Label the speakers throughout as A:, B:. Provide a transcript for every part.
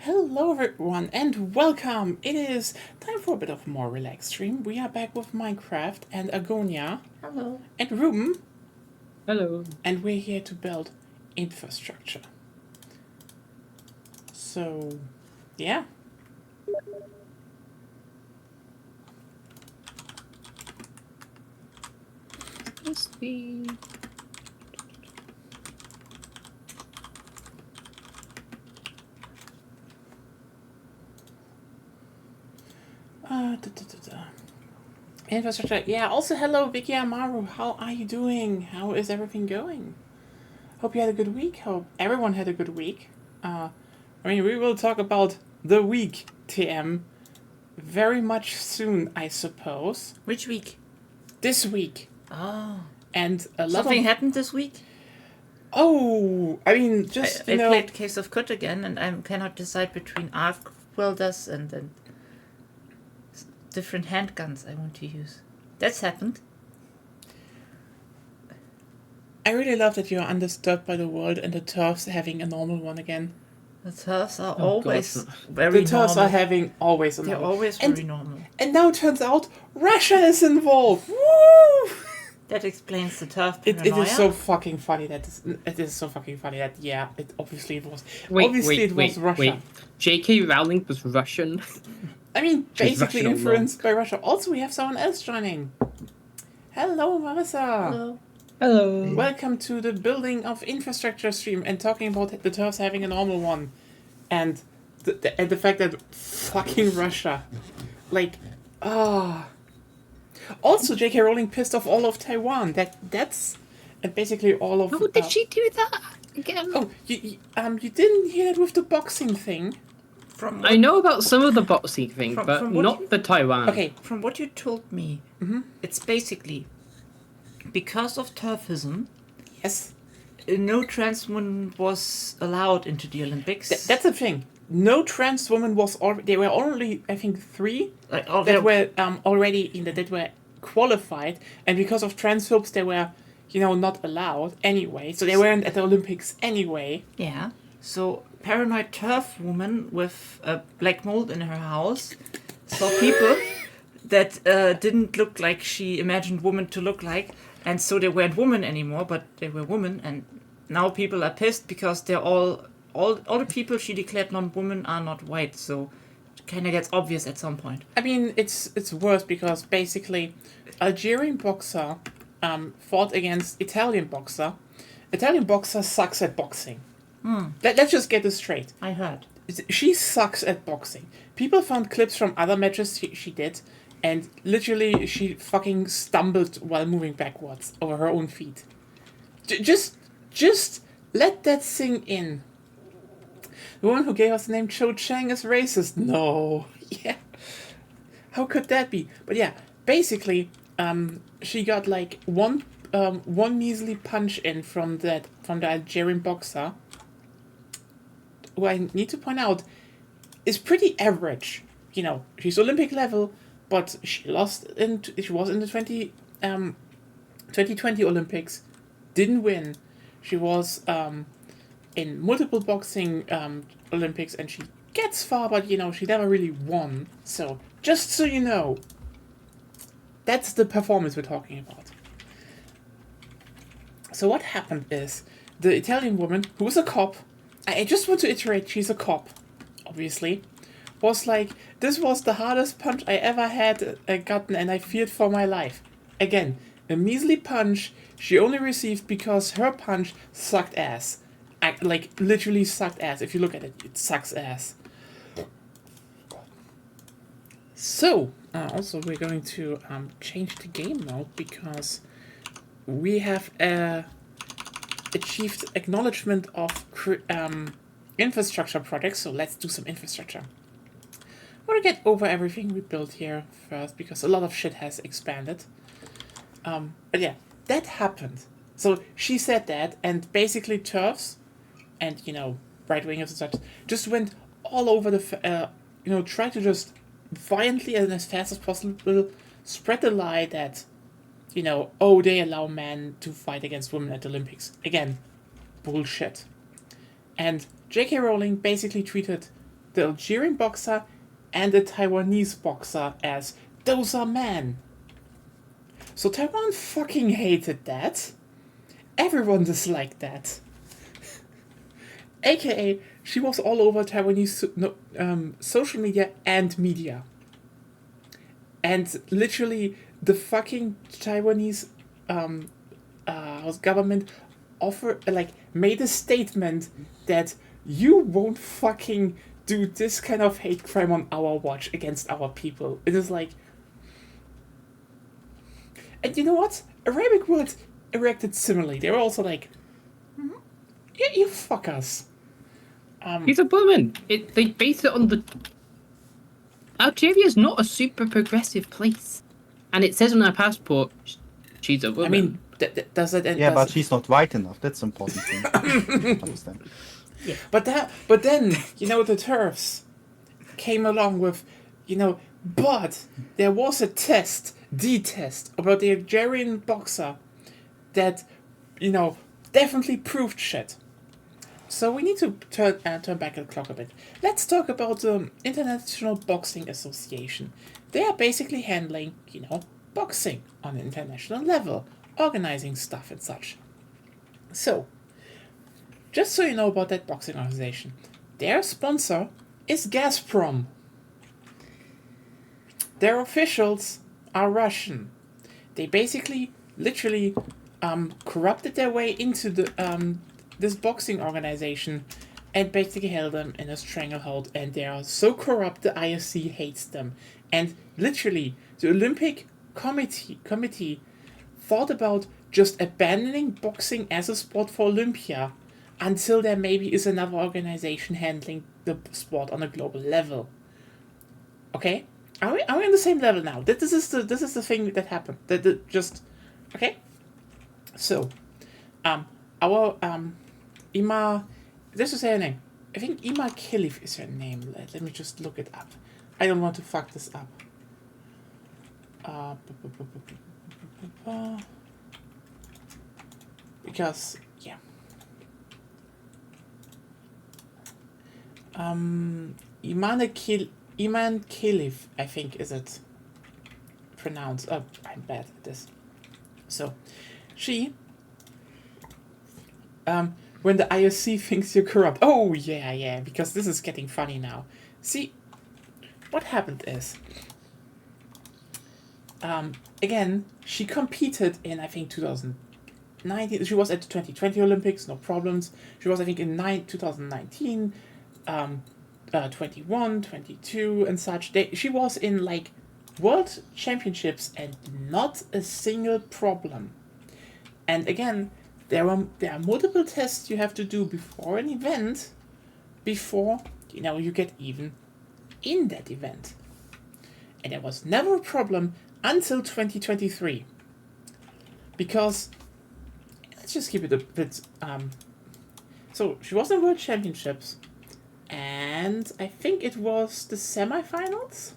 A: Hello everyone and welcome! It is time for a bit of more relaxed stream. We are back with Minecraft and Agonia.
B: Hello.
A: And Ruben.
C: Hello.
A: And we're here to build infrastructure. So, yeah.
C: Let's see.
A: Infrastructure. Yeah, also hello Vicky Amaru. How are you doing? How is everything going? Hope you had a good week. Hope everyone had a good week. We will talk about the week, TM, very much soon, I suppose.
B: Which week?
A: This week.
B: Oh.
A: And a lot
B: Something
A: of...
B: happened this week?
A: Oh, I mean, just,
B: I played Case of Kut again, and I cannot decide between arc welders and different handguns I want to use. That's happened.
A: I really love that you are undisturbed by the world and the turfs having a normal one again.
B: The turfs are always very
A: normal. The turfs are having always a normal.
B: They're always very normal.
A: And now it turns out Russia is involved. Woo!
B: That explains the turf paranoia.
A: It is so fucking funny that it is so fucking funny that it was.
C: Wait,
A: Russia.
C: Wait. J.K. Rowling was Russian.
A: I mean, basically
C: Russian
A: influenced by Russia. Also, we have someone else joining. Hello, Marissa.
B: Hello.
C: Hello.
A: Welcome to the building of infrastructure stream and talking about the turfs having a normal one, and the fact that fucking Russia, like, Also, J.K. Rowling pissed off all of Taiwan. That's basically all of.
C: How did she do that again?
A: Oh, you didn't hear that with the boxing thing?
C: I know about some of the boxing thing, but not the Taiwan.
A: Okay,
B: from what you told me, it's basically because of turfism.
A: Yes.
B: No trans woman was allowed into the Olympics.
A: That's the thing. No trans woman was. There were only, I think, 3 that were already that were qualified, and because of transphobes, they were, not allowed anyway. So they weren't at the Olympics anyway.
B: Yeah. So paranoid turf woman with a black mold in her house saw people that didn't look like she imagined women to look like, and so they weren't women anymore, but they were women, and now people are pissed because they're all the people she declared non-women are not white, so it kind of gets obvious at some point.
A: I mean, it's worse because basically, Algerian boxer fought against Italian boxer. Italian boxer sucks at boxing. Let's just get this straight.
B: I heard.
A: She sucks at boxing. People found clips from other matches she did, and literally she fucking stumbled while moving backwards over her own feet. Just let that sink in. The woman who gave us the name Cho Chang is racist. No. Yeah. How could that be? But yeah, basically, she got like one measly punch in from the Algerian boxer, who I need to point out is pretty average. She's Olympic level, but she was in the 2020 Olympics, didn't win. She was in multiple boxing Olympics, and she gets far, but she never really won. So just so you know, that's the performance we're talking about. So what happened is the Italian woman, who was a cop, I just want to iterate, she's a cop, obviously, was like, this was the hardest punch I ever had gotten, and I feared for my life. Again, a measly punch she only received because her punch sucked ass. Literally sucked ass. If you look at it, it sucks ass. So, also we're going to change the game mode because we have achieved acknowledgement of infrastructure projects, so let's do some infrastructure. I want to get over everything we built here first because a lot of shit has expanded. But yeah, that happened. So she said that, and basically turfs and, right-wingers and such just went all over the, try to just violently and as fast as possible spread the lie that, they allow men to fight against women at the Olympics. Again, bullshit. And J.K. Rowling basically tweeted, the Algerian boxer and the Taiwanese boxer as those are men. So Taiwan fucking hated that. Everyone disliked that. AKA, she was all over Taiwanese social media and media. And literally, the fucking Taiwanese government made a statement that you won't fucking do this kind of hate crime on our watch against our people. It is like... And you know what? Arabic world reacted similarly. They were also like, yeah, you fuckers.
C: He's a woman. They base it on the... Algeria is not a super progressive place. And it says on her passport, she's a woman.
A: I mean, does it...
D: Yeah, but she's not white enough. That's the important thing. Understand.
A: Yeah, but then, you know, the TERFs came along with, you know, but there was a test, the test, about the Algerian boxer that, you know, definitely proved shit. So we need to turn back the clock a bit. Let's talk about the International Boxing Association. They are basically handling, you know, boxing on an international level, organizing stuff and such. So, just so you know about that boxing organization, their sponsor is Gazprom. Their officials are Russian. They basically, literally, corrupted their way into the this boxing organization and basically held them in a stranglehold. And they are so corrupt, the IOC hates them. And literally, the Olympic committee thought about just abandoning boxing as a sport for Olympia until there maybe is another organization handling the sport on a global level. Okay? Are we on the same level now? This is the thing that happened. Okay? So, our Ima, let's just say her name. I think Ima Kilif is her name. Let me just look it up. I don't want to fuck this up. Because, yeah. Iman Kilif, I think, is it pronounced. Oh, I'm bad at this. So, she, when the IOC thinks you're corrupt, oh yeah, because this is getting funny now. See, what happened is, again, she competed in, I think, 2019. She was at the 2020 Olympics, no problems. She was, I think, in 2019, 21, 22, and such. She was in, like, world championships and not a single problem. And again, there are multiple tests you have to do before an event, before, you know, you get even in that event. And there was never a problem until 2023. Because, let's just keep it a bit, so she was in World Championships, and I think it was the semifinals?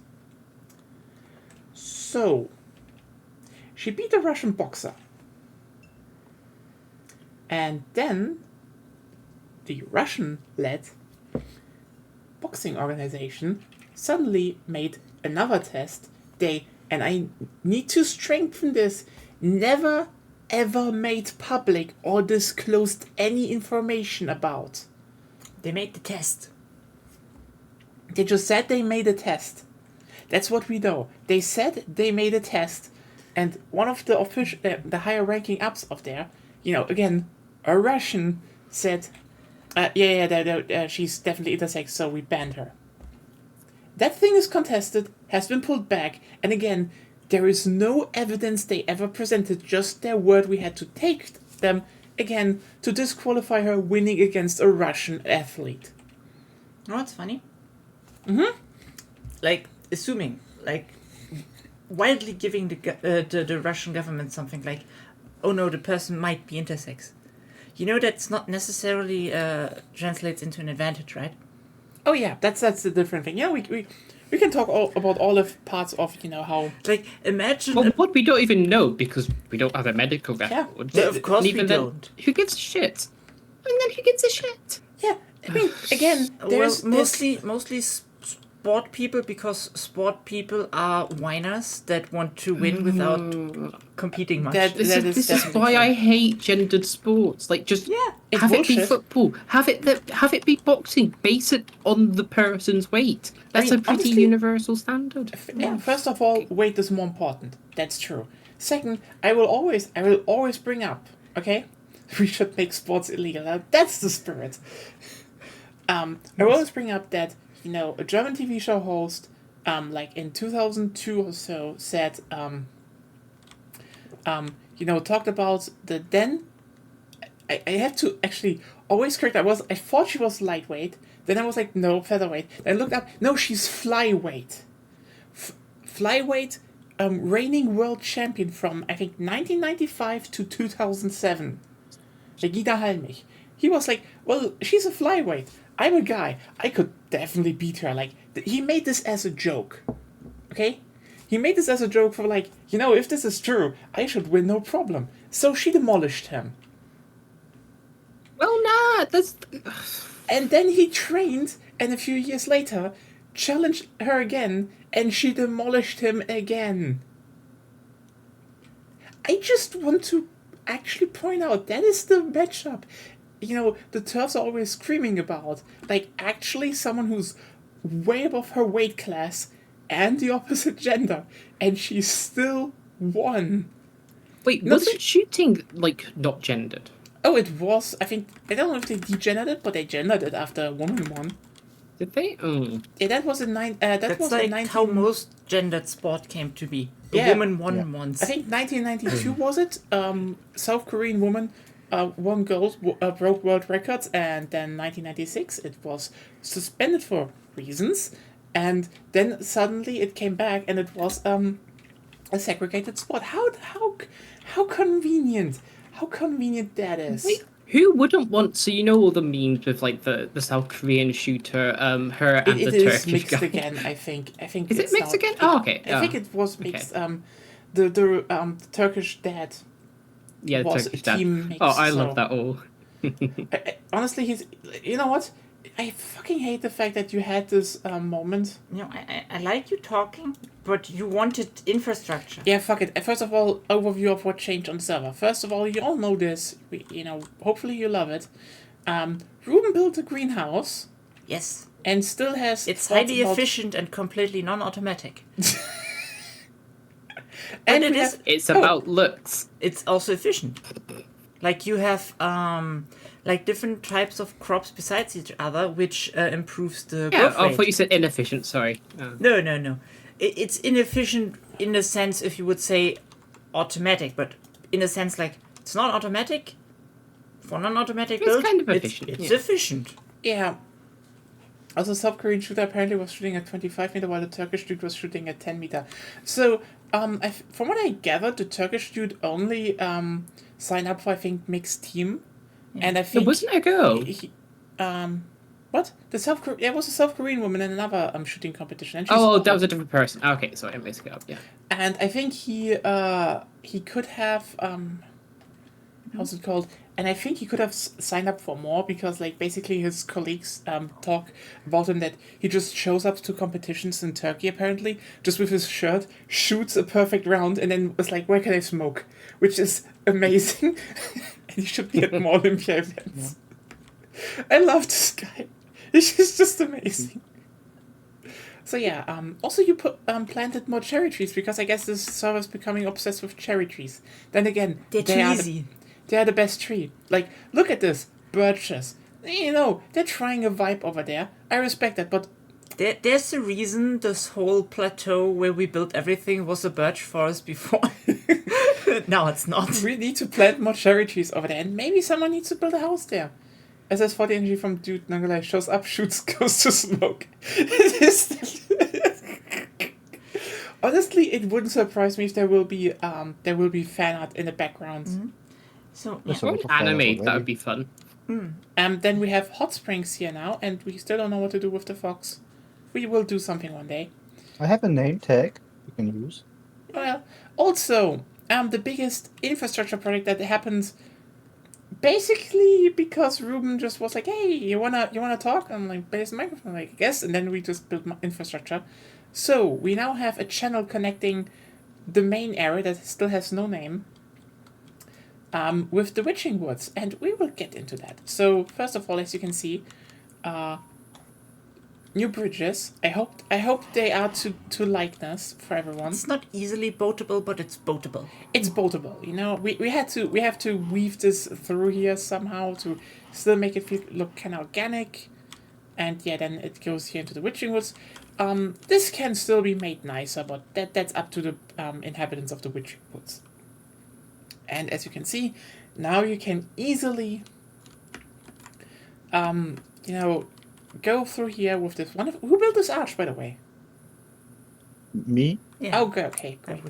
A: So, she beat a Russian boxer. And then, the Russian-led boxing organization suddenly made another test. And I need to strengthen this, never ever made public or disclosed any information about.
B: They made the test.
A: They just said they made a test. That's what we know. They said they made a test, and one of the official, the higher ranking ups of there, you know, again, a Russian said, she's definitely intersex, so we banned her. That thing is contested, has been pulled back, and again, there is no evidence they ever presented, just their word. We had to take them, again, to disqualify her winning against a Russian athlete.
B: You know what's funny?
A: Mm-hmm.
B: Like, assuming, like, wildly giving the Russian government something like, oh no, the person might be intersex. You know that's not necessarily translates into an advantage, right?
A: Oh yeah, that's the different thing. Yeah, we can talk about all of parts of, you know, how...
B: Like, imagine...
C: Well, what we don't even know, because we don't have a medical record.
B: Yeah, of course we
C: then,
B: don't.
C: Who gives a shit? And then who gives a shit?
A: Yeah, I mean, again, there's
B: mostly sport people, because sport people are whiners that want to win without competing much.
C: This is why
A: true.
C: I hate gendered sports. Like, just
A: It's
C: have it be
A: bullshit.
C: football, have it be boxing. Base it on the person's weight. That's
A: mean,
C: a pretty
A: honestly,
C: universal standard.
A: Yeah, first of all, weight is more important. That's true. Second, I will always bring up. Okay, we should make sports illegal. Now, that's the spirit. I will always bring up that a German TV show host, like in 2002 or so, said, talked about the then. I have to actually always correct. I thought she was lightweight. Then I was like, no, featherweight. Then I looked up. No, she's flyweight. Flyweight, reigning world champion from I think 1995 to 2007. Regina Halmich. He was like, well, she's a flyweight. I'm a guy. I could definitely beat her. Like, he made this as a joke. Okay? He made this as a joke for like, if this is true, I should win no problem. So she demolished him.
C: Well, nah, that's.
A: And then he trained, and a few years later, challenged her again, and she demolished him again. I just want to actually point out that is the matchup. The turfs are always screaming about. Like, actually, someone who's way above her weight class and the opposite gender, and she still won.
C: Wait, wasn't shooting, like, not gendered?
A: Oh, it was. I don't know if they degenerated it, but they gendered it after a woman won.
C: Did they? Oh.
A: Yeah, that was in
B: That's
A: was
B: like
A: in 19...
B: how most gendered sport came to be. A
A: Yeah.
B: woman won once.
A: I think 1992 was it? South Korean woman won gold, broke world records, and then 1996 it was suspended for reasons, and then suddenly it came back and it was a segregated sport. How convenient! How convenient that is.
C: Wait, who wouldn't want to, all the memes with like the South Korean shooter, her and
A: It
C: the
A: is
C: Turkish
A: mixed
C: guy?
A: again. I think.
C: Is it
A: it's
C: mixed
A: not-
C: again? Oh, okay.
A: I think it was mixed. The Turkish dad.
C: Yeah, the
A: was
C: Turkish
A: a
C: dad.
A: team mix,
C: Oh, I
A: so-
C: love that all.
A: Honestly, he's. You know what? I fucking hate the fact that you had this moment.
B: I like you talking, but you wanted infrastructure.
A: Yeah, fuck it. First of all, overview of what changed on the server. First of all, you all know this. Hopefully you love it. Ruben built a greenhouse
B: Yes.
A: and still has.
B: It's
A: thoughts
B: highly
A: about-
B: efficient and completely non-automatic.
A: And
B: it
A: we
B: is-
A: have-
C: It's
A: Oh.
C: about looks.
B: It's also efficient. Like you have like different types of crops besides each other, which improves the
C: Yeah,
B: growth
C: I
B: rate.
C: thought you said inefficient. Sorry.
B: No. It's inefficient in the sense if you would say automatic, but in a sense like it's not automatic. For non-automatic
C: It's
B: build,
C: kind of efficient,
B: It's
C: yeah.
B: efficient.
A: Yeah. Also, South Korean shooter apparently was shooting at 25 meter, while the Turkish dude was shooting at 10 meter. So, from what I gathered, the Turkish dude only signed up for, I think, mixed team. And I
C: There
A: think...
C: wasn't a girl.
A: What? There was a South Korean woman in another shooting competition. And she's
C: Oh, that
A: hot.
C: was a different person. Okay, sorry, I mixed it up. Yeah.
A: And I think he could have how's it called? And I think he could have signed up for more because like basically his colleagues talk about him that he just shows up to competitions in Turkey apparently just with his shirt, shoots a perfect round, and then was like, where can I smoke? Which is amazing. And he should be at more Olympia events. Yeah. I love this guy. He's just amazing. So yeah, also you planted more cherry trees because I guess this server is becoming obsessed with cherry trees. Then again,
B: They're too easy.
A: They are the best tree. Like, look at this. Birches. They're trying a vibe over there. I respect that, but...
B: There's a reason this whole plateau where we built everything was a birch forest before. Now it's not.
A: We need to plant more cherry trees over there, and maybe someone needs to build a house there. SS40 energy from Dude Nangolai shows up, shoots, goes to smoke. Honestly, it wouldn't surprise me if there will be fan art in the background.
B: Mm-hmm. So
D: There's
B: yeah.
D: a lot of fires
C: Animate, that
D: already.
C: would be fun.
A: Then we have hot springs here now, and we still don't know what to do with the fox. We will do something one day.
D: I have a name tag you can use.
A: Well, also, the biggest infrastructure project that happened Basically, because Ruben just was like, "Hey, you wanna talk?" I'm like, "There's a microphone." Like, I guess, and then we just built infrastructure. So we now have a channel connecting the main area that still has no name. With the Witching Woods, and we will get into that. So first of all, as you can see, new bridges. I hope they are to likeness for everyone.
B: It's not easily boatable, but it's boatable.
A: It's boatable, you know. We have to weave this through here somehow to still make it look kind of organic, and yeah, then it goes here into the Witching Woods. This can still be made nicer, but that's up to the inhabitants of the Witching Woods. And as you can see, now you can easily, go through here with this one. Who built this arch, by the way?
D: Me?
B: Yeah.
A: Oh, good. Okay, great.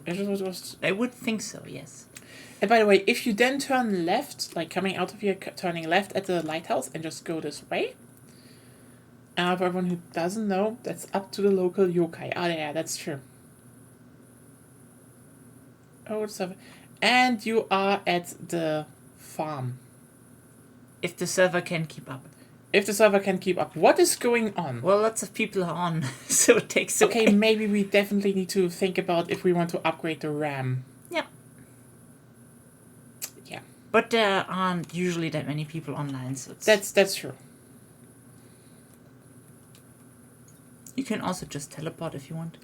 B: I would think so, yes.
A: And by the way, if you then turn left, like coming out of here, turning left at the lighthouse, and just go this way. For everyone who doesn't know, that's up to the local yokai. Oh, yeah, that's true. Oh, it's over. And you are at the farm.
B: If the server can keep up.
A: If the server can keep up. What is going on?
B: Well, lots of people are on, so it takes away.
A: Okay, maybe we definitely need to think about if we want to upgrade the RAM.
B: Yeah.
A: Yeah.
B: But there aren't usually that many people online, so it's...
A: That's true.
B: You can also just teleport if you want.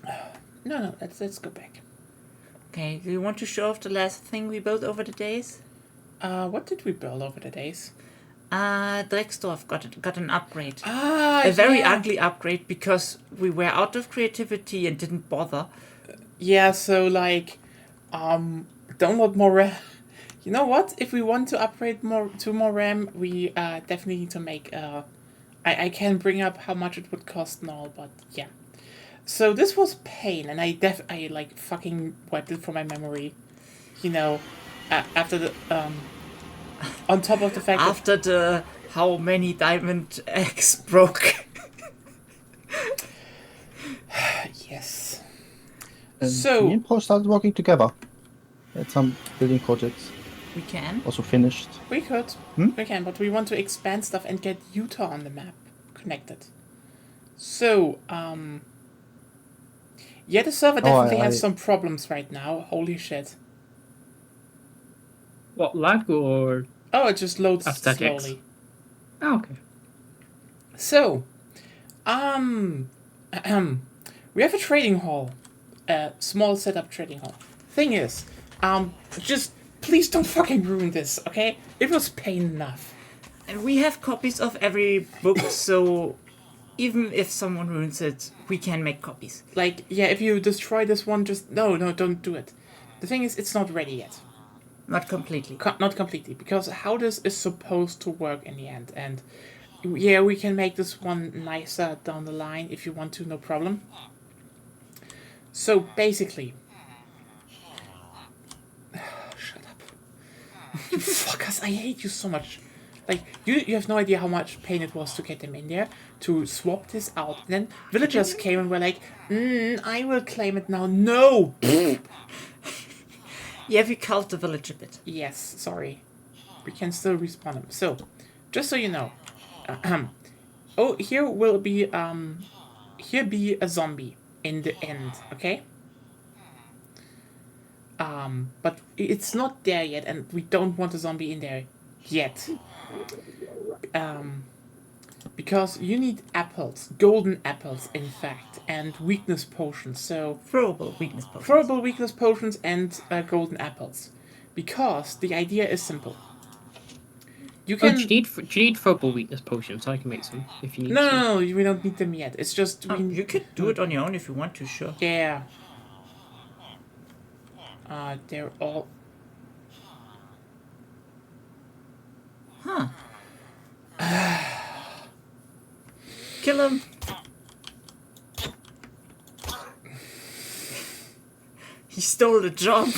A: No, let's go back.
B: Okay, do you want to show off the last thing we built over the days?
A: What did we build over the days?
B: Drecksdorf got an upgrade.
A: A
B: very ugly upgrade because we were out of creativity and didn't bother.
A: Yeah, so like, download more RAM. You know what? If we want to upgrade to more RAM, we definitely need to make I can bring up how much it would cost and all, but yeah. So this was pain, and I like fucking wiped it from my memory. You know, after the on top of the fact
B: after the how many diamond eggs broke.
A: Yes.
D: And
A: So
D: me and Paul started working together at some building projects.
B: We can.
D: Also finished.
A: we could, we can, but we want to expand stuff and get Utah on the map connected. So yeah, the server definitely has some problems right now. Holy shit.
C: What, lag or...
A: Oh, it just loads
C: Aesthetics.
A: slowly.
C: Oh, okay.
A: So, we have a trading hall, a small setup trading hall. Thing is, just please don't fucking ruin this, okay? It was pain enough.
B: And we have copies of every book, so even if someone ruins it, we can make copies.
A: Like, yeah, if you destroy this one, just no, don't do it. The thing is, it's not ready yet.
B: Not completely.
A: Not completely, because how this is supposed to work in the end, and yeah, we can make this one nicer down the line if you want to, no problem. So basically, shut up, you fuckers! I hate you so much. Like you have no idea how much pain it was to get them in there to swap this out. And then villagers came and were like, "I will claim it now." No.
B: Yeah, we culled the village a bit.
A: Yes, sorry. We can still respawn them. So, just so you know, oh, here will be here be a zombie in the end, okay? But it's not there yet, and we don't want a zombie in there yet. Because you need apples, golden apples, in fact, and weakness potions. So
B: Throwable weakness potions.
A: throwable weakness potions and golden apples, because the idea is simple. You
C: Oh,
A: can.
C: do you need throwable weakness potions? I can make some if you need some.
A: No, we don't need them yet. It's just
B: You could do it on your own if you want to, sure.
A: Yeah. They're all.
B: Huh. Kill him. He stole the job.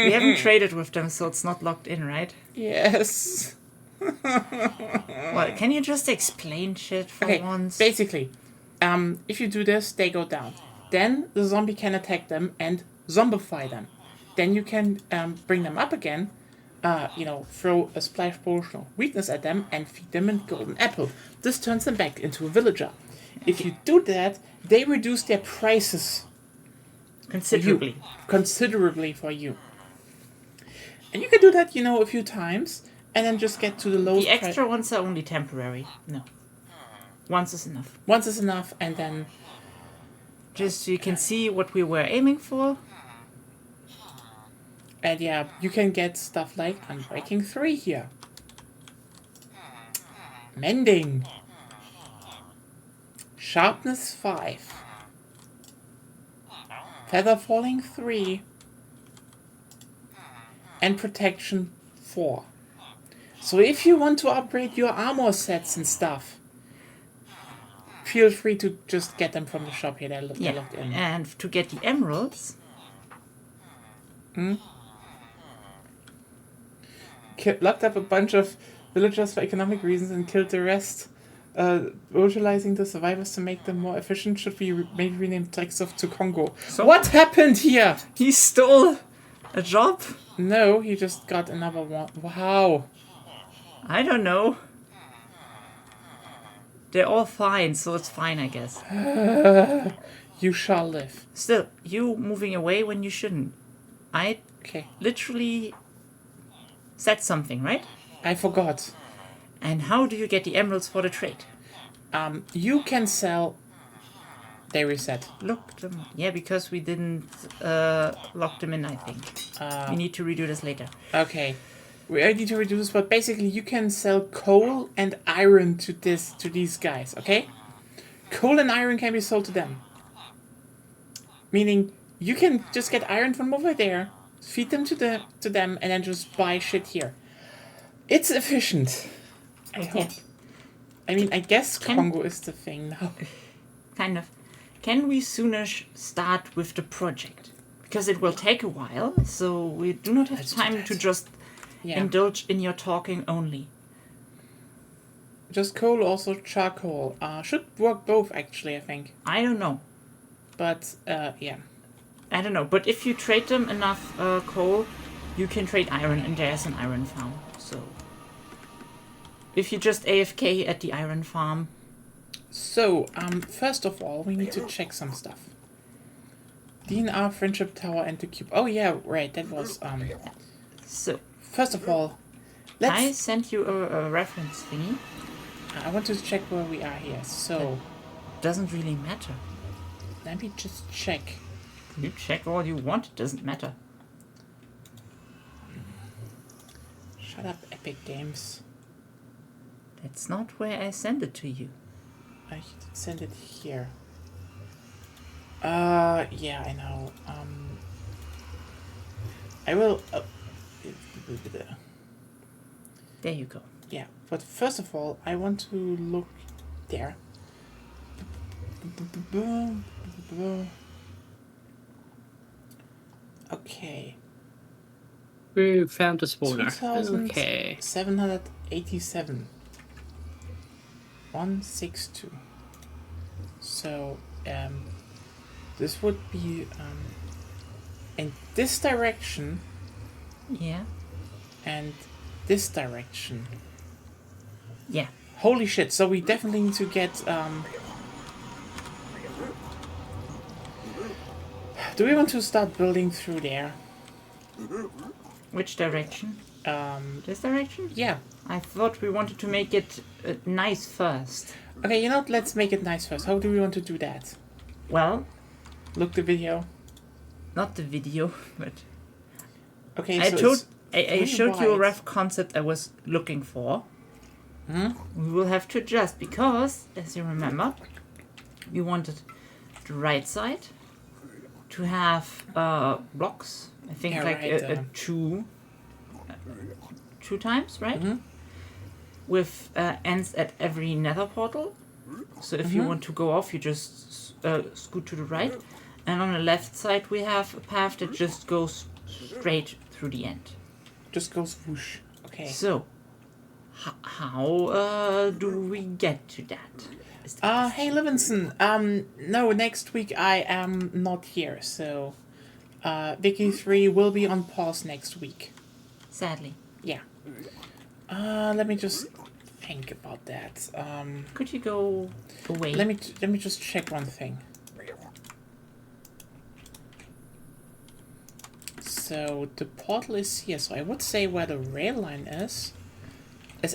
B: We haven't traded with them, so it's not locked in, right?
A: Yes.
B: Well, can you just explain shit for
A: Okay.
B: once?
A: Basically, if you do this, they go down. then the zombie can attack them and zombify them. Then you can bring them up again, throw a splash potion of weakness at them and feed them a golden apple. This turns them back into a villager. If you do that, they reduce their prices considerably for you. And you can do that, a few times, and then just get to the lowest
B: price. The extra ones are only temporary. No. Once is enough.
A: Once is enough, and then...
B: Just so you can see what we were aiming for.
A: And yeah, you can get stuff like Unbreaking 3 here. Mending. Sharpness 5. Feather Falling 3. And Protection 4. So if you want to upgrade your armor sets and stuff, feel free to just get them from the shop here. They're locked in.
B: And to get the emeralds...
A: Locked up a bunch of villagers for economic reasons and killed the rest. Brutalizing the survivors to make them more efficient should be maybe renamed Drexov to Congo. So what happened here?
B: He stole a job?
A: No, he just got another one. Wow.
B: I don't know. They're all fine, so it's fine, I guess.
A: You shall live.
B: Still, you moving away when you shouldn't. I literally said something, right?
A: I forgot.
B: And how do you get the emeralds for the trade?
A: You can sell... They reset.
B: Lock them. Yeah, because we didn't lock them in, I think. We need to redo this later.
A: Okay. We need to redo this, but basically you can sell coal and iron to these guys, okay? Coal and iron can be sold to them. Meaning, you can just get iron from over there, feed them to them, and then just buy shit here. It's efficient. I hope. Yeah. I mean, I guess Congo is the thing now.
B: Kind of. Can we sooner start with the project? Because it will take a while, so we do not have time to just indulge in your talking only.
A: Just coal, also charcoal. Should work both, actually, I think.
B: I don't know.
A: But, yeah.
B: I don't know, but if you trade them enough coal, you can trade iron, and there's an iron farm, so... If you just AFK at the iron farm...
A: So, first of all, we need to check some stuff. DNR, Friendship Tower, and the Cube. Oh yeah, right, that was,
B: So...
A: First of all,
B: I sent you a reference thingy.
A: I want to check where we are here, so...
B: It doesn't really matter.
A: Let me just check.
B: You check all you want, it doesn't matter.
A: Shut up, Epic Games.
B: That's not where I sent it to you.
A: I should send it here. Yeah, I know. I will...
B: There you go.
A: Yeah, but first of all, I want to look there. Okay.
C: We found a spawner. Okay.
A: 787. 162. So, this would be, in this direction.
B: Yeah.
A: And this direction.
B: Yeah.
A: Holy shit, so we definitely need to get, do we want to start building through there?
B: Which direction? This direction?
A: Yeah.
B: I thought we wanted to make it nice first.
A: Okay, you know what? Let's make it nice first. How do we want to do that?
B: Well...
A: Look the video.
B: Not the video, but...
A: Okay,
B: I showed you a rough concept I was looking for. We will have to adjust because, as you remember, we wanted the right side to have blocks. I think a two times, right? With ends at every nether portal. So if you want to go off, you just scoot to the right. And on the left side, we have a path that just goes straight through the end.
A: Just goes whoosh. Okay.
B: So, how do we get to that? is the
A: Hey, Levinson. No, next week I am not here, so Vicky 3 will be on pause next week.
B: Sadly.
A: Yeah. Let me just think about that.
B: Could you go away?
A: Let me just check one thing. So the portal is here, so I would say where the rail line is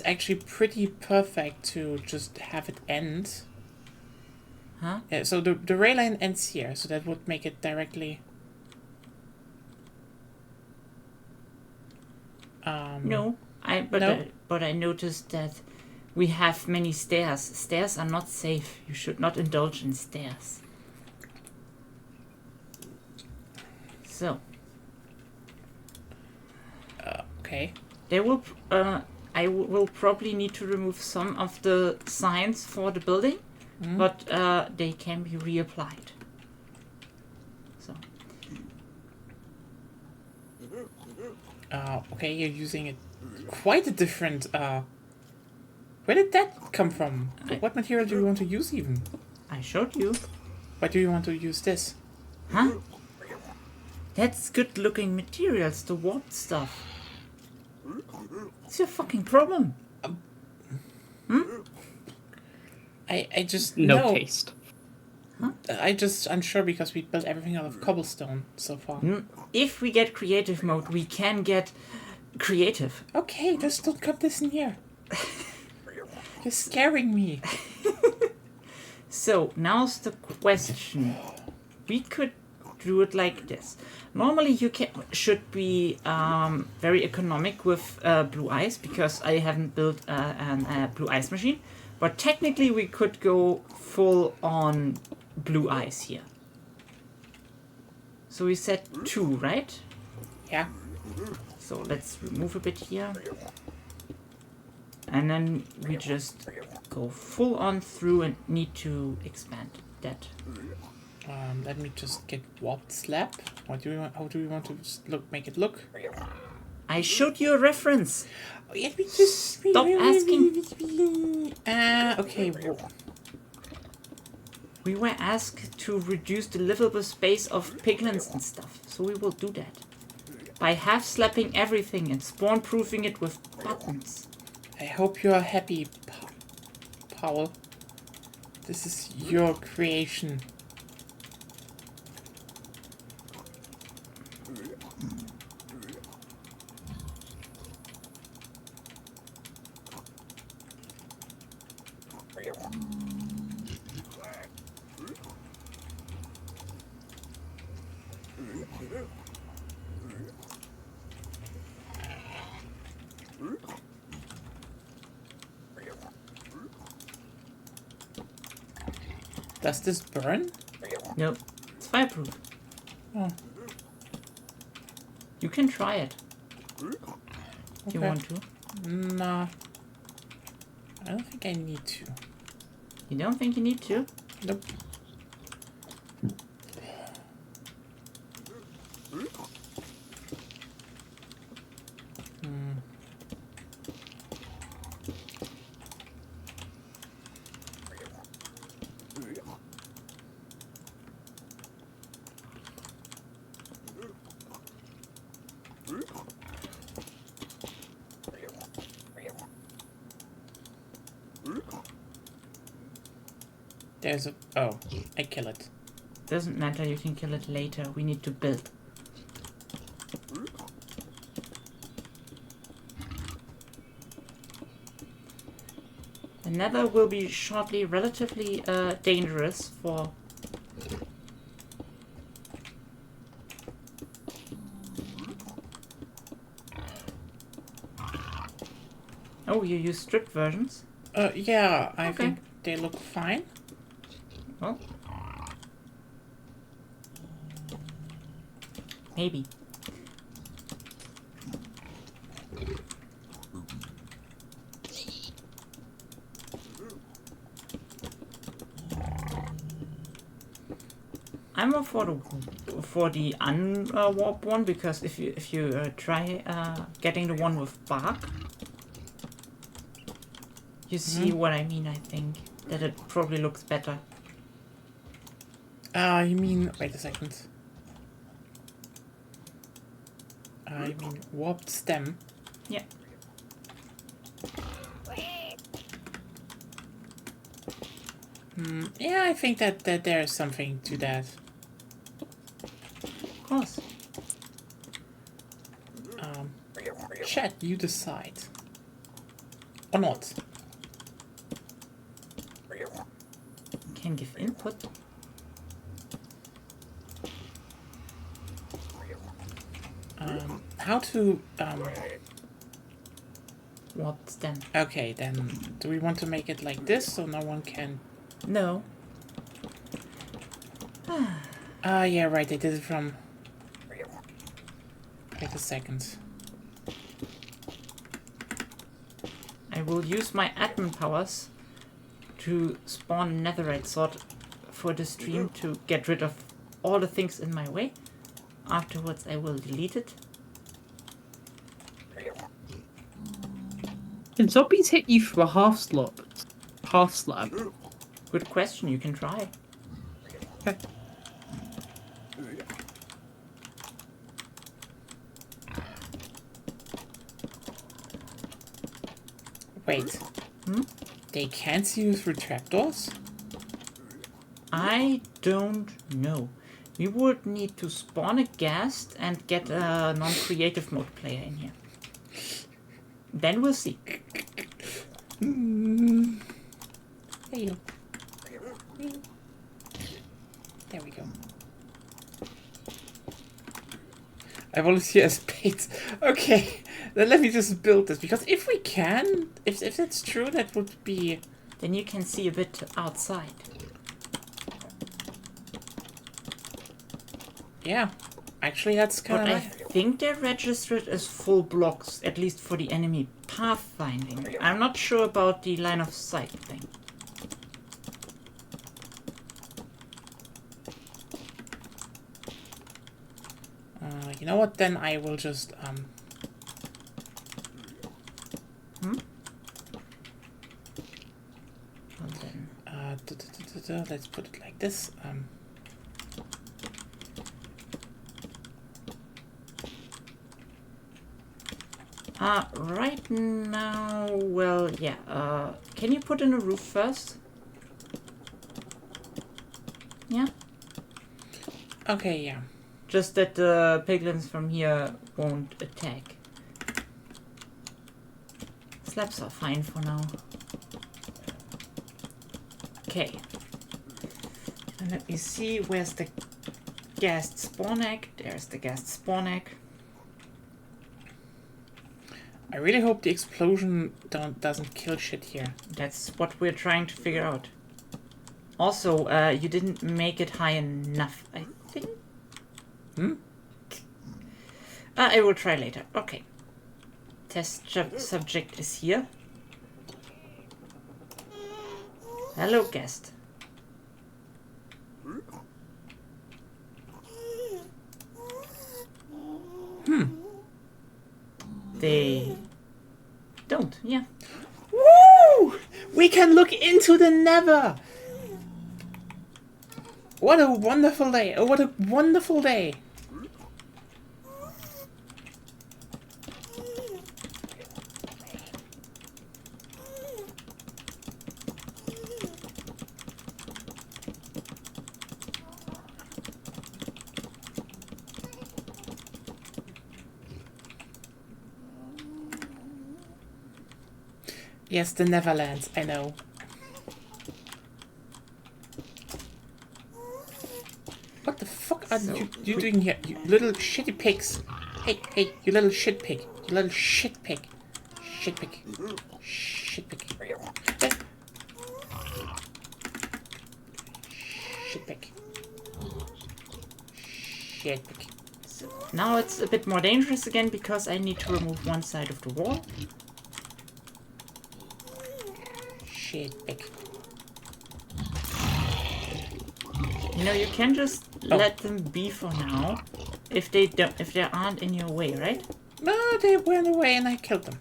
A: actually pretty perfect to just have it end.
B: Huh?
A: Yeah, so the rail line ends here, so that would make it directly.
B: No, but I noticed that we have many stairs. Stairs are not safe. You should not indulge in stairs. So.
A: Okay.
B: There will. I will probably need to remove some of the signs for the building, but they can be reapplied. So.
A: Okay, you're using quite a different. Where did that come from? What material do you want to use even?
B: I showed you.
A: Why do you want to use this?
B: Huh? That's good-looking materials, the warped stuff. What's your fucking problem?
A: I just
C: No
A: know.
C: taste.
A: I'm sure because we built everything out of cobblestone so far.
B: If we get creative mode, we can get creative.
A: Okay, just don't come this near. You're scaring me.
B: So, now's the question. We could do it like this. Normally you should be very economic with blue ice, because I haven't built a blue ice machine. But technically we could go full on blue ice here. So we said 2, right?
A: Yeah.
B: So let's remove a bit here. And then we just go full on through and need to expand that.
A: Let me just get warped slab. What do we want? How do we want to make it look?
B: I showed you a reference.
A: Oh, yeah, we just
B: Stop asking.
A: Okay.
B: We were asked to reduce the livable space of piglins and stuff, so we will do that. By half-slapping everything and spawn-proofing it with buttons.
A: I hope you are happy, Paul. This is your creation. Does this burn?
B: Nope, it's fireproof.
A: Oh.
B: You can try it.
A: Okay.
B: You want to?
A: Nah. I don't think I need to.
B: You don't think you need to?
A: Nope. There's a... Oh, I kill it.
B: Doesn't matter, you can kill it later. We need to build. The nether will be shortly relatively dangerous for... Oh, you use stripped versions?
A: Yeah, I
B: Okay.
A: think they look fine.
B: Well, maybe. I'm more for the unwarped one, because if you try getting the one with bark, you see what I mean, I think. that it probably looks better.
A: You mean... Wait a second. You mean warped stem?
B: Yeah.
A: Yeah, I think that there's something to that.
B: Of course.
A: Chat, you decide. Or not.
B: Can give input.
A: How to...
B: What's then?
A: Okay, then do we want to make it like this so no one can...
B: No.
A: Yeah, right, they did it from... Wait a second.
B: I will use my admin powers to spawn netherite sword for the stream to get rid of all the things in my way. Afterwards I will delete it.
C: Can zombies hit you for a half slab? Half slab?
B: Good question, you can try.
C: Okay.
A: Wait. They can't see you through trapdoors?
B: I don't know. We would need to spawn a guest and get a non-creative mode player in here. Then we'll see.
A: There you go. There we go. I volunteer as bait. Okay, then let me just build this, because if we can, if that's true, that would be...
B: Then you can see a bit outside.
A: Yeah, actually that's kind
B: But
A: of...
B: I think they're registered as full blocks, at least for the enemy pathfinding. I'm not sure about the line of sight thing.
A: You know what, then I will just...
B: And then
A: let's put it like this.
B: right now, well, yeah, can you put in a roof first? Yeah?
A: Okay, yeah.
B: Just that the piglins from here won't attack. Slabs are fine for now. Okay. And let me see, where's the ghast spawn egg? There's the ghast spawn egg.
A: I really hope the explosion doesn't kill shit here.
B: That's what we're trying to figure out. Also, you didn't make it high enough, I think. I will try later. Okay. Test subject is here. Hello, guest. They don't, yeah.
A: Woo! We can look into the Nether! What a wonderful day! Oh, what a wonderful day! Yes, the Neverlands, I know. What the fuck are you doing here, you little shitty pigs? Hey, you little shit pig. You little shit pig. Shit pig. Shit pig. Shit pig. Shit pig.
B: So now it's a bit more dangerous again because I need to remove one side of the wall.
A: Shit pig.
B: You know, you can just let them be for now, if they aren't in your way, right?
A: No, they went away and I killed them.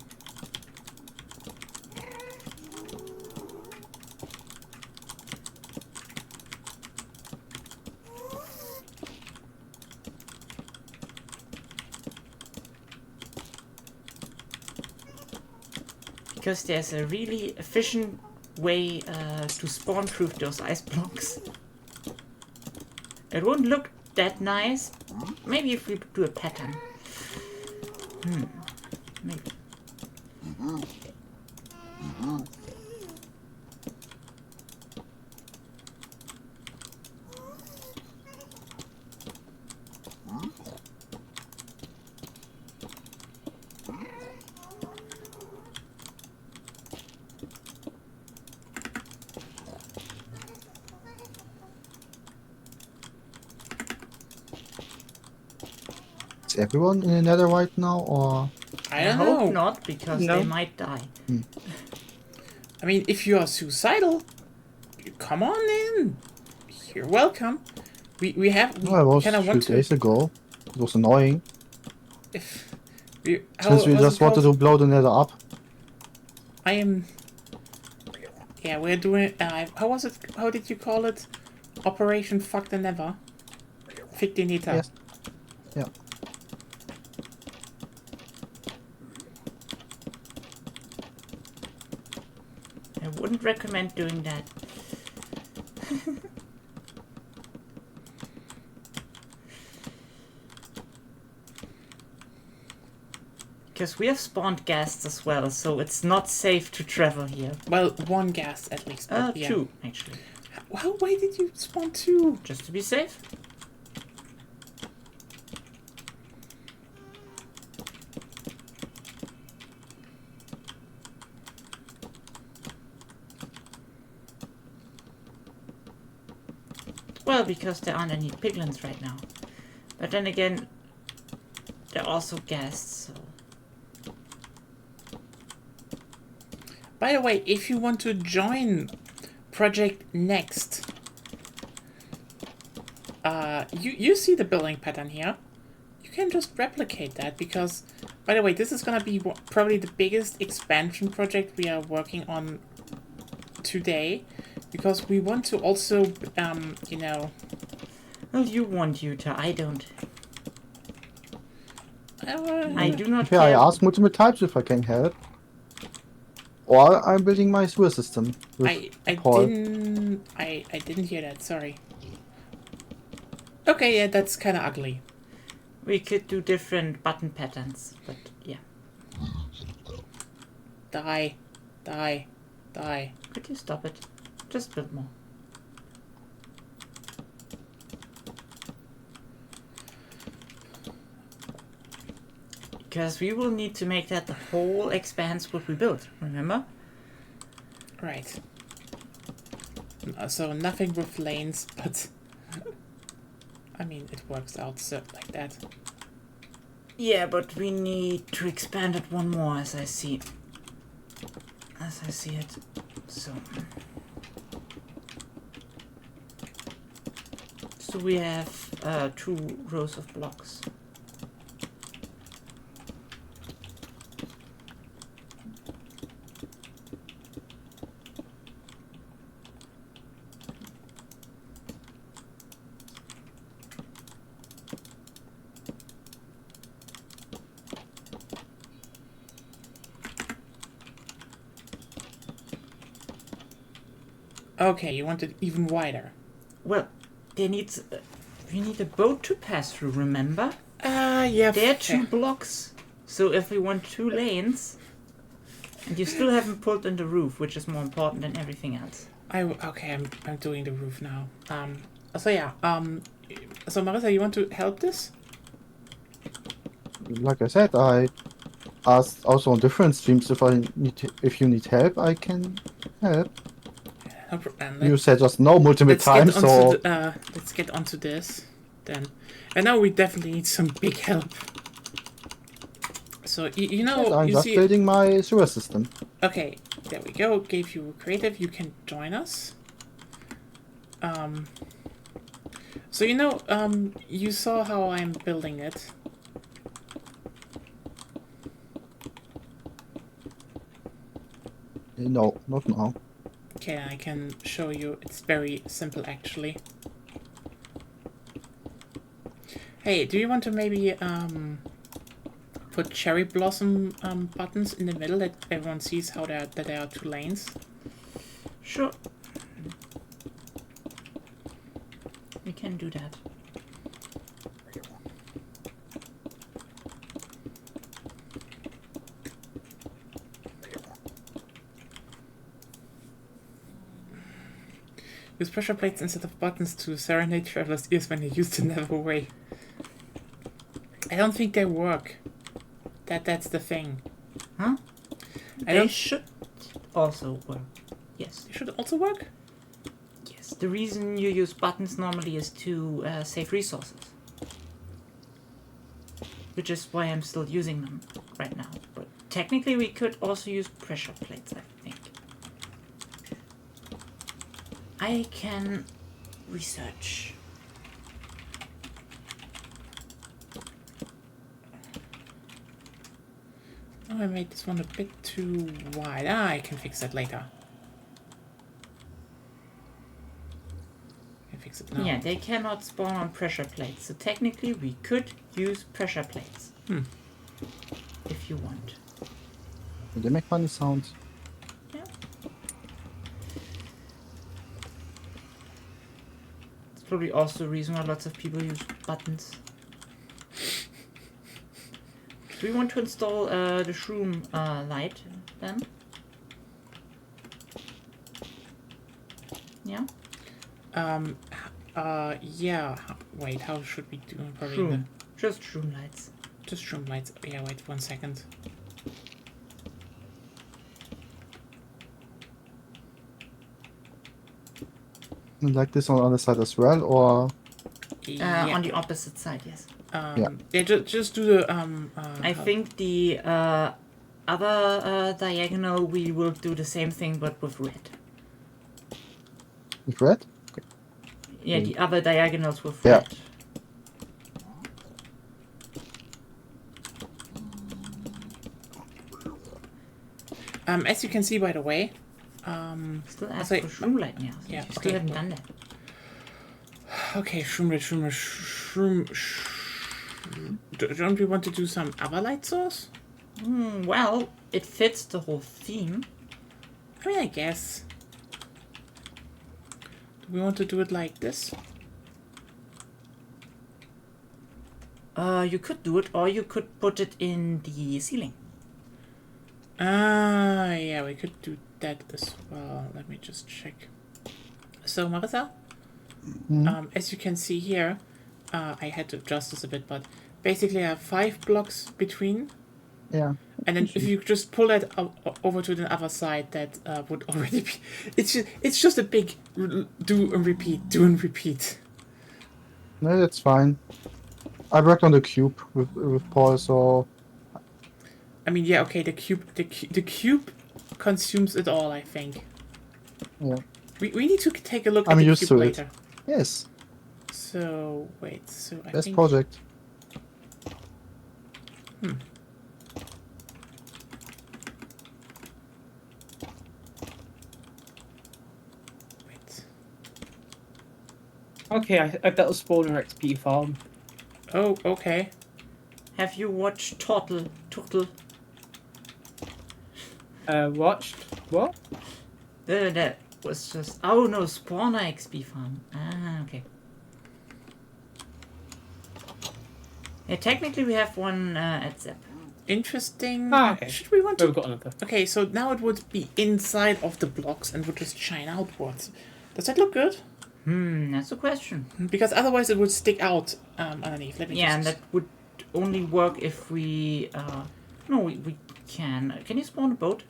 B: because there's a really efficient way to spawn-proof those ice blocks. It won't look that nice. Maybe if we do a pattern. Maybe.
D: Is everyone in the nether right now, or?
A: I don't
B: hope
A: know.
B: not, because
C: No.
B: they might die.
A: I mean, if you are suicidal, come on in. You're welcome. We have. We
D: No, I was
A: kind of
D: few
A: want to.
D: days ago. It was annoying.
A: If we,
D: Since we
A: how's
D: just
A: it
D: wanted
A: called?
D: to blow the nether up.
A: I am. Yeah, we're doing. How was it? How did you call it? Operation Fuck the Never. Fick die Neta.
D: Yes. Yeah.
B: I wouldn't recommend doing that. Because we have spawned ghasts as well, so it's not safe to travel here.
A: Well, one gas at least. But yeah.
B: 2, actually.
A: Why did you spawn 2?
B: Just to be safe. Well, because there aren't any piglins right now. But then again, they're also ghasts, so...
A: By the way, if you want to join Project Next, you see the building pattern here. You can just replicate that because, by the way, this is gonna be probably the biggest expansion project we are working on today, because we want to also, you know.
B: Well, you want Utah, I don't. I do not
D: Yeah, I
B: care.
D: asked multiple times if I can help. Or I'm building my sewer system. With
A: I
D: Paul.
A: didn't hear that. Sorry. Okay, yeah, that's kind of ugly.
B: We could do different button patterns, but yeah.
A: Die, die, die.
B: Could you stop it? Just build more. Because we will need to make that the whole expanse what we built, remember?
A: Right. So nothing with lanes, but I mean it works out so like that.
B: Yeah, but we need to expand it one more as I see. As I see it. So we have 2 rows of blocks.
A: Okay, you want it even wider.
B: Well, we need a boat to pass through, remember?
A: Yeah.
B: There are 2 blocks. So if we want 2 lanes, and you still haven't pulled in the roof, which is more important than everything else.
A: Okay, I'm doing the roof now. So yeah. So Marissa, you want to help this?
D: Like I said, I asked also on different streams if you need help, I can help.
A: No problem.
D: You said just no multiple times, so
A: Let's get onto this then. And now we definitely need some big help. So you know,
D: I'm
A: you
D: just
A: see.
D: building my sewer system.
A: Okay, there we go. Gave you creative. You can join us. So you know, you saw how I'm building it.
D: No, not now.
A: Okay, I can show you. It's very simple, actually. Hey, do you want to maybe put cherry blossom buttons in the middle that everyone sees that there are 2 lanes?
B: Sure. We can do that.
A: Use pressure plates instead of buttons to serenade travelers' ears when they use the Never Away. I don't think they work. That's the thing.
B: Huh? They should also work. Yes.
A: They should also work?
B: Yes. The reason you use buttons normally is to save resources. Which is why I'm still using them right now. But technically we could also use pressure plates, I think. I can research.
A: Oh, I made this one a bit too wide. I can fix that later. I can fix it now.
B: Yeah, they cannot spawn on pressure plates, so technically we could use pressure plates. If you want.
D: They make funny sounds.
B: Yeah. It's probably also the reason why lots of people use buttons. Do we want to install the shroom light then? Yeah?
A: Yeah. Wait, how should we do it? Probably
B: Shroom. Just shroom lights.
A: just shroom lights. Yeah, wait 1 second.
D: Like this on the other side as well, or
A: Yeah.
B: On the opposite side, yes.
A: Yeah, just do the
B: I think the other diagonal we will do the same thing but with red.
D: with red?
B: Yeah, the other diagonals with
D: Yeah.
B: red.
A: as you can see, by the way,
B: Still ask
A: say-
B: for shroom light now.
A: yeah,
B: You still
A: okay.
B: haven't done that.
A: okay, shroom. Don't we want to do some other light source?
B: Well, it fits the whole theme.
A: I mean, I guess. Do we want to do it like this?
B: You could do it, or you could put it in the ceiling.
A: Yeah, we could do that as well. Let me just check. So, Marissa, as you can see here, I had to adjust this a bit, but basically I have 5 blocks between,
D: Yeah.
A: and then if you just pull that over to the other side, that would already be. It's just a big do and repeat.
D: No, that's fine. I worked on the cube with Paul, so
A: I mean, yeah, okay, the cube consumes it all, I think.
D: yeah.
A: We need to take a look
D: I'm
A: at the
D: used
A: cube
D: to it.
A: later.
D: Yes,
A: So, wait, so I
D: best
A: think...
D: project.
A: Wait.
C: Okay, I built a spawner XP farm.
A: Oh, okay.
B: Have you watched Turtle?
C: Watched what?
B: That was just... Oh no, Spawner XP farm. Ah, okay. Yeah, technically we have one at Zep.
A: Interesting.
C: Ah, okay.
A: Should we want
C: Oh,
A: to...
C: we've got another.
A: Okay, so now it would be inside of the blocks and would just shine outwards. Does that look good?
B: That's a question.
A: Because otherwise it would stick out underneath. Let me
B: Yeah, and
A: just...
B: that would only work if we... No, we can. Can you spawn a boat?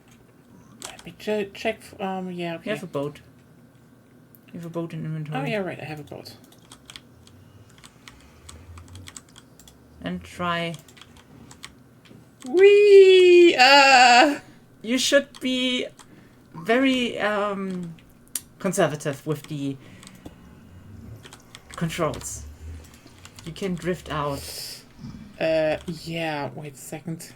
A: Let me check... yeah,
B: You
A: okay.
B: have a boat. You have a boat in inventory.
A: Oh, yeah, right, I have a boat.
B: And try...
A: Whee!
B: You should be very conservative with the controls. You can drift out.
A: Yeah, wait a second.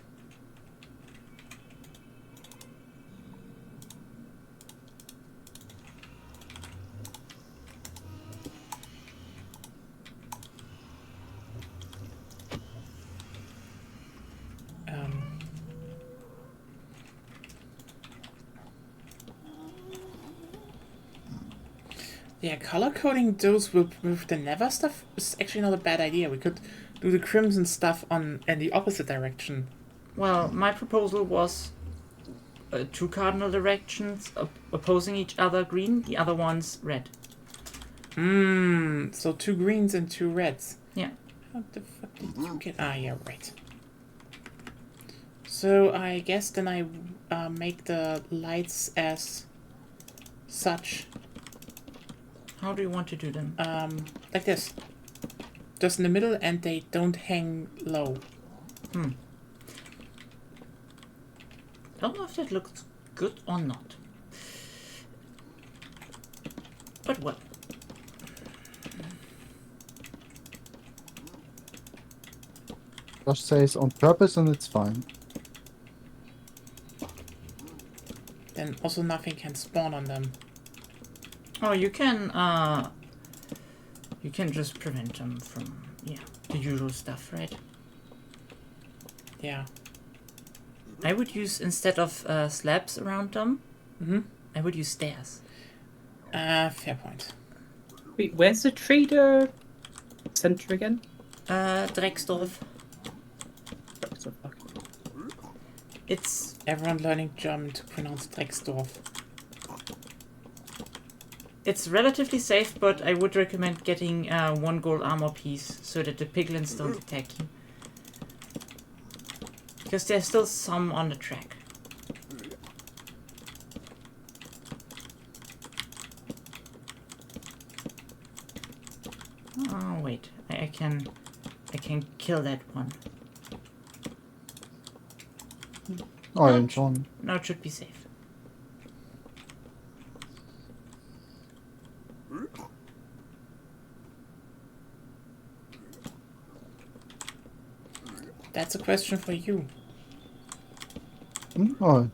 A: Yeah, color coding those with the Nether stuff is actually not a bad idea. We could do the crimson stuff in the opposite direction.
B: Well, my proposal was 2 cardinal directions opposing each other green, the other one's red.
A: So 2 greens and 2 reds.
B: Yeah.
A: How the fuck did you get... Ah, yeah, right. So I guess then I make the lights as such.
B: How do you want to do them?
A: Like this. Just in the middle and they don't hang low.
B: Don't know if that looks good or not. But what?
D: Josh says on purpose and it's fine.
A: Then also nothing can spawn on them.
B: Oh, you can just prevent them from, yeah, the usual stuff, right?
A: Yeah.
B: I would use, instead of slabs around them, I would use stairs.
A: Fair point.
C: Wait, where's the trader center again?
B: Drecksdorf.
C: So fuck.
B: It's...
A: Everyone learning German to pronounce Drecksdorf.
B: It's relatively safe, but I would recommend getting 1 gold armor piece so that the piglins don't attack you. Because there's still some on the track. Oh wait, I can kill that one.
D: Orange one.
B: Now it should be safe.
A: That's a question for you.
D: Oh,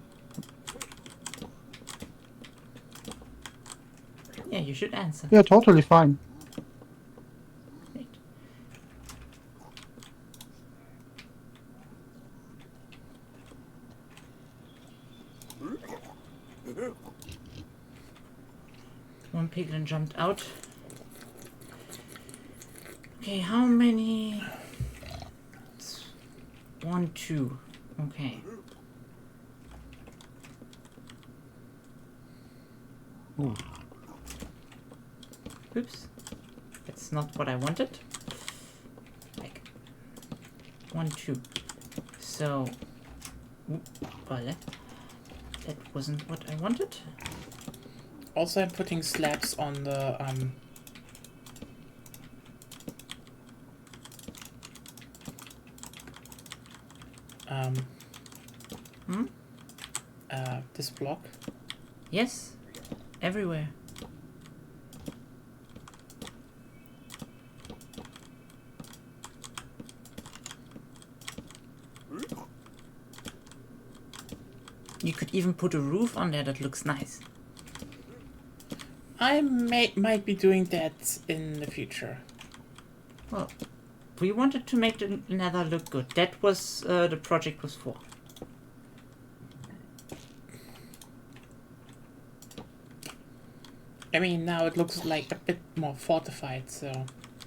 B: Yeah, you should answer.
D: yeah, totally fine.
B: Right. One piglin jumped out. Okay, how many? 1, 2. Okay.
D: Ooh.
B: Oops. That's not what I wanted. Like 1, 2. So, well, that wasn't what I wanted.
A: Also, I'm putting slabs on the this block.
B: Yes, everywhere. You could even put a roof on there that looks nice.
A: I might be doing that in the future.
B: Well, we wanted to make the nether look good. That was the project was for.
A: I mean, now it looks like a bit more fortified, so,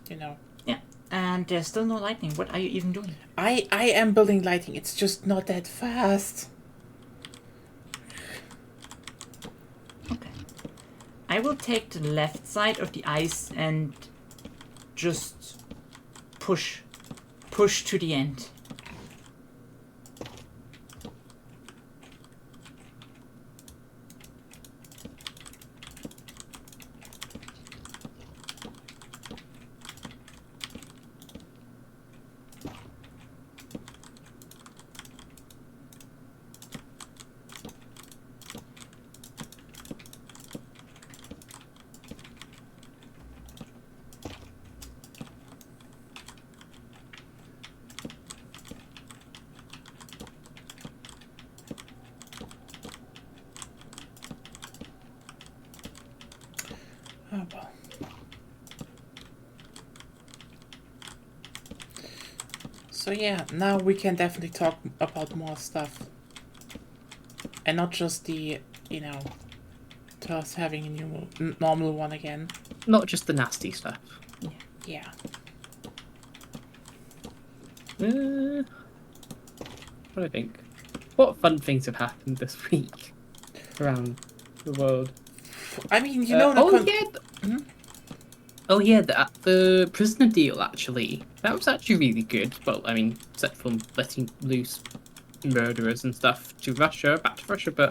A: you know.
B: Yeah, and there's still no lightning. What are you even doing?
A: I am building lighting, it's just not that fast.
B: Okay. I will take the left side of the ice and just push to the end.
A: Oh well. So yeah, now we can definitely talk about more stuff. And not just the, you know, Turfs having a new normal one again.
C: not just the nasty stuff.
A: Yeah.
C: What do I think? What fun things have happened this week around the world?
A: I mean, you know,
C: Oh yeah, the prisoner deal actually. That was actually really good. Well, I mean, except for letting loose murderers and stuff to Russia, back to Russia, but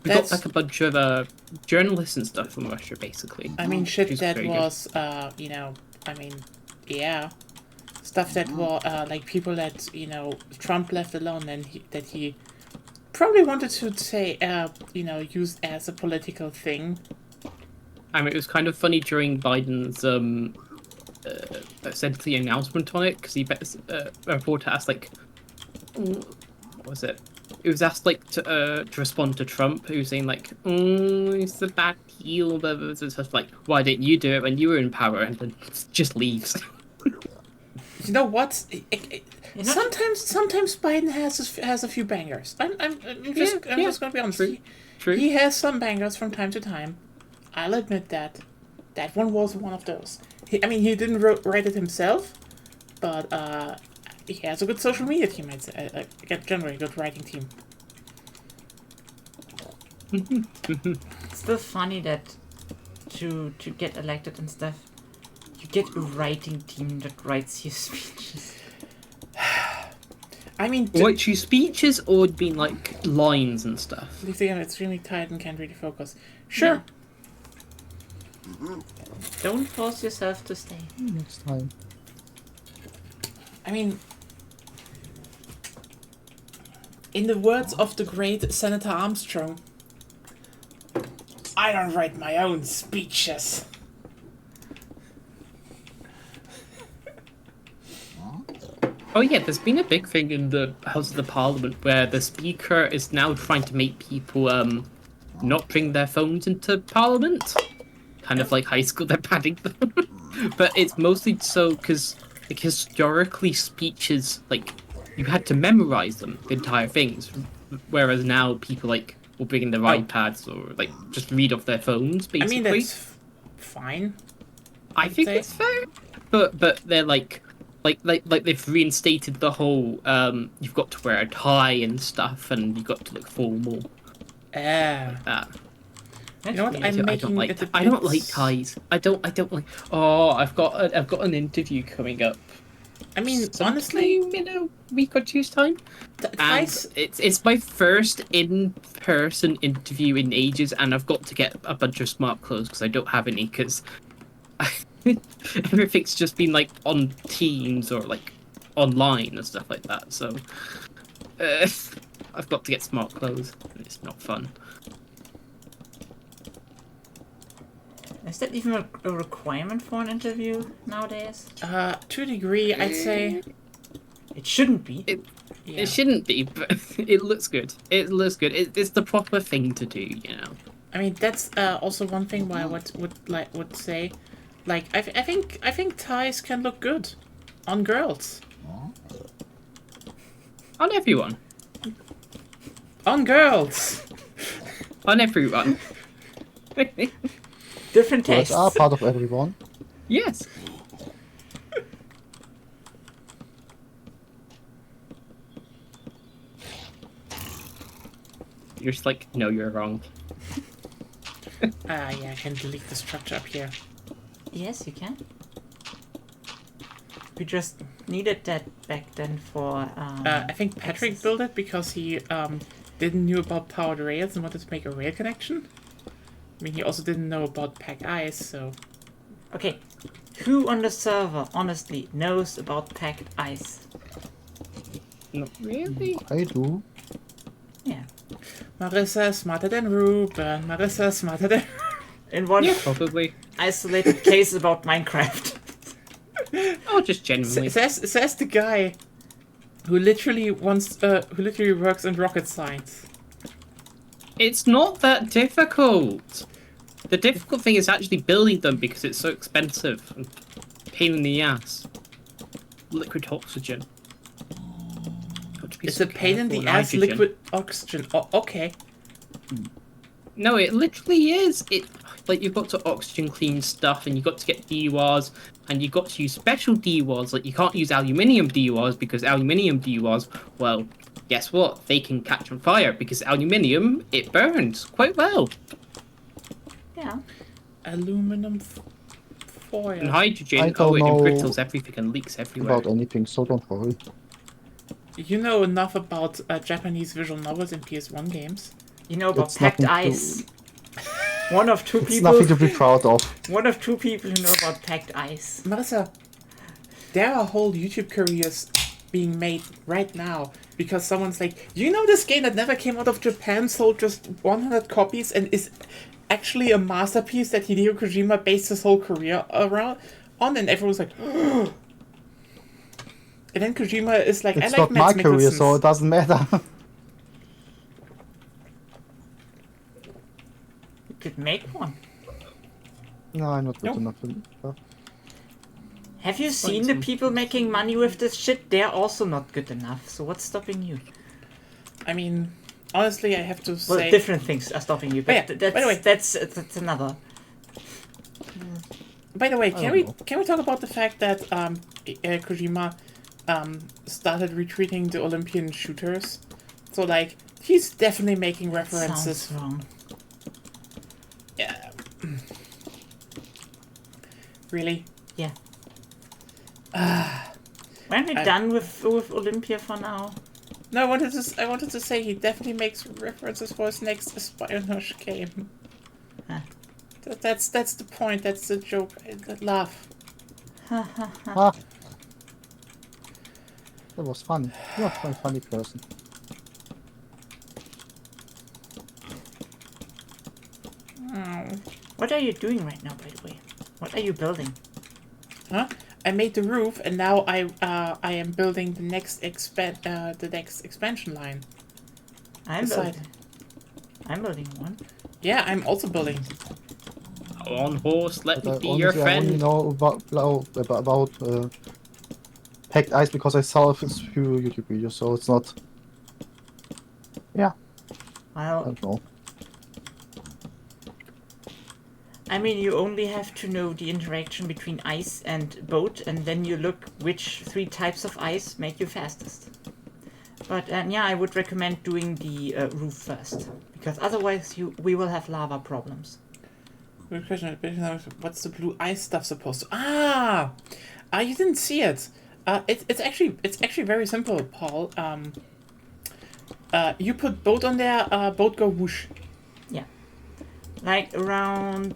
C: we got like a bunch of journalists and stuff from Russia, basically.
A: I mean, shit
C: Which
A: that
C: very
A: was, you know, I mean, yeah, stuff that was like people that Trump left alone and that he probably wanted to say, you know, use as a political thing.
C: I mean, it was kind of funny during Biden's essentially announcement on it, because a reporter asked like, what was it? It was asked like to respond to Trump, who was saying like, it's a bad deal, blah, blah, blah, stuff like, why didn't you do it when you were in power? And then just leaves.
A: You know what? Sometimes Biden has a few bangers. I'm just gonna be honest.
C: True.
A: He has some bangers from time to time. I'll admit that. That one was one of those. He didn't write it himself, but he has a good social media team. I'd say, generally a good writing team.
B: It's still funny that to get elected and stuff, you get a writing team that writes your speeches.
C: I mean, writes you speeches or being like lines and stuff.
A: They are extremely tired and can't really focus. Sure.
B: Yeah. Don't force yourself to stay.
D: Next time.
A: I mean, in the words of the great Senator Armstrong, I don't write my own speeches.
C: Oh yeah, there's been a big thing in the House of the Parliament where the Speaker is now trying to make people not bring their phones into Parliament. Kind of like high school, they're banning them. But it's mostly so because like, historically speeches, like, you had to memorize them, the entire things. Whereas now people like will bring in their iPads or like just read off their phones, basically.
A: I mean, that's fine.
C: I think it's fair. But they're like they've reinstated the whole you've got to wear a tie and stuff and you've got to look formal. Like that.
A: You know what?
C: I don't like ties. I don't like. Oh, I've got an interview coming up.
A: I mean, honestly,
C: in a week or two's time, and it's my first in-person interview in ages, and I've got to get a bunch of smart clothes because I don't have any because everything's just been like on Teams or like online and stuff like that. So I've got to get smart clothes, and it's not fun.
B: Is that even a requirement for an interview nowadays?
A: To a degree, I'd say.
B: It shouldn't be.
C: It shouldn't be, but it looks good. It looks good. It's the proper thing to do, you know.
A: I mean, that's also one thing why I would say, like, I think ties can look good on girls.
C: On everyone.
A: On girls.
C: On everyone.
B: Different tastes.
D: Girls are part of everyone.
C: Yes. You're just like, no, you're wrong.
A: Yeah, I can delete the structure up here.
B: Yes, you can. We just needed that back then for.
A: I think Patrick
B: access.
A: built it because he didn't know about powered rails and wanted to make a rail connection. I mean, he also didn't know about pack ice, so.
B: Okay, who on the server honestly knows about packed ice?
C: Not really.
D: I do.
B: Yeah.
A: Marissa smarter than Ruben. Marissa smarter than.
B: In one
C: Probably.
B: isolated case about Minecraft.
C: Oh, just generally.
A: Says the guy who literally works in rocket science.
C: It's not that difficult. The difficult thing is actually building them because it's so expensive and pain in the ass. Liquid oxygen.
A: It's a pain in the ass liquid oxygen. Oh, okay.
C: No, it literally is. Like, you've got to oxygen clean stuff, and you've got to get DWARs, and you've got to use special DWARs. Like, you can't use aluminium DWARs, because aluminium DWARs, well, guess what? They can catch on fire, because aluminium, it burns quite well.
B: Yeah.
A: Aluminum foil.
C: And hydrogen,
D: I don't
C: it
D: know
C: embrittles everything and leaks everywhere.
D: About anything, so don't worry.
A: You know enough about Japanese visual novels and PS1 games.
B: You know about
D: It's
B: packed
D: nothing to-
B: ice. One of two
D: It's
B: people.
D: nothing to be proud of.
B: One of two people who know about packed ice.
A: Marissa, there are whole YouTube careers being made right now because someone's like, you know this game that never came out of Japan, sold just 100 copies and is actually a masterpiece that Hideo Kojima based his whole career around on, and everyone's like, and then Kojima is like,
D: It's
A: I like
D: not my
A: Mads
D: career, so
A: Mikkelsen's.
D: it doesn't matter.
B: You could make one.
D: No, I'm not good
A: Nope.
D: enough for that.
B: Have you seen the people making money with this shit? They're also not good enough. So what's stopping you?
A: I mean, honestly, I have to
B: Well,
A: say,
B: different things are stopping you. But
A: yeah,
B: that's,
A: by the way-
B: that's another.
A: by the way,
D: I
A: can
D: don't
A: we
D: know.
A: can we talk about the fact that Kojima started retweeting the Olympian shooters? So like, he's definitely making references.
B: Sounds wrong.
A: Yeah. Really?
B: Yeah. Weren't we done with Olympia for now?
A: No, I wanted to say he definitely makes references for his next espionage game.
B: Huh.
A: That's the point. That's the joke. I laugh.
D: Ah. That was funny. You're a funny person.
A: Oh.
B: What are you doing right now, by the way? What are you building?
A: Huh? I made the roof, and now I am building the next expansion line.
B: I'm
A: Beside.
B: building. I'm building one.
A: Yeah, I'm also building.
C: On horse, let me
D: But
C: be your
D: honestly, I only
C: friend.
D: know about packed ice because I saw his few YouTube videos, so it's not. Yeah, I
B: Well,
D: don't know.
B: I mean, you only have to know the interaction between ice and boat, and then you look which 3 types of ice make you fastest. But yeah, I would recommend doing the roof first, because otherwise we will have lava problems.
A: Good question. What's the blue ice stuff supposed to? You didn't see it. It's actually very simple, Paul. You put boat on there. Boat go whoosh.
B: Like around,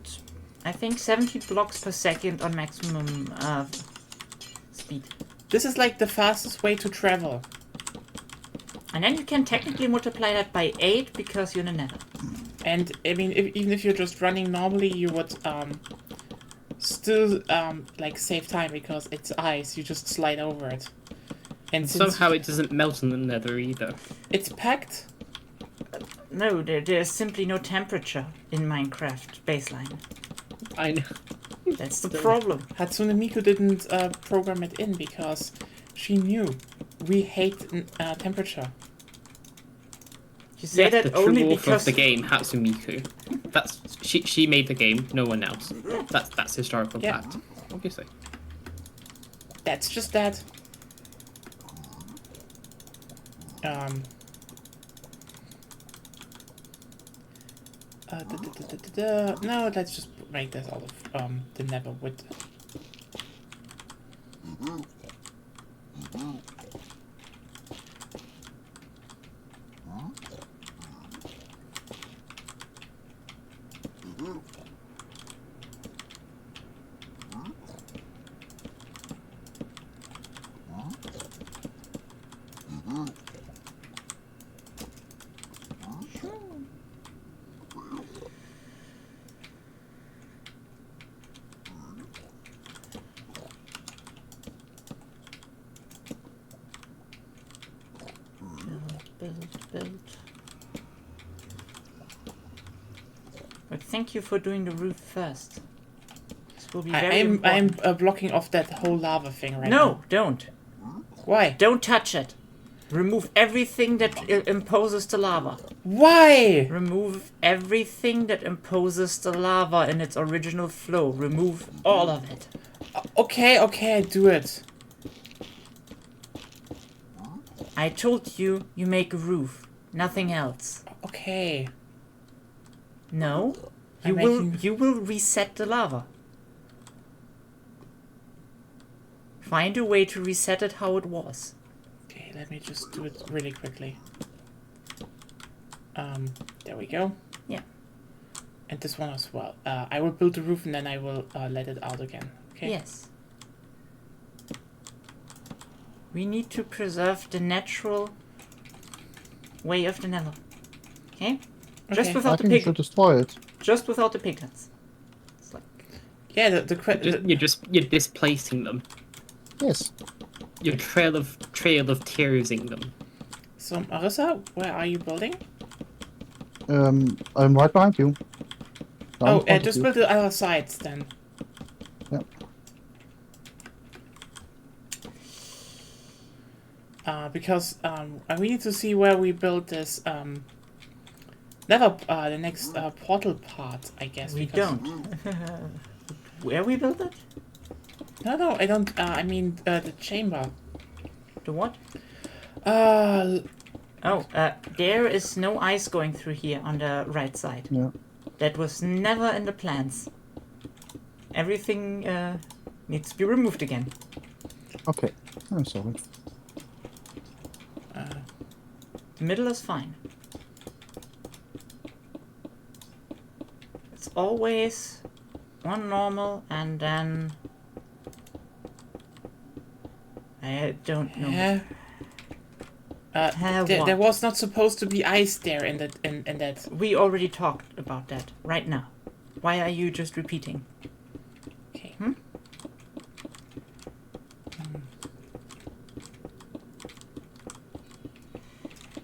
B: I think 70 blocks per second on maximum speed.
A: This is like the fastest way to travel.
B: And then you can technically multiply that by 8 because you're in a nether.
A: And I mean, even if you're just running normally, you would still like save time because it's ice. You just slide over it. And since
C: Somehow it doesn't melt in the nether either.
A: it's packed,
B: No, there's simply no temperature in Minecraft baseline.
C: I know.
B: That's the problem.
A: Hatsune Miku didn't program it in because she knew we hate temperature.
B: You say
C: The
B: that
C: true
B: only
C: author
B: because
C: of the game, Hatsumiku. That's she made the game, no one else. That's historical
A: Yeah.
C: fact. Obviously.
A: That's just that. No, let's just make this out of the nether wood.
B: build. But thank you for doing the roof first. This will be very
A: I'm
B: important.
A: blocking off that whole lava thing right now.
B: No, don't.
A: Why?
B: Don't touch it. Remove everything that imposes the lava.
A: Why?
B: Remove everything that imposes the lava in its original flow. Remove all of it.
A: Okay, I do it.
B: I told you, you make a roof. Nothing else.
A: Okay.
B: No?
A: I'm
B: You will reset the lava. Find a way to reset it how it was.
A: Okay, let me just do it really quickly. There we go.
B: Yeah.
A: And this one as well. I will build the roof and then I will let it out again. Okay.
B: Yes. We need to preserve the natural way of the nether. Okay? Just
A: Okay.
B: without
D: I
B: the
D: think you should
B: pig.
D: destroy it.
B: Just without the pigheads. It's like
A: Yeah,
C: You're displacing them.
D: Yes.
C: Your trail of tearsing them.
A: So Marissa, where are you building?
D: I'm right behind you. Down in front of
A: Just
D: you.
A: build the other sides then.
D: Yeah.
A: Because we need to see where we build this the next portal part, I guess.
B: we
A: because-
B: don't. Where we built it?
A: No, I don't. I mean the chamber.
B: The what?
A: Uh,
B: There is no ice going through here on the right side.
D: Yeah.
B: That was never in the plans. Everything needs to be removed again.
D: Okay. I'm sorry.
B: The middle is fine. It's always one normal and then... I don't know.
A: yeah.
B: What?
A: There was not supposed to be ice there in that.
B: We already talked about that right now. Why are you just repeating?
A: Okay.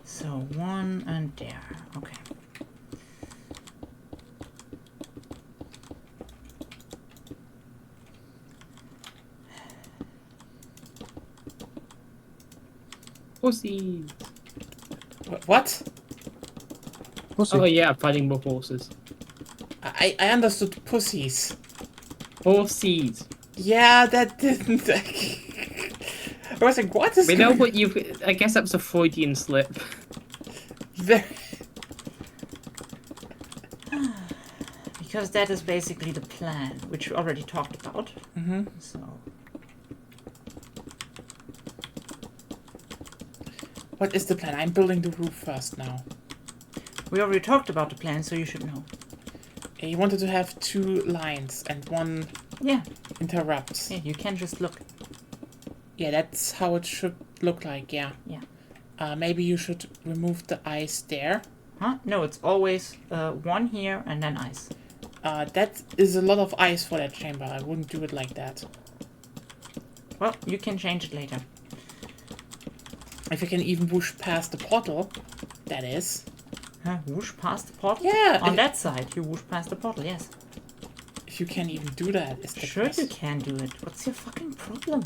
B: So one and there. Okay.
C: Pussy.
A: What?
D: Pussy.
C: Oh yeah, fighting more horses.
A: I understood pussies.
C: Horses.
A: Yeah, that didn't. I was like, what is
C: We know
A: going-
C: what you. I guess that was a Freudian slip.
A: Very-
B: Because that is basically the plan, which we already talked about.
A: Mhm.
B: So
A: What is the plan? I'm building the roof first now.
B: we already talked about the plan, so you should know.
A: You wanted to have 2 lines and one
B: Yeah,
A: interrupts.
B: yeah, you can just look.
A: Yeah, that's how it should look like, yeah.
B: Yeah.
A: Maybe you should remove the ice there.
B: Huh? No, it's always one here and then ice.
A: That is a lot of ice for that chamber. I wouldn't do it like that.
B: Well, you can change it later.
A: If you can even whoosh past the portal, that is.
B: Huh? Whoosh past the portal?
A: Yeah,
B: On
A: if-
B: that side, you whoosh past the portal, yes.
A: If you can even do that, is the
B: Sure you
A: best.
B: can do it. What's your fucking problem?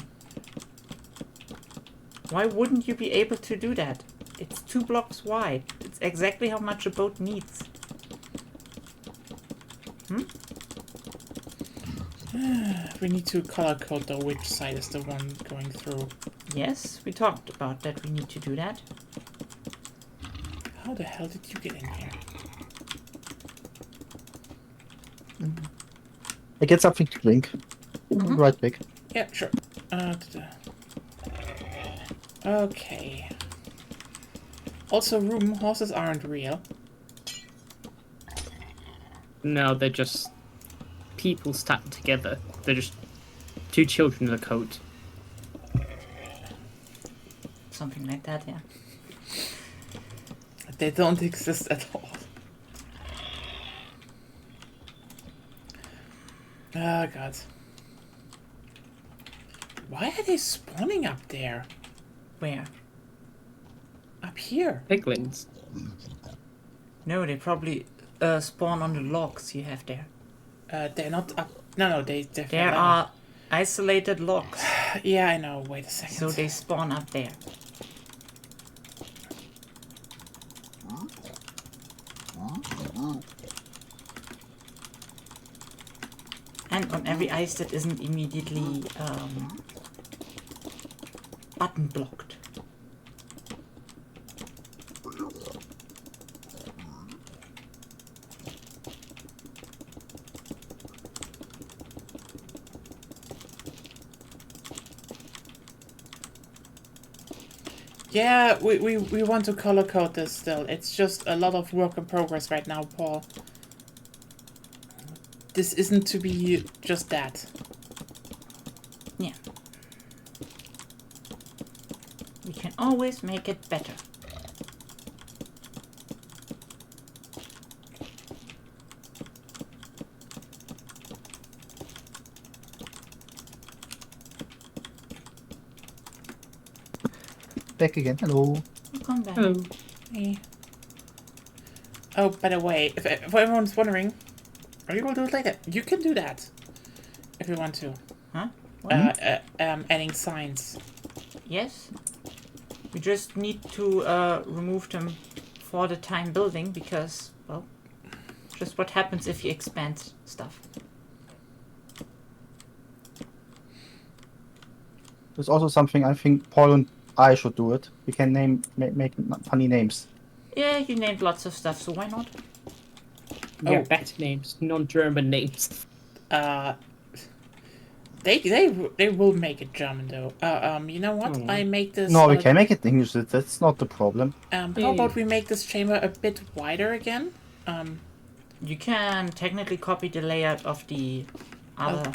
B: Why wouldn't you be able to do that? It's 2 blocks wide. It's exactly how much a boat needs.
A: We need to color code though which side is the one going through.
B: Yes, we talked about that. We need to do that.
A: How the hell did you get in here?
D: I get something to drink. Right back.
A: Yeah, sure. Okay. Also, room horses aren't real.
C: No, they're just people stacked together. They're just 2 children in a coat.
B: Something like that, yeah.
A: They don't exist at all. Oh god. Why are they spawning up there?
B: Where?
A: Up here?
C: Piglins.
B: No, they probably spawn on the logs you have there.
A: They're not up. No, they're
B: There
A: fell
B: are isolated logs,
A: down. Yeah, I know. Wait a second.
B: so they spawn up there. And on every ice that isn't immediately button blocked.
A: Yeah, we want to color code this still. It's just a lot of work in progress right now, Paul. This isn't to be just that.
B: Yeah. We can always make it better.
D: Back again. Hello.
B: Come back.
C: Oh,
A: Hey. Oh, by the way, if everyone's wondering, are you going to do it later? You can do that if you want to.
B: Huh?
A: Adding signs.
B: Yes. We just need to remove them for the time building because, well, just what happens if you expand stuff.
D: There's also something I think Paul and I should do it. We can make funny names.
B: Yeah, you named lots of stuff, so why not?
C: yeah,
A: Oh.
C: better names, non-German names.
A: They will make it German though. You know what?
C: Hmm.
A: I make this.
D: No, we can make it English. That's not the problem.
A: How about we make this chamber a bit wider again?
B: You can technically copy the layout of the other.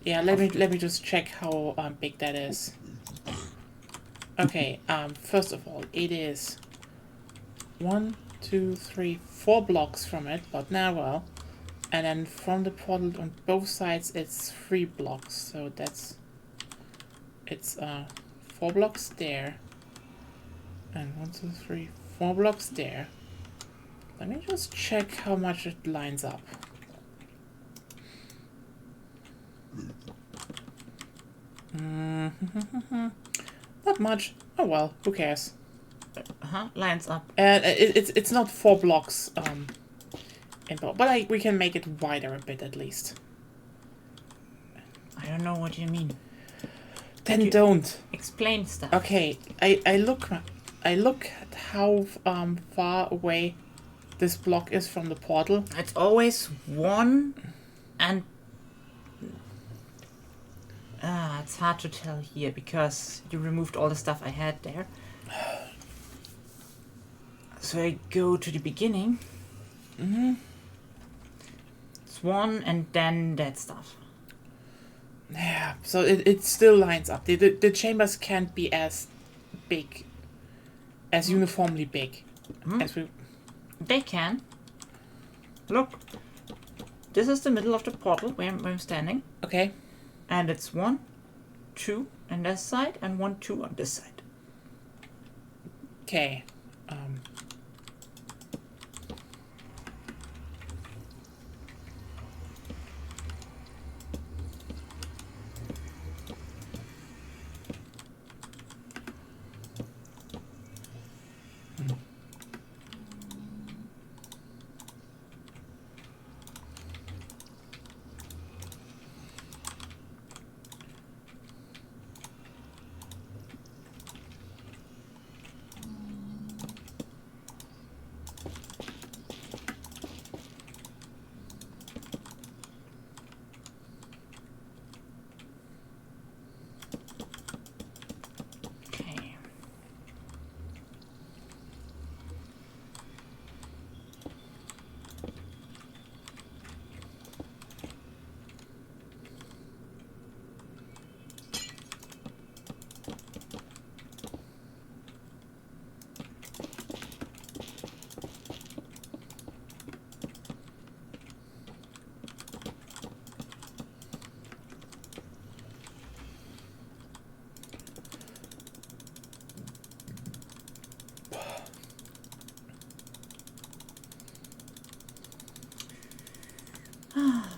A: Yeah. Let me just check how big that is. Okay. First of all, it is 1, 2, 3, 4 blocks from it, but now well. And then from the portal on both sides, it's 3 blocks. So it's 4 blocks there. And 1, 2, 3, 4 blocks there. Let me just check how much it lines up. Not much. Oh well, who cares?
B: Lines up.
A: It's not 4 blocks but we can make it wider a bit at least.
B: I don't know what you mean.
A: Then
B: you-
A: don't.
B: Explain stuff.
A: Okay, I look at how far away this block is from the portal.
B: It's always one and it's hard to tell here because you removed all the stuff I had there. So I go to the beginning. It's one and then that stuff.
A: Yeah, so it still lines up. The chambers can't be as big, as uniformly big as we.
B: They can. Look. This is the middle of the portal where I'm standing.
A: Okay.
B: And it's 1, 2 on this side and 1, 2 on this side.
A: Okay.
B: Okay.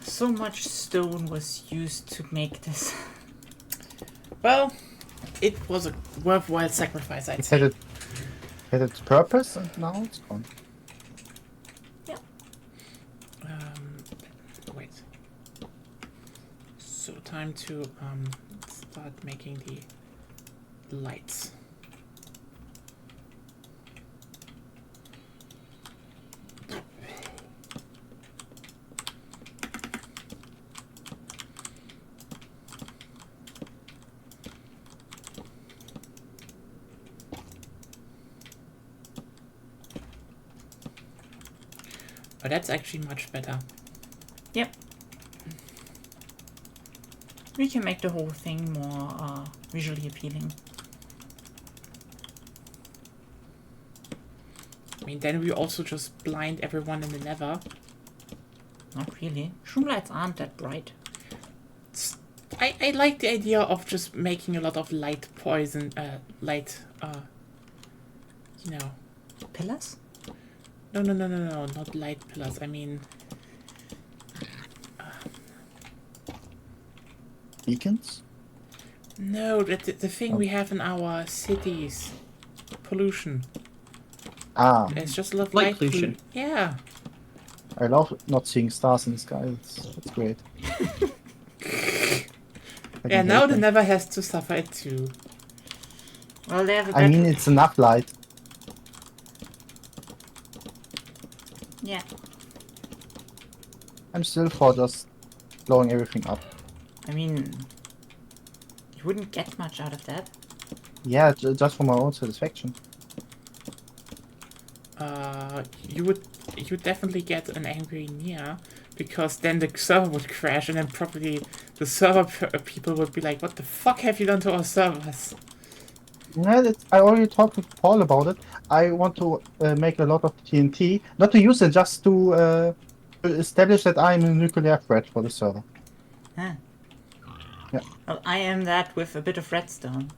B: So much stone was used to make this.
A: Well, it was a worthwhile sacrifice, I'd
D: It had
A: say.
D: a had its purpose and now it's gone.
A: Wait. So time to start making the lights. Oh, that's actually much better.
B: Yep. We can make the whole thing more visually appealing.
A: I mean, then we also just blind everyone in the Nether.
B: Not really. Shroomlights aren't that bright.
A: I like the idea of just making a lot of light poison, you know.
B: Pillars?
A: No, not light pillars. I mean,
D: Beacons?
A: no, the thing we have in our cities. Pollution.
D: Ah,
A: It's just a lot of
C: Light
A: light
C: pollution.
A: Yeah.
D: I love not seeing stars in the sky. It's great.
A: Yeah, now the Nether has to suffer it too.
B: Well, they have a
D: I
B: better...
D: mean, it's enough light.
B: Yeah.
D: I'm still for just blowing everything up.
B: I mean... You wouldn't get much out of that.
D: Yeah, just for my own satisfaction.
A: You would definitely get an angry Nia, because then the server would crash, and then probably the server people would be like, "What the fuck have you done to our servers?"
D: Yeah, I already talked with Paul about it. I want to make a lot of TNT, not to use it, just to establish that I'm a nuclear threat for the server.
B: Huh.
D: Yeah.
B: Well, I am that with a bit of redstone.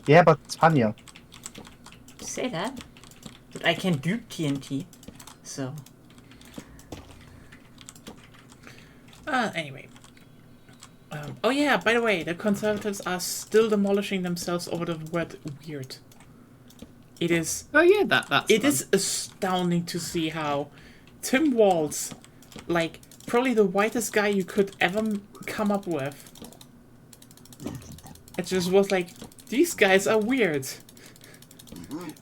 D: Yeah, but it's funnier.
B: You say that? But I can do TNT, so...
A: Anyway. Oh yeah, by the way, the Conservatives are still demolishing themselves over the word weird. It is...
C: Oh yeah, that's
A: It
C: fun.
A: is astounding to see how Tim Walz, like, probably the whitest guy you could ever come up with, it just was like, these guys are weird.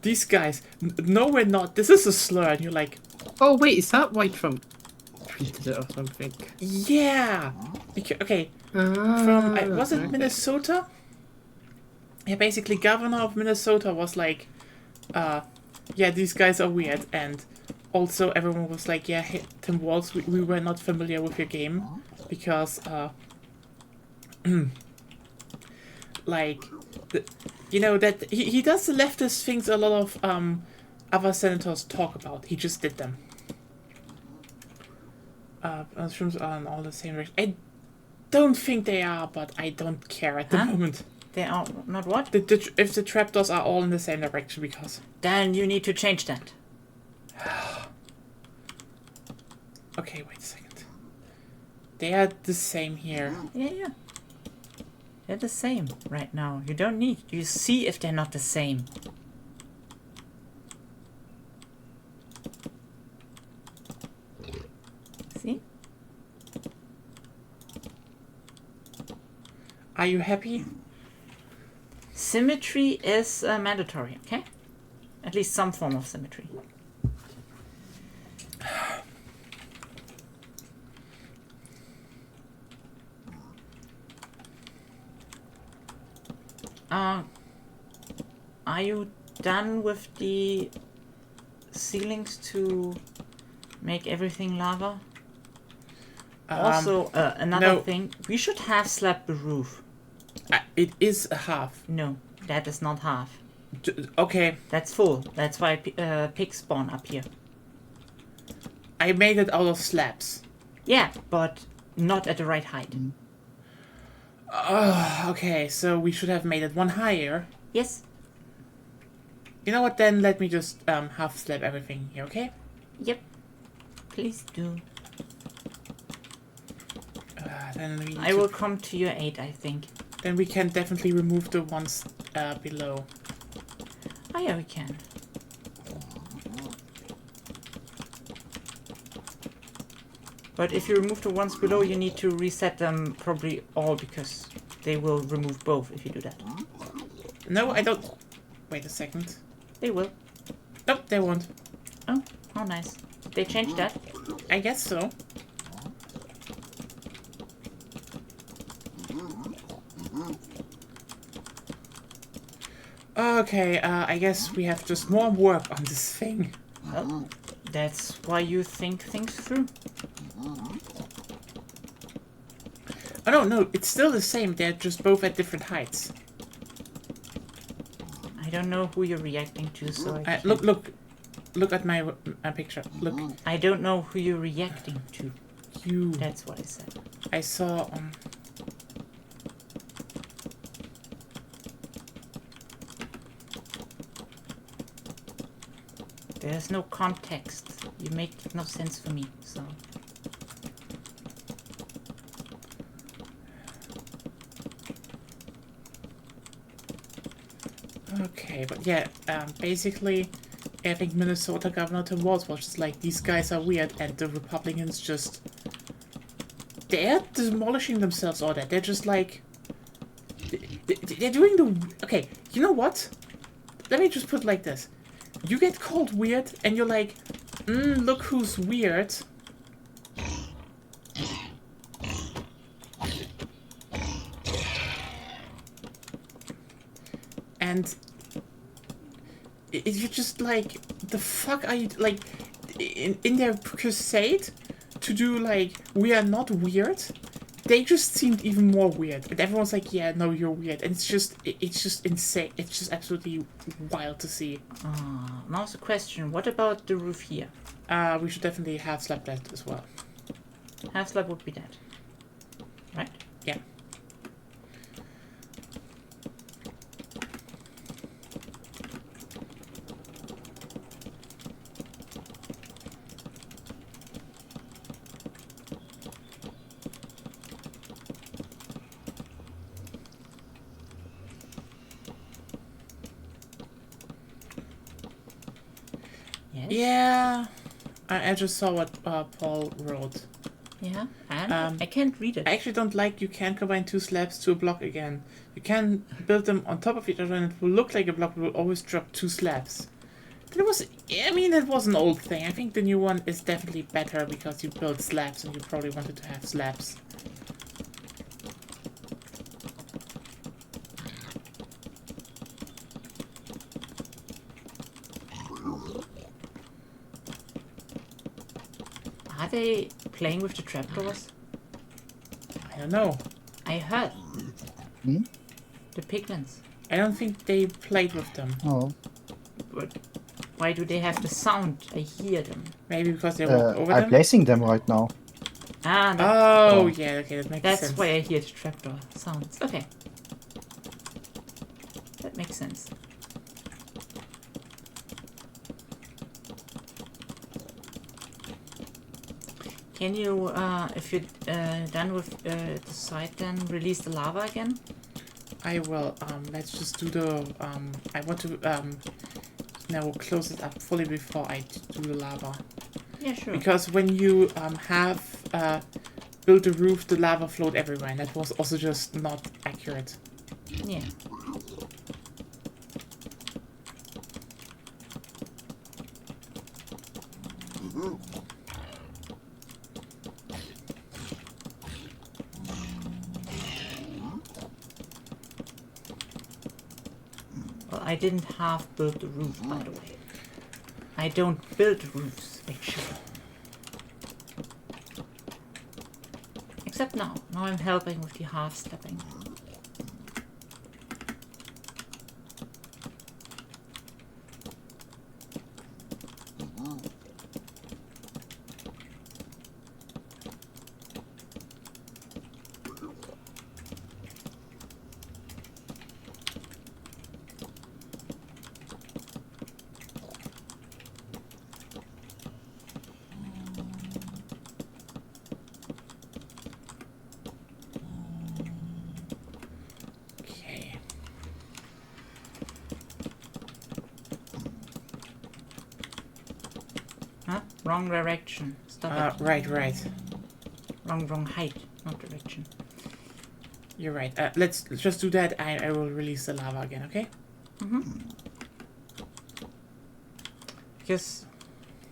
A: These guys. No, we're not. This is a slur. And you're like,
C: Oh wait, is that White Trump tweeted it or something?
A: yeah. Okay. Was it Minnesota? Yeah, basically, governor of Minnesota was like, yeah, these guys are weird. And also everyone was like, yeah, hey, Tim Walz, we were not familiar with your game. Because, like, you know, that he does the leftist things a lot of other senators talk about. He just did them. Mushrooms are in all the same direction. I don't think they are, but I don't care at the moment.
B: They are not what?
A: If the trapdoors are all in the same direction, because...
B: Then you need to change that.
A: Okay, wait a second. They are the same here.
B: Yeah. They're the same right now. You don't need... You see if they're not the same. See?
A: Are you happy?
B: Symmetry is mandatory, okay? At least some form of symmetry. Are you done with the ceilings to make everything lava? Also, another
A: no.
B: thing, we should have slapped the roof.
A: It is a half.
B: No, that is not half.
A: Okay,
B: That's full. That's why pigs spawn up here.
A: I made it out of slabs.
B: Yeah, but not at the right height.
A: Okay, so we should have made it one higher.
B: Yes.
A: You know what, then let me just half slab everything here, okay?
B: Yep. Please do.
A: Then we need
B: I will come to your aid, I think.
A: Then we can definitely remove the ones below.
B: Oh yeah, we can. But if you remove the ones below, you need to reset them probably all because they will remove both if you do that.
A: No, I don't. Wait a second.
B: They will.
A: Nope, they won't.
B: Oh, how nice. They changed that.
A: I guess so. Okay, I guess we have just more work on this thing.
B: Well, that's why you think things through.
A: Oh no, it's still the same. They're just both at different heights.
B: I don't know who you're reacting to, so I can't-
A: Look at my picture. Look,
B: I don't know who you're reacting to.
A: you.
B: That's what I said.
A: I saw.
B: There's no context. You make no sense for me, so.
A: Okay, but yeah, basically, I think Minnesota Governor Tim Walz was just like, these guys are weird, and the Republicans just. They're demolishing themselves all that. They're just like. They're doing the. Okay, you know what? Let me just put it like this. You get called weird, and you're like, look who's weird. And you're just like, the fuck are you, like, in their crusade to do, like, we are not weird, they just seemed even more weird. And everyone's like, yeah, no, you're weird. And it's just insane. It's just absolutely wild to see.
B: Now the question, what about the roof here?
A: We should definitely have slap that as well.
B: Half slab would be that. Right?
A: Yeah.
B: Yes.
A: Yeah. I just saw what Paul wrote.
B: Yeah. And I can't read it.
A: I actually don't like you can't combine two slabs to a block again. You can build them on top of each other and it will look like a block, but will always drop two slabs. That was, I mean, that was an old thing. I think the new one is definitely better because you build slabs and you probably wanted to have slabs.
B: Are they playing with the trapdoors?
A: I don't know.
B: I heard.
D: Hmm?
B: The piglins.
A: I don't think they played with them.
D: Oh.
B: But why do they have the sound? I hear them.
A: Maybe because they walked over
D: I'm
A: them?
D: placing them right now.
B: Ah,
A: Oh, yeah, okay, that makes
B: that's
A: sense.
B: why I hear the trapdoor sounds. Okay. That makes sense. Can you, if you're done with the site, then release the lava again?
A: I will. Let's just do the. I want to now close it up fully before I do the lava.
B: Yeah, sure.
A: Because when you have built the roof, the lava flowed everywhere, and that was also just not accurate.
B: Yeah. Well, I didn't half build the roof, by the way. I don't build roofs, actually. Except now. Now I'm helping with the half stepping. Wrong direction. Stop it.
A: Right.
B: Wrong height, not direction.
A: You're right. Let's just do that. I will release the lava again, okay?
B: Because,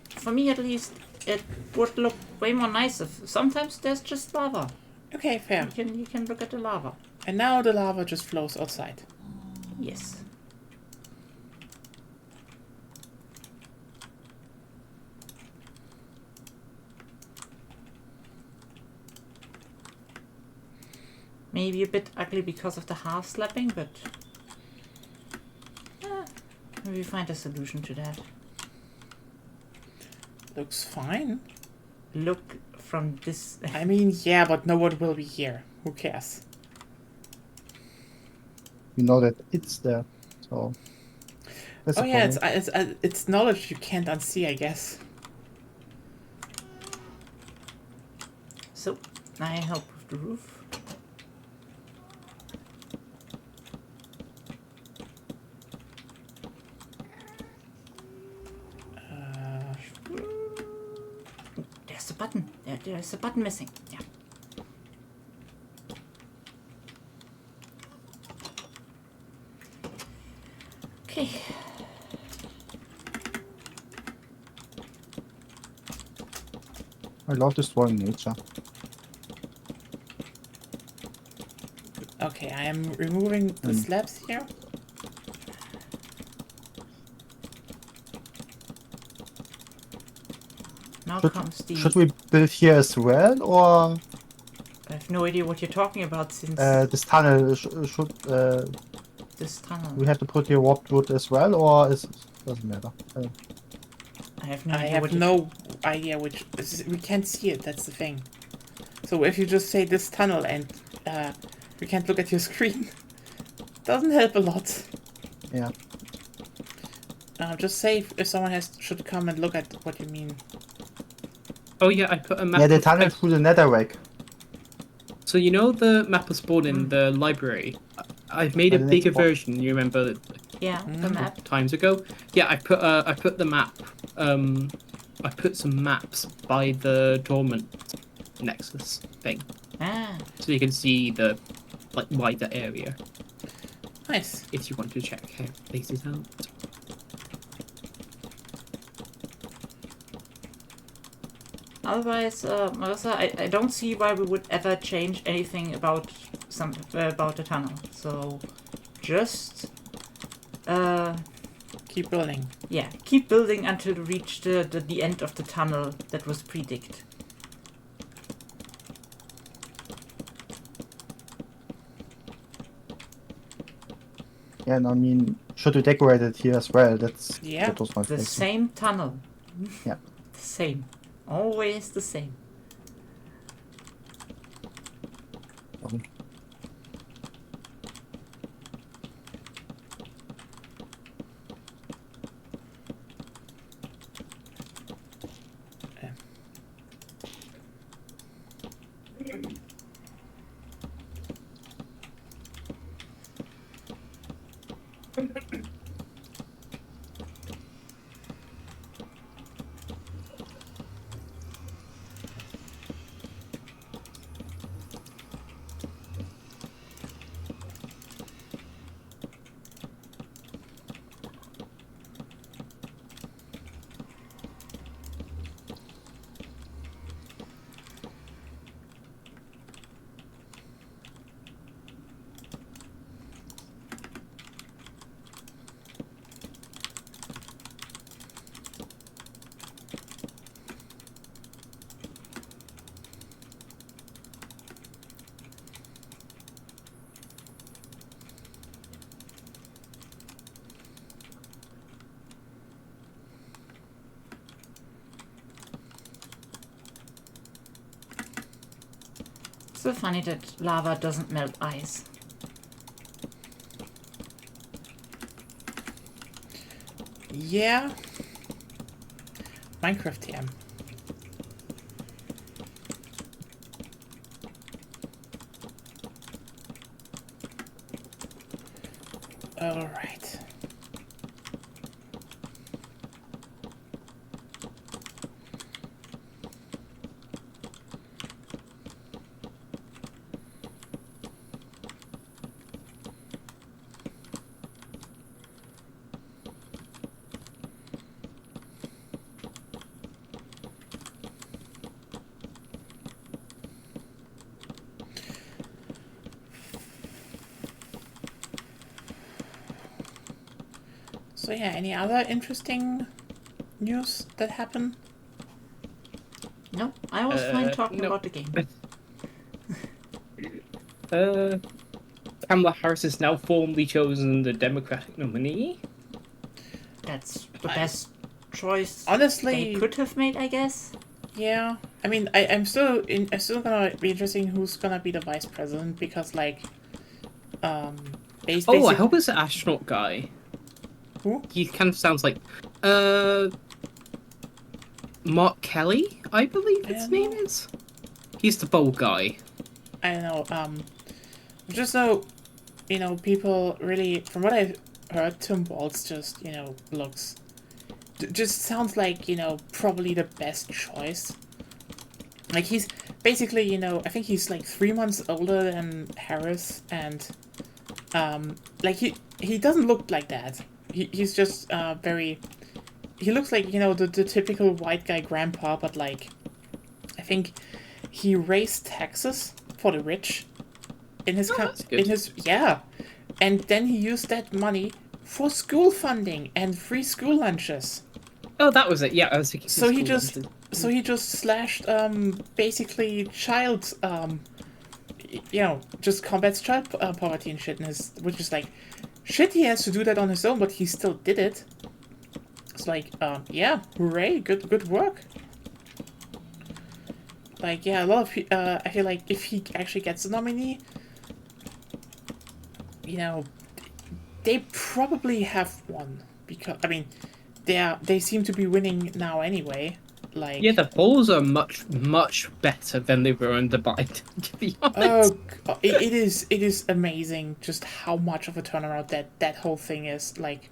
B: for me at least, it would look way more nice if sometimes there's just lava.
A: Okay, fair.
B: You can look at the lava.
A: And now the lava just flows outside.
B: Yes. Maybe a bit ugly because of the half slapping, but maybe find a solution to that.
A: Looks fine.
B: Look from this.
A: I mean, yeah, but no one will be here. Who cares?
D: You know that it's there, so. That's
A: Oh
D: a
A: yeah,
D: problem.
A: it's knowledge you can't unsee, I guess.
B: So, I help with the roof. There's a button. There's a button missing. Yeah. Okay.
D: I love destroying nature.
A: Okay, I am removing the slabs here.
B: Now comes the.
D: Should we build here as well, or
B: I have no idea what you're talking about since
D: this tunnel should
B: this tunnel.
D: we have to put here warped wood as well, or doesn't matter.
B: I have no
A: I
B: idea
A: have
B: what you
A: no idea we can't see it, that's the thing. So if you just say this tunnel and we can't look at your screen, doesn't help a lot.
D: Yeah.
A: Just say if someone should come and look at what you mean.
C: Oh yeah, I put a map.
D: Yeah, the tunnel through the netherrack.
C: So you know the map of spawn in the library? I've made a
D: the
C: bigger
D: next one.
C: version. You remember
B: Yeah, the map.
C: times ago? Yeah, I put the map. I put some maps by the dormant nexus thing,
B: Ah,
C: so you can see the wider area
A: Nice.
C: if you want to check how places out.
B: otherwise, Marissa, I don't see why we would ever change anything about about the tunnel. So, just
A: Keep building.
B: yeah, keep building until we reach the end of the tunnel that was predicted.
D: Yeah, and I mean, should we decorate it here as well?
A: Yeah,
D: that was my
B: The
D: question.
B: same tunnel.
D: Yeah.
B: The same. Always the same. It's so funny that lava doesn't melt ice.
A: Yeah. Minecraft TM. Alright. So yeah, any other interesting news that happened?
B: No, I was fine talking
C: no.
B: about the game.
C: Kamala Harris is now formally chosen the Democratic nominee.
B: That's the best choice
A: Honestly,
B: they could have made, I guess.
A: yeah. I mean, I'm still gonna be interesting who's gonna be the vice president because like,
C: Oh, I hope it's the astronaut guy.
A: Who?
C: He kind of sounds like, Mark Kelly, I believe his name is. He's the bold guy.
A: I don't know. Just so you know, people really, from what I've heard, Tim Walz just looks, just sounds like probably the best choice. Like he's basically I think he's like 3 months older than Harris, and like he doesn't look like that. He's just very. He looks like the typical white guy grandpa, but like I think he raised taxes for the rich in his
C: that's good.
A: yeah, and then he used that money for school funding and free school lunches.
C: Oh, that was it. Yeah, I was thinking.
A: So he just slashed basically child just combats child poverty and shit, and which is like shit. He has to do that on his own, but he still did it. It's like yeah, hooray, good work. Like yeah, a lot of I feel like if he actually gets a nominee, they probably have won because I mean they seem to be winning now anyway. Like
C: Yeah, the polls are much better than they were under Biden. To be honest.
A: it is amazing just how much of a turnaround that whole thing is like.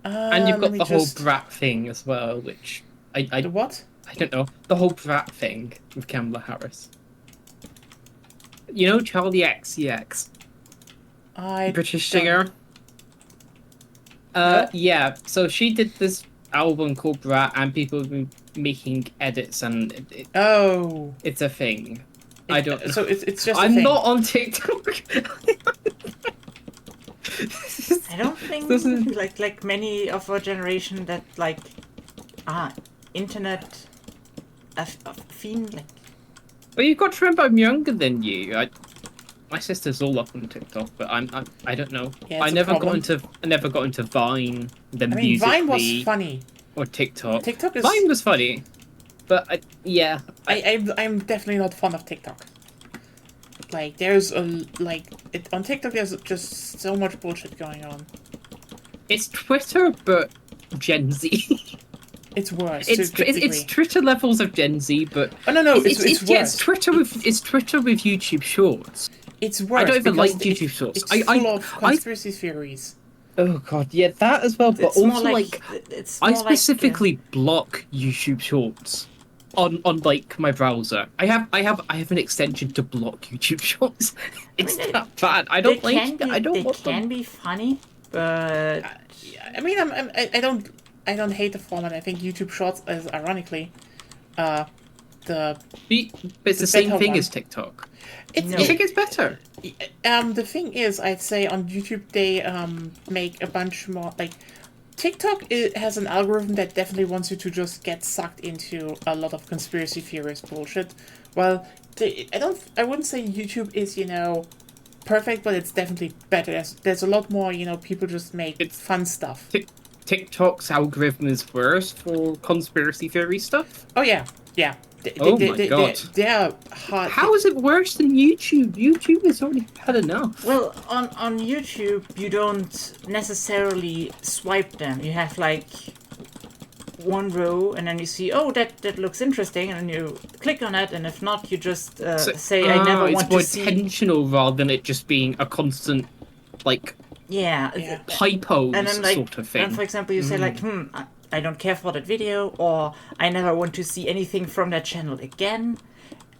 C: And you've got
A: let me
C: the whole
A: just-
C: brat thing as well, which I
A: the what?
C: I don't know. The whole brat thing with Kamala Harris. You know Charlie XCX, British
A: don't-
C: singer?
A: No?
C: Yeah, so she did this album called Brat, and people have been making edits, and
A: Oh,
C: it's a thing. I don't know.
A: So it's just. a
C: I'm
A: thing.
C: not on TikTok.
B: I don't think
C: This is-
B: like many of our generation that like internet fiend like
C: But you've got to remember, I'm younger than you. My sister's all up on TikTok, but I don't know.
A: Yeah, it's
C: I
A: a
C: never
A: problem.
C: got into Vine, the
A: I mean,
C: Musical.ly,
A: Vine was funny.
C: or TikTok.
A: TikTok is.
C: Vine was funny, but yeah,
A: I'm definitely not fond of TikTok. Like there's on TikTok there's just so much bullshit going on.
C: it's Twitter, but Gen Z.
A: It's worse.
C: it's
A: to a big
C: it's
A: degree.
C: Twitter levels of Gen Z, but
A: Oh no, it's
C: yeah,
A: worse.
C: it's Twitter with YouTube Shorts.
A: It's worse.
C: I don't even like
A: because
C: YouTube Shorts.
A: It's
C: I-
A: full of conspiracy theories.
C: Oh god, yeah, that as well. But
B: it's more
C: also like
B: it's
C: I
B: more
C: specifically block YouTube Shorts on like my browser. I have an extension to block YouTube Shorts. It's
B: mean,
C: that bad. I
B: they
C: don't like.
B: can be,
C: I don't
B: they
C: want
B: can
C: them.
B: be funny, but
A: I mean, I don't hate the format. I think YouTube Shorts is ironically, the
C: But it's the
A: the
C: same
A: better
C: thing
A: one.
C: as TikTok.
A: it's
B: No.
C: You think it's better?
A: the thing is, I'd say on YouTube they make a bunch more like TikTok has an algorithm that definitely wants you to just get sucked into a lot of conspiracy theorist bullshit. Well, I wouldn't say YouTube is perfect, but it's definitely better. There's a lot more people just make
C: It's-
A: fun stuff.
C: TikTok's algorithm is worse for conspiracy theory stuff.
A: Oh yeah.
C: Oh my God.
A: They're hard.
C: How is it worse than YouTube? YouTube has already had enough.
B: well, on YouTube you don't necessarily swipe them. You have like one row, and then you see, oh, that looks interesting, and then you click on it, and if not, you just say, I never
C: it's
B: want
C: more
B: to see.
C: intentional rather than it just being a constant, like,
B: Yeah.
C: hypos
B: And then like,
C: sort of thing.
B: and for example, you say like, I don't care for that video, or I never want to see anything from that channel again.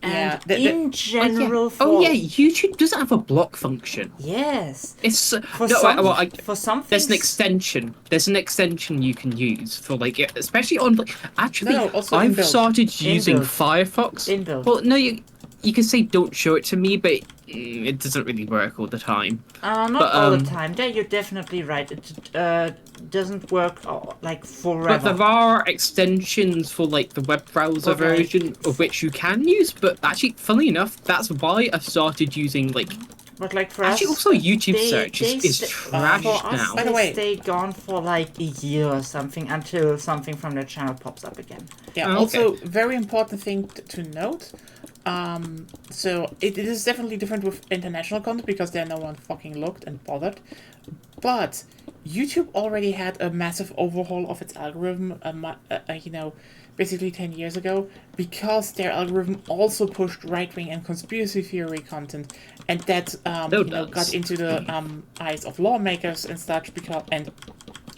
A: Yeah,
B: And in general, for
C: Oh yeah, YouTube doesn't have a block function.
B: yes,
C: It's
B: for
C: no,
B: some,
C: well,
B: for some
C: there's an
B: things,
C: extension. There's an extension you can use for like, especially on like. Actually,
A: No, also
C: I've
A: inbuilt.
C: started using
B: Inbuilt.
C: Firefox.
B: Inbuilt.
C: Well, no, you could say don't show it to me, but it doesn't really work all the time.
B: Not
C: But,
B: all the
C: um,
B: time. There, you're definitely right. It doesn't work like
C: But
B: forever.
C: there are extensions for like the web browser
B: Okay.
C: version of which you can use. But actually, funnily enough, that's why I started using like.
B: But like for
C: Actually,
B: us,
C: also YouTube search
B: they
C: is
B: sta-
C: trash
B: for us,
C: now.
A: By the
B: they
A: way-
B: stayed gone for like a year or something until something from their channel pops up again.
A: Yeah,
C: Oh, okay.
A: also, very important thing to note. So it is definitely different with international content because there no one fucking looked and bothered. But YouTube already had a massive overhaul of its algorithm, basically 10 years ago, because their algorithm also pushed right-wing and conspiracy theory content, and that
C: does.
A: got into the eyes of lawmakers and such, and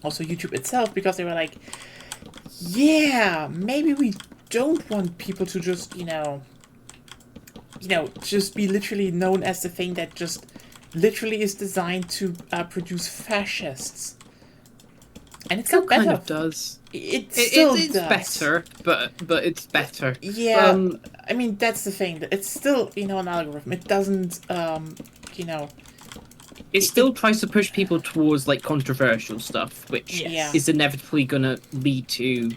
A: also YouTube itself, because they were like, yeah, maybe we don't want people to just, just be literally known as the thing that just literally is designed to produce fascists. And it's
C: Still
A: got better.
C: kind of does.
A: It still
C: It's
A: does.
C: better, but it's better.
A: Yeah,
C: Um,
A: I mean, that's the thing. It's still, an algorithm. It doesn't,
C: It still tries to push people towards like controversial stuff, which
A: Yeah.
C: is inevitably gonna lead to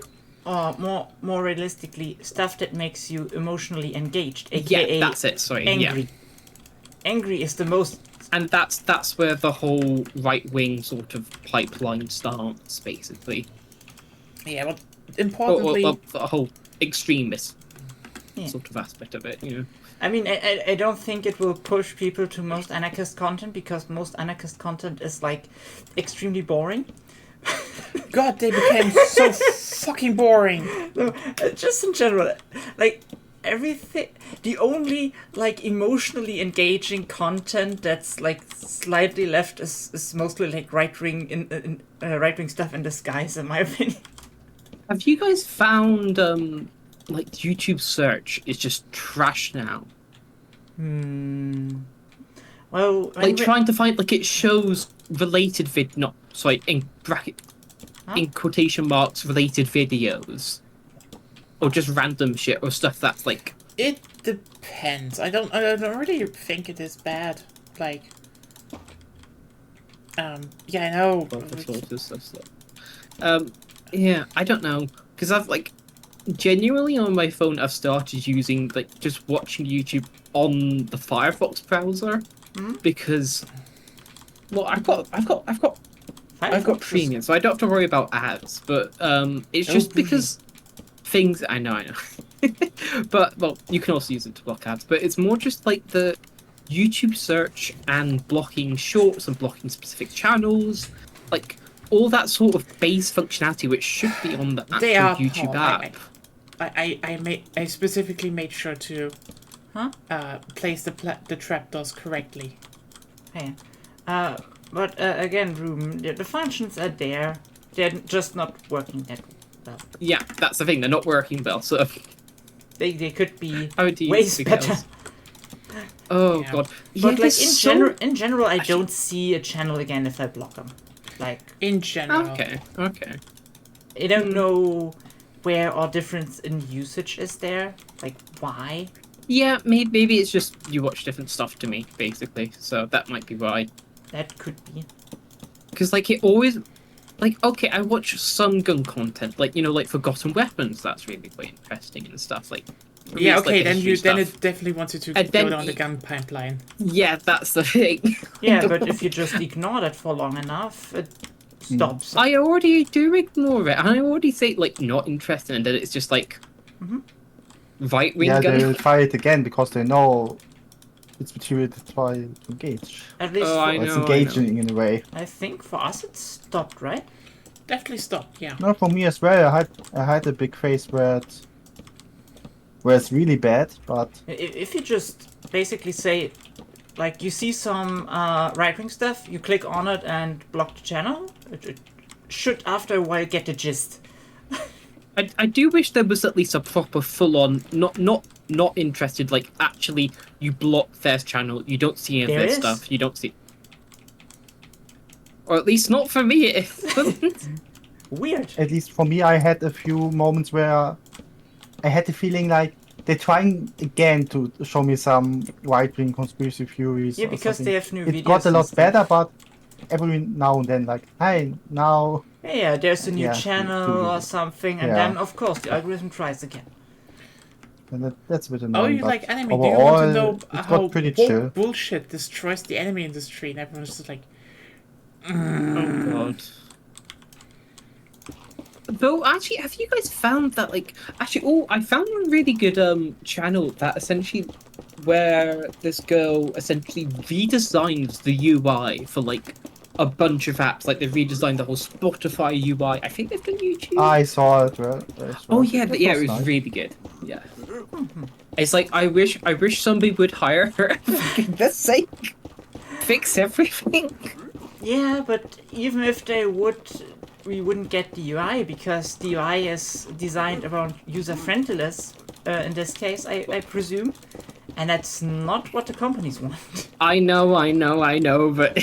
B: Or more realistically, stuff that makes you emotionally engaged,
C: yeah,
B: aka
C: that's it. Sorry,
B: angry.
C: yeah,
B: Angry is the most.
C: and that's where the whole right wing sort of pipeline starts, basically,
A: yeah, but
C: or
A: importantly,
C: the whole extremist
B: Yeah.
C: sort of aspect of it.
B: I mean, I don't think it will push people to most anarchist content because most anarchist content is like extremely boring.
A: God, they became so fucking boring.
B: No, just in general, like everything. The only like emotionally engaging content that's like slightly left is mostly like right wing right wing stuff in disguise, in my opinion.
C: Have you guys found like YouTube search is just trash now?
B: Well,
C: Like trying to find like it shows related in bracket in quotation marks related videos, or just random shit or stuff that's like
A: It depends. I don't really think it is bad. Like, yeah, I know.
C: Yeah, I don't know, because I've like genuinely on my phone I've started using like just watching YouTube on the Firefox browser because well I've got premium, so I don't have to worry about ads, but it's just because things I know but well you can also use it to block ads, but it's more just like the YouTube search and blocking shorts and blocking specific channels, like all that sort of base functionality which should be on the
A: They
C: actual
A: are
C: YouTube
A: Paul.
C: app.
A: I specifically made sure to place the trapdoors correctly.
B: Okay. But again, Ruben, the functions are there. They're just not working that well.
C: Yeah, that's the thing, they're not working well, so
B: They could be
C: how do you
B: ways
C: think
B: better.
C: else? Oh
A: Yeah.
C: god.
B: But like
C: there's
B: in general, I don't see a channel again if I block them. Like
A: In general.
C: Okay.
B: I don't know where our difference in usage is there. Like why?
C: Yeah, maybe it's just you watch different stuff to me, basically. So that might be why.
B: That could be.
C: Because like it always, like okay, I watch some gun content, like like Forgotten Weapons. That's really quite interesting and stuff. Like for me,
A: Yeah,
C: it's, like,
A: okay,
C: the
A: then
C: history
A: it
C: stuff.
A: definitely wants you to
C: And
A: go
C: then
A: down the gun pipeline.
C: Yeah, that's the thing.
B: Yeah, but if you just ignore that for long enough, it stops.
C: I already do ignore it, and I already say like not interested, and then it's just like right wing
D: Yeah,
C: gun.
D: they'll try it again because they know it's material to try to engage.
B: At least
C: Oh,
B: for,
C: I
D: Or it's
C: know,
D: engaging in a way.
B: I think for us it stopped, right?
A: Definitely stop, yeah.
D: No, for me as well. I had a big phase where it's really bad, but
B: If you just basically say, like, you see some right-wing stuff, you click on it and block the channel, it should after a while get the gist.
C: I do wish there was at least a proper full-on, not interested. Like actually, you block their channel, you don't see any of
B: There
C: their
B: is.
C: stuff, you don't see, or at least not for me. It isn't.
B: Weird.
D: at least for me, I had a few moments where I had the feeling like they're trying again to show me some right-wing conspiracy theories.
B: Yeah,
D: or
B: because
D: something.
B: they have new videos.
D: It got a
B: and
D: lot
B: stuff.
D: better, but every now and then, like, hey, now.
B: Yeah, there's a new
D: Yeah,
B: channel
D: two
B: or
D: videos.
B: something, and
D: Yeah.
B: then of course the algorithm tries again.
D: And that's a bit
A: Oh,
D: annoying.
A: you
D: but
A: like anime? Do you
D: overall,
A: want to know
D: it
A: how
D: got pretty chill.
A: bullshit destroys the anime industry? And everyone's just like,
C: Oh god. Though, actually, have you guys found that, like, actually, oh, I found one really good channel that essentially, where this girl essentially redesigns the UI for, like, a bunch of apps. Like, they've redesigned the whole Spotify UI. I think they've done YouTube.
D: I saw it. Well,
C: Oh yeah,
D: it
C: yeah,
D: was
C: it was
D: nice.
C: really good. Yeah. It's like I wish somebody would hire her for goodness sake. Fix everything.
B: Yeah, but even if they would, we wouldn't get the UI because the UI is designed around user friendliness. In this case, I presume, and that's not what the companies want.
C: I know, but
A: I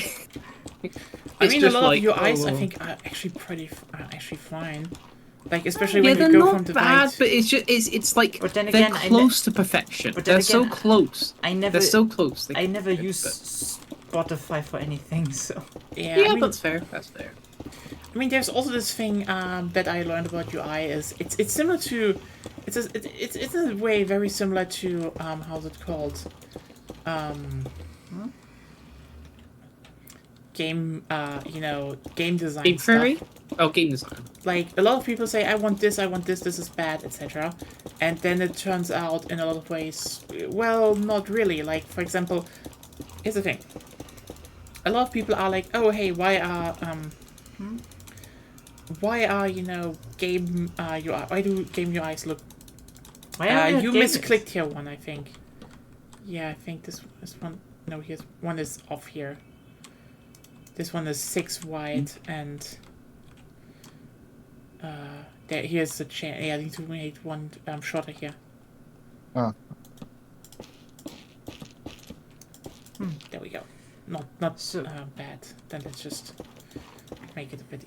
C: it's
A: mean, a
C: just
A: lot
C: like,
A: of UIs
C: oh.
A: I think are actually actually fine. Like especially
C: Yeah,
A: when
C: they're
A: you go
C: not
A: from the
C: bad,
A: right.
C: but
B: But
C: it's like
B: then
C: they're
B: again,
C: close to perfection.
B: but then
C: They're so
B: again,
C: close.
B: I never,
C: They're so close.
B: I never
C: But-
B: use Spotify for anything, so.
A: Yeah,
C: Yeah,
A: I mean,
C: that's fair. That's fair.
A: I mean, there's also this thing that I learned about UI is it's similar to, it's in a way very similar to how's it called, game game design
C: Game
A: stuff.
C: Theory? Oh, game design.
A: Like a lot of people say I want this, this is bad, etc. And then it turns out in a lot of ways, well, not really. Like for example, here's the thing. A lot of people are like, oh hey, why are game UI? Why do game UIs look?
B: Why are
A: You
B: there
A: misclicked here one, I think. Yeah, I think this one. No, here's one is off here. This one is 6 wide and here's the chain. Yeah, I need to make one shorter here.
D: Ah.
A: There we go. Not
B: So-
A: bad. Then let's just make it a bit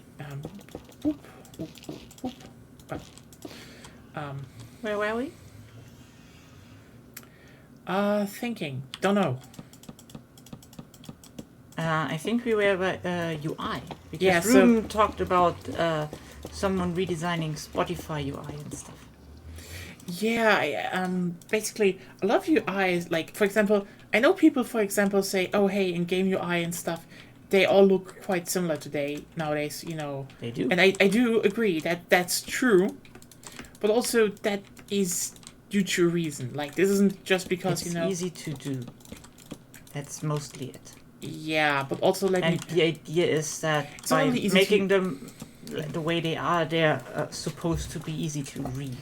A: whoop, whoop, whoop, whoop.
B: Where were we?
A: Thinking. Don't know.
B: I think we were UI because
A: Yeah, so-
B: Ruben talked about someone redesigning Spotify UI and stuff.
A: Yeah, basically, a lot of UIs, like, for example, I know people, for example, say, oh, hey, in game UI and stuff, they all look quite similar today, nowadays, you know.
B: They do.
A: And I do agree that that's true, but also that is due to a reason. Like, this isn't just because,
B: It's
A: you know.
B: easy to do. That's mostly it.
A: Yeah, but also, let me.
B: And the idea is that
A: It's
B: by
A: only easy
B: making them the way they are, they're supposed to be easy to read.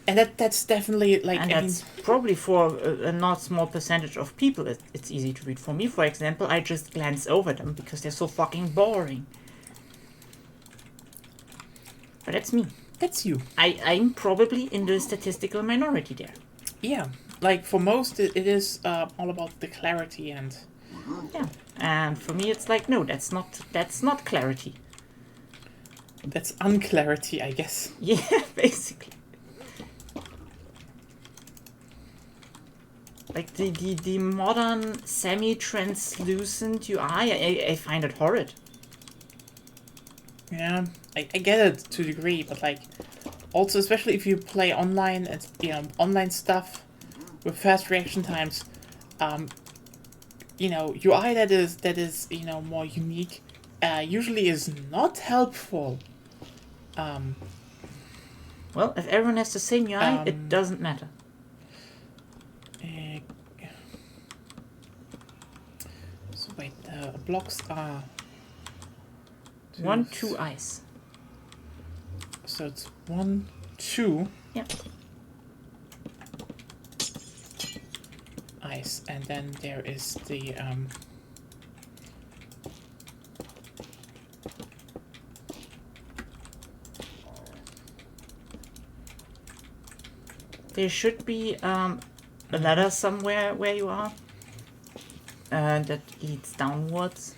A: And that's definitely, like,
B: And
A: I mean.
B: that's probably for a not small percentage of people it's easy to read. For me, for example, I just glance over them because they're so fucking boring. But that's me.
A: That's you.
B: I'm probably in the statistical minority there.
A: Yeah. Like, for most, it is all about the clarity and.
B: Yeah. And for me, it's like, no, that's not clarity.
A: That's unclarity, I guess.
B: Yeah, basically. Like the modern semi-translucent UI, I find it horrid.
A: Yeah, I get it to a degree, but like, also especially if you play online and online stuff with fast reaction times, UI that is more unique, usually is not helpful.
B: Well, if everyone has the same UI, it doesn't matter.
A: So wait, the blocks are
B: 1, 2 eyes.
A: So it's 1, 2.
B: Yep.
A: Ice, and then there is the
B: There should be a ladder somewhere where you are that leads downwards.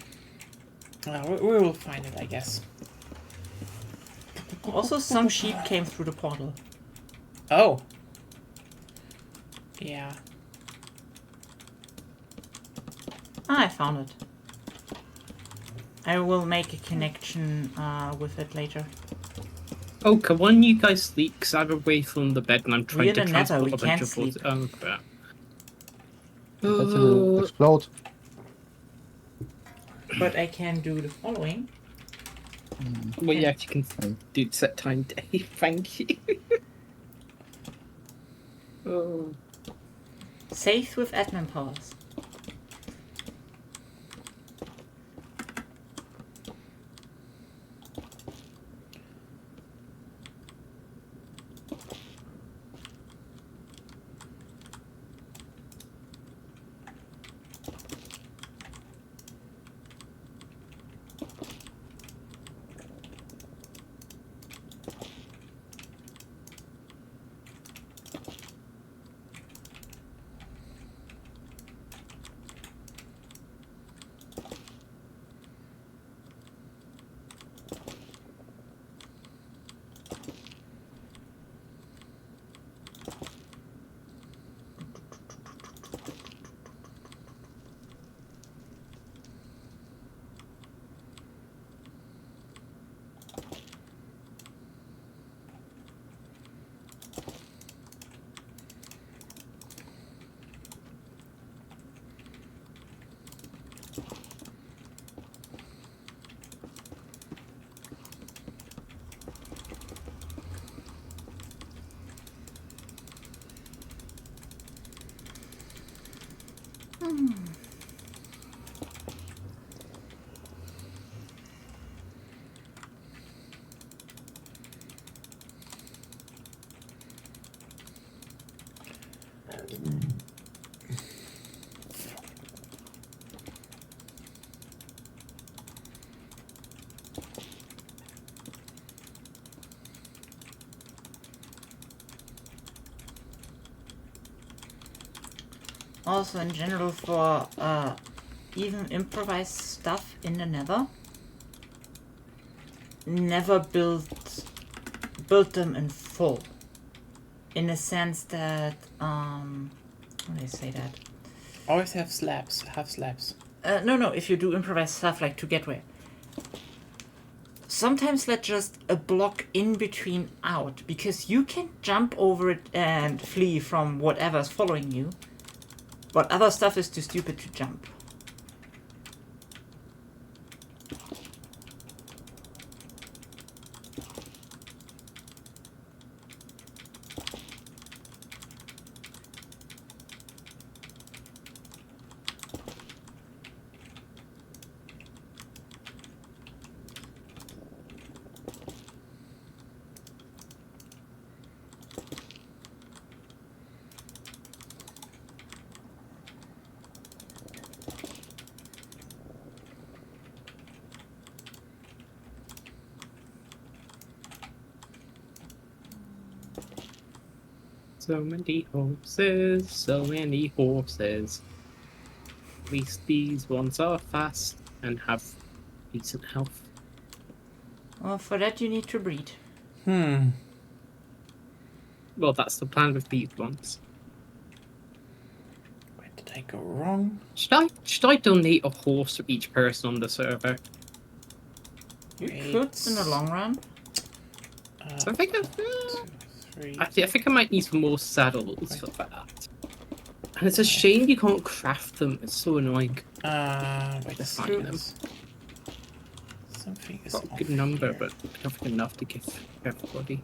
A: we will find it, I guess.
B: Also, some sheep came through the portal.
A: Oh. Yeah.
B: Ah, I found it. I will make a connection with it later.
C: Oh, can one of you guys sleep? Because I'm away from the bed and I'm trying
B: We're
C: to
B: in the nether,
C: transport
B: we
C: a bunch
B: can't
C: of
B: sleep.
C: water. Oh, crap.
D: That will explode.
B: But I can do the following.
C: Well, yeah, if you can do set time day. Thank you. Oh.
B: Save with admin powers. Also, in general, for even improvised stuff in the nether, never build them in full. In the sense that, how do I say that?
A: Always have slabs. Have slabs.
B: No, if you do improvised stuff like to get where. Sometimes let just a block in between out, because you can jump over it and flee from whatever's following you, but other stuff is too stupid to jump.
C: So many horses, so many horses. At least these ones are fast and have decent health.
B: Well, for that you need to breed.
A: Hmm.
C: Well, that's the plan with these ones.
A: Where did I go wrong?
C: Should I donate a horse to each person on the server?
B: You
A: Wait.
B: could in the long run.
C: So I think
A: Two, three.
C: actually, I think I might need some more saddles for that. And it's a shame you can't craft them. It's so annoying.
A: Wait.
C: Let's find them.
A: Something is
C: Got a
A: off
C: good number,
A: here.
C: but I don't think enough to give everybody.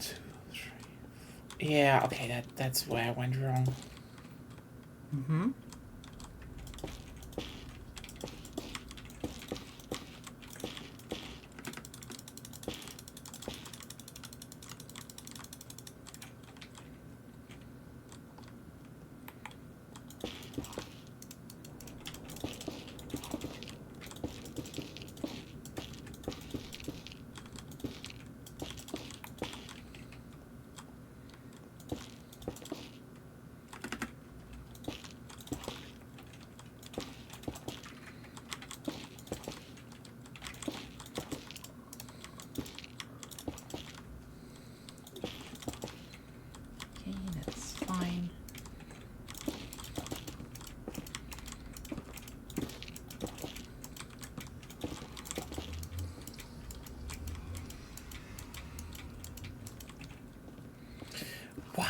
A: Two, three, four. Yeah. Okay. That's where I went wrong.
B: Mm-hmm.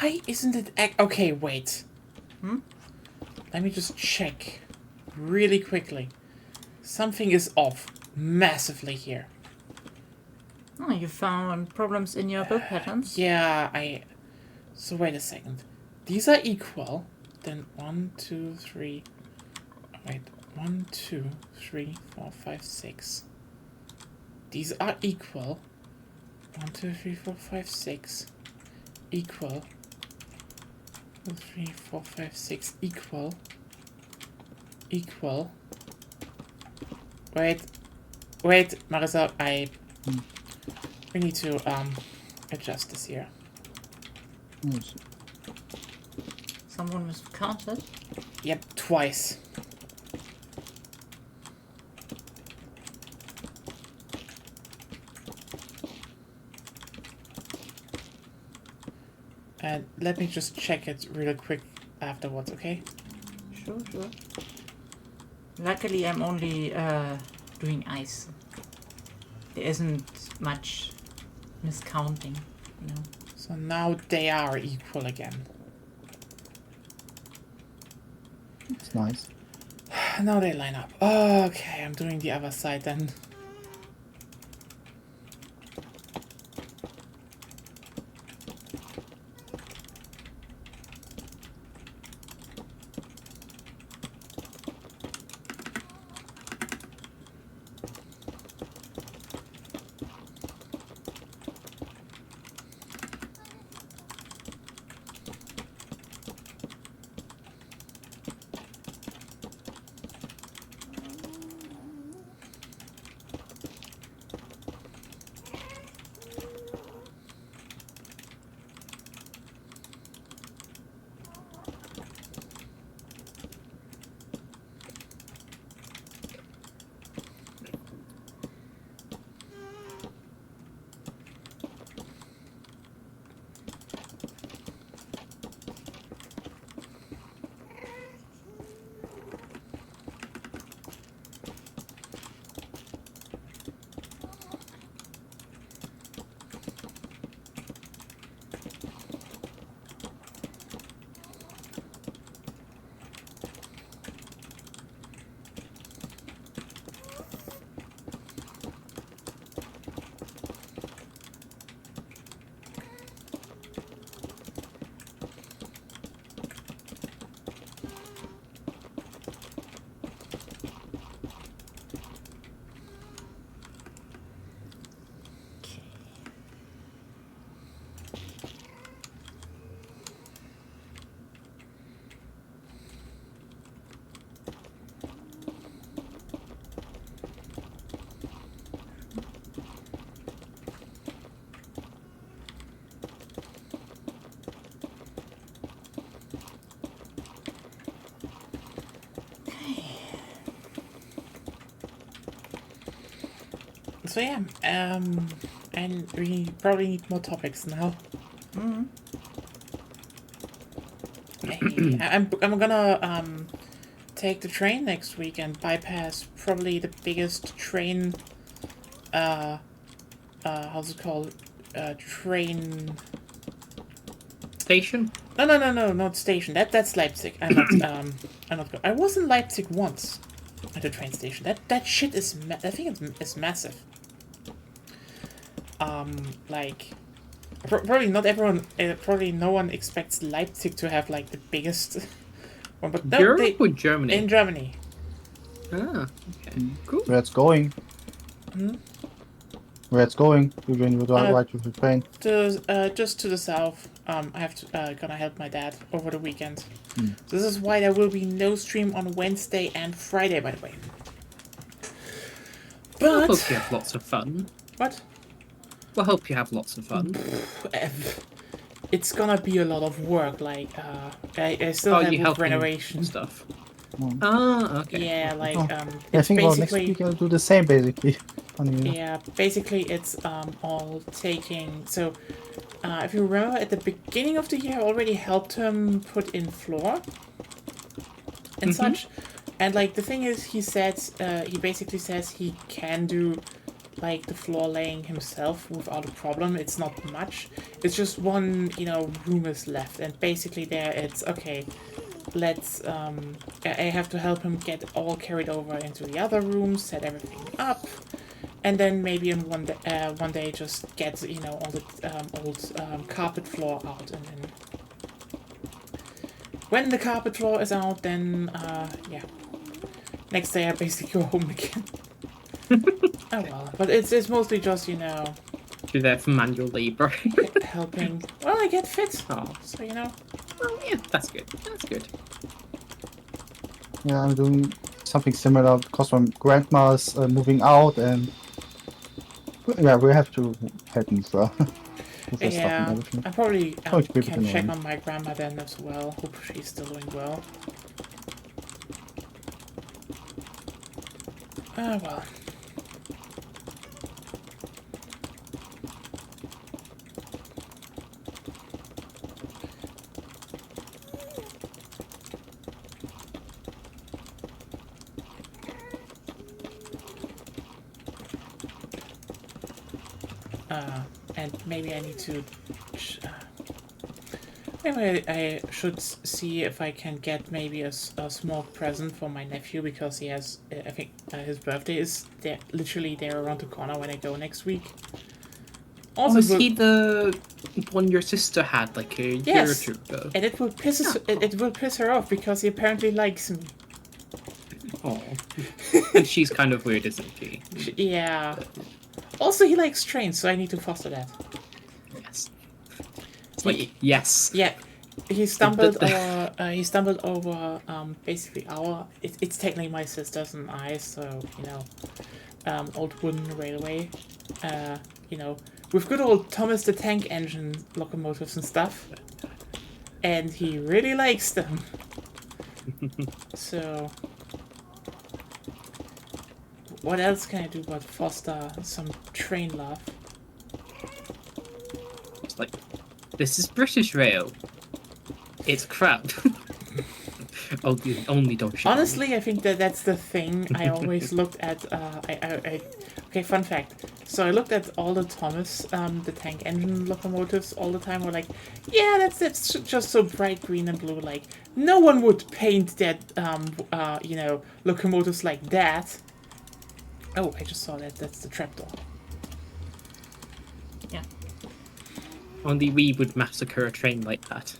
A: Why isn't it... Okay, wait.
B: Hmm?
A: Let me just check really quickly. Something is off massively here.
B: Oh, you found problems in your build patterns?
A: Yeah, So wait a second. These are equal. Then 1, 2, 3... Wait. 1, 2, 3, 4, 5, 6. These are equal. 1, 2, 3, 4, 5, 6. Equal. 2, 3, 4, 5, 6. Equal. Equal. Wait. Wait, Marissa, we need to adjust this here.
B: Someone miscounted?
A: Yep, twice. And let me just check it real quick afterwards, okay?
B: Sure. Luckily, I'm only doing ice. There isn't much miscounting, you know.
A: So now they are equal again.
D: It's nice.
A: Now they line up. Okay, I'm doing the other side then. So yeah, and we probably need more topics now. I'm gonna take the train next week and bypass probably the biggest train how's it called? Train
C: Station?
A: No, not station. That's Leipzig. I'm not I was in Leipzig once at the train station. That shit is I think it's massive. Like probably not everyone probably no one expects Leipzig to have like the biggest one, but no,
C: Europe or Germany?
A: in Germany.
C: Ah, okay. Cool.
D: Where it's going? Where it's going? You're going to ride with the train.
A: Just to the south. I have to gonna help my dad over the weekend. This is why there will be no stream on Wednesday and Friday, by the way.
C: I
A: But
C: hope you have lots of fun.
A: what?
C: Well, I hope you have lots of fun.
A: It's gonna be a lot of work. Like I still
C: you
A: have
C: helping
A: renovation
C: and stuff.
D: Mm.
C: Ah, okay.
A: Yeah, like
D: I
A: it's
D: think next
A: basically
D: week I'll do the same basically.
A: yeah, basically it's all taking. So if you remember, at the beginning of the year, I already helped him put in floor and such. And like the thing is, he said he basically says he can do like the floor laying himself without a problem. It's not much. It's just one, room is left, and basically there it's okay. Let's I have to help him get all carried over into the other room, set everything up, and then maybe in one day just get all the old carpet floor out, and then when the carpet floor is out, then yeah, next day I basically go home again. Oh well, but it's mostly just
C: You're there for manual labor.
A: helping. Well, I get fit,
C: Oh,
A: so
C: well, yeah, that's good. That's good.
D: Yeah, I'm doing something similar because my grandma's moving out, and yeah, we have to help me with her stuff and
A: yeah.
D: everything.
A: I probably
D: Oh, it's a bit
A: can check
D: annoying.
A: on my grandma then as well. Hope she's still doing well. Oh well. And maybe I need to. Maybe I should see if I can get maybe a small present for my nephew, because he has. I think his birthday is there, literally there around the corner when I go next week. Also,
C: Was he the one your sister had like a year or
A: Yes.
C: two ago?
A: and it will it will piss her off because he apparently likes me.
C: Oh, and she's kind of weird, isn't she?
A: Yeah. Also, he likes trains, so I need to foster that.
C: Yes. It's like yes.
A: Yeah, he stumbled over basically it's technically my sister's and I, so old wooden railway, with good old Thomas the Tank Engine locomotives and stuff, and he really likes them. So what else can I do but foster some train love?
C: It's like this is British Rail. It's crap. Only Deutsche Bahn.
A: Honestly, I think that's the thing. I always looked at. Okay, fun fact. So I looked at all the Thomas, the tank engine locomotives all the time. We're like, yeah, that's just so bright green and blue. Like, no one would paint that, locomotives like that. Oh, I just saw that. That's the trapdoor.
B: Yeah.
C: Only we would massacre a train like that.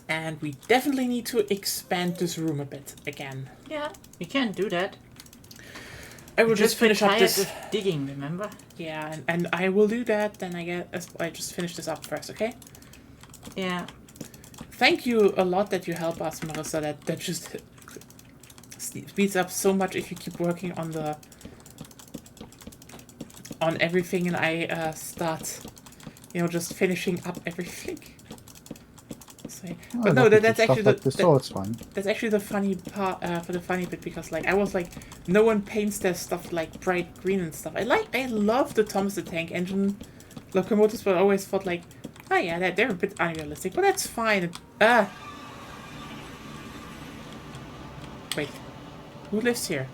A: And we definitely need to expand this room a bit again.
B: Yeah, we can do that.
A: I will just finish up
B: tired
A: this.
B: of digging, remember?
A: Yeah, and I will do that. Then I just finish this up first, okay?
B: Yeah.
A: Thank you a lot that you help us, Marissa. That just speeds up so much if you keep working on everything, and I start, just finishing up everything. So, but no, that's actually
D: it's fine.
A: that's actually the funny part for the funny bit, because I was like, no one paints their stuff like bright green and stuff. I love the Thomas the Tank Engine locomotives, but I always thought like, oh yeah, they're a bit unrealistic, but that's fine. Wait, who lives here?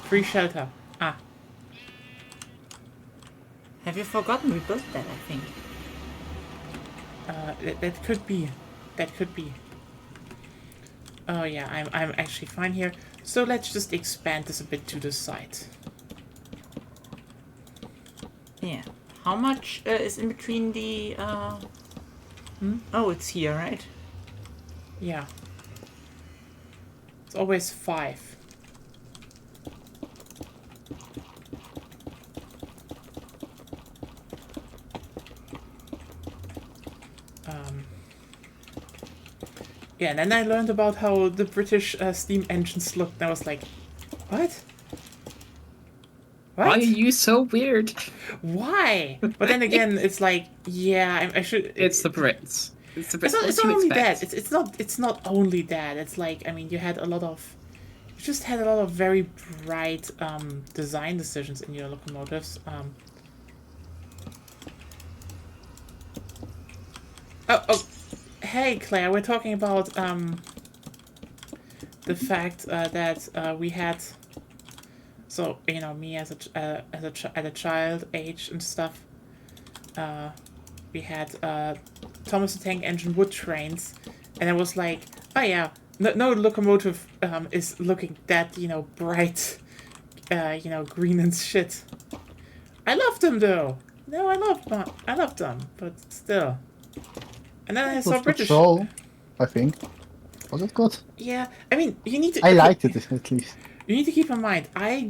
A: Free shelter. Ah,
B: Have you forgotten we built that, I think?
A: that could be. That could be. Oh yeah, I'm actually fine here. So let's just expand this a bit to the side.
B: Yeah. How much is in between the... Oh, it's here, right?
A: Yeah. It's always 5. Yeah, and then I learned about how the British steam engines looked, and I was like, what?
C: Why are you so weird?
A: Why? But then again, it's like, yeah, I should.
C: It's the Brits. It's the Brits.
A: It's
C: What
A: not
C: do you
A: only that.
C: expect?
A: It's not only that. It's like, I mean, you just had a lot of very bright design decisions in your locomotives. Oh, hey Claire, we're talking about the fact that we had So me as at a child age and stuff. We had Thomas the Tank Engine wood trains, and it was like, oh yeah, no locomotive is looking that bright, green and shit. I loved them though. No, I loved them, but still. And then I
D: It
A: saw
D: was good
A: British.
D: show, I think. Was it good?
A: Yeah, I mean, you need to.
D: I liked it at least.
A: You need to keep in mind, I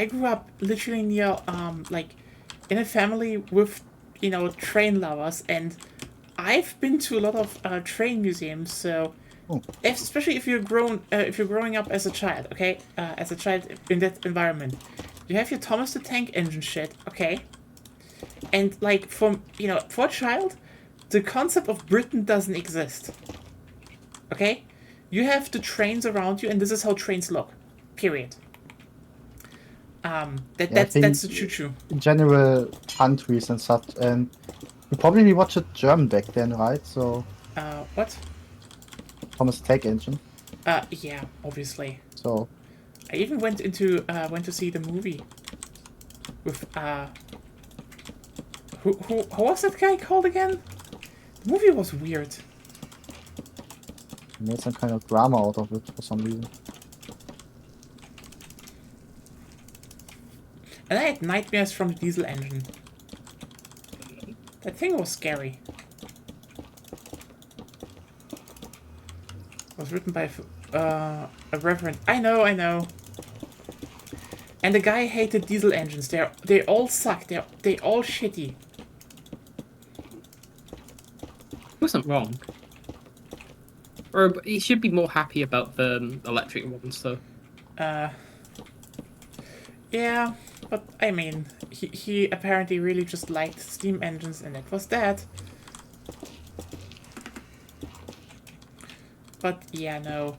A: grew up literally near in a family with train lovers, and I've been to a lot of train museums. So,
D: Oh.
A: especially if you're growing up as a child, okay, as a child in that environment, you have your Thomas the Tank Engine shit, okay, and like for a child, the concept of Britain doesn't exist. Okay, you have the trains around you, and this is how trains look. Period. That's the choo-choo.
D: In general, countries and such, and you probably watched it German back then, right? So
A: What?
D: Thomas Tank Engine.
A: Yeah, obviously.
D: So
A: I even went to see the movie with who was that guy called again? The movie was weird.
D: made some kind of drama out of it for some reason.
A: And I had nightmares from the diesel engine. That thing was scary. It was written by a reverend. I know. And the guy hated diesel engines. They all suck. They all shitty.
C: Wasn't wrong. Or he should be more happy about the electric ones, though.
A: Yeah, but I mean, he apparently really just liked steam engines, and that was that. But yeah, no.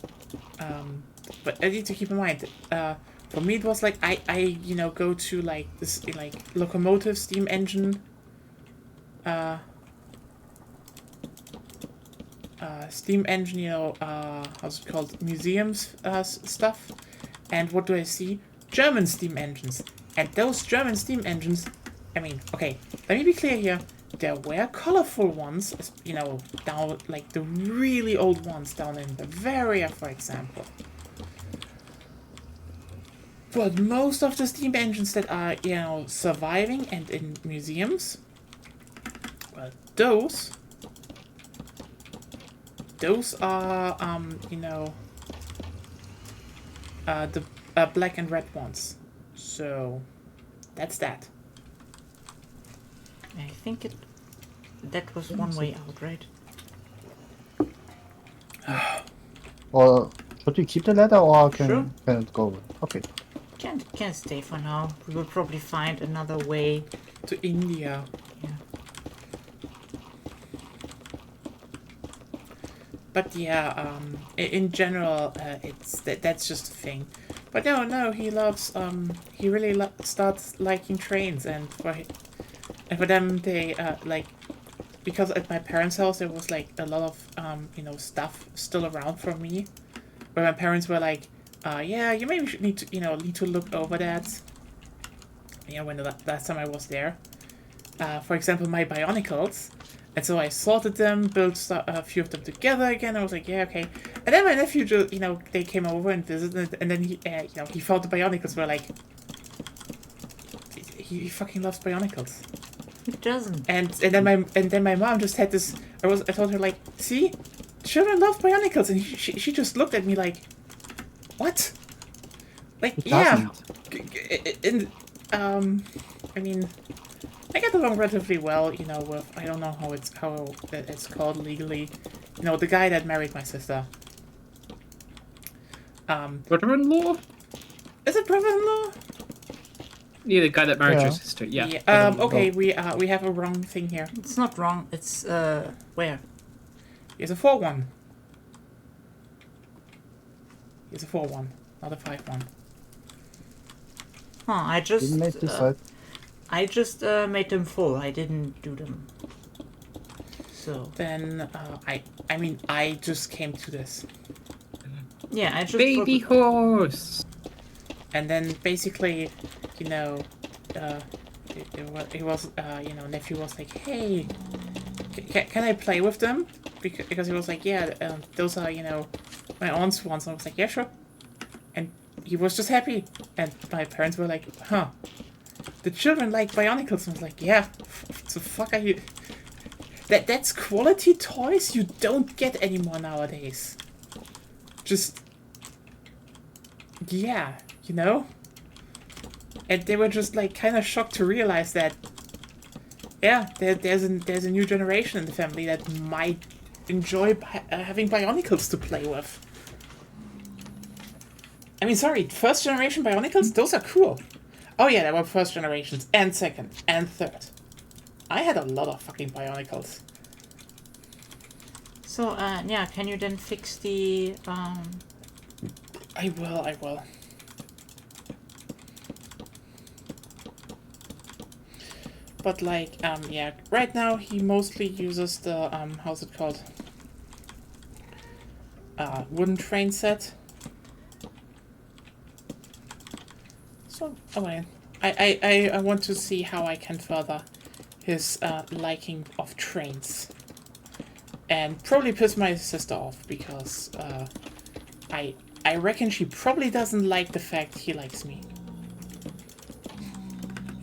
A: But I need to keep in mind, for me it was like I go to like this like locomotive steam engine how's it called, museums stuff, and what do I see? German steam engines. And those German steam engines, I mean, okay, let me be clear here. There were colorful ones, down, like the really old ones down in Bavaria, for example. But most of the steam engines that are, surviving and in museums, well, those are, the black and red ones. So, that's that.
B: I think that was one way out, right?
D: Or should we keep the ladder, or
B: Sure.
D: can it go? Okay.
B: Can't stay for now. We will probably find another way.
A: To India.
B: Yeah.
A: But yeah, in general, that's just a thing. But no, he loves, he really starts liking trains, and for them, they, because at my parents' house, there was, like, a lot of, stuff still around for me, where my parents were like, yeah, you maybe should need to look over that, when the last time I was there. For example, my Bionicles. And so I sorted them, built a few of them together again. I was like, yeah, okay. And then my nephew just, they came over and visited, and then he found the Bionicles. We're like, he fucking loves Bionicles.
B: He doesn't.
A: And then my mom just had this. I told her, like, see, children love Bionicles, and she just looked at me like, what? Like,
D: It
A: yeah.
D: doesn't.
A: And I mean, I get along relatively well, with, I don't know how it's called legally, the guy that married my sister.
C: Brother-in-law?
A: Is it brother-in-law?
C: Yeah, the guy that married
D: Yeah.
C: your sister. Yeah.
A: Okay, we have a wrong thing here.
B: It's not wrong. It's where?
A: It's a 4-1. It's a 4-1, not a 5-1.
B: Huh? I just
D: Didn't make this right.
B: I just made them full. I didn't do them. So
A: Then I just came to this,
B: yeah, I just
C: Baby horse!
A: And then basically, you know, nephew was like, hey, can I play with them? Because he was like, yeah, those are, my aunt's ones. And I was like, yeah, sure. And he was just happy. And my parents were like, huh, the children like Bionicles. And I was like, yeah, the fuck are you? That's quality toys you don't get anymore nowadays. Just, yeah, And they were just like kind of shocked to realize that, yeah, there's a new generation in the family that might enjoy having Bionicles to play with. I mean, sorry, first generation Bionicles, those are cool. Oh yeah, there were first generations, and second, and third. I had a lot of fucking Bionicles.
B: So, yeah, can you then fix the,
A: I will. But like, yeah, right now he mostly uses the, how's it called? Wooden train set. So, okay. I want to see how I can further his, liking of trains. And probably piss my sister off, because, I reckon she probably doesn't like the fact he likes me.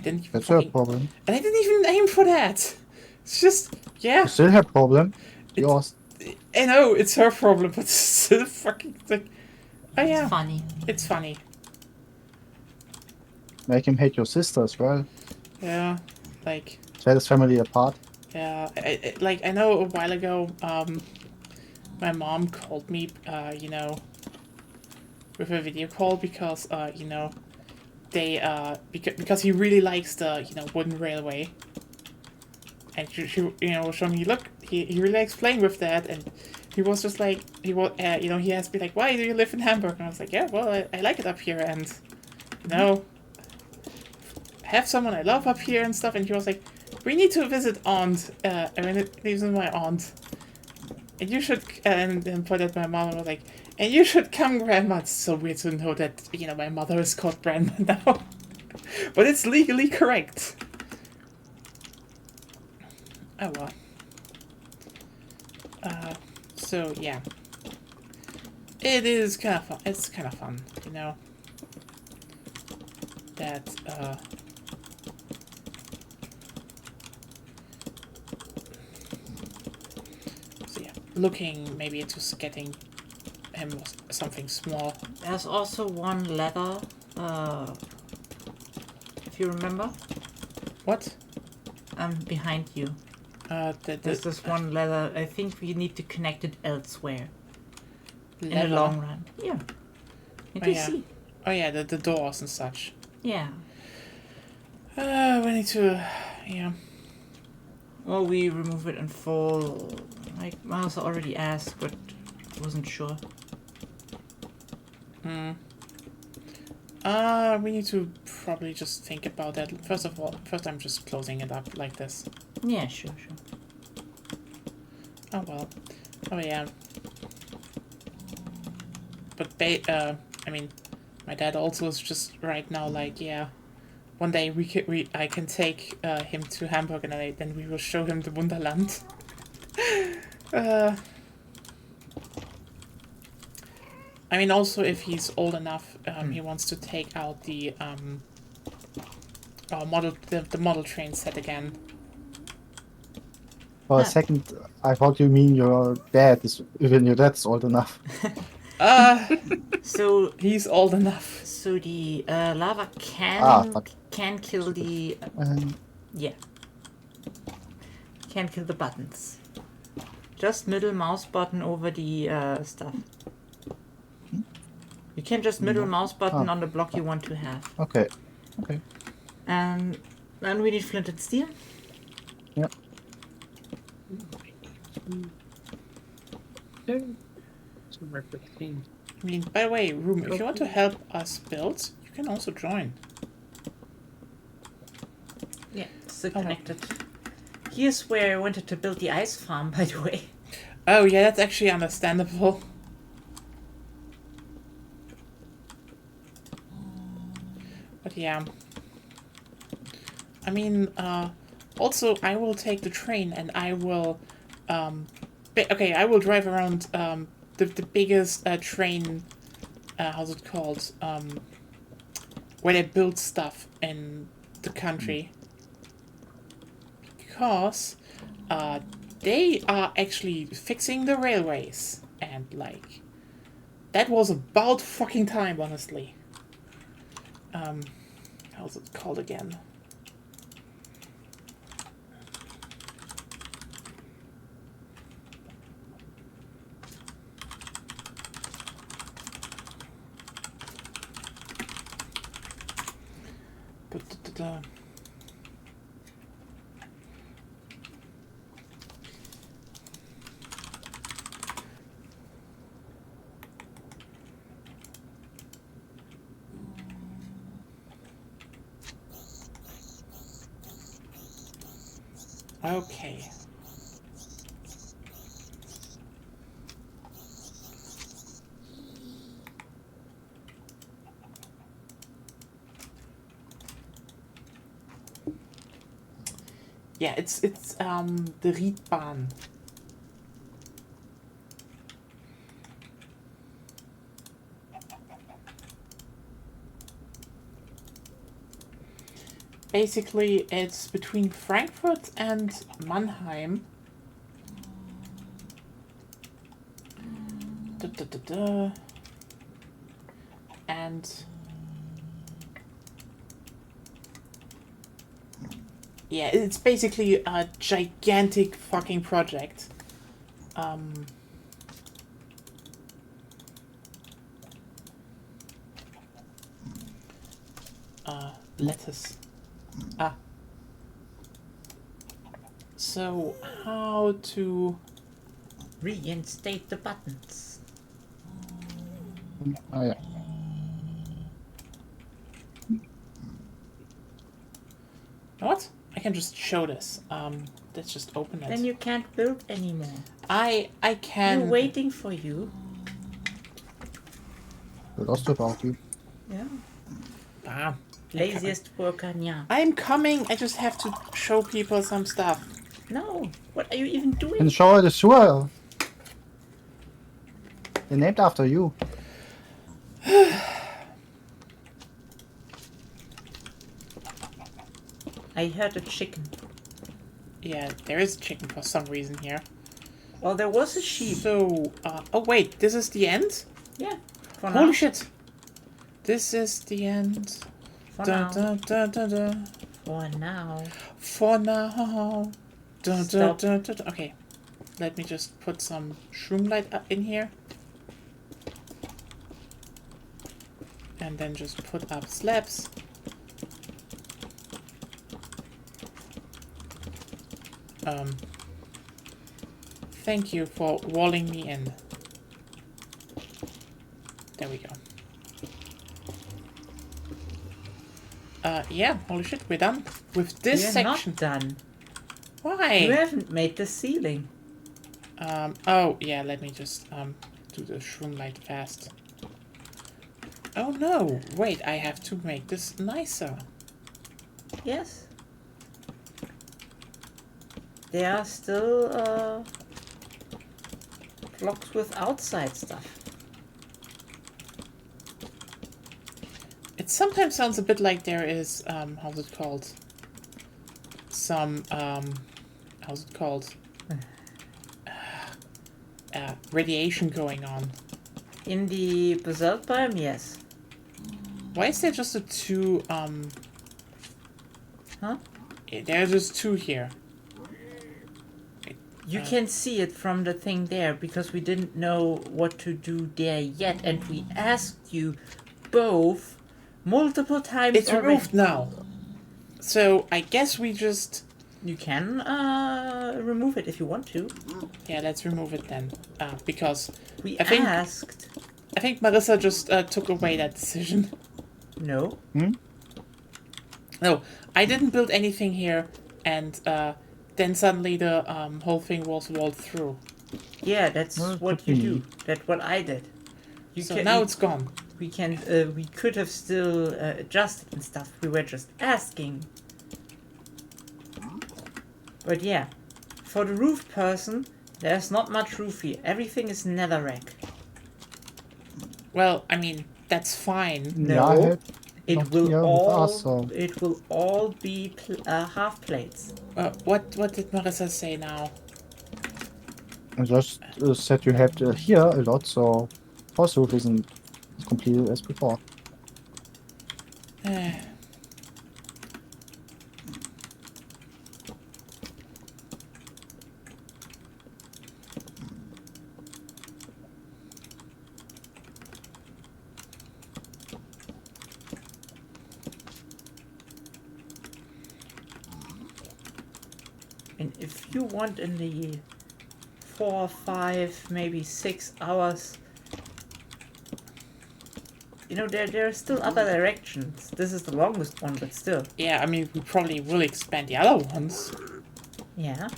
A: Didn't
D: That's her problem.
A: And I didn't even aim for that. It's just, yeah.
D: It's still her problem. Yours.
A: I know, it's her problem, but it's still fucking like, oh yeah.
B: it's funny.
A: It's funny.
D: Make him hate your sister as well.
A: Yeah, like,
D: Tear his family apart.
A: yeah, I know a while ago, my mom called me, with a video call because, they, because he really likes the, wooden railway. And she was showing me, look, he really likes playing with that, and he was just like, he asked me, like, why do you live in Hamburg? And I was like, yeah, well, I like it up here, and, have someone I love up here and stuff, and he was like, we need to visit aunt, visit my aunt. And you should, and then pointed at my mom and was like, and you should come, Grandma. It's so weird to know that, my mother is called Grandma now. But it's legally correct. Oh well. So yeah. It is kind of fun. It's kind of fun, that, so yeah, looking maybe into getting him something small.
B: There's also one leather, if you remember,
A: What?
B: behind you. There's this one leather. I think we need to connect it elsewhere in the
A: leather?
B: long run. Yeah.
A: Oh, yeah. Oh yeah, the doors and such.
B: Yeah.
A: We need to, yeah.
B: Well, we remove it in full. Like Mouse already asked, but wasn't sure.
A: We need to probably just think about that. First I'm just closing it up like this.
B: Yeah, sure.
A: Oh well. Oh yeah. But I mean, my dad also is just right now like, yeah, one day I can take him to Hamburg and then we will show him the Wunderland. I mean, also if he's old enough, he wants to take out the model train set again.
D: For a second, I thought you mean your dad is, even your dad's old enough.
B: So
A: He's old enough.
B: So the lava can
D: fuck.
B: can kill the yeah, can kill the buttons. Just middle mouse button over the stuff. You can just middle mouse button on the block you want to have.
D: Okay.
B: And then we need flint and steel.
D: Yep.
A: I mean, by the way, Room, if you want to help us build, you can also join.
B: Yeah, still connected. Here's where I wanted to build the ice farm, by the way.
A: Oh yeah, that's actually understandable. yeah. I mean, also, I will take the train and I will, okay, I will drive around, the biggest, train, how's it called? Where they build stuff in the country. Because, they are actually fixing the railways. And, like, that was about fucking time, honestly. How's it called again? Da-da-da-da. Okay. Yeah, it's the Riedbahn. Basically, it's between Frankfurt and Mannheim. Da-da-da-da. And yeah, it's basically a gigantic fucking project. Lettuce. So, how to...
B: Reinstate the buttons.
D: Oh yeah.
A: What? I can just show this. Let's just open it.
B: Then you can't build anymore.
A: I can...
B: We're waiting for you.
D: We lost about you.
B: Yeah.
A: Ah,
B: Laziest worker, yeah.
A: I'm coming. I just have to show people some stuff.
B: No. What are you even doing?
D: And show her the sewer. They're named after you.
B: I heard a chicken.
A: Yeah, there is a chicken for some reason here.
B: Well, there was a sheep.
A: So, oh wait, this is the end?
B: Yeah. For
A: Holy
B: now.
A: shit! This is the end.
B: For
A: Da,
B: now.
A: da, da, da, da.
B: For now.
A: For now. Da, da,
B: Stop.
A: da, da, da. Okay, let me just put some shroom light up in here. And then just put up slabs. Thank you for walling me in. There we go. Yeah, holy shit, we're done with this
B: We're
A: section.
B: not done.
A: Why?
B: You haven't made the ceiling.
A: Oh, yeah, let me just, do the shroom light fast. Oh no, wait, I have to make this nicer.
B: Yes. There are still blocks with outside stuff.
A: It sometimes sounds a bit like there is, how's it called? Some, how's it called? Radiation going on.
B: In the basalt biome, yes.
A: Why is there just a two,
B: Huh?
A: there are just two here.
B: You can see it from the thing there because we didn't know what to do there yet, and we asked you both multiple times.
A: It's
B: already.
A: removed now. So, I guess we just...
B: You can remove it if you want to.
A: Yeah, let's remove it then. Because
B: We
A: I think-
B: asked.
A: I think Marissa just took away that decision.
B: No.
A: No, I didn't build anything here, and then suddenly the whole thing was walled through.
B: Yeah, that's
D: Well,
B: what
D: could
B: you
D: be.
B: do. That's what I did. You
A: So
B: can,
A: now
B: you,
A: it's gone.
B: we could have still adjusted and stuff. We were just asking. But yeah, for the roof person, there's not much roof here. Everything is netherrack.
A: Well, I mean, that's fine.
B: No,
D: Yeah, I had
B: it
D: not
B: will
D: here with
B: all
D: us, so-
B: it will all be half plates.
A: What did Marissa say now?
D: I just said you had here a lot, so house roof isn't as completed as before.
B: And if you want in the 4, 5, maybe 6 hours, you know, there are still other directions. This is the longest one, but still.
A: Yeah, I mean, we probably will expand the other ones.
B: Yeah.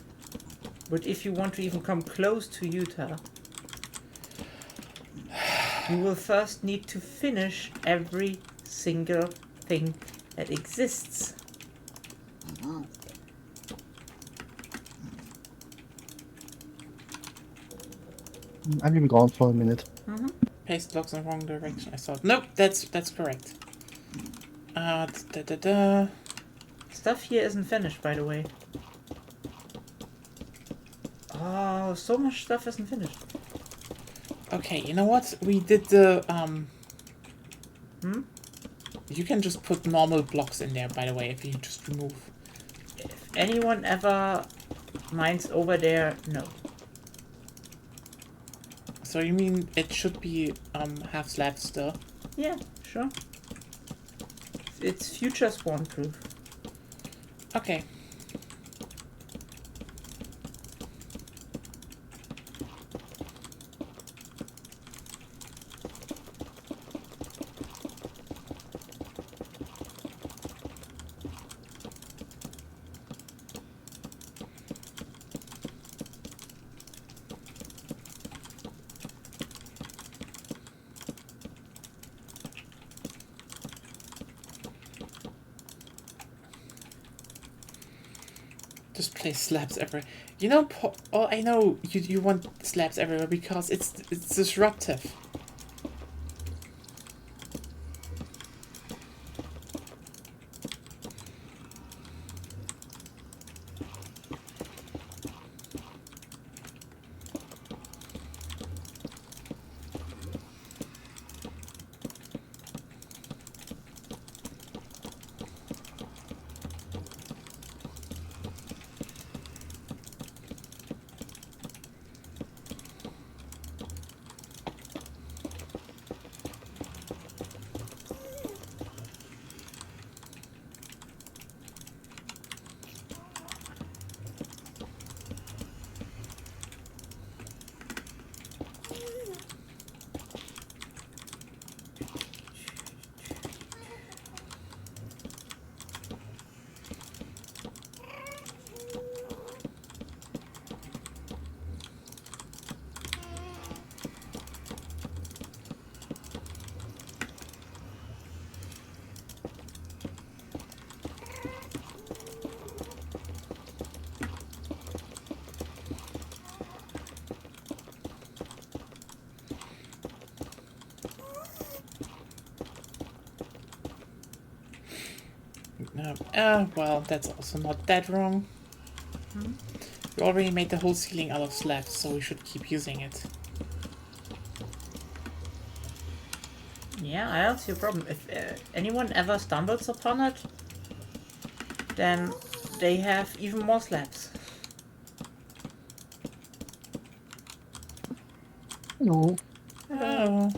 B: But if you want to even come close to Utah, you will first need to finish every single thing that exists.
D: I'll be gone for a minute.
A: Paste blocks in the wrong direction. I thought. Nope, that's correct. Da.
B: Stuff here isn't finished, by the way. Oh, so much stuff isn't finished.
A: Okay, you know what? We did the You can just put normal blocks in there, by the way, if you just remove.
B: If anyone ever mines over there, no.
A: So you mean it should be half slab still?
B: Yeah, sure. It's future spawn proof.
A: Okay. Just place slabs everywhere. You know, I know you want slabs everywhere because it's disruptive. Well, that's also not that wrong. We already made the whole ceiling out of slabs, so we should keep using it.
B: Yeah, I don't see a problem. If anyone ever stumbles upon it, then they have even more slabs.
D: No.
A: Oh.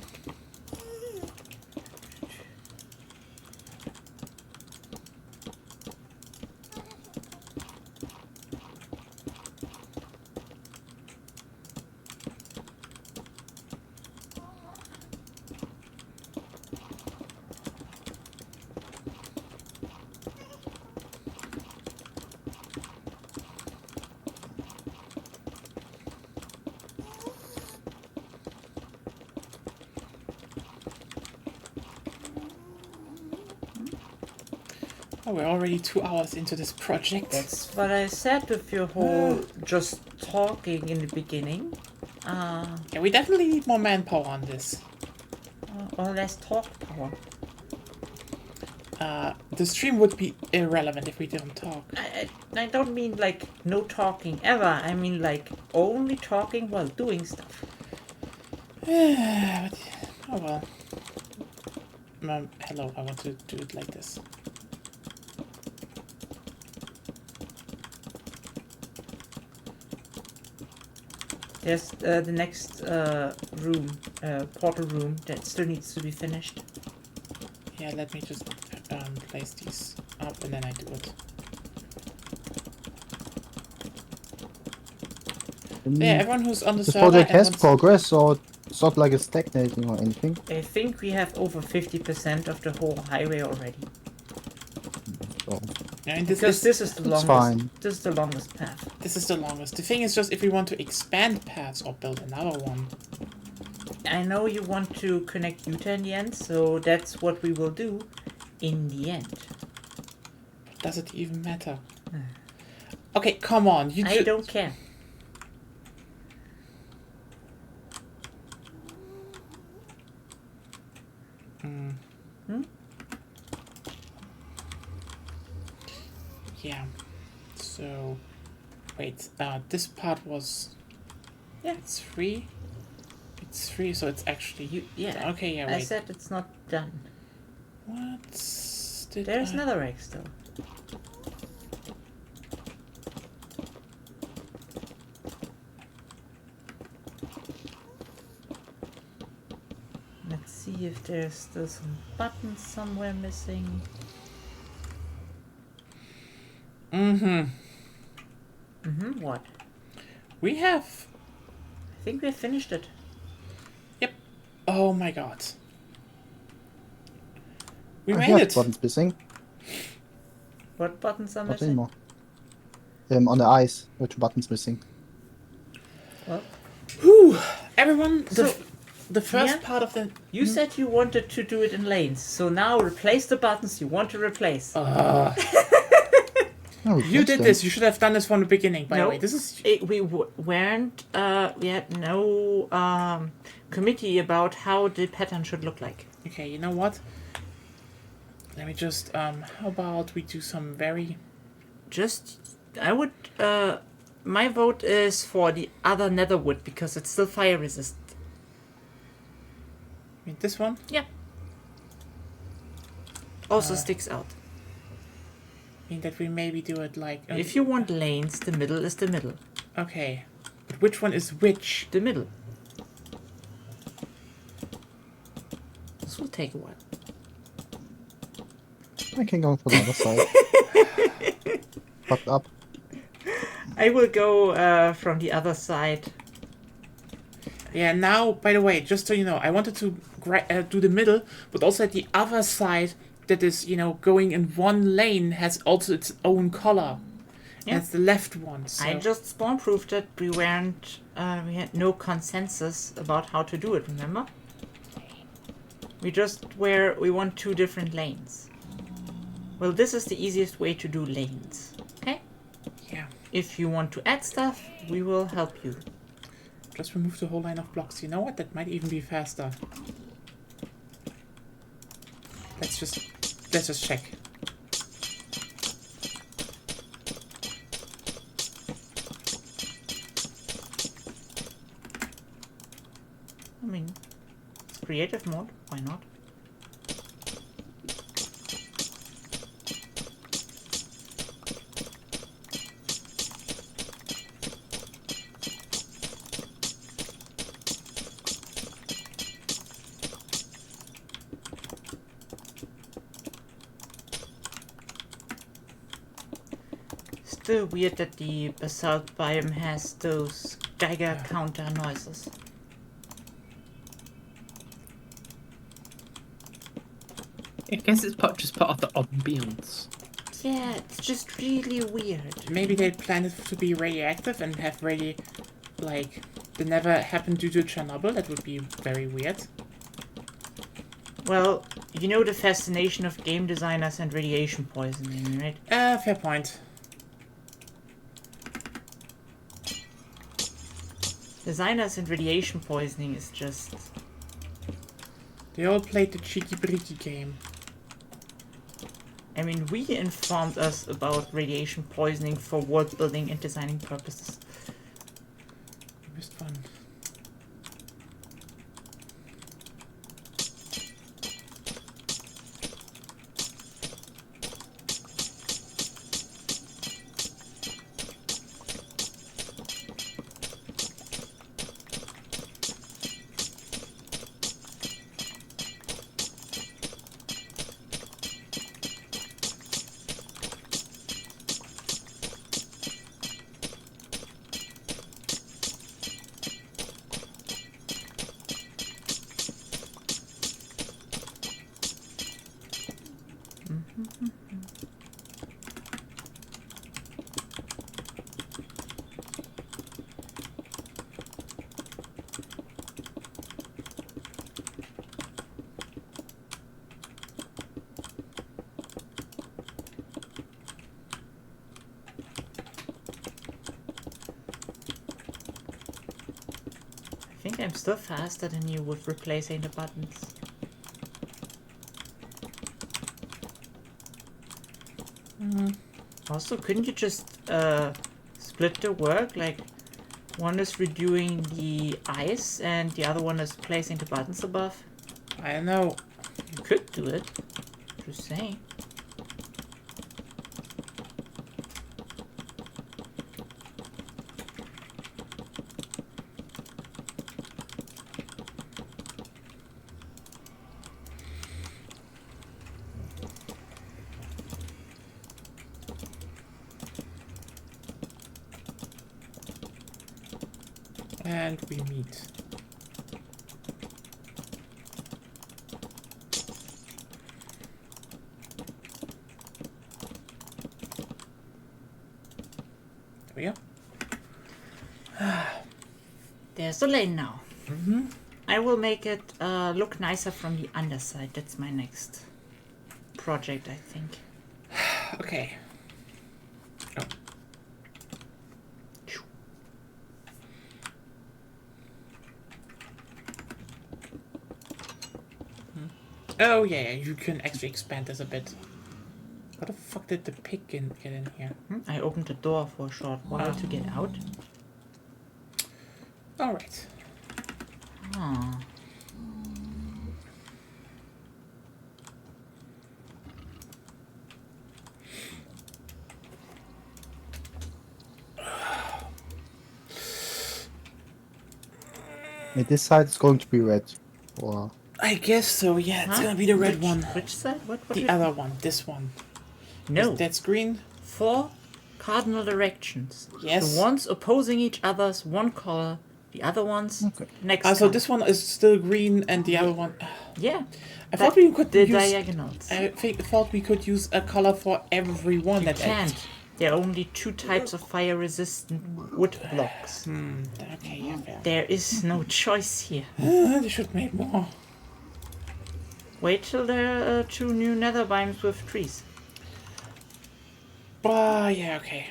A: Oh, we're already 2 hours into this project.
B: That's what I said with your whole just talking in the beginning.
A: Yeah, we definitely need more manpower on this.
B: Or less talk power.
A: The stream would be irrelevant if we didn't talk.
B: I don't mean like no talking ever. I mean like only talking while doing stuff.
A: But, oh well. Hello, I want to do it like this.
B: There's the next room, portal room that still needs to be finished.
A: Yeah, let me just place these up and then I do it. Yeah, everyone who's on the
D: This
A: server
D: project
A: and
D: has
A: wants-
D: progress, or it's not like it's stagnating or anything.
B: I think we have over 50% of the whole highway already.
D: So
A: Yeah, and this
B: Because
A: is
B: this is the
D: it's
B: longest.
D: fine.
B: This is the longest path.
A: this is the longest. The thing is just if we want to expand paths or build another one.
B: I know you want to connect Utah in the end, so that's what we will do in the end.
A: Does it even matter? Okay, come on. You
B: I don't care.
A: Yeah. So, wait. This part was.
B: Yeah.
A: It's free. It's free, so it's actually.
B: Yeah.
A: Okay. Yeah.
B: I
A: Wait.
B: said it's not done.
A: What? Did
B: There's
A: I...
B: another egg still. Let's see if there's still some buttons somewhere missing.
A: Mm-hmm.
B: What?
A: We have.
B: I think we finished it.
A: Oh my god. We
D: I
A: made
D: have
A: it.
D: buttons missing.
B: What buttons are
D: Not
B: missing?
D: anymore. On the eyes, there are 2 buttons missing.
B: What?
A: Whew. Everyone.
B: So,
A: The first
B: yeah?
A: part of the.
B: You said you wanted to do it in lanes, so now replace the buttons you want to replace.
D: Oh,
A: You did this. You should have done this from the beginning. By the
B: No.
A: way, this is.
B: We weren't. We had no committee about how the pattern should look like.
A: Okay. You know what? Let me just. How about we do some very.
B: I would. My vote is for the other netherwood because it's still fire resistant.
A: I mean, this one.
B: Also sticks out.
A: I mean that we maybe do it like.
B: If you want lanes, the middle is the middle.
A: Okay. But which one is which?
B: The middle. This will take a while.
D: I can go for the other side. Fucked up.
B: I will go from the other side.
A: Yeah. Now, by the way, just so you know, I wanted to do the middle, but also at the other side that is, going in one lane has also its own color.
B: Yeah.
A: That's the left one. So.
B: I just spawn proofed it. We weren't. We had no consensus about how to do it. Remember? We want 2 different lanes. Well, this is the easiest way to do lanes. Okay.
A: Yeah.
B: If you want to add stuff, we will help you.
A: Just remove the whole line of blocks. You know what? That might even be faster. Let's just check.
B: I mean, it's creative mode. Why not? Still weird that the basalt biome has those Geiger counter noises.
C: I guess it's just part of the ambience.
B: Yeah, it's just really weird.
A: Maybe they planned it to be radioactive and have really, that never happened due to Chernobyl. That would be very weird.
B: Well, you know the fascination of game designers and radiation poisoning, right?
A: Fair point.
B: Designers and radiation poisoning is just...
A: They all played the cheeky breeky game.
B: I mean, we informed us about radiation poisoning for world building and designing purposes.
A: You missed one.
B: I think I'm still faster than you with replacing the buttons. Also, couldn't you just split the work? Like, one is redoing the ice and the other one is placing the buttons above?
A: I don't know.
B: You could do it. Just saying.
A: And we meet. There we go.
B: There's the lane now.
A: Mm-hmm.
B: I will make it look nicer from the underside. That's my next project, I think.
A: Okay. Oh. Oh yeah, you can actually expand this a bit. What the fuck did the pig get in here?
B: I opened the door for a short while to get out.
A: Alright.
B: Ah.
D: Yeah, this side is going to be red. Or
A: I guess so, yeah, it's
B: Huh?
A: gonna be the red one.
B: Which side? What
A: The
B: did-
A: other one, this one.
B: No.
A: That's green?
B: 4 cardinal directions.
A: Yes.
B: The ones opposing each other's one color, the other ones
D: Okay.
B: next
A: So
B: color.
A: this one is still green and the other one...
B: Yeah.
A: I thought we could
B: the
A: use...
B: diagonals.
A: I thought we could use a color for every one
B: You
A: that
B: can't. There are only 2 types of fire-resistant wood blocks.
A: Okay, yeah, fair.
B: There is no choice here.
A: They should make more.
B: Wait till there are 2 new nether biomes with trees.
A: Yeah, okay.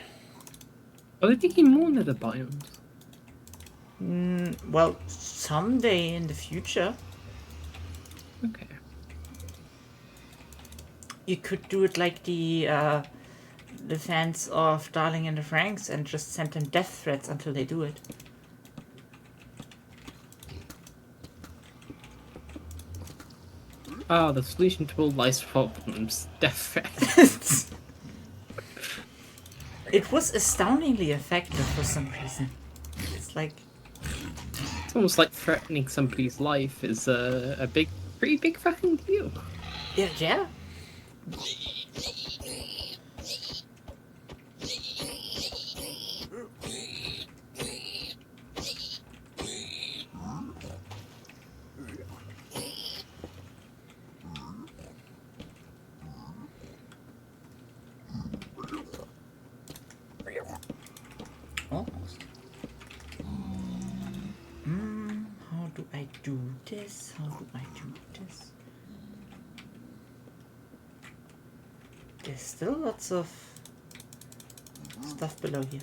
C: Are they taking more nether biomes?
B: Well, someday in the future,
C: Okay.
B: you could do it like the fans of Darling in the Franxx and just send them death threats until they do it.
C: Ah, the solution to all life's problems. Death threat.
B: It was astoundingly effective for some reason. It's like,
C: It's almost like threatening somebody's life is a pretty big fucking deal.
B: yeah. Almost. How do I do this? How do I do this? There's still lots of stuff below here.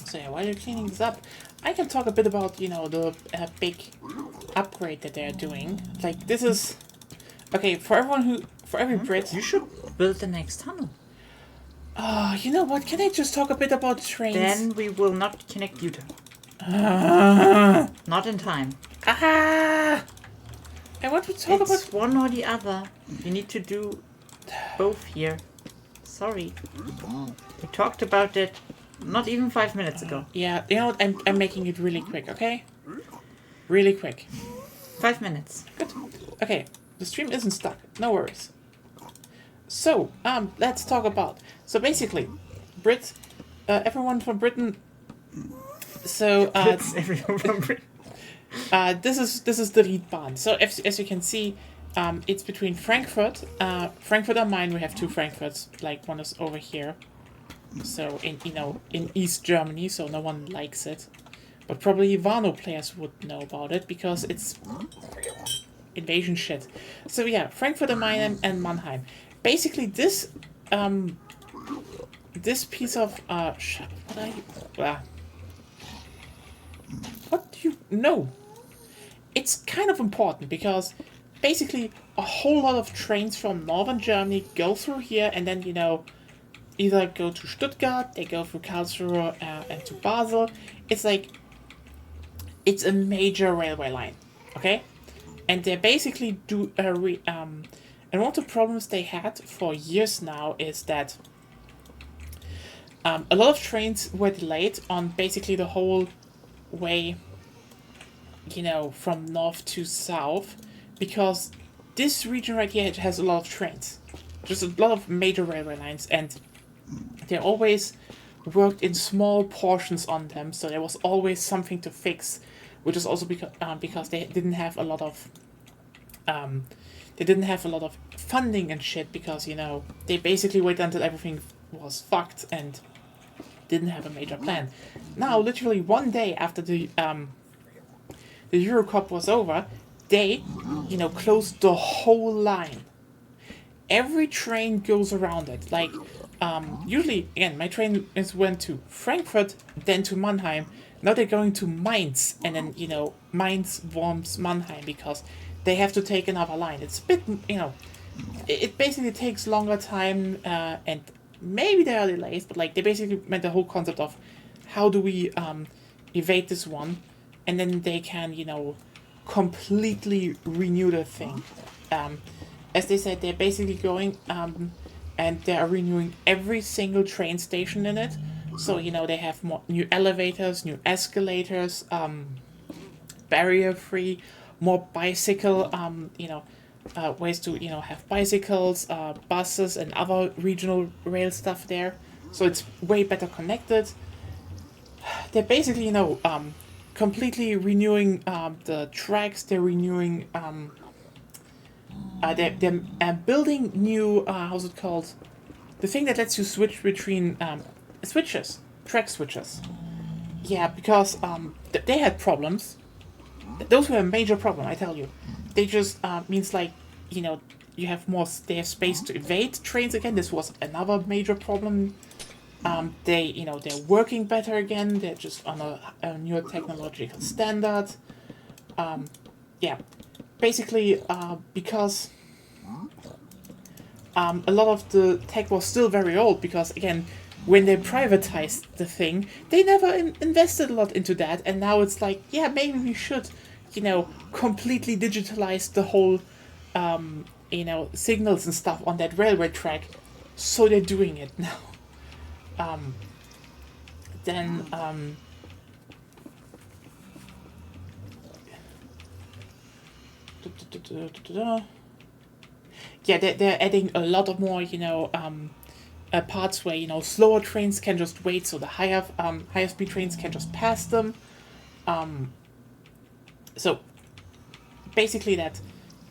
A: So yeah, while you're cleaning this up, I can talk a bit about, you know, the big upgrade that they're doing. Like, this is... Okay, for every Brit...
B: You should build the next tunnel.
A: You know what, can I just talk a bit about trains?
B: Then we will not connect Utah. Not in time.
A: I want to talk
B: It's
A: about...
B: one or the other. You need to do both here. Sorry. We talked about it not even 5 minutes ago.
A: Yeah, you know what, I'm making it really quick, okay? Really quick.
B: 5 minutes.
A: Okay, the stream isn't stuck, no worries. So, let's talk about... So basically, everyone from Britain... So,
B: It's everyone from Britain.
A: this is the Riedbahn. So as you can see, it's between Frankfurt, Frankfurt am Main. We have two Frankfurts. Like one is over here. So in East Germany. So no one likes it, but probably Wano players would know about it because it's invasion shit. So yeah, Frankfurt am Main and Mannheim. Basically, this piece of what do you know? It's kind of important because basically a whole lot of trains from northern Germany go through here and then, either go to Stuttgart, they go through Karlsruhe and to Basel. It's like, it's a major railway line, okay? And they basically do and one of the problems they had for years now is that a lot of trains were delayed on basically the whole way, from north to south, because this region right here has a lot of trains, just a lot of major railway lines, and they always worked in small portions on them, so there was always something to fix, which is also because they didn't have a lot of funding and shit, because they basically waited until everything was fucked and didn't have a major plan. Now, literally one day after the Eurocup was over, they, closed the whole line. Every train goes around it. Like, usually, again, my train went to Frankfurt, then to Mannheim. Now they're going to Mainz, and then, Mainz, Worms, Mannheim, because they have to take another line. It's a bit, it basically takes longer time, and maybe there are delays, but like they basically meant the whole concept of how do we evade this one, and then they can completely renew the thing. As they said, they're basically going and they are renewing every single train station in it. So they have more new elevators, new escalators, barrier free, more bicycle ways to have bicycles, buses, and other regional rail stuff there. So it's way better connected. They're basically completely renewing the tracks. They're renewing they're building new how's it called, the thing that lets you switch between track switches. Yeah, because they had problems. Those were a major problem, I tell you. They just means like they have space to evade trains again. This was another major problem. They're working better again. They're just on a newer technological standard. Basically because a lot of the tech was still very old, because again, when they privatized the thing, they never invested a lot into that, and now it's like, yeah, maybe we should completely digitalize the whole signals and stuff on that railway track. So they're doing it now. Yeah, they're adding a lot of more, parts where, slower trains can just wait, so the higher speed trains can just pass them. So basically that,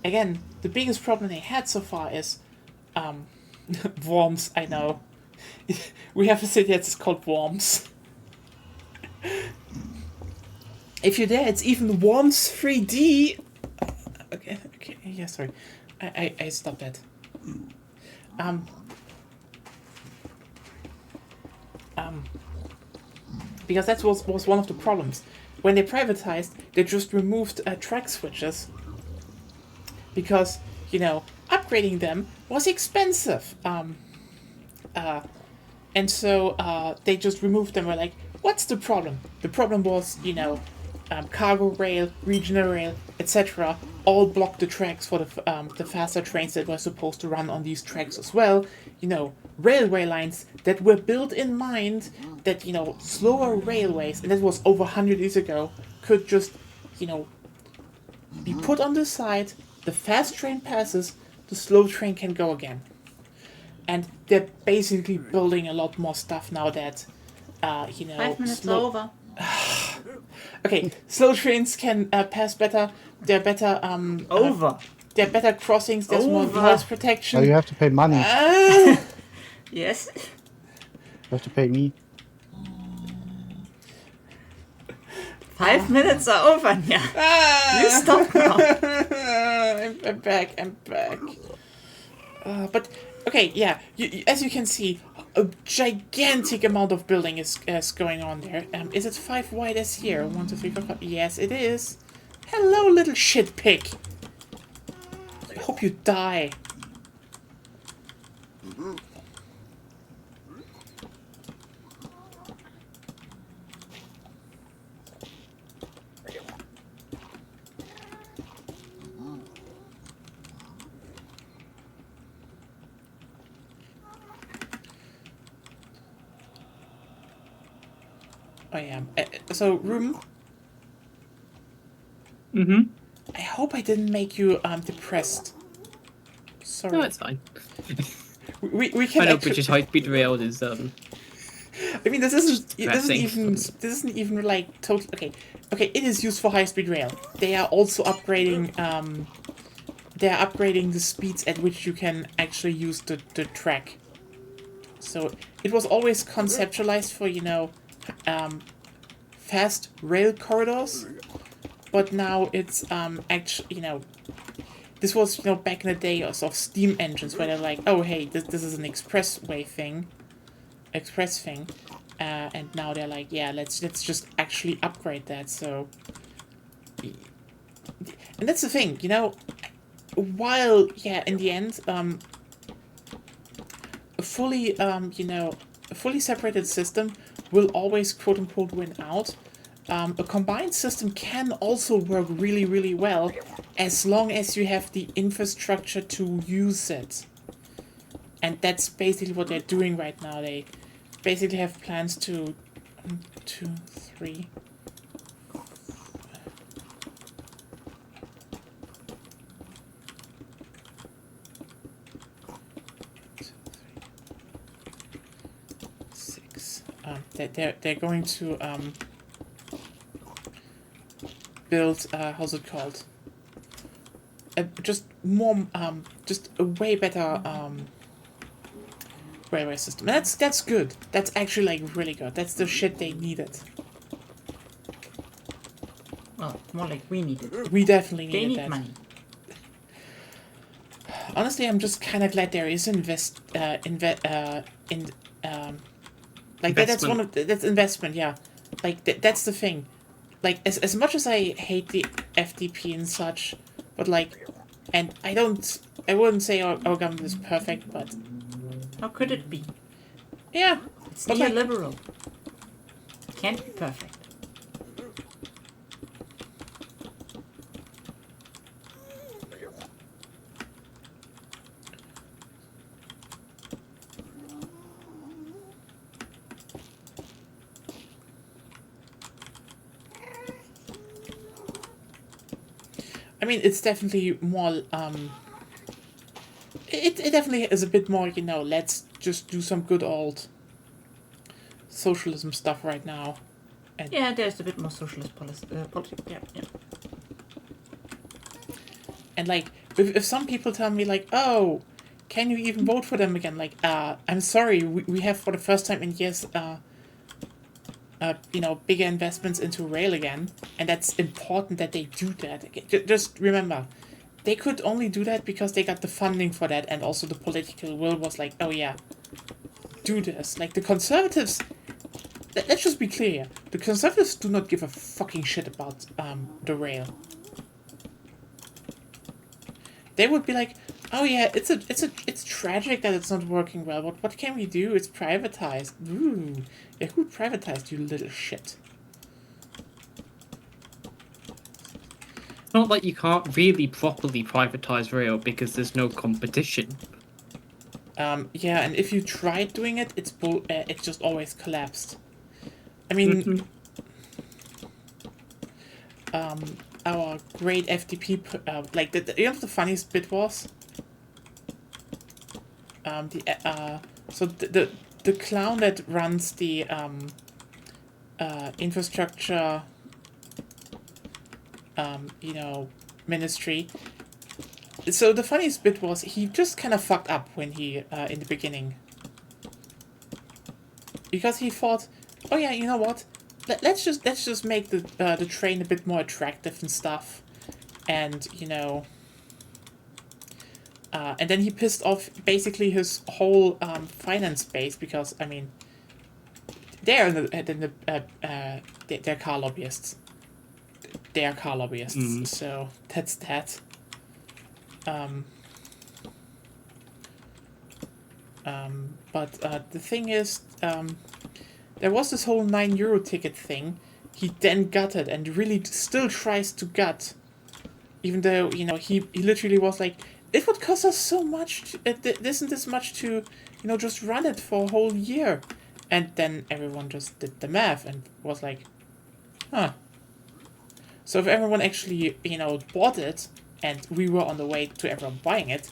A: again, the biggest problem they had so far is Worms, I know. We have a city that's called Worms. If you're there, it's even Worms 3D. Okay, yeah, sorry. I stopped that. Because that was one of the problems. When they privatized, they just removed track switches. Because, upgrading them was expensive. And so they just removed them. We're like, what's the problem? The problem was, cargo rail, regional rail, etc. all blocked the tracks for the faster trains that were supposed to run on these tracks as well. Railway lines that were built in mind that, slower railways, and that was over 100 years ago, could just, be put on the side, the fast train passes, the slow train can go again. And they're basically building a lot more stuff now that,
B: 5 minutes over.
A: Okay, slow trains can pass better. They're better.
B: Over.
A: They're better crossings. There's more
B: Over.
A: noise
D: Oh,
A: protection.
D: you have to pay money.
B: Yes.
D: You have to pay me.
B: 5 minutes are over, yeah. You stop now.
A: I'm back. But okay, yeah. As you can see, a gigantic amount of building is going on there. Is it 5 wide as here? 1, 2, 3, 4, 5. Yes, it is. Hello, little shit pig. I hope you die. I am. So, Ruben,
C: Mm-hmm.
A: I hope I didn't make you depressed. Sorry.
C: No, it's fine.
A: We can
C: I know
A: actually,
C: British High Speed Rail is
A: I mean, this isn't
C: Depressing.
A: even like totally okay. It is used for high speed rail. They are also upgrading. They are upgrading the speeds at which you can actually use the track. So it was always conceptualized for fast rail corridors, but now it's actually this was back in the day of steam engines where they're like, oh hey, this is an express thing, and now they're like, yeah, let's just actually upgrade that. So, and that's the thing, while in the end a fully separated system will always quote unquote win out. A combined system can also work really, really well as long as you have the infrastructure to use it. And that's basically what they're doing right now. They basically have plans to 1, 2, 3. They're going to build how's it called? Just a way better railway system. And that's good. That's actually like really good. That's the shit they needed.
B: Well, more like we need it.
A: We definitely
B: They
A: needed
B: need
A: that.
B: money.
A: Honestly, I'm just kind of glad there is that's one of that's investment, yeah. Like that's the thing. Like as much as I hate the FDP and such, but like, and I wouldn't say our government is perfect, but
B: How could it be?
A: yeah.
B: It's
A: But like,
B: neoliberal. It can't be perfect.
A: I mean, it's definitely more. It definitely is a bit more. Let's just do some good old socialism stuff right now.
B: Yeah, there's a bit more socialist politics. Yeah.
A: And like, if some people tell me like, oh, can you even vote for them again? Like, I'm sorry, we have for the first time in years, bigger investments into rail again, and that's important that they do that. Just remember, they could only do that because they got the funding for that, and also the political will was like, oh yeah, do this. Like, the Conservatives, let's just be clear, the Conservatives do not give a fucking shit about the rail. They would be like, oh yeah, it's tragic that it's not working well, but what can we do? It's privatized. Ooh, yeah, who privatized, you little shit?
C: It's not like you can't really properly privatize rail because there's no competition.
A: Yeah, and if you tried doing it, it just always collapsed. I mean, our great FDP, like the funniest bit was, the clown that runs the infrastructure, ministry. So the funniest bit was he just kind of fucked up when he in the beginning, because he thought, oh yeah, you know what? Let's just make the train a bit more attractive and stuff, and and then he pissed off basically his whole finance base, because I mean, they're they're car lobbyists. They are car lobbyists, so that's that. But the thing is, there was this whole €9 ticket thing. He then gutted and really still tries to gut, even though he literally was like, it would cost us so much. Isn't this much to just run it for a whole year? And then everyone just did the math and was like, huh. So if everyone actually bought it, and we were on the way to everyone buying it,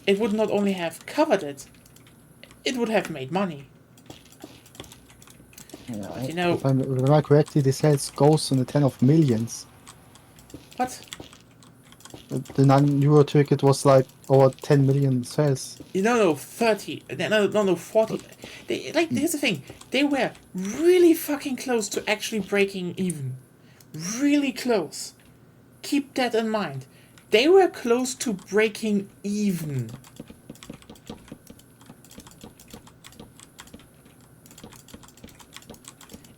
A: it would not only have covered it, it would have made money.
D: Yeah, if I remember correctly, the sales goes in the 10 of millions.
A: What?
D: The €9 ticket was like over 10 million sales.
A: No, 30. No, 40. Here's the thing. They were really fucking close to actually breaking even. Really close. Keep that in mind. They were close to breaking even.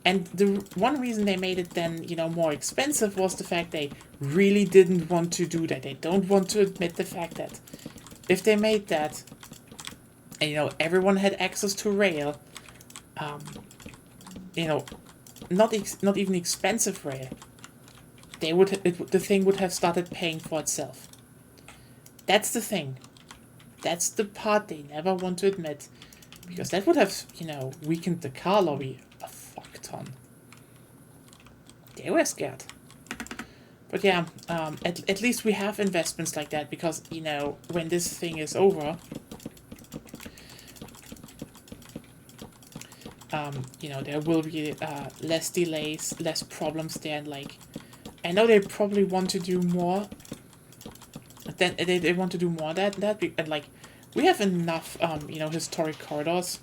A: And the one reason they made it then, more expensive was the fact they really didn't want to do that. They don't want to admit the fact that if they made that, and, everyone had access to rail, not even expensive rail, the thing would have started paying for itself. That's the thing. That's the part they never want to admit, because that would have, weakened the car lobby a fuck ton. They were scared. But yeah, at least we have investments like that, because, when this thing is over, there will be less delays, less problems there, and I know they probably want to do more. Then they want to do more that and we have enough historic corridors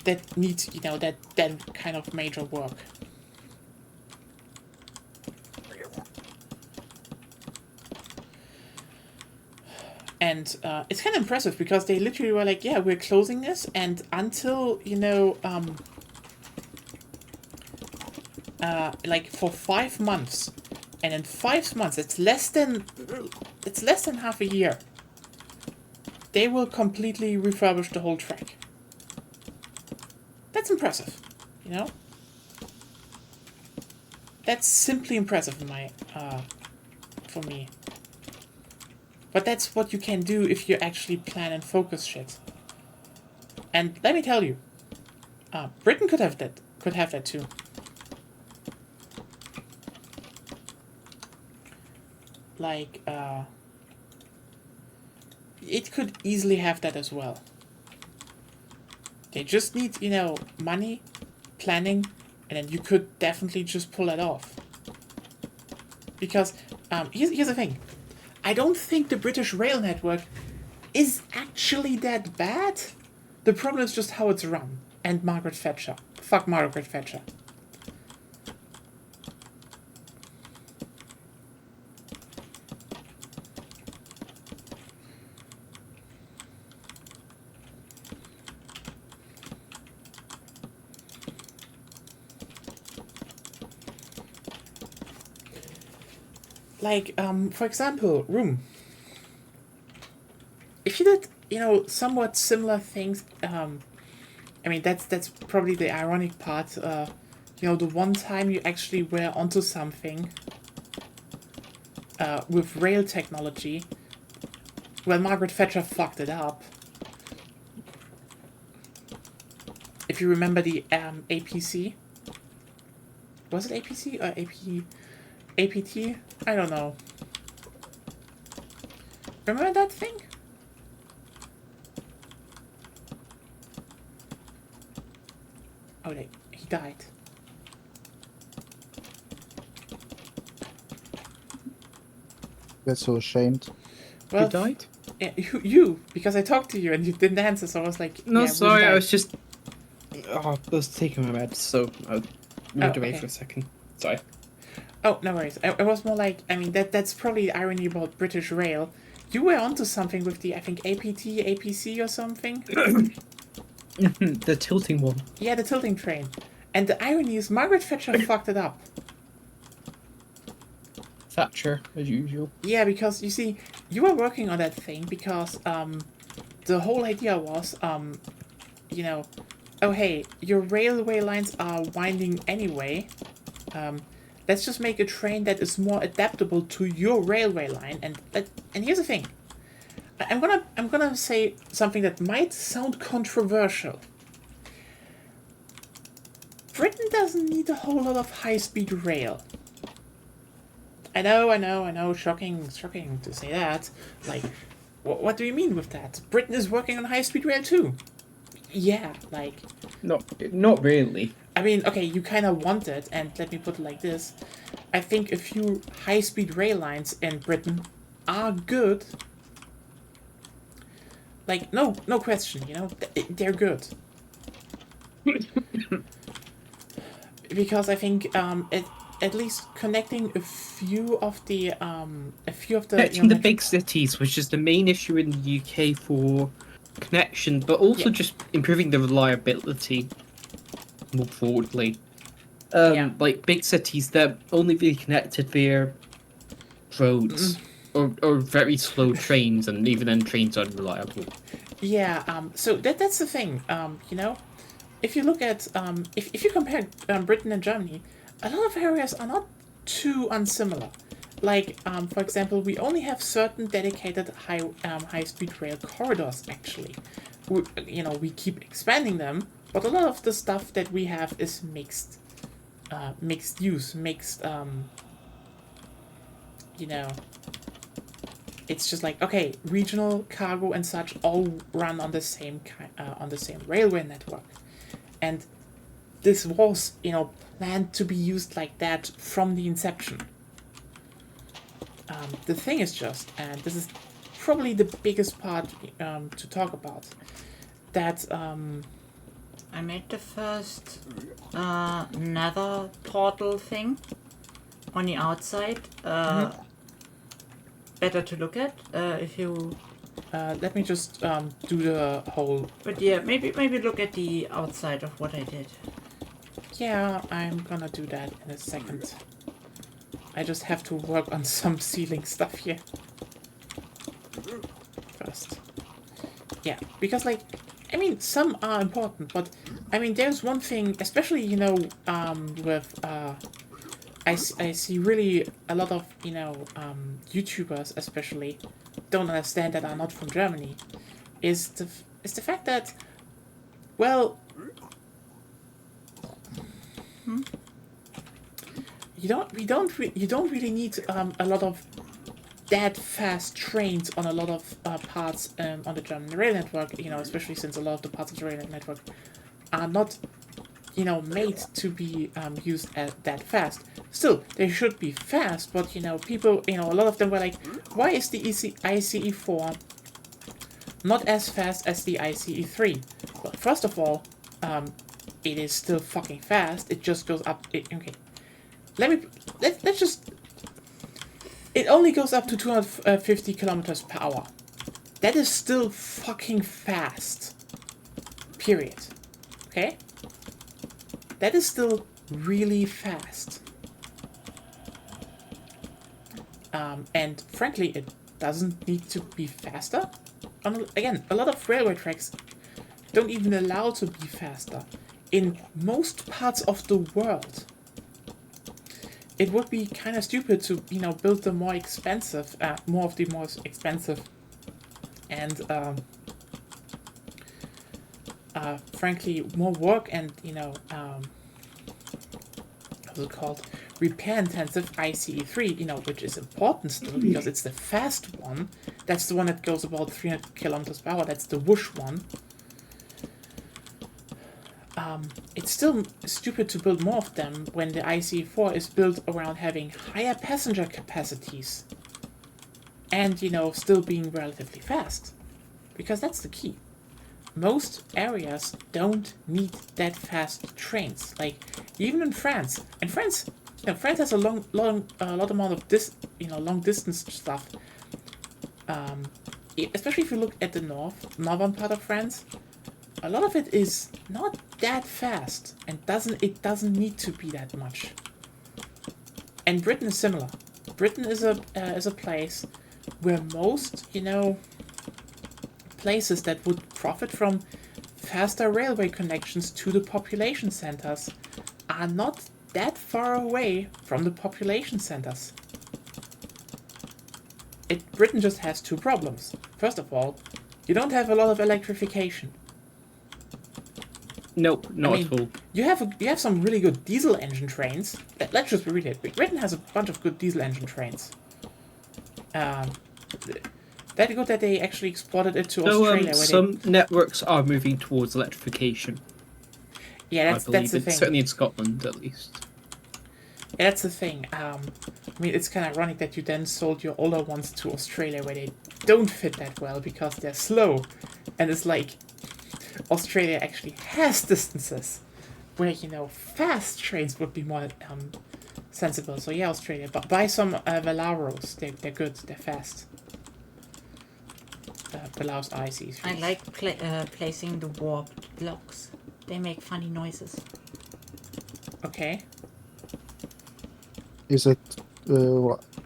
A: that needs that kind of major work. And it's kind of impressive, because they literally were like, yeah, we're closing this, and until for 5 months, and in 5 months, it's less than half a year, they will completely refurbish the whole track. That's impressive, That's simply impressive for me. But that's what you can do if you actually plan and focus shit. And let me tell you, Britain could have that too. It could easily have that as well. They just need, money, planning, and then you could definitely just pull it off. Because, here's the thing. I don't think the British rail network is actually that bad. The problem is just how it's run. And Margaret Thatcher. Fuck Margaret Thatcher. Like, for example, Room. If you did, somewhat similar things, I mean, that's probably the ironic part. The one time you actually were onto something with rail technology, well, Margaret Thatcher fucked it up. If you remember the APC, was it APC or APT? I don't know. Remember that thing? Oh, he died.
D: We're so ashamed.
A: Well,
C: Who died?
A: Yeah, you, because I talked to you and you didn't answer, so I was like,
C: No,
A: yeah,
C: sorry,
A: Room
C: I
A: died.
C: was just. Oh, I was taking my meds, so I moved away
A: okay.
C: for a second. Sorry.
A: Oh, no worries. I was more like, I mean, that's probably the irony about British Rail. You were onto something with the, I think, APT, APC or something?
C: The tilting one.
A: Yeah, the tilting train. And the irony is Margaret Thatcher fucked it up.
C: Thatcher, as usual.
A: Yeah, because, you see, you were working on that thing because, the whole idea was, oh hey, your railway lines are winding anyway. Let's just make a train that is more adaptable to your railway line. And here's the thing. I'm gonna say something that might sound controversial. Britain doesn't need a whole lot of high-speed rail. I know, shocking to say that. Like, what do you mean with that? Britain is working on high-speed rail too. Yeah, like...
C: Not really.
A: I mean, okay, you kind of want it, and let me put it like this. I think a few high-speed rail lines in Britain are good. Like, no question, they're good. Because I think, at least connecting a few of the
C: Connecting the big cities, which is the main issue in the UK for connection, but also just improving the reliability more broadly. Like big cities, they're only really connected via roads or very slow trains, and even then trains are unreliable.
A: Yeah, so that's the thing, if you look at, if you compare Britain and Germany, a lot of areas are not too unsimilar. Like, for example, we only have certain dedicated high-speed rail corridors, actually. We keep expanding them, but a lot of the stuff that we have is mixed use, it's just like, okay, regional cargo and such all run on the same railway network, and this was planned to be used like that from the inception. The thing is just, and this is probably the biggest part to talk about, that
B: I made the first nether portal thing on the outside. Better to look at if you.
A: let me just do the whole.
B: But yeah, maybe look at the outside of what I did.
A: Yeah, I'm gonna do that in a second. I just have to work on some ceiling stuff here first. Yeah, because some are important, but there's one thing, especially with I see really a lot of YouTubers especially don't understand that are not from Germany, is the fact that, well, you don't really need a lot of that fast trains on a lot of parts on the German rail network, especially since a lot of the parts of the rail network are not made to be used that fast. Still, they should be fast, but people, a lot of them were like, why is the ICE4 not as fast as the ICE3. Well, first of all, it is still fucking fast. It just goes up. Okay, let's just. It only goes up to 250 kilometers per hour. That is still fucking fast. Period. Okay? That is still really fast. And frankly, it doesn't need to be faster. Again, a lot of railway tracks don't even allow to be faster. In most parts of the world, it would be kind of stupid to, build the more expensive, more of the most expensive, and frankly, more work and what's it called? Repair-intensive ICE3, which is important still because it's the fast one. That's the one that goes about 300 kilometers per hour. That's the whoosh one. It's still stupid to build more of them when the ICE4 is built around having higher passenger capacities and, still being relatively fast. Because that's the key. Most areas don't need that fast trains. Like, even in France. In France, France has a lot amount of long distance stuff. Especially if you look at the northern part of France. A lot of it is not that fast, and it doesn't need to be that much. And Britain is similar. Britain is a place where most places that would profit from faster railway connections to the population centers are not that far away from the population centers. Britain just has two problems. First of all, you don't have a lot of electrification.
C: Nope, not at all.
A: You have some really good diesel engine trains. Let's just be real. Britain has a bunch of good diesel engine trains. That good that they actually exported it to Australia.
C: Some networks are moving towards electrification.
A: Yeah, that's the thing.
C: Certainly in Scotland, at least.
A: Yeah, that's the thing. It's kind of ironic that you then sold your older ones to Australia where they don't fit that well because they're slow. And it's like, Australia actually has distances where, fast trains would be more sensible. So yeah, Australia. But buy some Velaros. They're good. They're fast. Velaros ICs.
B: I like placing the warped blocks. They make funny noises.
A: Okay.
D: Is it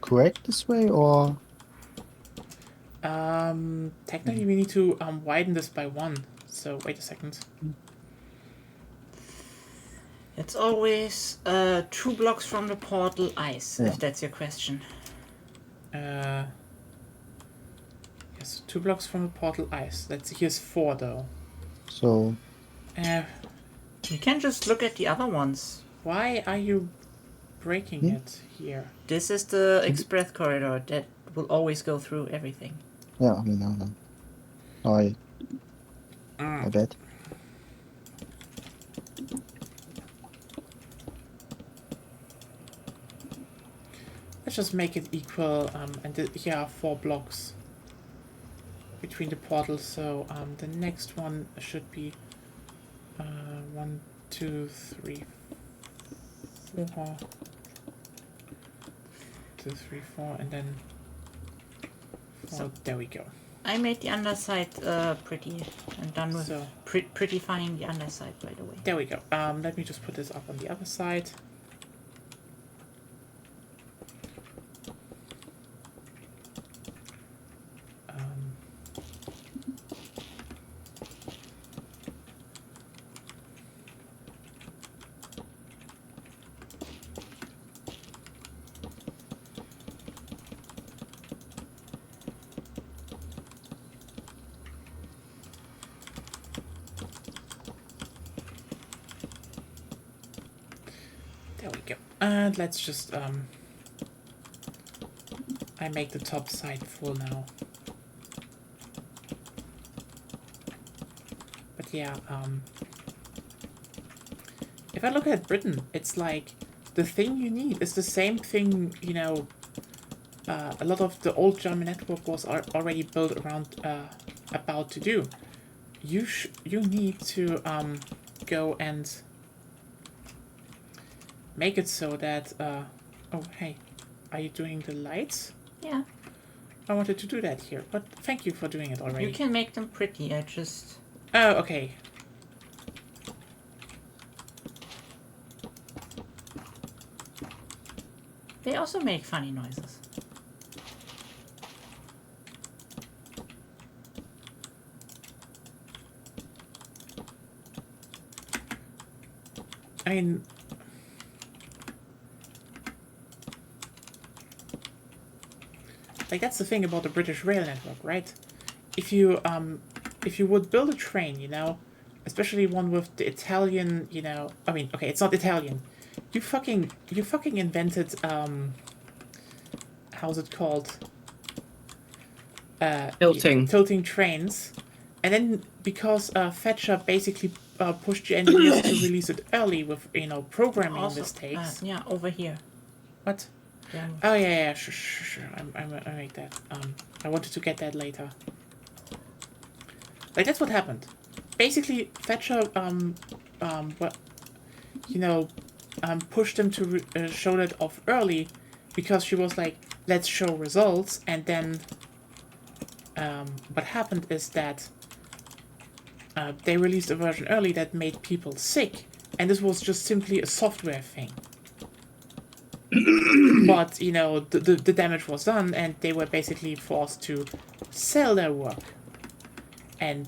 D: correct this way, or?
A: Technically we need to widen this by 1. So wait a second.
B: It's always 2 blocks from the portal ice, if that's your question.
A: Yes, 2 blocks from the portal ice. Here's 4 though.
D: So.
B: You can just look at the other ones.
A: Why are you breaking it here?
B: This is the express corridor that will always go through everything.
D: Yeah, I mean, I bet.
A: Let's just make it equal, and here are 4 blocks between the portals, so the next one should be 1, 2, 3, 4. 2, 3, 4, and then 4. So there we go.
B: I made the underside pretty. I'm done with prettifying the underside, by the way.
A: There we go. Let me just put this up on the other side. There we go. And let's just I make the top side full now. But yeah, if I look at Britain, it's like the thing you need is the same thing, a lot of the old German network was already built around about to do. You need to go and make it so that oh hey, are you doing the lights?
B: Yeah.
A: I wanted to do that here, but thank you for doing it already.
B: You can make them pretty. I just.
A: Oh, okay.
B: They also make funny noises.
A: I mean, like that's the thing about the British rail network, right? If you would build a train, you know, especially one with the Italian, you know, I mean, okay, it's not Italian. You fucking invented how's it called? Tilting trains, and then because Thatcher basically pushed the engineers to release it early with, you know, programming
B: Also,
A: mistakes.
B: yeah, over here.
A: What?
B: Yeah.
A: Oh yeah, sure. I make that. I wanted to get that later. Like that's what happened. Basically, Thatcher well, you know, pushed them to show that off early, because she was like, let's show results, and then what happened is that they released a version early that made people sick, and this was just simply a software thing. But, you know, the damage was done, and they were basically forced to sell their work. And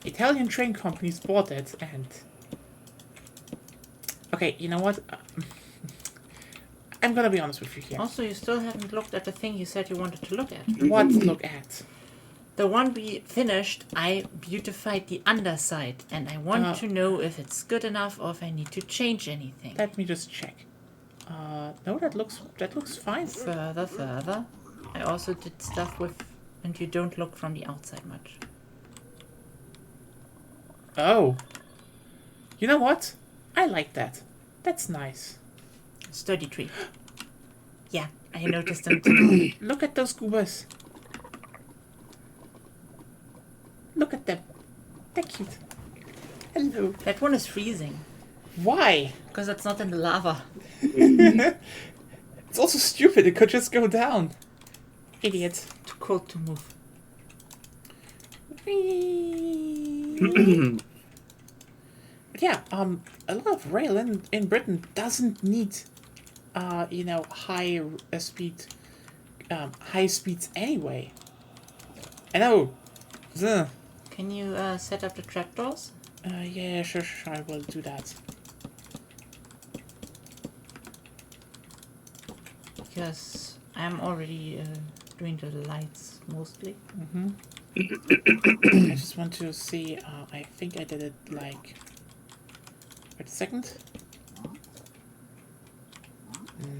A: Italian train companies bought it, and... Okay, you know what? I'm gonna be honest with you here.
B: Also, you still haven't looked at the thing you said you wanted to look at.
A: What look at?
B: The one we finished, I beautified the underside, and I want to know if it's good enough or if I need to change anything.
A: Let me just check. No, that looks fine.
B: Further. I also did stuff with, and you don't look from the outside much.
A: Oh. You know what? I like that. That's nice.
B: Sturdy tree. Yeah, I noticed them too.
A: Look at those goobers. Look at them. They're cute. Hello.
B: That one is freezing.
A: Why?
B: Because it's not in the lava.
A: It's also stupid. It could just go down. Idiot.
B: Too cold to move.
A: But yeah, a lot of rail in Britain doesn't need, you know, high speeds anyway. I know. Ugh.
B: Can you set up the trapdoors?
A: Yeah, sure, I will do that.
B: Because I'm already doing the lights mostly.
A: I just want to see, I think I did it like... Wait a second.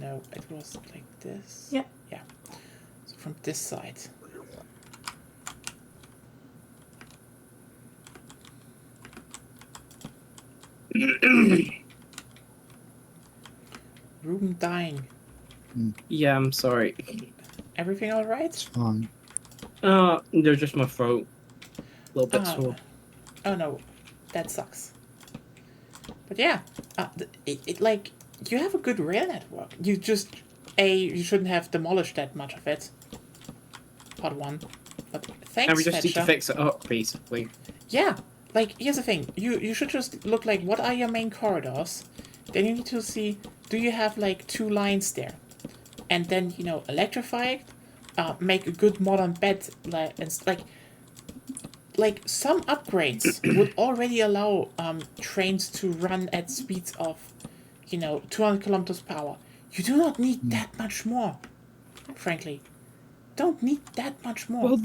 A: No, it was like this.
B: Yeah.
A: Yeah. So from this side. Room dying.
C: Yeah, I'm sorry.
A: Everything all right?
D: Fine.
C: There's just my throat. A little bit sore.
A: Oh no, that sucks. But yeah, it like, you have a good rail network. You just, you shouldn't have demolished that much of it. Part one. But thanks,
C: And we just need to
A: Thatcher.
C: fix it up, basically.
A: Yeah, like, here's the thing. You should just look like, what are your main corridors? Then you need to see, do you have like 2 lines there? And then, you know, electrify it, make a good modern bed, like some upgrades would already allow trains to run at speeds of, you know, 200 kilometers per hour. You do not need that much more, frankly. Don't need that much more.
C: Well,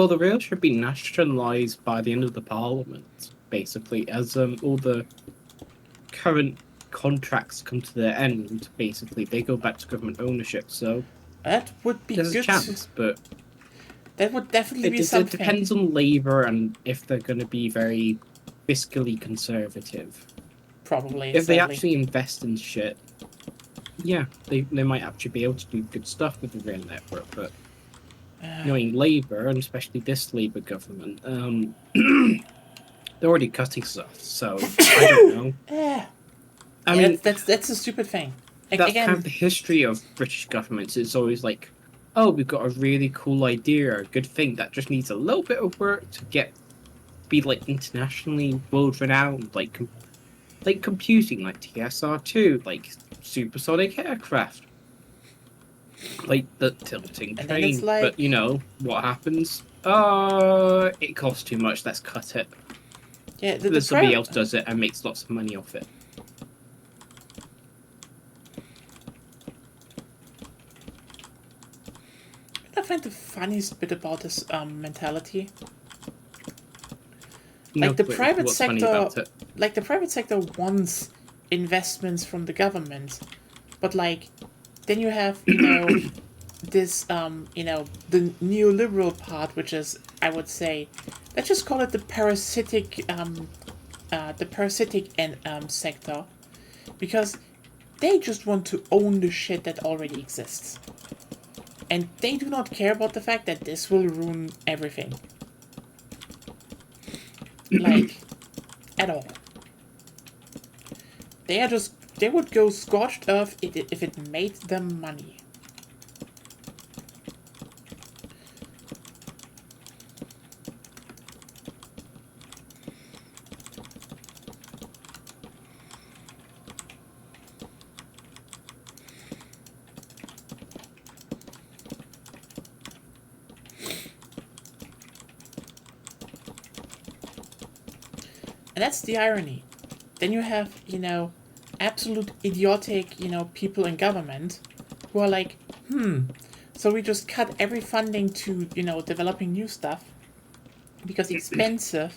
C: the rail should be nationalised by the end of the Parliament, basically, as all the current contracts come to their end. Basically, they go back to government ownership. So
A: That would be
C: there's
A: good.
C: a chance, but
A: That would definitely be
C: it
A: something.
C: depends on Labour and if they're going to be very fiscally conservative.
A: Probably.
C: If they
A: sadly.
C: actually invest in shit, yeah, they might actually be able to do good stuff with the rail network. But knowing Labour, and especially this Labour government, they're already cutting stuff. So I don't know.
A: Eh.
C: I
A: Yeah,
C: mean,
A: that's a stupid thing.
C: that's
A: Again,
C: kind of the history of British governments. It's always like, oh, we've got a really cool idea, a good thing that just needs a little bit of work to be like internationally world renowned, like computing, like TSR-2, like supersonic aircraft, like the tilting
A: And then it's
C: train.
A: like-
C: But you know what happens? It costs too much. Let's cut it.
A: yeah,
C: Then somebody else does it and makes lots of money off it.
A: I find the funniest bit about this mentality.
C: No
A: Like the
C: clue
A: private
C: what's funny
A: sector-
C: about it.
A: Like the private sector wants investments from the government, but like then you have this the neoliberal part, which is, I would say, let's just call it the parasitic sector, because they just want to own the shit that already exists, and they do not care about the fact that this will ruin everything, like at all. They would go scorched earth if it made them money. And that's the irony. Then you have, absolute idiotic, people in government who are like, so we just cut every funding to, developing new stuff because it's expensive.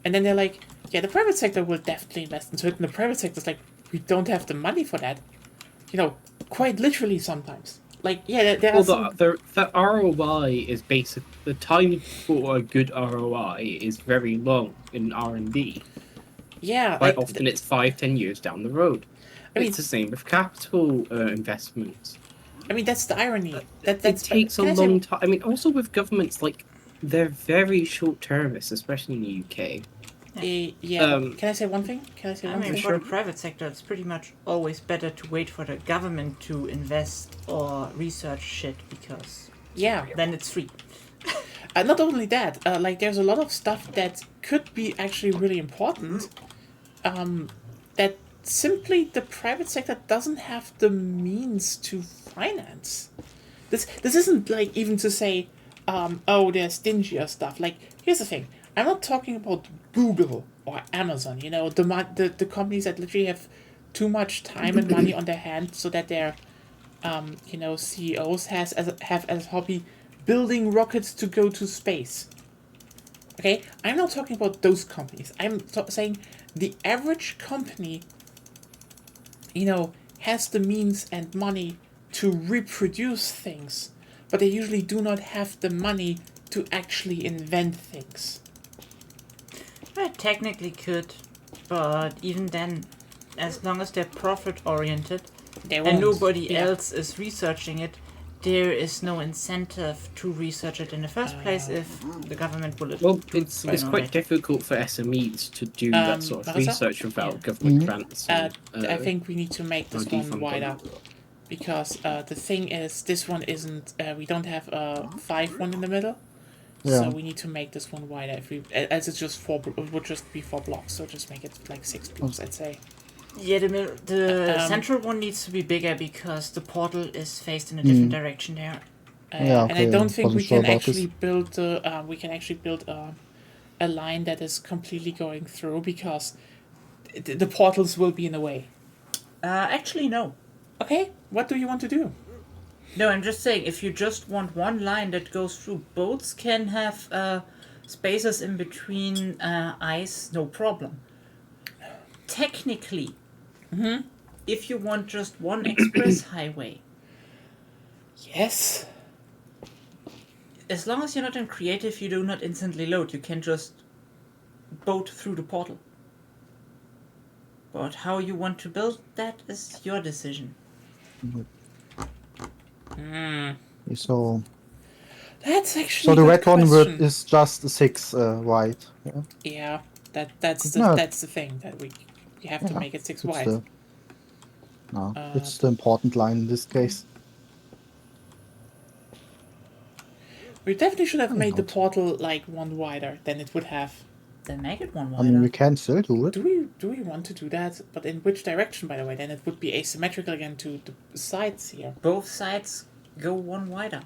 A: And then they're like, yeah, the private sector will definitely invest into it. And the private sector's like, we don't have the money for that. Quite literally sometimes. Like, yeah, there are
C: Well, the ROI is basic. The time for a good ROI is very long in R&D.
A: Yeah.
C: Quite
A: like,
C: often it's 5-10 years down the road.
A: I mean-
C: It's the same with capital investments.
A: that's the irony.
C: It takes a
A: can I say-
C: long time. I mean, also with governments, like, they're very short-termist, especially in the UK.
A: Yeah. Can I say one thing?
B: I mean, for the private sector, it's pretty much always better to wait for the government to invest or research shit, because
A: Yeah.
B: then it's free.
A: Not only that, like there's a lot of stuff that could be actually really important, that simply the private sector doesn't have the means to finance. This isn't like even to say, oh, they're stingier stuff. Like, here's the thing. I'm not talking about Google or Amazon, the companies that literally have too much time and money on their hands so that their, CEOs have as a hobby building rockets to go to space. Okay? I'm not talking about those companies. I'm saying the average company, has the means and money to reproduce things, but they usually do not have the money to actually invent things.
B: I technically could, but even then, as long as they're profit oriented
A: They
B: and
A: won't.
B: nobody
A: Yeah.
B: else is researching it, there is no incentive to research it in the first place if the government will.
C: Well, it's
B: Right.
C: quite difficult for SMEs to do that sort of
A: Marissa?
C: research without
A: Yeah.
C: government grants. And,
A: I think we need to make this
C: or
A: one
C: defund
A: wider, because the thing is, this one isn't. We don't have a 5 in the middle,
D: Yeah.
A: so we need to make this one wider. If we, as it's just 4, it would just be 4 blocks. So just make it like 6 blocks, I'd say.
B: Yeah, the central one needs to be bigger because the portal is faced in a different direction there.
D: Yeah,
A: And I
D: okay,
A: don't think
D: wasn't
A: we
D: sure
A: can
D: about this.
A: actually build a line that is completely going through, because the portals will be in the way.
B: Actually, no.
A: Okay, what do you want to do?
B: No, I'm just saying, if you just want one line that goes through, boats can have spaces in between ice, no problem. Technically, if you want just one express highway,
A: Yes.
B: as long as you're not in creative, you do not instantly load. You can just boat through the portal. But how you want to build that is your decision.
D: So
A: That's actually
D: So the
A: a
D: red
A: good
D: one
A: question.
D: is just 6 wide. Yeah.
A: Yeah, that's
D: No.
A: the thing that you have to
D: Yeah,
A: make it 6
D: It's
A: wide.
D: the it's the important line in this case.
A: We definitely should have
D: Why
A: made the
D: not?
A: portal like 1 wider than it would have.
B: Then make it one
D: I mean,
B: wider.
D: we can still do it.
A: Do we want to do that? But in which direction, by the way? Then it would be asymmetrical again to the sides here.
B: Both sides go one wider.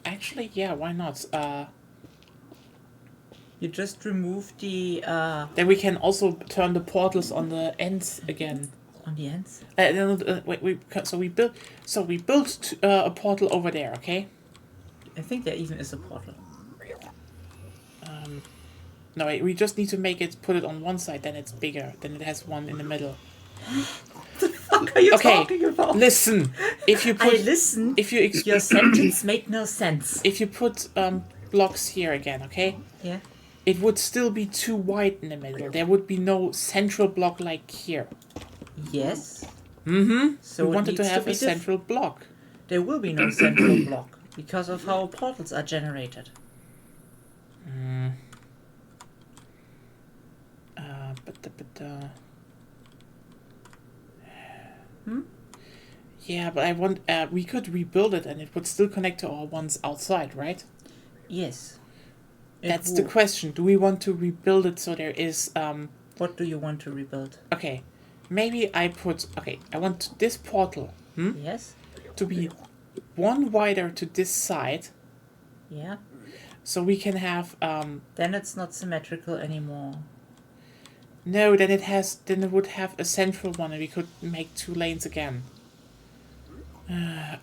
A: Actually, yeah, why not?
B: You just remove the
A: Then we can also turn the portals on the ends again.
B: on the ends.
A: Wait, we built a portal over there, okay?
B: I think there even is a portal.
A: No, wait, we just need to put it on one side, then it's bigger, then it has one in the middle.
B: What are you
A: Okay,
B: talking about?
A: listen. If you
B: I
A: put
B: listen.
A: if you ex-
B: Your sentence make no sense.
A: if you put blocks here again, okay?
B: Yeah.
A: It would still be too wide in the middle. There would be no central block like here.
B: Yes.
A: Mm-hmm.
B: So
A: we
B: it
A: wanted to
B: needs
A: have
B: be
A: a central block.
B: There will be no central block because of how portals are generated.
A: Yeah, but I want. We could rebuild it, and it would still connect to our ones outside, right?
B: Yes.
A: That's the question. Do we want to rebuild it so there is
B: What do you want to rebuild?
A: Okay, maybe I put. Okay, I want this portal
B: Yes.
A: to be 1 wider to this side,
B: Yeah.
A: so we can have.
B: Then it's not symmetrical anymore.
A: No, then it would have a central one, and we could make 2 lanes again.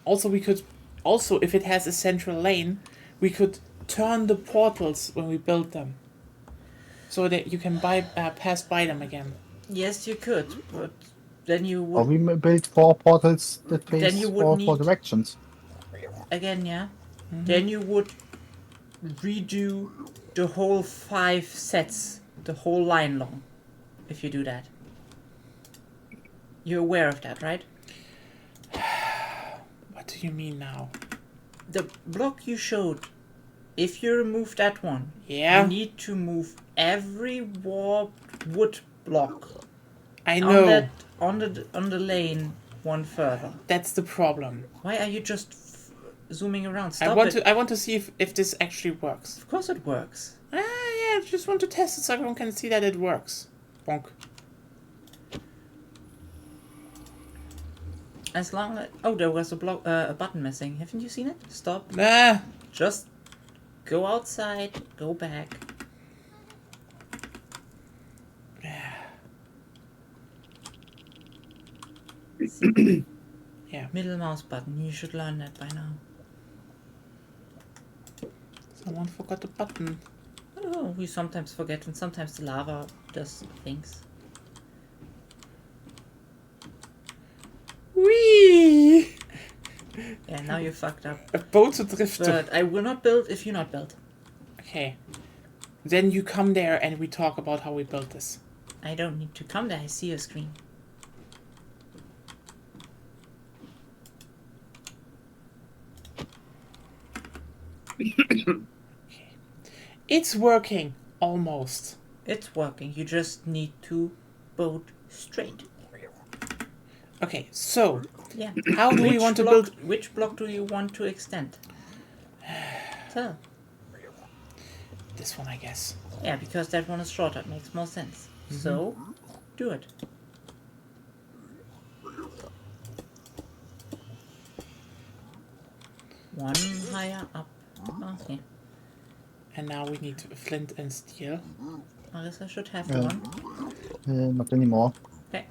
A: Also, if it has a central lane, we could turn the portals when we build them, so that you can pass by them again.
B: Yes, you could, but then you
D: Or
B: would
D: we build 4 portals that
B: Then
D: face
B: you would
D: 4
B: need-
D: directions.
B: again, yeah. Then you would redo the whole 5 sets, the whole line long, if you do that. You're aware of that, right?
A: What do you mean now?
B: The block you showed, if you remove that one,
A: Yeah,
B: you need to move every warped wood block
A: I know.
B: on the lane one further.
A: That's the problem.
B: Why are you just zooming around?
A: I
B: Stop
A: want
B: it.
A: to. I want to see if this actually works.
B: Of course it works.
A: Yeah, I just want to test it so everyone can see that it works. Bonk.
B: As long as there was a button missing. Haven't you seen it? Stop.
A: Ah,
B: Just go outside. Go back.
A: yeah.
B: Middle mouse button. You should learn that by now.
A: Someone forgot the button.
B: Oh, we sometimes forget, and sometimes the lava does things.
A: Whee!
B: Yeah, now you fucked up.
A: A boat to drift.
B: But I will not build if you not build.
A: Okay. Then you come there and we talk about how we built this.
B: I don't need to come there. I see your screen.
A: It's working almost.
B: It's working. You just need to boat straight.
A: Okay, so
B: Yeah.
A: how do we
B: Which
A: want to
B: block-
A: build?
B: Which block do you want to extend? Tell.
A: This one, I guess.
B: Yeah, because that one is shorter. It makes more sense. So, do it. One higher up. Okay.
A: And now we need flint and steel.
B: Marissa should have
D: Yeah.
B: one.
D: Not anymore.
B: Okay.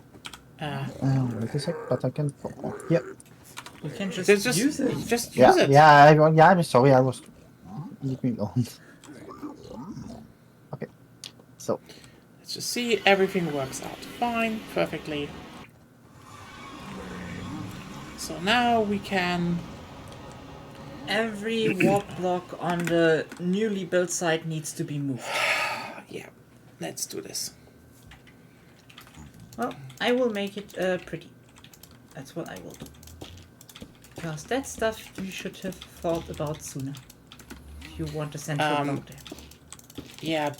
D: Wait a sec, but I can. Yeah,
B: You can just
A: Just
B: use it.
A: Just
D: yeah,
A: use it.
D: yeah. I'm sorry. I was. Leave me alone. Okay, so
A: Let's just see everything works out fine, perfectly. So now we can.
B: Every warp block on the newly built site needs to be moved.
A: Yeah, let's do this.
B: Well, I will make it pretty. That's what I will do. Because that stuff you should have thought about sooner. If you want a central block there.
A: Yeah,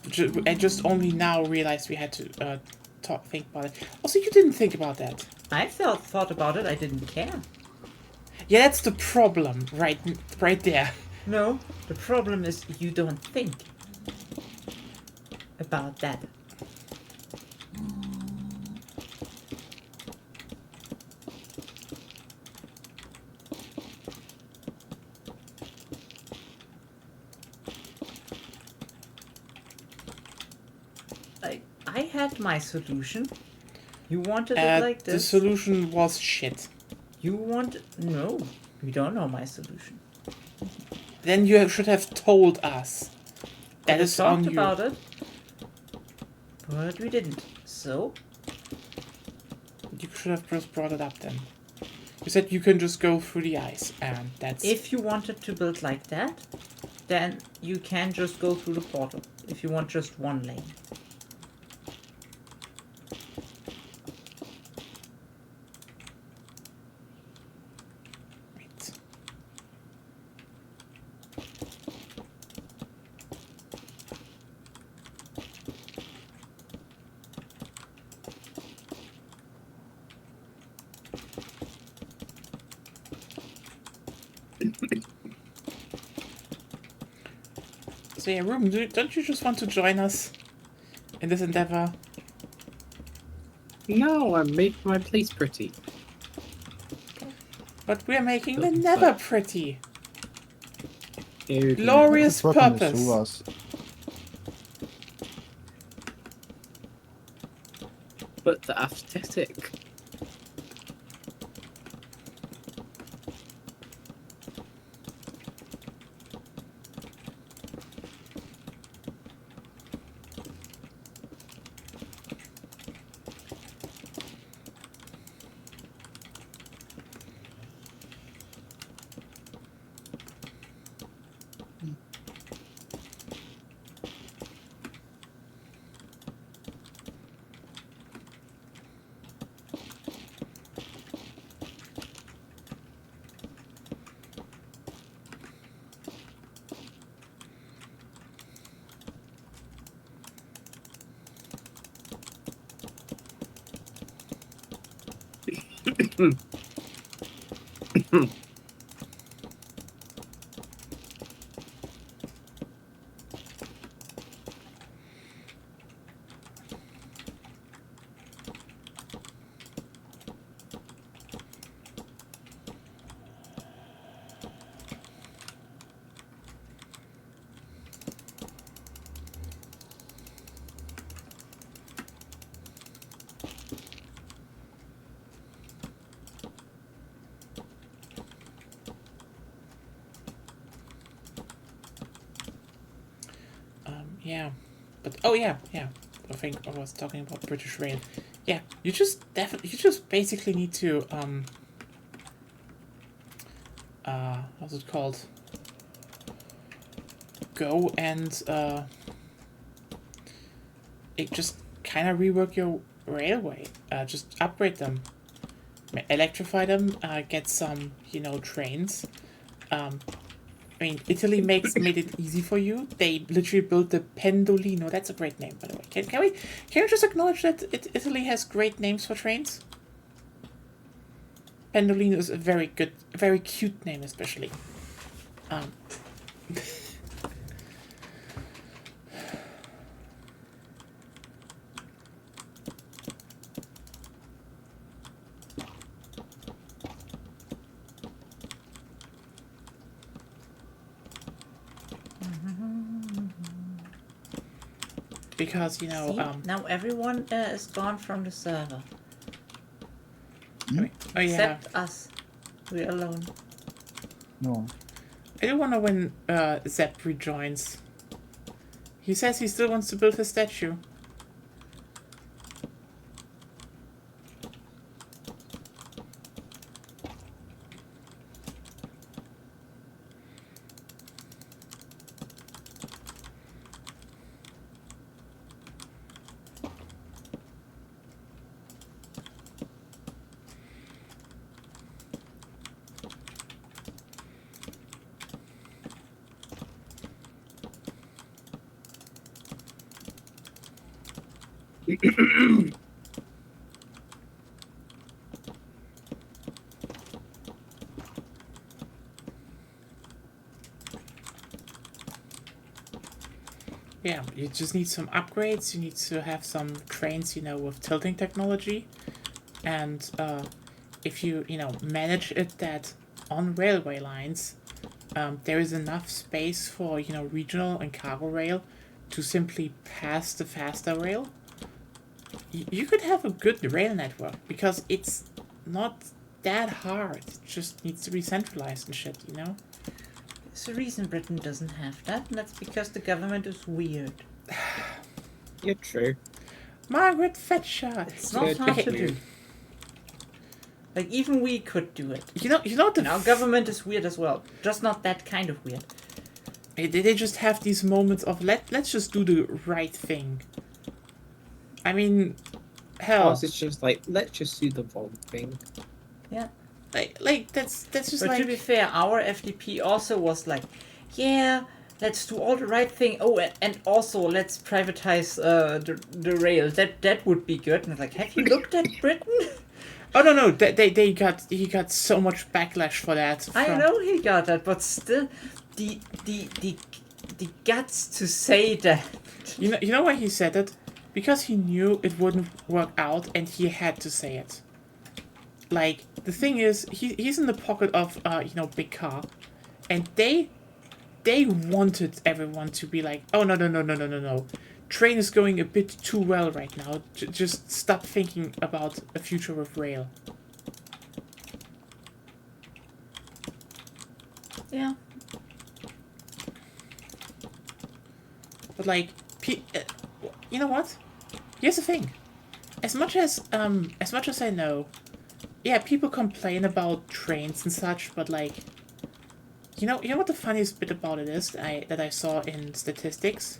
A: I just only now realized we had to think about it. Also, you didn't think about that.
B: I thought about it, I didn't care.
A: Yeah, that's the problem, right there.
B: No, the problem is you don't think about that. I had my solution. You wanted it like
A: The
B: this.
A: solution was shit.
B: No, you don't know my solution.
A: Then you should have told us. That
B: We
A: is on
B: talked
A: you.
B: about it, but we didn't. So
A: You should have just brought it up then. You said you can just go through the ice, and that's...
B: if you wanted to build like that, then you can just go through the portal. If you want just one lane.
A: Wait. So yeah, Ruben, don't you just want to join us in this endeavor?
C: No, I'm making my place pretty.
A: But we're making the
C: Doesn't
A: nether
C: say.
A: pretty.
C: Ew.
A: Glorious
D: It's working with
A: purpose.
D: sewers.
C: But the aesthetic.
A: Yeah. But, oh yeah. I think I was talking about British Rail. Yeah, you just basically need to, how's it called? Go and, just kind of rework your railway. Just upgrade them. Electrify them, get some, trains. I mean, Italy made it easy for you. They literally built the Pendolino. That's a great name, by the way. Can we just acknowledge that Italy has great names for trains? Pendolino is a very good, very cute name, especially. Because,
B: See, now everyone is gone from the server.
A: oh yeah,
B: Except us. We're alone.
D: No.
A: I do wonder when Zepp rejoins. He says he still wants to build his statue. Yeah, you just need some upgrades. You need to have some trains, with tilting technology, and if you manage it that on railway lines, there is enough space for regional and cargo rail to simply pass the faster rail. You could have a good rail network because it's not that hard. It just needs to be centralized and shit.
B: There's a reason Britain doesn't have that, and that's because the government is weird.
C: You're true.
A: Margaret Thatcher.
B: It's not
C: Good.
B: hard to
C: Okay.
B: do. Like, even we could do it.
A: You know the
B: And our government is weird as well. Just not that kind of weird.
A: They just have these moments of let's just do the right thing. I mean, hell,
C: Or it's just like, let's just do the wrong thing.
B: Yeah.
A: like that's just
B: But
A: like
B: to be fair, our FDP also was like, yeah, let's do all the right thing. Oh, and also let's privatize the rail. That would be good. And it's like, have you looked at Britain?
A: oh no, he got so much backlash for that.
B: I
A: from-
B: know he got that, but still, the guts to say that.
A: You know why he said it? Because he knew it wouldn't work out, and he had to say it. Like, the thing is, he's in the pocket of big car, and they wanted everyone to be like, oh no, train is going a bit too well right now. Just stop thinking about a future with rail.
B: Yeah.
A: But like, you know what? Here's the thing. As much as I know, yeah, people complain about trains and such, but like, you know what the funniest bit about it is that I saw in statistics?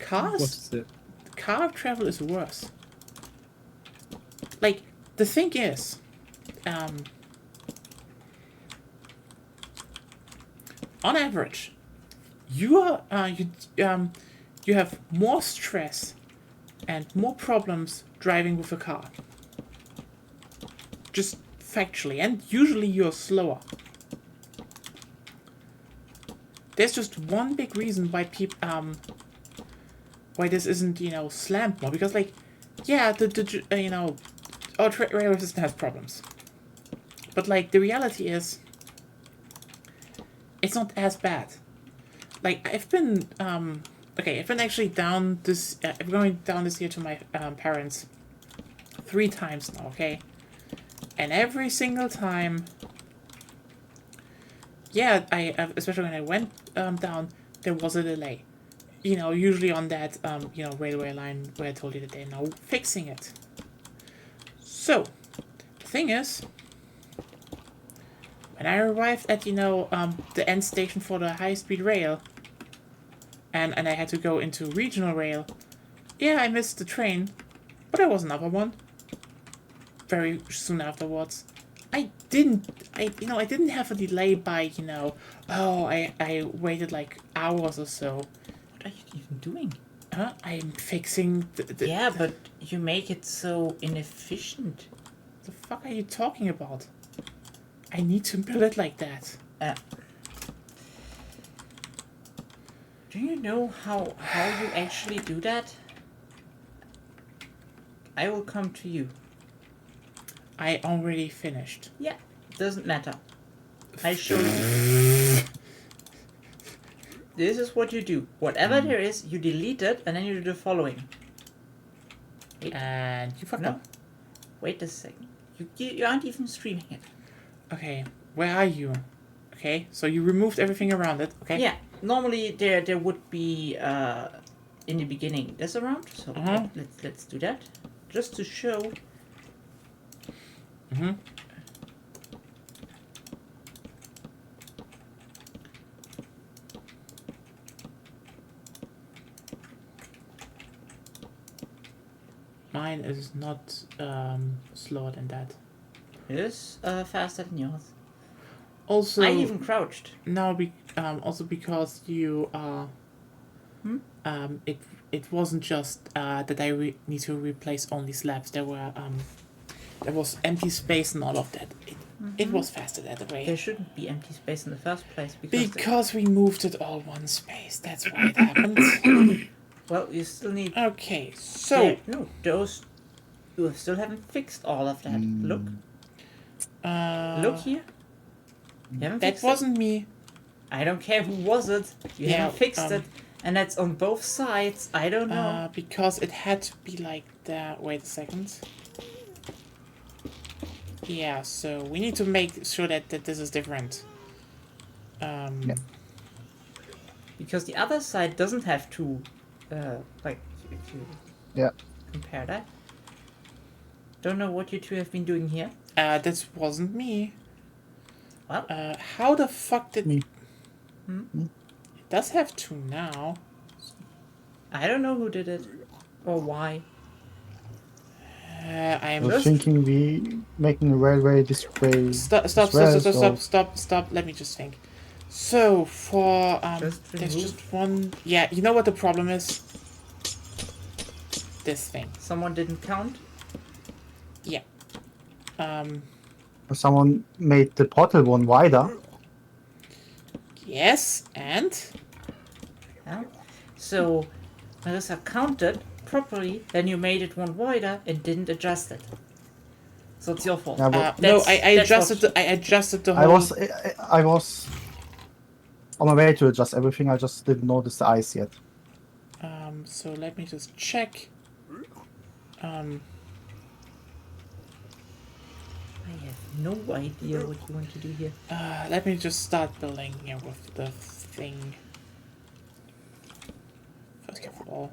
C: What's it?
A: Car travel is worse. Like, the thing is, on average, you have more stress and more problems driving with a car. Just factually, and usually you're slower. There's just one big reason why why this isn't slammed more, because like, yeah, our railway system has problems, but like the reality is, it's not as bad. Like, I've been actually down this. I'm going down this year to my parents 3 times now. Okay, and every single time, yeah, especially when I went down, there was a delay. Usually on that railway line where I told you that they're now fixing it. So, the thing is, when I arrived at the end station for the high-speed rail, and I had to go into regional rail, yeah, I missed the train, but there was another one very soon afterwards. I didn't have a delay by I waited like hours or so.
B: What are you even doing?
A: Huh? I'm fixing the
B: Yeah, but you make it so inefficient.
A: The fuck are you talking about? I need to build it like that.
B: Do you know how you actually do that? I will come to you.
A: I already finished.
B: Yeah, doesn't matter. I show you. This is what you do. Whatever there is, you delete it, and then you do the following. Wait.
A: And you fucked
B: No.
A: up.
B: Wait a second. You aren't even streaming it.
A: Okay, where are you? Okay, so you removed everything around it. Okay.
B: Yeah. Normally there would be in the beginning this around. So let's do that, just to show.
A: Mhm. Mine is not slower than that.
B: It is faster than yours.
A: Also,
B: I even crouched.
A: now also because you are
B: Hmm?
A: it it wasn't just that I need to replace only slabs. There was empty space and all of that. It was faster that way.
B: There shouldn't be empty space in the first place because
A: Because we moved it all one space. That's why it happened.
B: well, you still need.
A: Okay, so
B: No, those you still haven't fixed all of that. Look
A: look
B: here. You haven't
A: That
B: fixed
A: wasn't me.
B: it. I don't care who was it. You
A: Yeah,
B: haven't fixed it, and that's on both sides. I don't know.
A: Because it had to be like that. Wait a second. Yeah, so we need to make sure that this is different.
D: Yeah.
B: Because the other side doesn't have to, like, if you
D: Yeah.
B: compare that. Don't know what you two have been doing here.
A: That wasn't me.
B: Well,
A: How the fuck did...
D: Me.
A: It does have to now.
B: I don't know who did it or why.
A: I
D: I
A: am...
D: was thinking we making a railway this way.
A: Stop, stop. Let me just think. So, for,
B: Just
A: there's
B: remove.
A: just one... Yeah, you know what the problem is? This thing.
B: Someone didn't count.
A: Yeah.
D: Someone made the portal one wider.
A: Yes, and...
B: Yeah. So, Marissa counted properly, then you made it one wider and didn't adjust it. So it's your fault.
D: Yeah, but
A: no,
B: That's-
A: I
B: that's
A: adjusted.
B: what-
A: I adjusted the whole.
D: I was on my way to adjust everything. I just didn't notice the ice yet.
A: So let me just check.
B: I have no idea what you want to do here.
A: Let me just start building here with the thing. First of all,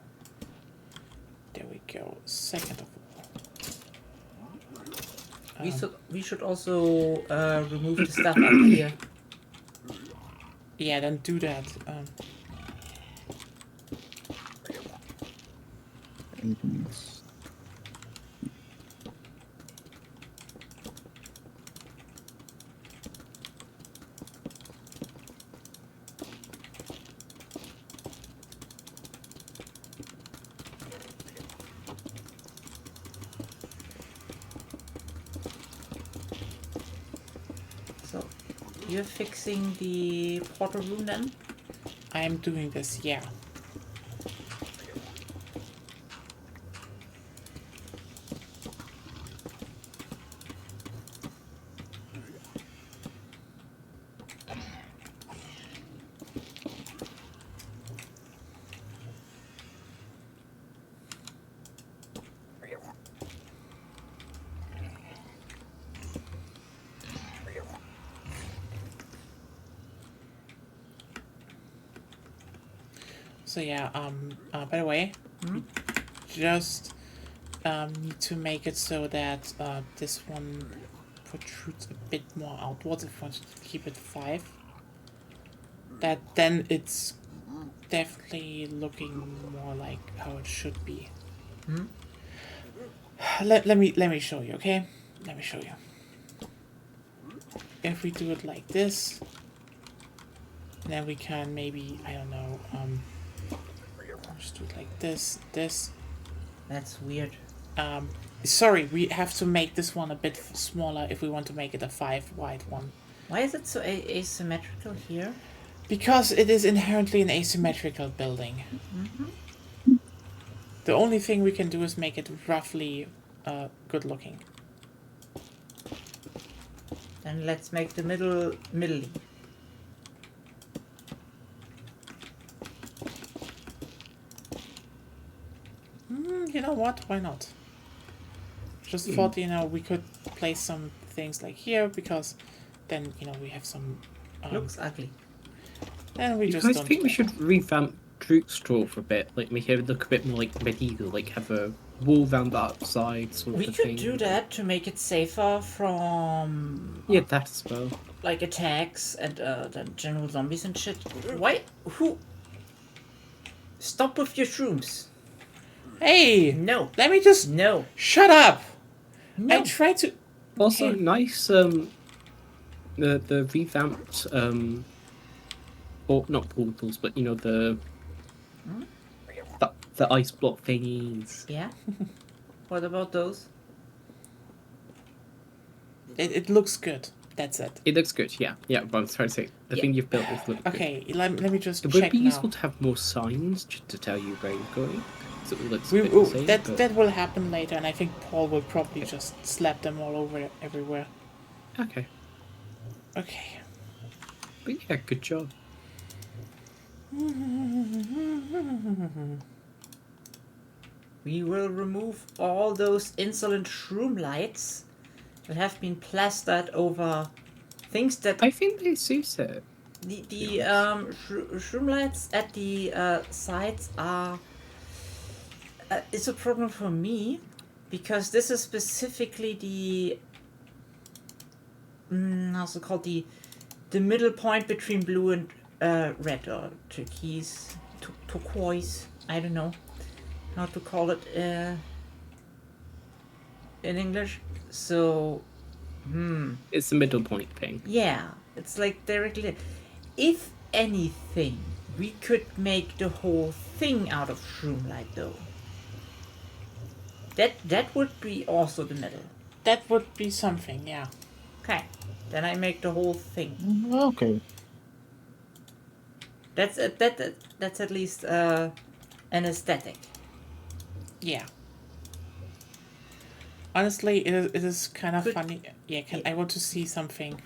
A: there we go. Second of all,
B: We should also remove the stuff up here.
A: yeah, then do that.
D: Anything else?
B: So, you're fixing the portal room then?
A: I am doing this. Yeah. So yeah, by the way, we just need to make it so that this one protrudes a bit more outwards if we want to keep it 5. That then it's definitely looking more like how it should be. Let me show you, okay? Let me show you. If we do it like this, then we can maybe, I don't know, just do it like this, this.
B: That's weird.
A: Sorry, we have to make this one a bit smaller if we want to make it a 5 wide one.
B: Why is it so asymmetrical here?
A: Because it is inherently an asymmetrical building. The only thing we can do is make it roughly good looking.
B: Then let's make the middle.
A: You know what? Why not? Just thought, you know, we could place some things like here because then, you know, we have some.
B: Looks ugly.
A: Then we
C: You
A: just
C: guys
A: don't.
C: think we should revamp Drukstraw for a bit? Like make it look a bit more like medieval, like have a wall round the outside sort
B: We
C: of
B: could
C: thing.
B: do that to make it safer from
C: Yeah, that as well.
B: like attacks and then general zombies and shit. Why? Who? Stop with your shrooms.
A: Hey!
B: No.
A: Let me just.
B: No.
A: Shut up!
B: No.
A: I tried to.
C: Also,
A: Okay.
C: nice. The revamped or not portals, but you know the the ice block thingies.
B: Yeah. What about those?
A: It looks good. That's it.
C: It looks good, yeah. Yeah, but I'm trying to say, the
B: Yeah.
C: thing you've built is look good.
A: Okay, let me just
C: It would
A: check
C: be
A: now.
C: useful to have more signs just to tell you where you're going. So it looks a
A: We
C: bit
A: will,
C: insane,
A: that
C: but-
A: that will happen later, and I think Paul will probably just slap them all over everywhere.
C: Okay.
A: Okay.
C: But yeah, good job.
B: We will remove all those insolent shroom lights that have been plastered over things that
C: I think they suit it.
B: the shroom lights at the sides are it's a problem for me because this is specifically the how's it called, the middle point between blue and red or turquoise, turquoise. I don't know how to call it in English. So,
C: It's the middle point thing.
B: yeah, it's like directly. If anything, we could make the whole thing out of shroomlight, though. That would be also the middle.
A: That would be something, yeah.
B: Okay, then I make the whole thing.
D: Okay.
B: That's at least an aesthetic.
A: Yeah. Honestly, it is kind of
B: Could-
A: funny. Yeah, I want to see something.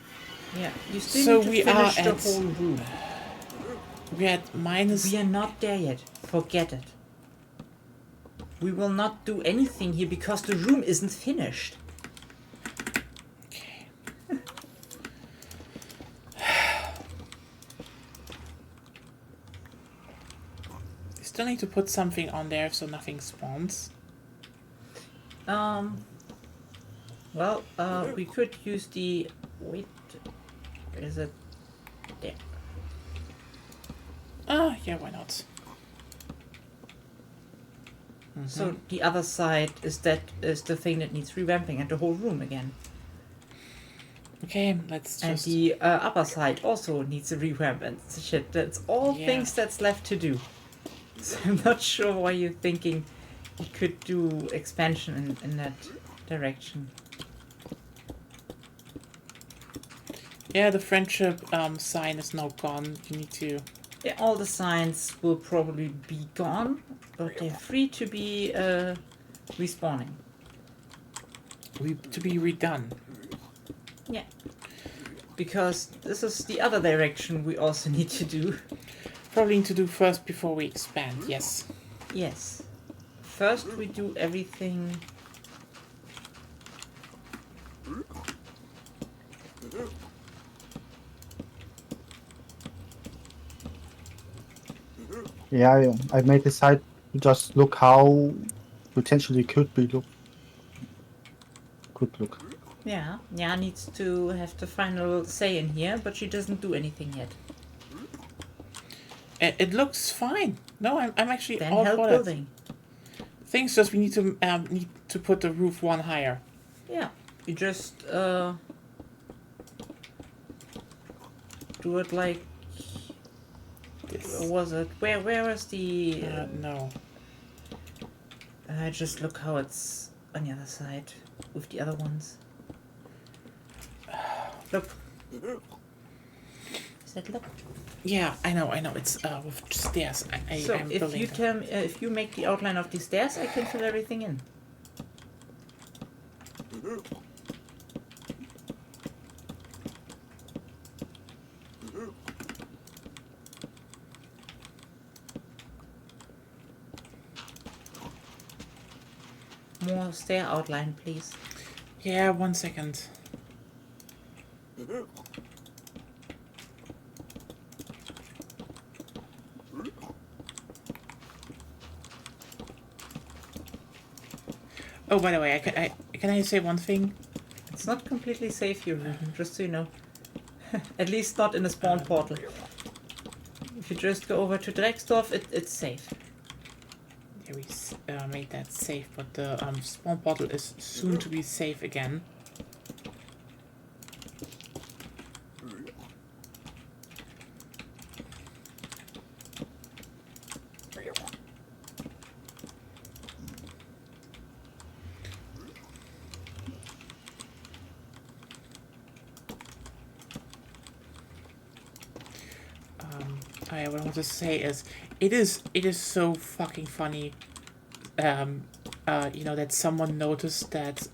B: Yeah, you still
A: So
B: need to
A: we
B: finish
A: are
B: the
A: at-
B: whole room.
A: We're at minus.
B: We are not there yet. Forget it. We will not do anything here because the room isn't finished.
A: Okay. You still need to put something on there so nothing spawns.
B: Well, we could use the wait. Where is it? There.
A: Ah, yeah, why not?
B: So the other side is the thing that needs revamping, and the whole room again.
A: Okay, let's
B: And
A: just.
B: the upper side also needs a revamp and shit. That's all
A: Yeah.
B: things that's left to do. So I'm not sure why you're thinking you could do expansion in that direction.
A: Yeah, the friendship sign is now gone. You need to.
B: Yeah, all the signs will probably be gone, but they're free to be respawning.
A: To be redone.
B: Yeah. Because this is the other direction we also need to do.
A: Probably need to do first before we expand, yes.
B: Yes. First we do everything.
D: Yeah, I made this site to just look how potentially could be look. Could look.
B: Yeah, Nya needs to have the final say in here, but she doesn't do anything yet.
A: It looks fine. No, I'm actually
B: Then
A: all
B: help
A: for
B: building.
A: it. Things just we need to put the roof one higher.
B: Yeah, you just do it like
A: This.
B: where was it? Where was the?
A: No.
B: Just look how it's on the other side with the other ones. Look. Is that look?
A: Yeah, I know. It's with stairs.
B: So
A: I'm
B: if
A: building
B: you
A: them.
B: if you make the outline of the stairs, I can fill everything in. More stair outline, please.
A: Yeah, 1 second. Oh, by the way, can I say one thing?
B: It's not completely safe here, Ruben, just so you know. At least not in a spawn portal. If you just go over to Drecksdorf, it's safe.
A: Yeah, we made that safe, but the spawn portal is soon to be safe again. what I want to say is, it is so fucking funny. That someone noticed that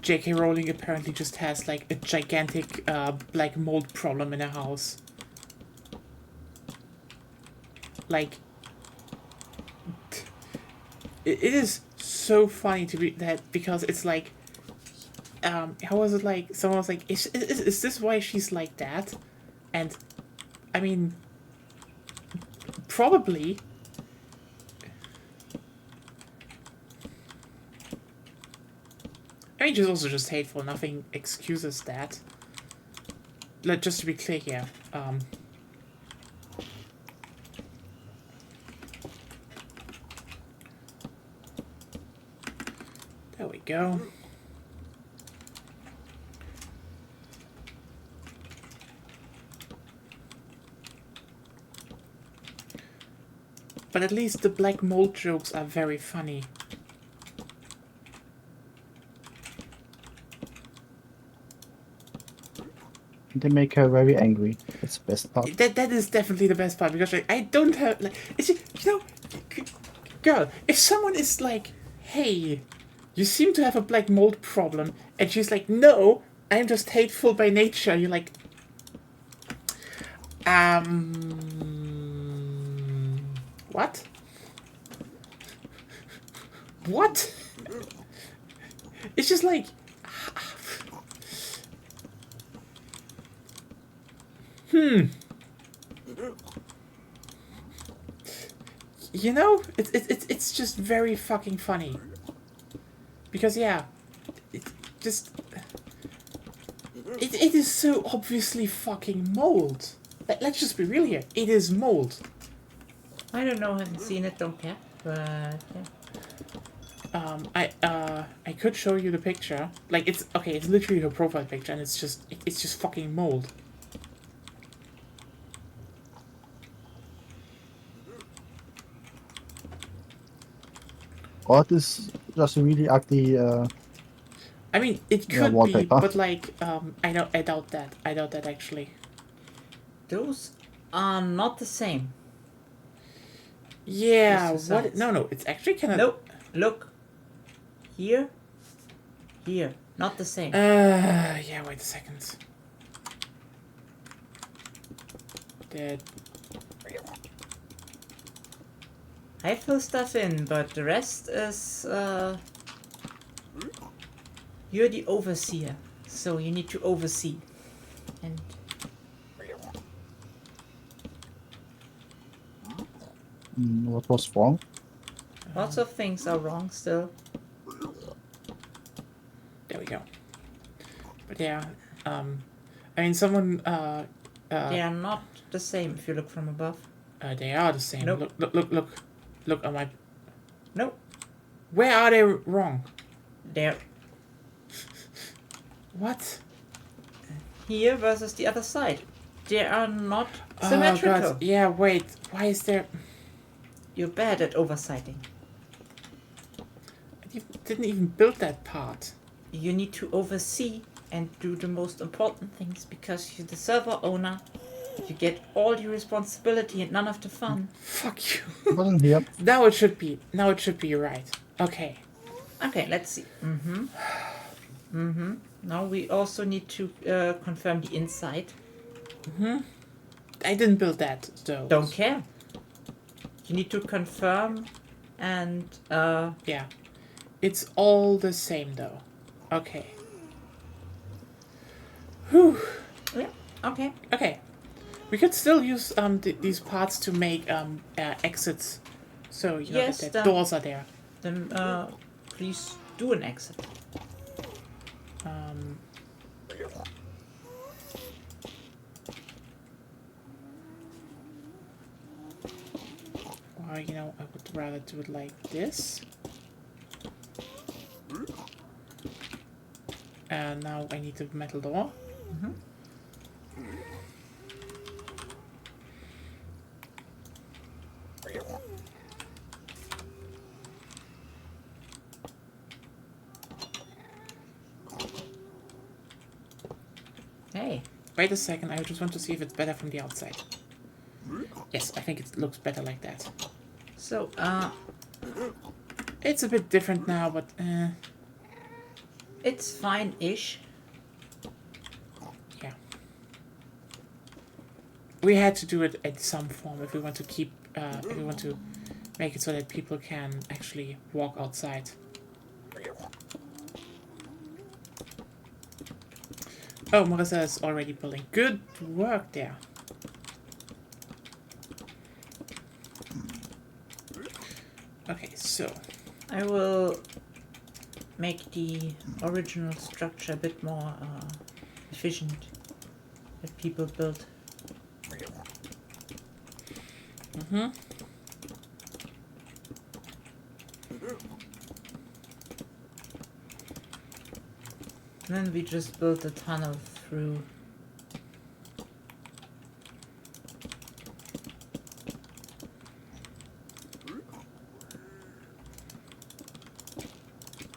A: J.K. Rowling apparently just has like a gigantic black mold problem in her house. Like, it is so funny to read that, because it's like, how was it, like, someone was like, is this why she's like that? And, I mean, probably. I mean, she's also just hateful. Nothing excuses that. Just to be clear here. There we go. But at least the black mold jokes are very funny.
D: They make her very angry. That's the best part.
A: That is definitely the best part, because like, I don't have like, it's just, girl, if someone is like, hey, you seem to have a black mold problem, and she's like, no, I'm just hateful by nature, you're like, what? What? It's just like, it's just very fucking funny. Because yeah, it is so obviously fucking mold. Let's just be real here. It is mold.
B: I don't know, haven't seen it, don't care. But yeah.
A: I could show you the picture. Like, it's okay. It's literally her profile picture, and it's just fucking mold.
D: Or it is just really ugly.
A: I mean, it
D: Yeah,
A: could be,
D: wallpaper.
A: but like, I doubt that. I doubt that actually.
B: Those are not the same.
A: Yeah.
B: Just the
A: What?
B: sides.
A: No. It's actually kind of.
B: Nope. Look. Here. Here. Not the same.
A: Yeah. Wait a second. That.
B: I fill stuff in, but the rest is you're the overseer, so you need to oversee. And
D: What was wrong?
B: lots of things are wrong still.
A: There we go. But yeah. I mean, someone.
B: They are not the same if you look from above.
A: They are the same.
B: Nope.
A: Look on my.
B: Nope.
A: Where are they wrong?
B: They're
A: What?
B: here versus the other side. They are not
A: Oh,
B: symmetrical.
A: God. Yeah, wait. Why is there...
B: You're bad at oversighting.
A: I didn't even build that part.
B: You need to oversee and do the most important things because you're the server owner. You get all the responsibility and none of the fun.
A: Fuck you.
D: It wasn't here.
A: Now it should be right. Okay.
B: Okay, let's see. Now we also need to confirm the inside.
A: I didn't build that, though.
B: Don't care. You need to confirm and
A: Yeah. It's all the same, though. Okay. Whew.
B: yeah, okay.
A: Okay. We could still use these parts to make exits. So, you know,
B: Yes,
A: that
B: the-
A: doors are there.
B: Then please do an exit.
A: Or, you know, I would rather do it like this. And now I need the metal door.
B: Hey,
A: Wait a second, I just want to see if it's better from the outside. Yes, I think it looks better like that.
B: So,
A: It's a bit different now, but
B: it's fine-ish.
A: yeah. We had to do it in some form if we want to keep, if we want to make it so that people can actually walk outside. Oh, Marissa is already building. Good work there. Okay, so
B: I will make the original structure a bit more efficient that people built. And then we just built a tunnel through.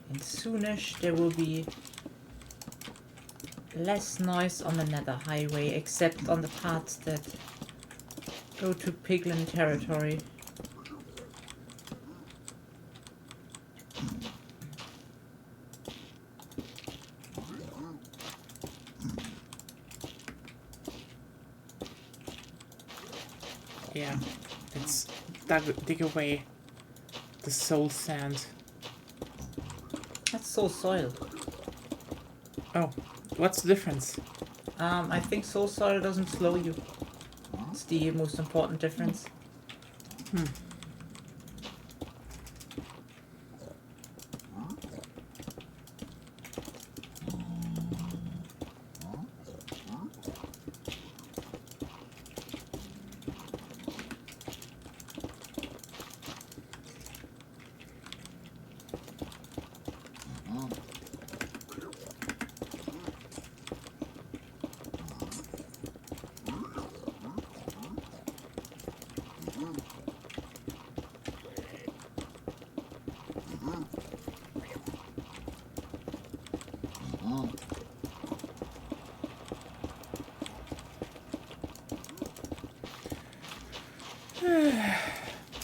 B: And soonish there will be less noise on the Nether Highway, except on the parts that go to Piglin territory.
A: yeah, let's dig away the soul sand.
B: That's soul soil.
A: Oh, what's the difference?
B: I think soul soil doesn't slow you. It's the most important difference.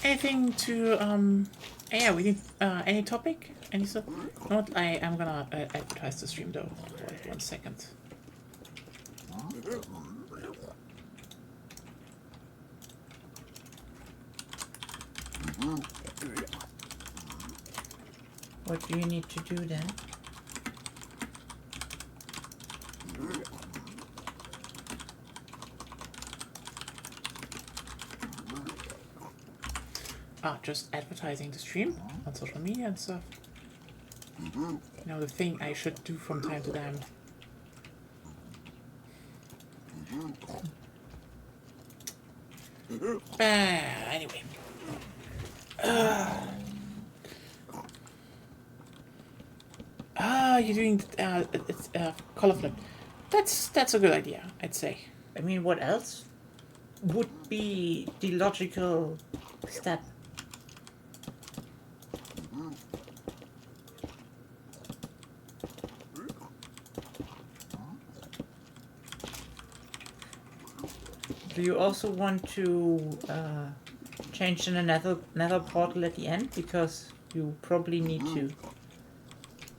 A: Anything to yeah, we need any topic? Any stuff? Not. I am gonna advertise the stream though. Wait 1 second.
B: What do you need to do then?
A: Just advertising the stream on social media and stuff. You know, the thing I should do from time to time. Anyway. You're doing it's color flip. That's a good idea, I'd say.
B: I mean, what else would be the logical step? Do you also want to change in another portal at the end? Because you probably need to.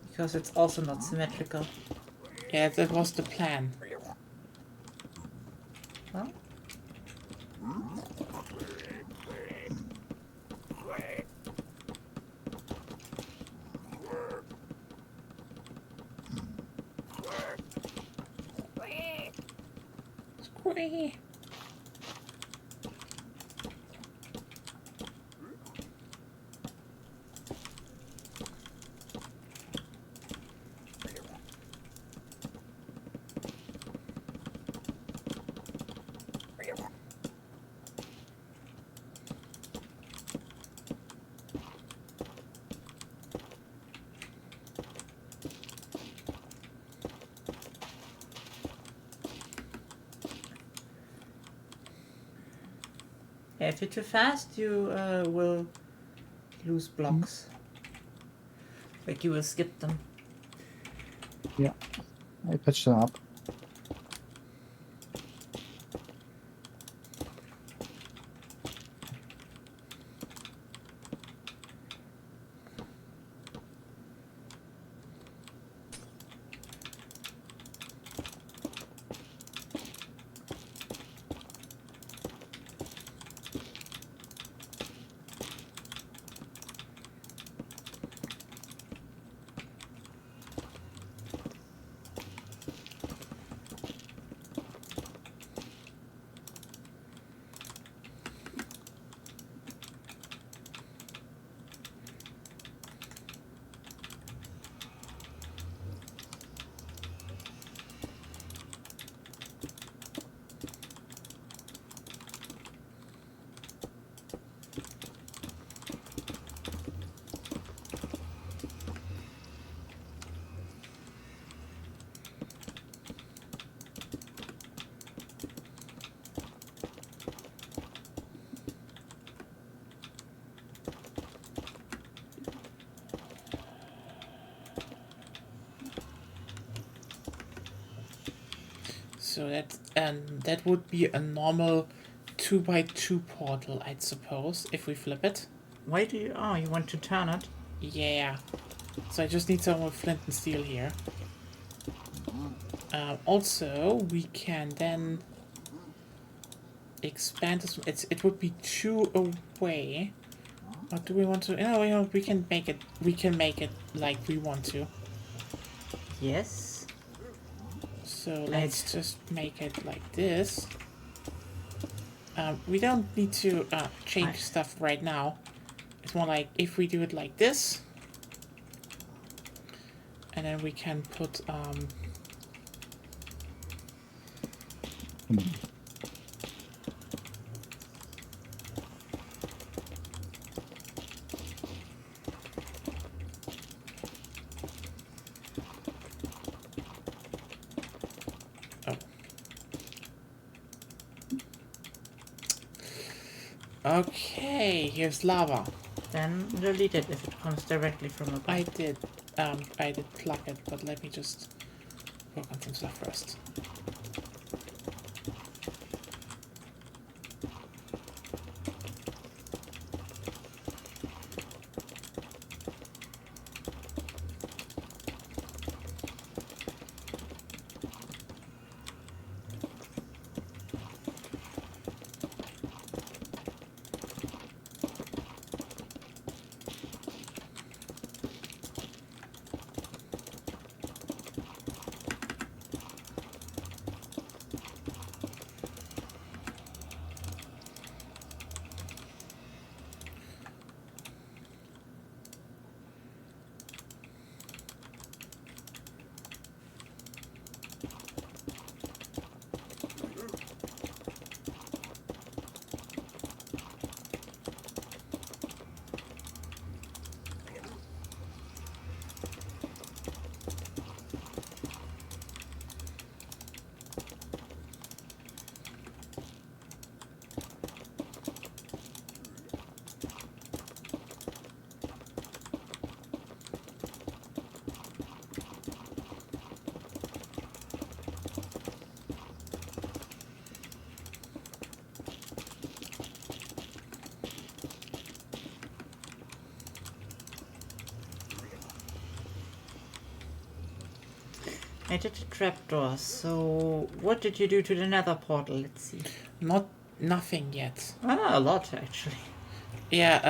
B: Because it's also not symmetrical.
A: Yeah, that was the plan.
B: Huh?
A: Squee.
B: If you're too fast, you will lose blocks. Like you will skip them.
D: Yeah, I patched them up.
A: So that would be a normal 2x2 portal, I'd suppose, if we flip it.
B: Why do you... Oh, you want to turn it?
A: Yeah. So I just need some more flint and steel here. Also, we can then expand this. It would be 2 away. Or do we want to? No, we can make it. We can make it like we want to.
B: Yes.
A: So let's just make it like this. We don't need to change stuff right now. It's more like if we do it like this, and then we can put Okay, here's lava.
B: Then delete it if it comes directly from above.
A: I did plug it, but let me just work on some stuff first.
B: I did a trapdoor, so what did you do to the nether portal? Let's see.
A: Nothing yet.
B: Ah, a lot actually.
A: Yeah,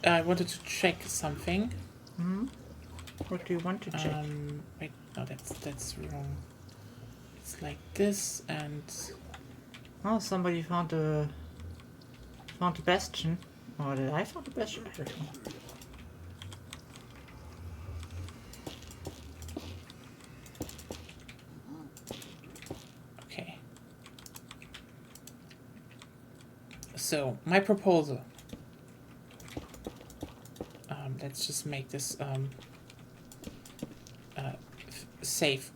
A: I wanted to check something.
B: What do you want to check?
A: Wait, no, that's wrong. It's like this, and
B: Oh, somebody found a bastion. Or did I find a bastion? I don't know.
A: okay. So my proposal. Let's just make this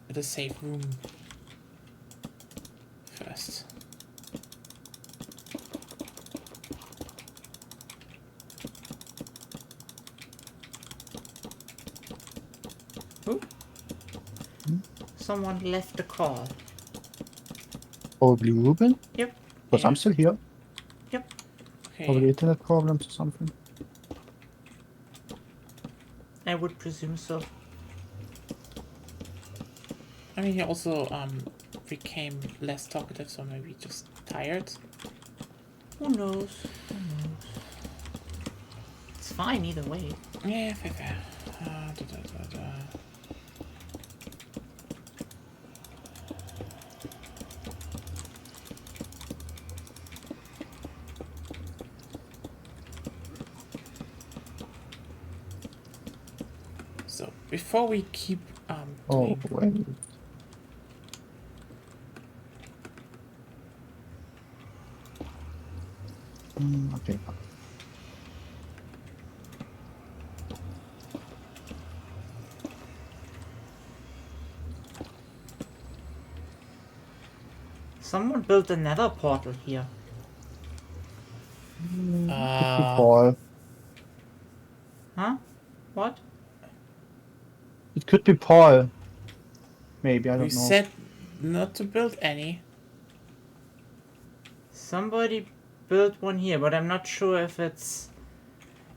A: the safe room first.
B: Someone left a call.
D: Probably Ruben,
B: Yep.
D: because I'm still here.
B: Yep.
D: Probably
A: Okay.
D: internet problems or something.
B: I would presume so.
A: I mean, he also became less talkative, so maybe just tired.
B: Who knows? Who knows? It's fine either way.
A: Yeah, fair. Da, da, da, da. So before we keep
D: Oh,
A: doing
D: wait. Okay.
B: Someone built a nether portal here.
D: Paul.
B: Huh? What?
D: It could be Paul. Maybe, I don't know.
A: not to build any.
B: Somebody built one here, but I'm not sure if it's...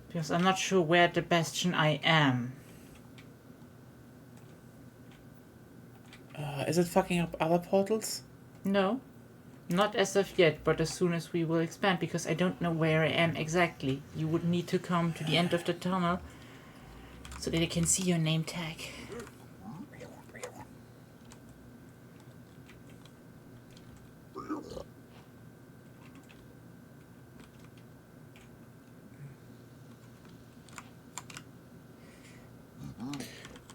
B: Because I'm not sure where the bastion I am.
A: Is it fucking up other portals?
B: No. Not as of yet, but as soon as we will expand, because I don't know where I am exactly. You would need to come to the end of the tunnel so that I can see your name tag.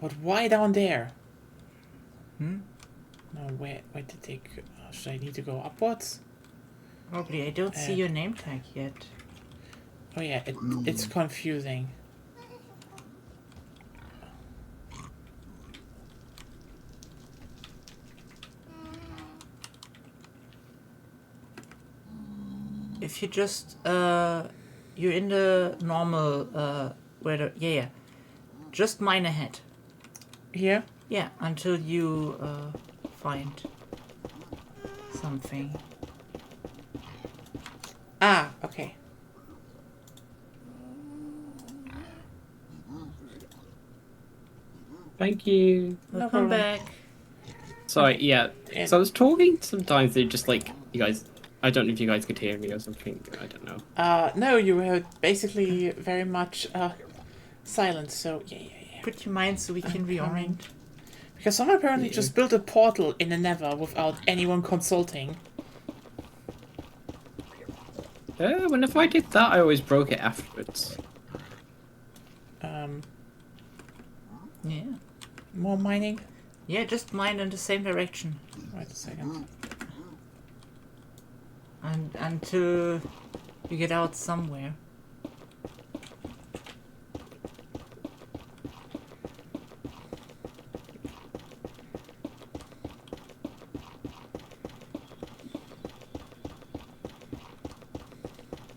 A: But why down there?
B: Hmm?
A: No, where did they go? Should I need to go upwards?
B: Probably. I don't see your name tag yet.
A: Oh yeah, it's confusing.
B: If you just you're in the normal where the yeah. Just mine ahead.
A: Here?
B: Yeah, until you find something.
A: Ah, okay.
C: Thank you.
B: Welcome
A: problem.
B: back.
C: Sorry, yeah.
A: Yeah.
C: So I was talking, sometimes they just like, you guys, I don't know if you guys could hear me or something, I don't know.
A: No, you were basically very much silent, so yeah.
B: Put your mind so we can reorient.
A: Because someone apparently
C: Yeah.
A: just built a portal in the Nether without anyone consulting.
C: Whenever I did that, I always broke it afterwards.
B: Yeah.
A: More mining?
B: Yeah, just mine in the same direction.
A: Wait a second.
B: And until you get out somewhere.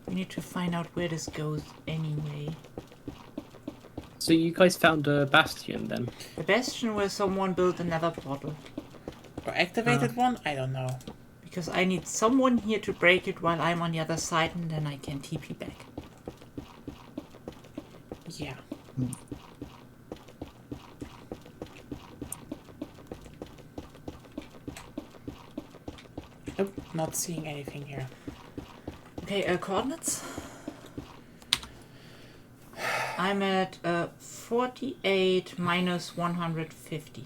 B: We need to find out where this goes anyway.
C: So you guys found a bastion then?
B: The bastion where someone built another portal.
A: Or activated one? I don't know.
B: Because I need someone here to break it while I'm on the other side, and then I can TP back.
A: Yeah. Nope, not seeing anything here.
B: Okay, coordinates? I'm at 48 minus 150.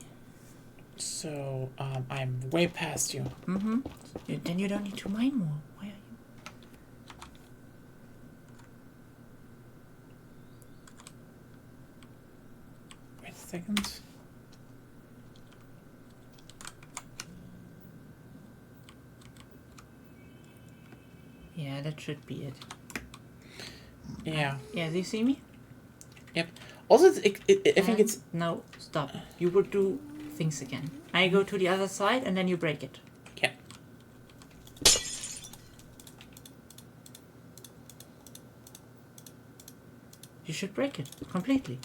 A: So, I'm way past you.
B: Mm-hmm. Then you don't need to mine more. Why are you?
A: Wait a second.
B: Yeah, that should be it.
A: Yeah.
B: Yeah, do you see me?
A: Yep. Also, I think it's...
B: No, stop. You will do things again. I go to the other side and then you break it.
A: Yeah.
B: You should break it completely.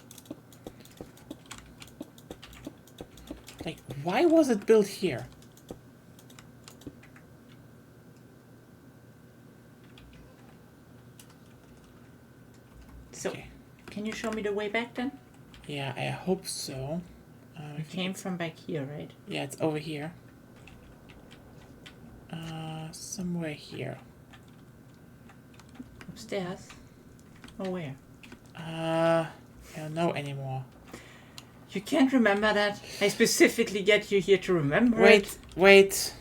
A: Like, why was it built here?
B: So,
A: Okay.
B: can you show me the way back then?
A: Yeah, I hope so. I
B: It
A: think
B: came from back here, right?
A: yeah, it's over here. Somewhere here.
B: Upstairs? Or where?
A: I don't know anymore.
B: You can't remember that? I specifically get you here to remember it.
A: Wait.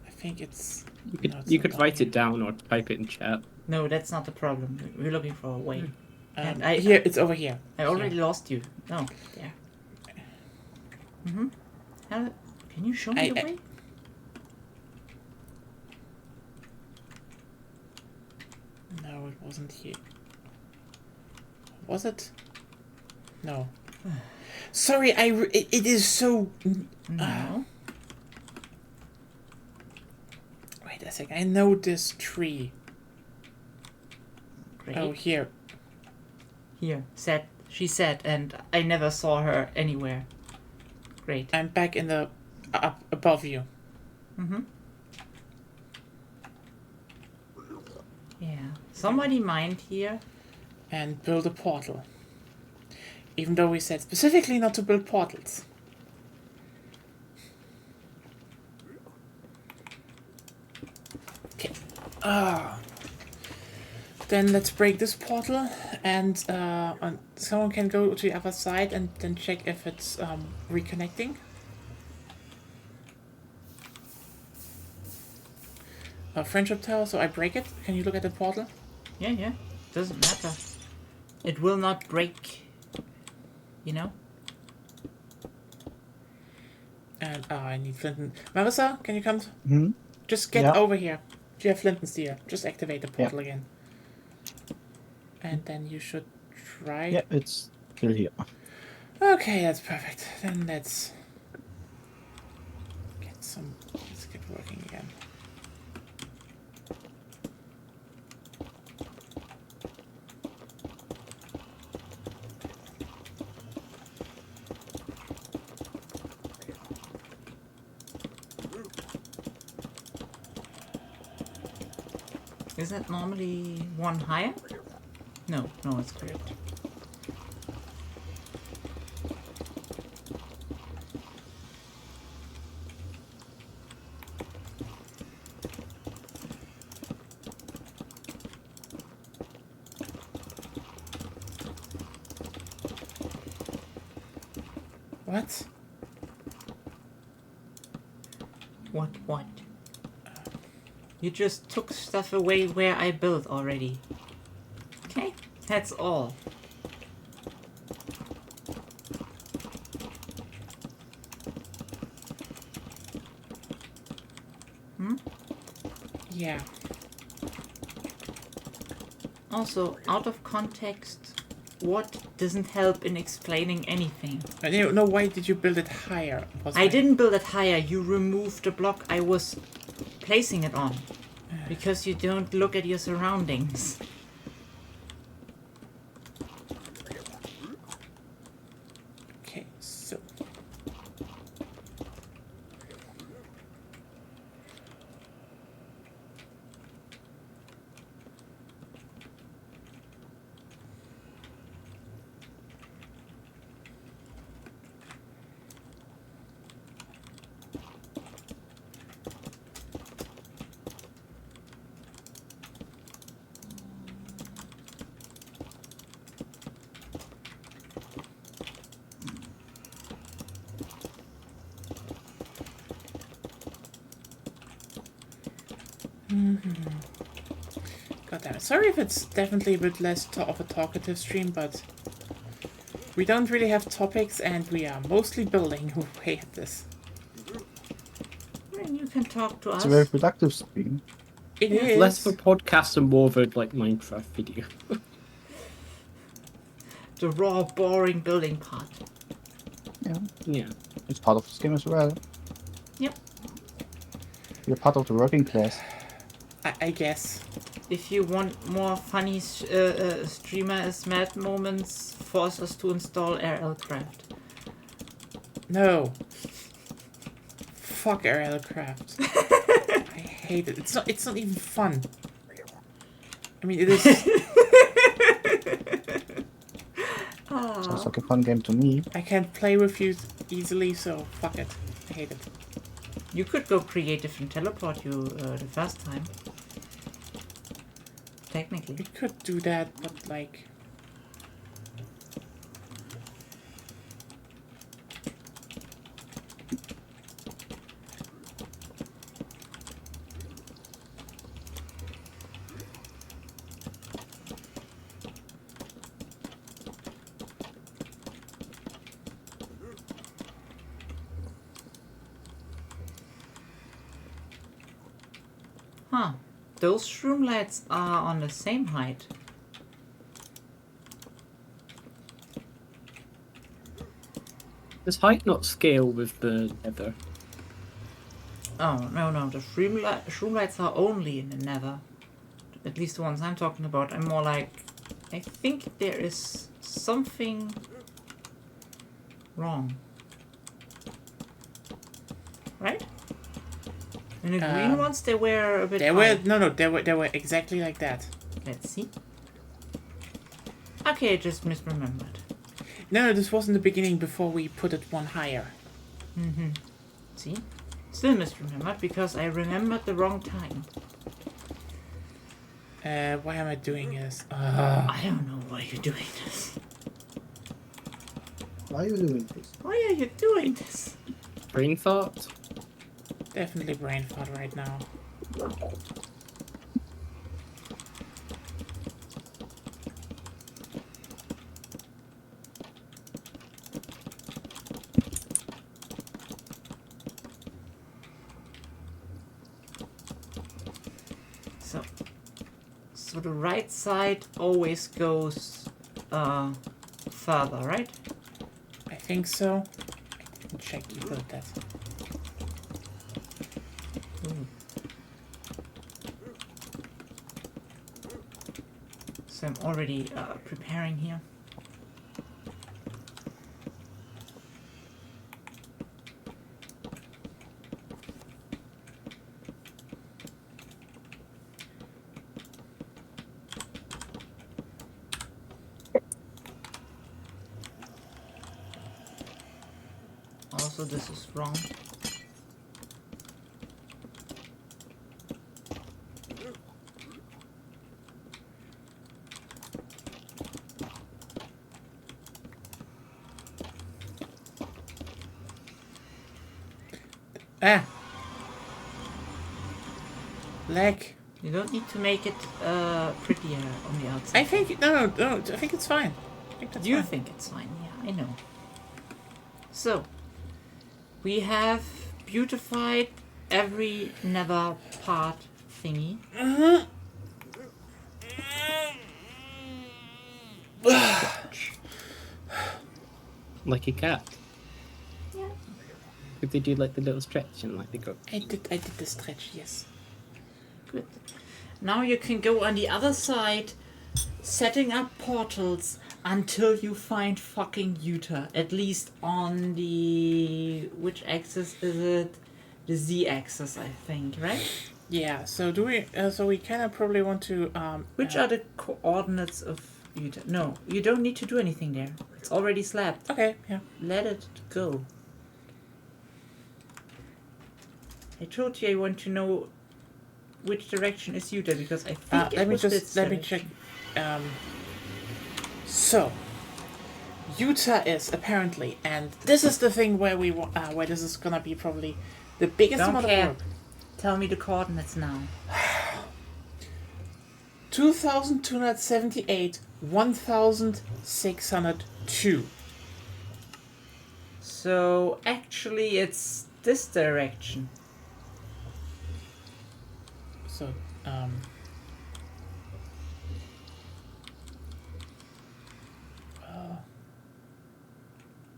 A: I think it's... no, it's
C: You
A: not
C: could
A: down
C: write
A: here.
C: it down or type it in chat.
B: No, that's not the problem. We're looking for a way. And
A: Here, it's over here.
B: I already lost you. No, there. Mm-hmm. How, can you show me the way?
A: No, it wasn't here. Was it? No. Sorry, it is so...
B: No.
A: Wait a sec, I know this tree.
B: Great.
A: Oh, here.
B: Here. She said, and I never saw her anywhere. Great.
A: I'm back in the... up above you.
B: Mm-hmm. Yeah. Somebody mind here.
A: And build a portal. Even though we said specifically not to build portals. Okay. Then let's break this portal, and someone can go to the other side and then check if it's reconnecting. Friendship tower, so I break it. Can you look at the portal?
B: Yeah. Doesn't matter. It will not break. You know?
A: And I need Flinton. Marissa, can you come?
D: Hmm?
A: Just get
D: Yeah.
A: over here. Do you have Flinton Steel? Just activate the portal again. And then you should try.
D: Yeah, it's still here.
A: Okay, that's perfect. Then let's get working again.
B: Is that normally one higher? No, it's correct.
A: What?
B: What? You just took stuff away where I built already. Okay, that's all.
A: Yeah.
B: Also, out of context, what doesn't help in explaining anything?
A: I don't know why did you build it higher?
B: I didn't build it higher. You removed the block I was placing it on. Because you don't look at your surroundings.
A: Okay, so. God damn it. Sorry if it's definitely a bit less of a talkative stream, but we don't really have topics and we are mostly building away at this.
B: And you can talk to us.
D: It's a very productive stream.
A: It is.
C: Less of a podcast and more of a like Minecraft video.
B: The raw, boring building part.
D: Yeah,
C: Yeah.
D: it's part of this game as well.
B: Yep.
D: You're part of the working class.
A: I guess.
B: If you want more funny streamer as mad moments, force us to install RLCraft.
A: No. Fuck RLCraft. I hate it. It's not even fun. I mean, it is.
D: Sounds like a fun game to me.
A: I can't play with you easily, so fuck it. I hate it.
B: You could go creative and teleport you the first time. Technically.
A: We could do that, but like.
B: Huh. Those shroom lights are on the same height.
C: Does height not scale with the nether?
B: Oh, no. The shroom lights are only in the nether. At least the ones I'm talking about. I'm more like... I think there is something wrong. Right? And the green ones, they were a bit
A: They
B: high.
A: were they were exactly like that.
B: Let's see. Okay, I just misremembered.
A: No, this was in the beginning before we put it one higher.
B: See? Still misremembered because I remembered the wrong time.
A: Why am I doing this?
B: I don't know why you're doing this.
D: Why are you doing this?
B: Why are you doing this?
C: Brain fart.
A: Definitely brain fart right now.
B: So the right side always goes further, right?
A: I think so. I didn't check either that.
B: So I'm already preparing here. Also, this is wrong.
A: Ah! Leg.
B: You don't need to make it prettier on the outside.
A: I think no. I think it's fine. I think that's
B: You
A: fine.
B: think it's fine, yeah, I know. So, we have beautified every nether part thingy.
C: Like a cat.
B: Yeah.
C: If they do like the little stretch and like they go.
A: I did the stretch, yes.
B: Good. Now you can go on the other side, setting up portals until you find fucking Utah. At least on the... which axis is it? The Z-axis, I think, right?
A: Yeah. So do we? So we kind of probably want to.
B: Which are the coordinates of Utah? No, you don't need to do anything there. It's already slabbed.
A: Okay. Yeah.
B: Let it go. I told you I want to know which direction is Utah because I think it
A: let me
B: was this
A: check.
B: direction.
A: So Utah is apparently, and this is the thing where we where this is gonna be probably the biggest
B: Don't
A: amount
B: care.
A: of work.
B: Tell me the coordinates now.
A: 2,278, 1,602.
B: So actually it's this direction.
A: So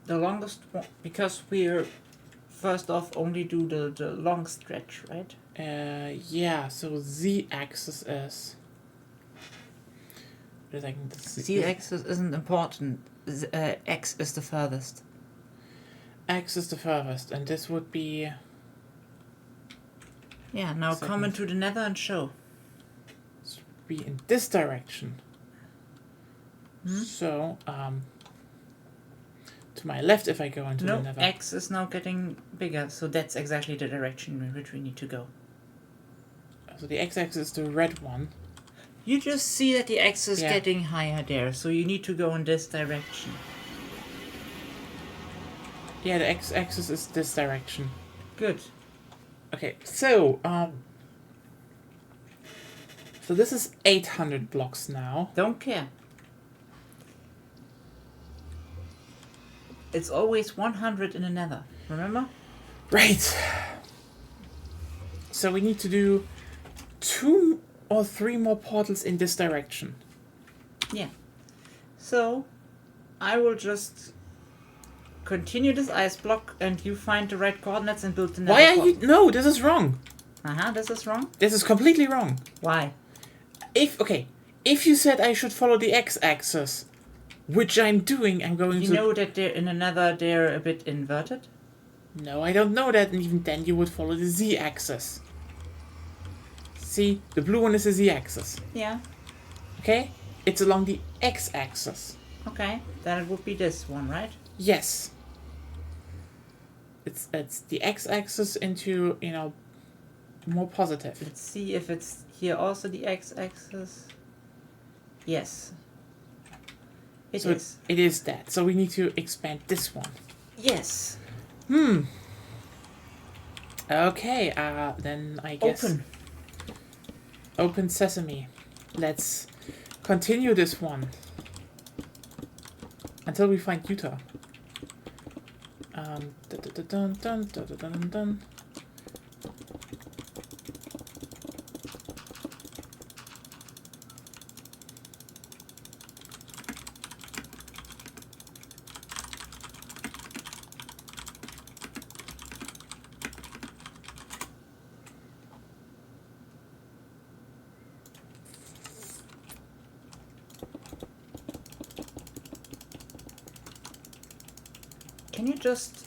B: The longest one, because we're first off only do the long stretch, right?
A: yeah. So Z-axis is. Wait a second, this is-
B: Z-axis isn't important. X is the furthest.
A: X is the furthest, and this would be.
B: Yeah, now come
A: Second.
B: into the nether and show.
A: Be in this direction.
B: Hmm?
A: So, to my left if I go into the
B: No,
A: nether.
B: X is now getting bigger, so that's exactly the direction in which we need to go.
A: So the x-axis is the red one.
B: You just see that the X is
A: Yeah.
B: getting higher there, so you need to go in this direction.
A: Yeah, the x-axis is this direction.
B: Good.
A: Okay, so so this is 800 blocks now.
B: Don't care. It's always 100 in the nether, remember?
A: Right. So we need to do 2 or 3 more portals in this direction.
B: Yeah. So, I will just continue this ice block and you find the right coordinates and build the nether.
A: Why are you? No, this is wrong.
B: This is wrong.
A: This is completely wrong.
B: Why?
A: If you said I should follow the x-axis, which I'm doing, I'm going
B: You
A: to.
B: know that they're in the nether, they're a bit inverted?
A: No, I don't know that, and even then you would follow the z-axis. See, the blue one is the z-axis.
B: Yeah.
A: Okay, it's along the x-axis.
B: Okay. Then it would be this one, right?
A: Yes. It's the x-axis into more positive.
B: Let's see if it's here also the x-axis. Yes. It
A: So
B: is.
A: it is that. So we need to expand this one.
B: Yes.
A: Okay. Then I guess
B: Open.
A: Open sesame. Let's continue this one until we find Utah. Dun, dun, dun, dun, dun, dun, dun.
B: Can you just...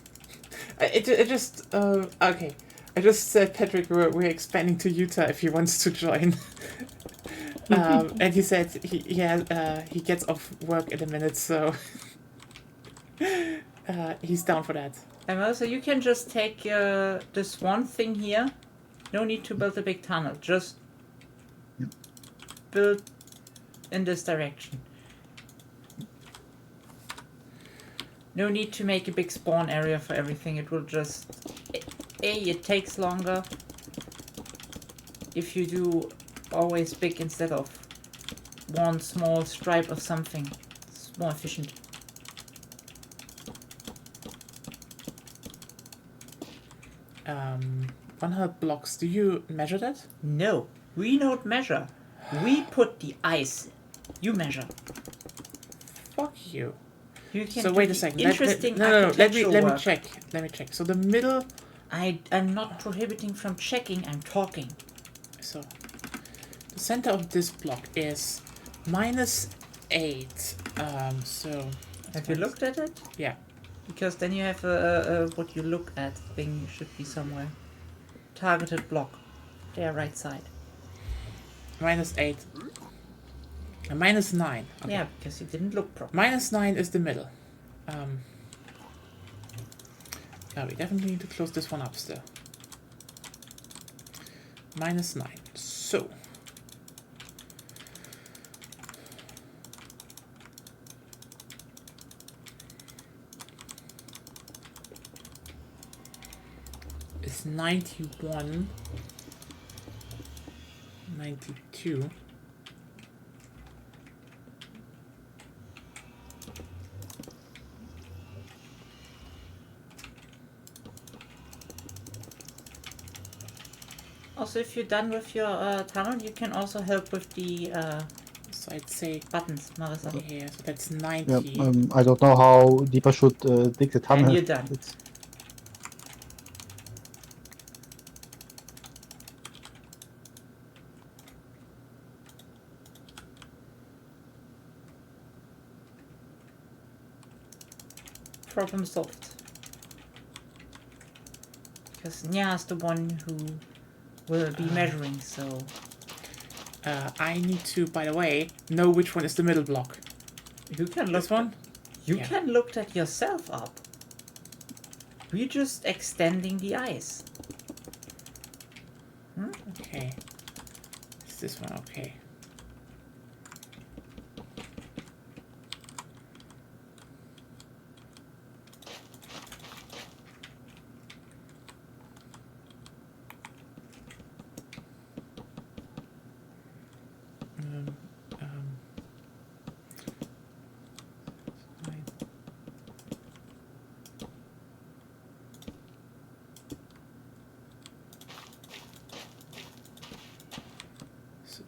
A: Okay. I just said, Patrick, we're expanding to Utah if he wants to join. And he said he gets off work in a minute, so he's down for that.
B: Emma, so you can just take this one thing here. No need to build a big tunnel. Just build in this direction. No need to make a big spawn area for everything. It will just... it takes longer if you do always big instead of one small stripe of something. It's more efficient.
A: Um, 100 blocks. Do you measure that?
B: No, we don't measure. We put the ice. You measure.
A: Fuck you.
B: You can
A: So
B: do
A: wait a
B: the
A: second.
B: Interesting
A: No. Let me
B: architectural work.
A: check. Let me check. So the middle.
B: I'm not prohibiting from checking. I'm talking.
A: So the center of this block is -8. So
B: Have you looked at it?
A: yeah.
B: Because then you have a what you look at thing should be somewhere. Targeted block. There, right side.
A: -8. And -9. Okay.
B: Yeah, because you didn't look properly.
A: -9 is the middle. We definitely need to close this one up still. -9. So. It's 91. 92.
B: Also, if you're done with your tunnel, you can also help with the
A: So I'd say
B: buttons, Marissa.
A: here. So that's 90.
D: Yeah, I don't know how deep I should dig the tunnel.
B: And you're done.
D: It's,
B: Problem solved. Because Nya is the one who will be measuring, so...
A: I need to, by the way, know which one is the middle block.
B: You can look
A: This one?
B: You
A: Yeah.
B: can look that yourself up. We're just extending the ice.
A: Okay. Is this one okay? Fine. So-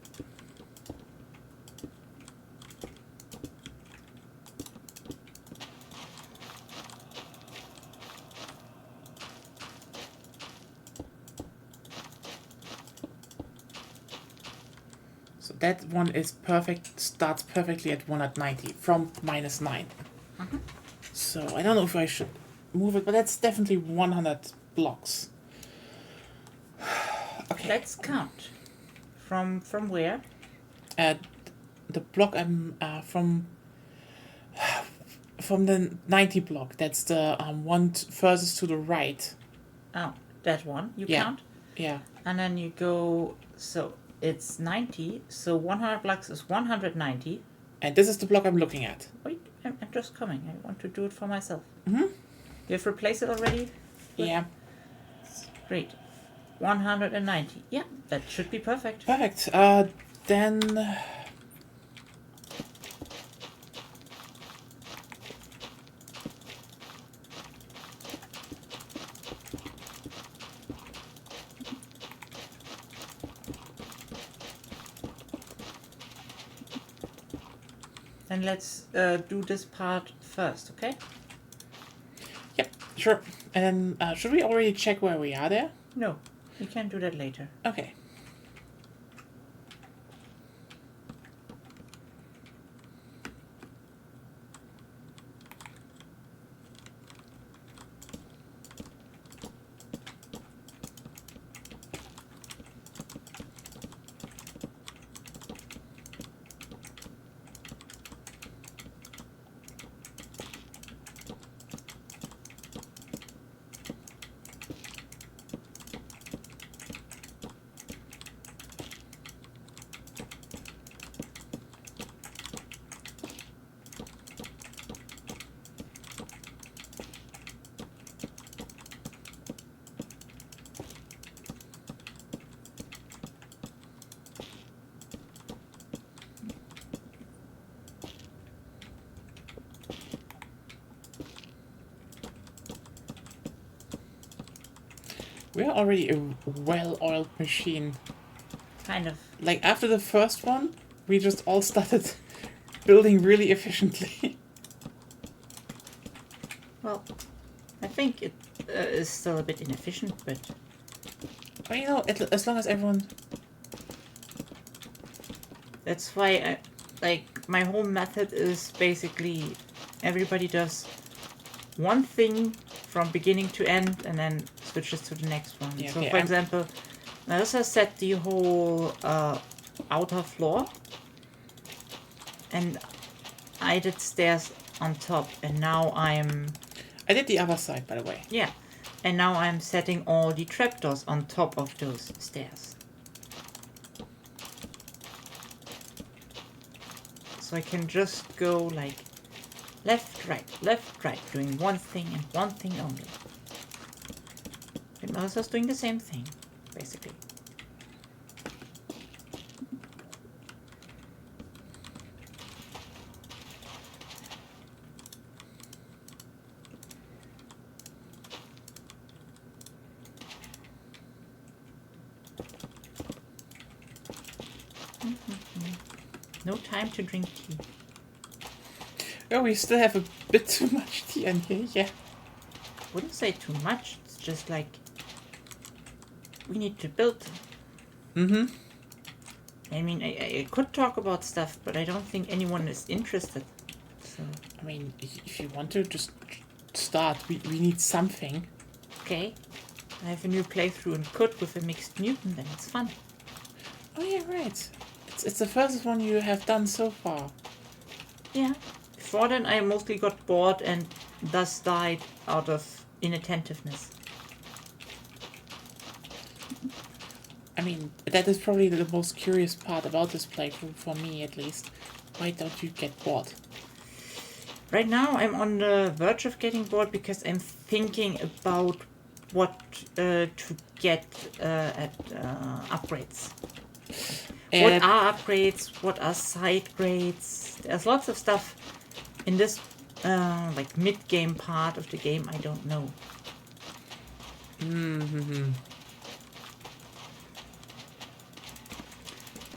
A: So that one is perfect, starts perfectly at 190 from -9. So I don't know if I should move it, but that's definitely 100 blocks. Okay.
B: Let's count. From where?
A: The block I'm from the 90 block. That's the one furthest to the right.
B: Oh, that one. You
A: Yeah.
B: count?
A: Yeah.
B: And then you go, so it's 90, so 100 blocks is 190.
A: And this is the block I'm looking at.
B: Wait, I'm just coming. I want to do it for myself.
A: Mm-hmm.
B: You have replaced it already? Good.
A: Yeah.
B: Great. 190. Yeah, that should be perfect.
A: Perfect. Then...
B: Then let's do this part first, okay?
A: Yep, sure. And then, should we already check where we are there?
B: No, we can do that later.
A: Okay. We're already a well-oiled machine.
B: Kind of.
A: Like, after the first one, we just all started building really efficiently.
B: Well, I think it is still a bit inefficient, but...
A: But you know, as long as everyone...
B: That's why my whole method is basically everybody does one thing from beginning to end and then switches to the next one.
A: Yeah,
B: so
A: okay,
B: for example, Marissa set the whole outer floor and I did stairs on top and now
A: I did the other side, by the way.
B: and now I'm setting all the trapdoors on top of those stairs. So I can just go like left, right, doing one thing and one thing only. And Marissa's doing the same thing, basically. No time to drink tea.
A: Oh, we still have a bit too much tea in here, yeah.
B: Wouldn't say too much, it's just like we need to build.
A: Mm-hmm.
B: I mean, I could talk about stuff, but I don't think anyone is interested. So,
A: I mean, if you want to, just start. We need something.
B: okay. I have a new playthrough in Code with a mixed mutant, and it's fun.
A: Oh yeah, right. It's the first one you have done so far.
B: Yeah. Before then, I mostly got bored and thus died out of inattentiveness.
A: I mean, that is probably the most curious part about this playthrough, for me at least. Why don't you get bored?
B: Right now, I'm on the verge of getting bored because I'm thinking about what to get at upgrades. What are upgrades? What are side grades? There's lots of stuff in this like mid-game part of the game I don't know.
A: Mm-hmm.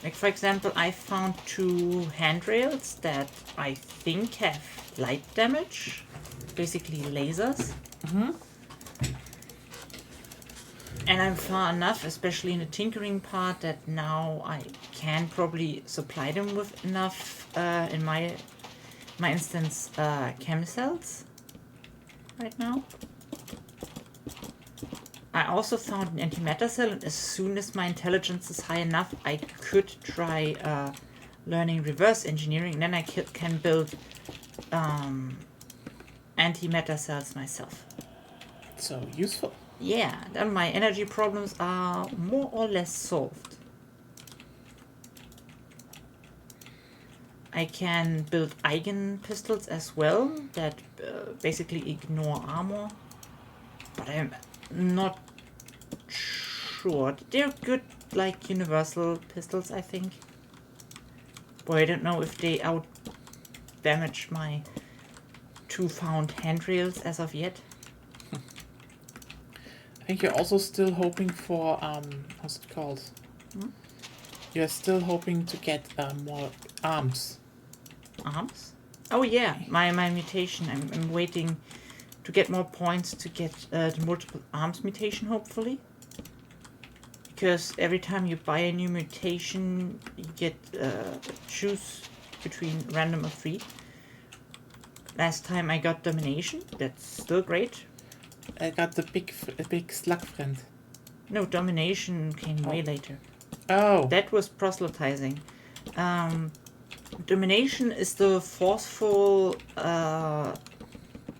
B: Like for example, I found 2 handrails that I think have light damage, basically lasers.
A: Mm-hmm.
B: And I'm far enough, especially in the tinkering part, that now I can probably supply them with enough, in my instance, chemicals right now. I also found an antimatter cell, and as soon as my intelligence is high enough, I could try learning reverse engineering. Then I can build antimatter cells myself.
A: So useful.
B: Yeah, then my energy problems are more or less solved. I can build eigen pistols as well that basically ignore armor, but I'm not sure. They're good, like universal pistols, I think. But I don't know if they out damage my 2 found handrails as of yet.
A: I think you're also still hoping for how's it called? You're still hoping to get more arms.
B: Arms? Oh yeah, my mutation. I'm waiting to get more points to get the multiple arms mutation, hopefully. Because every time you buy a new mutation, you get choose between random of 3. Last time I got domination. That's still great.
A: I got the big slug friend.
B: No, domination came way later.
A: Oh.
B: That was proselytizing. Domination is the forceful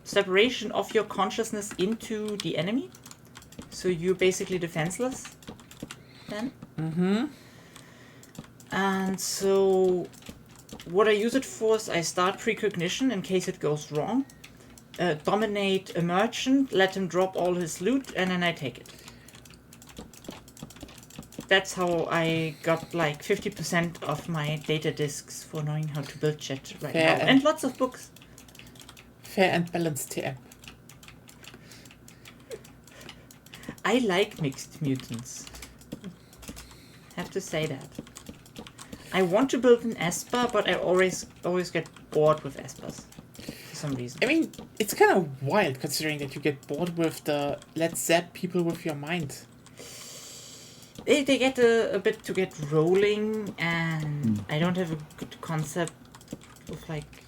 B: separation of your consciousness into the enemy. So you're basically defenseless then.
A: Mm-hmm.
B: And so what I use it for is I start precognition in case it goes wrong. Dominate a merchant, let him drop all his loot, and then I take it. That's how I got like 50% of my data disks for knowing how to build shit right
A: Fair.
B: now. And lots of books.
A: Fair and balanced TM.
B: I like mixed mutants. Have to say that. I want to build an Esper, but I always get bored with Espers. For some reason.
A: I mean, it's kind of wild considering that you get bored with the let's zap people with your mind.
B: They get a bit to get rolling, and I don't have a good concept of like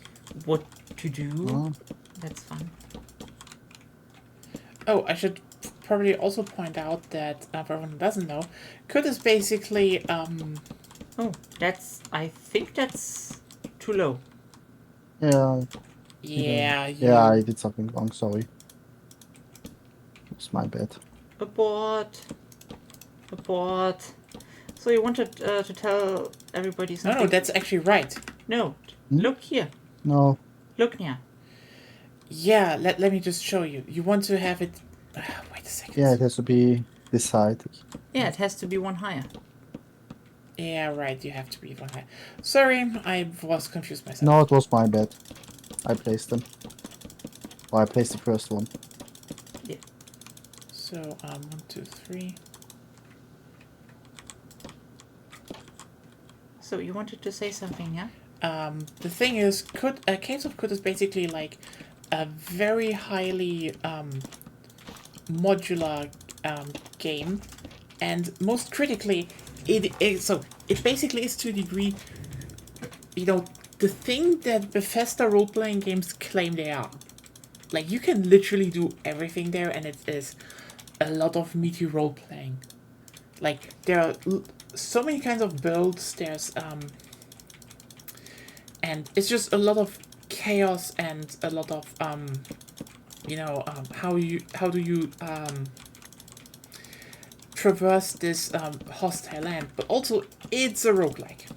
B: what to do.
D: Oh.
B: That's fun.
A: Oh, I should probably also point out that for everyone who doesn't know, Kurt is basically
B: Oh, I think that's too low.
D: Yeah.
A: yeah.
D: Yeah, I did something wrong. Sorry. It's my bad.
B: Abort. So you wanted to tell everybody something?
A: No, that's actually right.
B: No.
D: Hmm?
B: Look here.
D: No.
B: Look now.
A: Yeah, let me just show you. You want to have it. Wait a second.
D: Yeah, it has to be decided.
B: Yeah, it has to be one higher.
A: Yeah, right. You have to be one high. Sorry, I was confused myself.
D: No, it was my bad. I placed them. Or I placed the first one.
A: So 1, 2, 3.
B: So you wanted to say something, yeah?
A: The thing is, Caves of Kut is basically like a very highly modular game, and most critically, it basically is to a degree, the thing that Bethesda role-playing games claim they are. Like, you can literally do everything there, and it is a lot of meaty role-playing. Like, there are so many kinds of builds. There's and it's just a lot of chaos and a lot of how do you traverse this hostile land, but also it's a roguelike.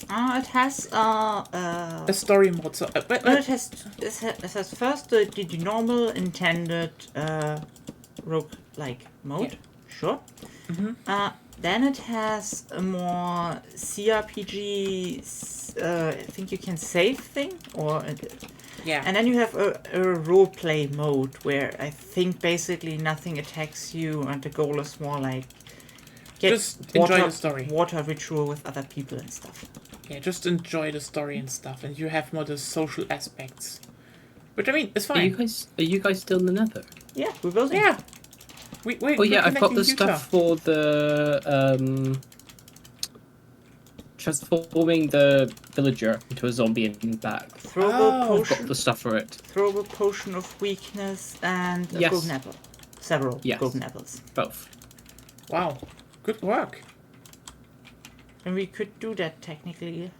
B: It has
A: A story mode. So,
B: well, it has first the normal intended roguelike mode.
A: Yeah.
B: Sure.
A: Mhm.
B: Then it has a more CRPG, I think you can save thing,
A: yeah.
B: and then you have a roleplay mode where I think basically nothing attacks you, and the goal is more like
A: Just enjoy the story.
B: water ritual with other people and stuff.
A: Yeah, just enjoy the story and stuff, and you have more the social aspects. Which I mean, it's
C: Are you
A: fine.
C: guys still in the Nether?
B: Yeah, we're building.
A: Yeah.
C: Oh yeah, I've got the stuff for the transforming the villager into a zombie and back.
B: Throwable
A: Oh.
C: I've got
B: potion,
C: the stuff for it.
B: throwable potion of weakness, and a
C: Yes.
B: golden apple. several
C: Yes.
B: golden apples.
C: Both.
A: Wow. Good work.
B: And we could do that technically.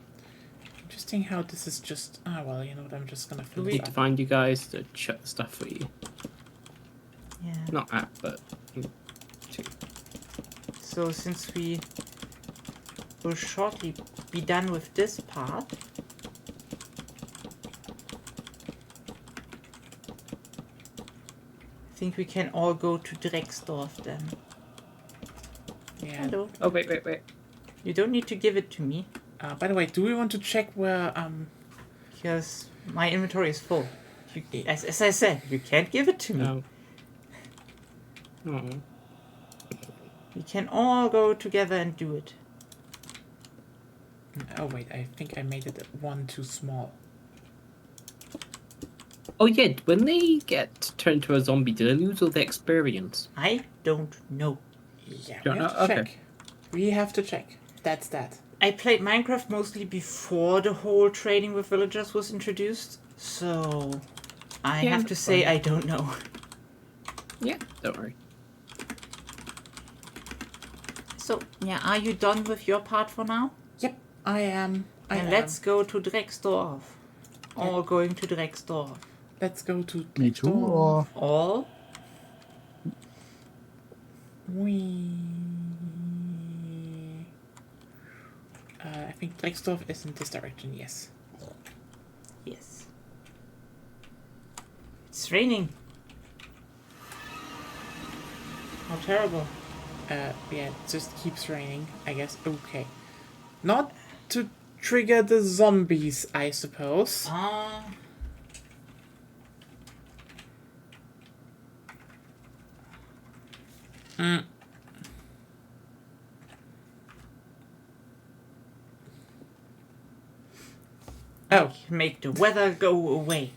A: Interesting how this is just... Ah, well, you know what? I'm just gonna fill
C: We
A: this
C: need to
A: up.
C: find you guys to check the stuff for you.
B: Yeah.
C: Not at, but two.
B: So since we will shortly be done with this part, I think we can all go to Drecksdorf then.
A: Yeah.
B: Hello.
C: Oh wait.
B: You don't need to give it to me,
A: By the way, do we want to check where...
B: because my inventory is full. As I said, you can't give it to me.
C: Oh. Oh.
B: We can all go together and do it.
A: Oh, wait. I think I made it one too small.
C: Oh yeah, when they get turned to a zombie, do they lose all the experience?
B: I don't know.
A: Yeah,
C: Don't
A: we have
C: know?
A: to
C: Okay.
A: check. We have to check. That's that.
B: I played Minecraft mostly before the whole trading with villagers was introduced, so I
C: Yeah,
B: have to
C: that's
B: say
C: fine.
B: I don't know.
C: Yeah, don't worry.
B: So, yeah, are you done with your part for now?
A: Yep, I am.
B: And let's go to Drecksdorf. All going to Drecksdorf.
A: Let's go to...
D: Me too, or
B: All?
A: We... I think Drecksdorf is in this direction, yes.
B: Yes. It's raining. How terrible.
A: Yeah, it just keeps raining, I guess. Okay. Not to trigger the zombies, I suppose.
B: Ah.
A: Oh,
B: Make the weather go away.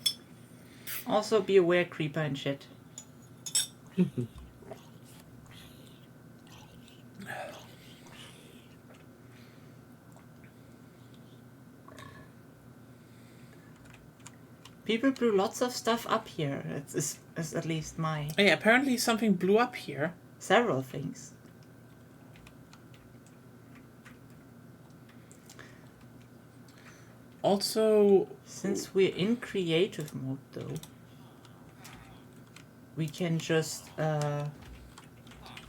B: Also be aware, creeper and shit. People blew lots of stuff up here. It's at least my
A: yeah, apparently something blew up here.
B: several things.
A: Also,
B: Since we're in creative mode though, we can just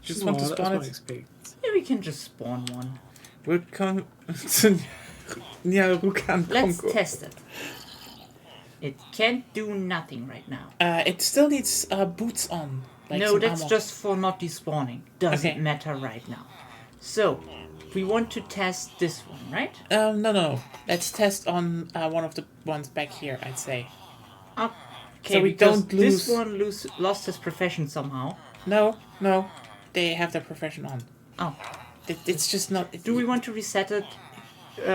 A: just want to
C: Oh, that's
A: spawn
C: my
A: it.
C: experience.
B: yeah, we can just spawn one.
A: Willkommen zu Nyarukan
B: Let's
A: Kongo.
B: test it. It can't do nothing right now.
A: It still needs boots on. Like
B: No,
A: some
B: that's
A: armor.
B: just for not despawning. Doesn't
A: Okay.
B: matter right now. So, we want to test this one, right?
A: No. Let's test on one of the ones back here, I'd say.
B: Okay,
A: So we
B: because
A: don't lose-
B: this one lost his profession somehow.
A: No. They have their profession on.
B: Oh,
A: It's just not...
B: do we want to reset it?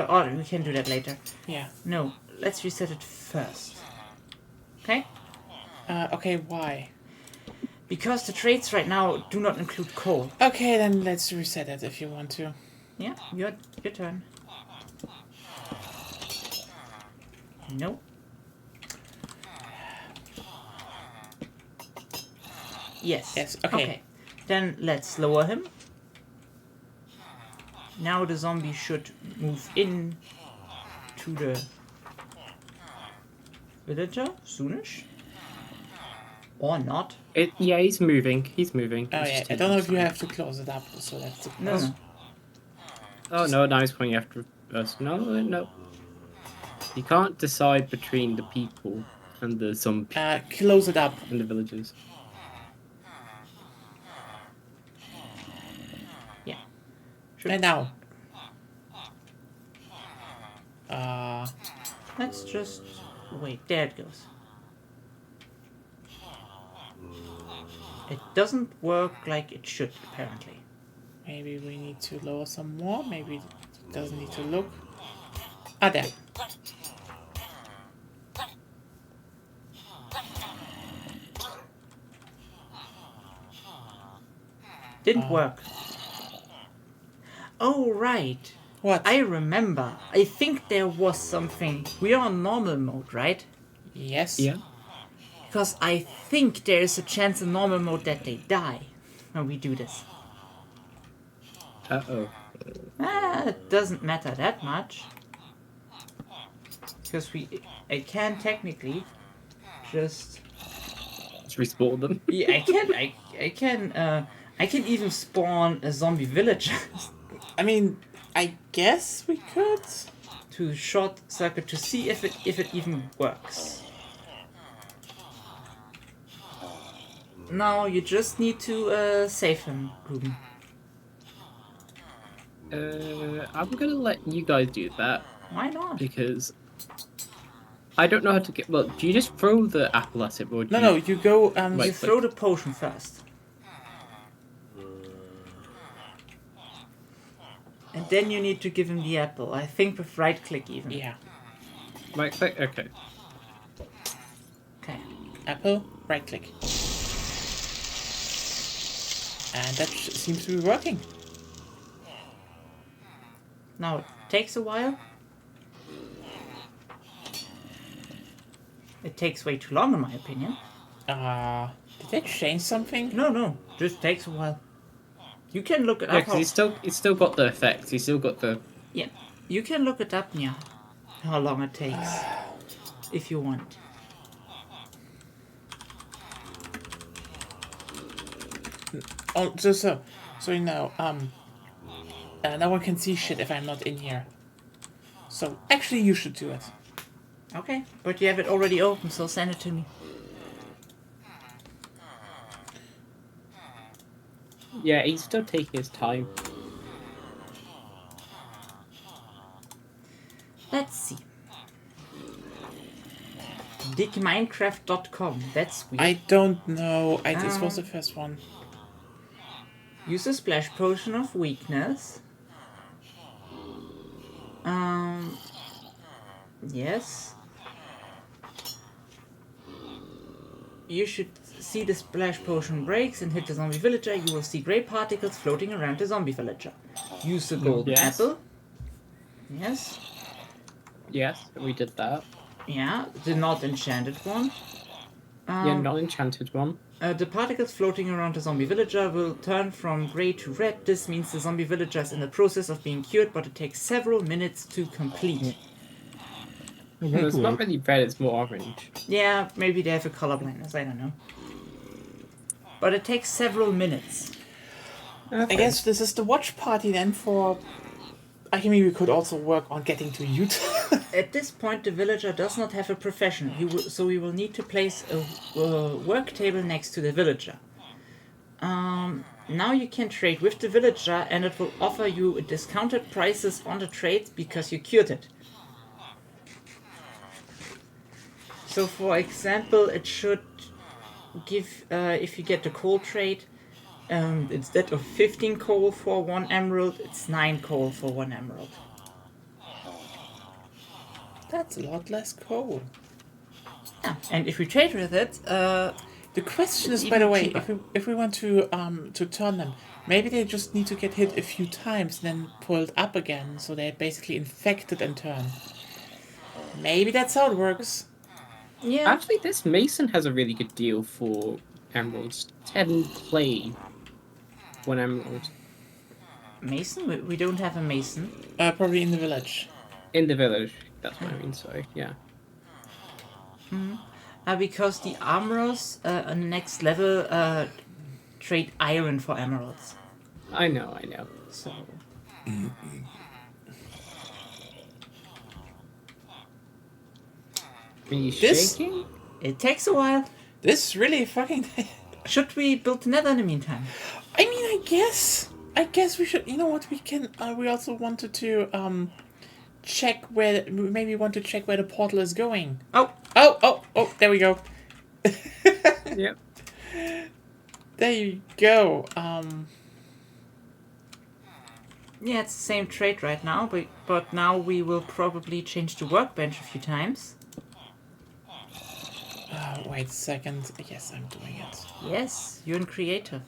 B: Or we can do that later.
A: Yeah.
B: No, let's reset it first. Okay?
A: Okay, why?
B: Because the traits right now do not include coal.
A: Okay, then let's reset it if you want to.
B: Yeah, your turn. No. Yes.
A: Yes, okay.
B: Then let's lower him. Now the zombie should move in to the villager soonish. Or not.
C: Yeah, he's moving. He's moving.
A: Oh
C: It's
A: yeah,
C: just
A: I don't know if
C: taking
A: you
C: time.
A: have to close it up, so that's the
B: No,
A: question.
B: no.
C: Oh no, now he's coming after us. No. You can't decide between the people and the zombie
A: Close it up.
C: and the villagers.
B: Yeah.
A: And now.
B: Let's just wait. There it goes. It doesn't work like it should, apparently.
A: Maybe we need to lower some more. Maybe it doesn't need to look. Ah, there.
B: Didn't work. Oh, right.
A: What?
B: I remember. I think there was something. We are on normal mode, right?
A: Yes.
C: Yeah.
B: because I think there is a chance in normal mode that they die when we do this.
C: Uh-oh.
B: It doesn't matter that much. Because I can technically just...
C: Let's respawn them.
B: Yeah, I can even spawn a zombie villager
A: I mean, I guess we could.
B: to short circuit to see if it even works. Now you just need to save him, Ruben.
C: I'm gonna let you guys do that
B: Why not?
C: because I don't know how to get. Well, do you just throw the apple at it, or do
A: No,
C: you...
A: you go.
C: Right.
B: You throw the potion first. And then you need to give him the apple. I think with right click even.
A: Yeah.
C: Right click. Okay.
B: Okay.
A: Apple, right click. And that seems to be working.
B: Now it takes a while. It takes way too long in my opinion.
A: Did they change something?
B: No, just takes a while. You can look it
C: Yeah,
B: up.
C: because he's still got the effects. He's still got the.
B: Yeah, you can look it up, Nya. How long it takes, if you want.
A: Oh, so you know, no one can see shit if I'm not in here. So actually, you should do it.
B: Okay, but you have it already open, so send it to me.
C: Yeah, he's still taking his time.
B: Let's see. DickMinecraft.com. That's weird.
A: I don't know. This was the first one.
B: Use a splash potion of weakness. Yes. You should see the splash potion breaks and hit the zombie villager. You will see grey particles floating around the zombie villager. Use the golden
C: Yes.
B: apple. Yes.
C: Yes, we did that.
B: Yeah, the not enchanted one.
C: Yeah, not enchanted one.
B: The particles floating around the zombie villager will turn from grey to red. This means the zombie villager is in the process of being cured, but it takes several minutes to complete.
C: Well, it's not really red, it's more orange.
B: Yeah, maybe they have a color blindness, I don't know. But it takes several minutes.
A: I guess this is the watch party then for. I mean, we could also work on getting to Utah.
B: At this point, the villager does not have a profession, so we will need to place a work table next to the villager. Now you can trade with the villager, and it will offer you discounted prices on the trades because you cured it. So, for example, it should give, if you get the coal trade, instead of 15 coal for 1 emerald, it's 9 coal for 1 emerald.
A: That's a lot less coal.
B: Yeah, and if we trade with it,
A: The question is, by
B: Even
A: the way,
B: cheaper.
A: if we want to turn them, maybe they just need to get hit a few times, then pulled up again, so they're basically infected and turn. Maybe that's how it works.
B: yeah,
C: Actually, this mason has a really good deal for emeralds. 10 clay. 1 emerald.
B: Mason? We don't have a mason.
A: Probably in the village.
C: In the village. That's what I mean, sorry. Yeah.
B: Because the armorers on the next level trade iron for emeralds.
C: I know.
B: So
C: Are you
A: This-
C: shaking?
B: it takes a while.
A: This really fucking.
B: Should we build the nether in the meantime?
A: I mean, I guess we should. You know what? We can. We also wanted to check where. Maybe want to check where the portal is going.
B: Oh,
A: Oh! There we go.
C: Yep.
A: There you go.
B: yeah, it's the same trade right now, but now we will probably change the workbench a few times.
A: Wait a second. Yes, I'm doing it.
B: Yes, you're in creative.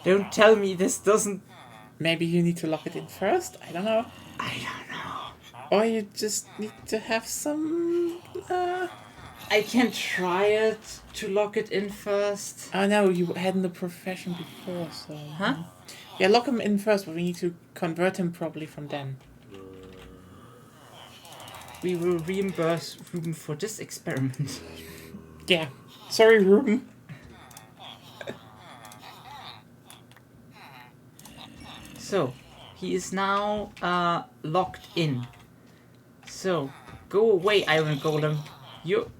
B: Don't tell me this doesn't...
A: Maybe you need to lock it in first? I don't know.
B: I don't know.
A: Or you just need to have some...
B: I can try it to lock it in first.
A: Oh no, you had in the profession before, so...
B: Huh?
A: Yeah, lock him in first, but we need to convert him properly from then.
B: We will reimburse Ruben for this experiment.
A: Yeah. Sorry, Ruben.
B: So, he is now locked in. So, go away, Iron Golem. You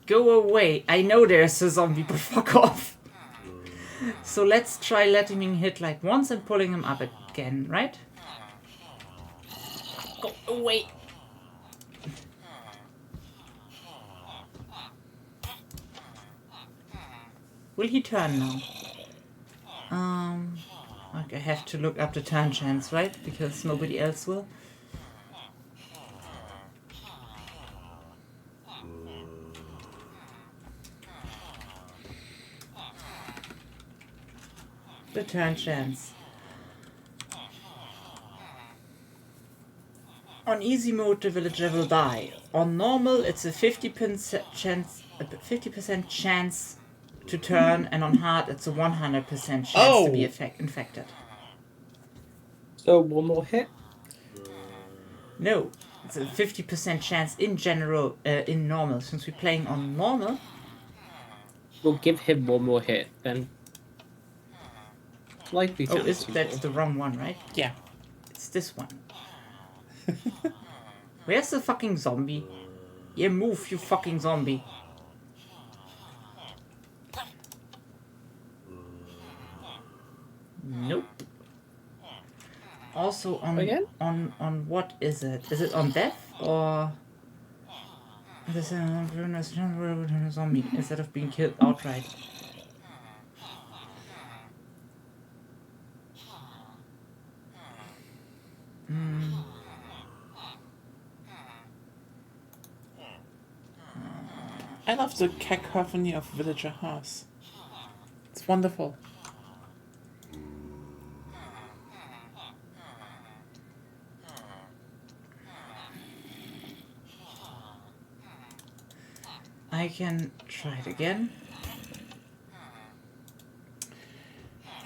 B: go away. I know there's a zombie, but fuck off. So let's try letting him hit like once and pulling him up again, right? Go away. Will he turn now? Okay, I have to look up the turn chance, right? Because nobody else will. The turn chance. On easy mode, the villager will die. On normal, it's a 50% chance to turn, and on hard, it's a 100% chance to be infected.
C: So one more hit.
B: No, it's a 50% chance in general, in normal. Since we're playing on normal,
C: We'll give him one more hit, then. Likely
B: oh,
C: chance.
B: that's the wrong one, right?
A: Yeah.
B: It's this one. Where's the fucking zombie? Yeah, move, you fucking zombie. Nope. Also
C: Again?
B: on what is it? Is it on death or is it a zombie instead of being killed outright?
A: I love the cacophony of villager hearts. It's wonderful.
B: I can try it again.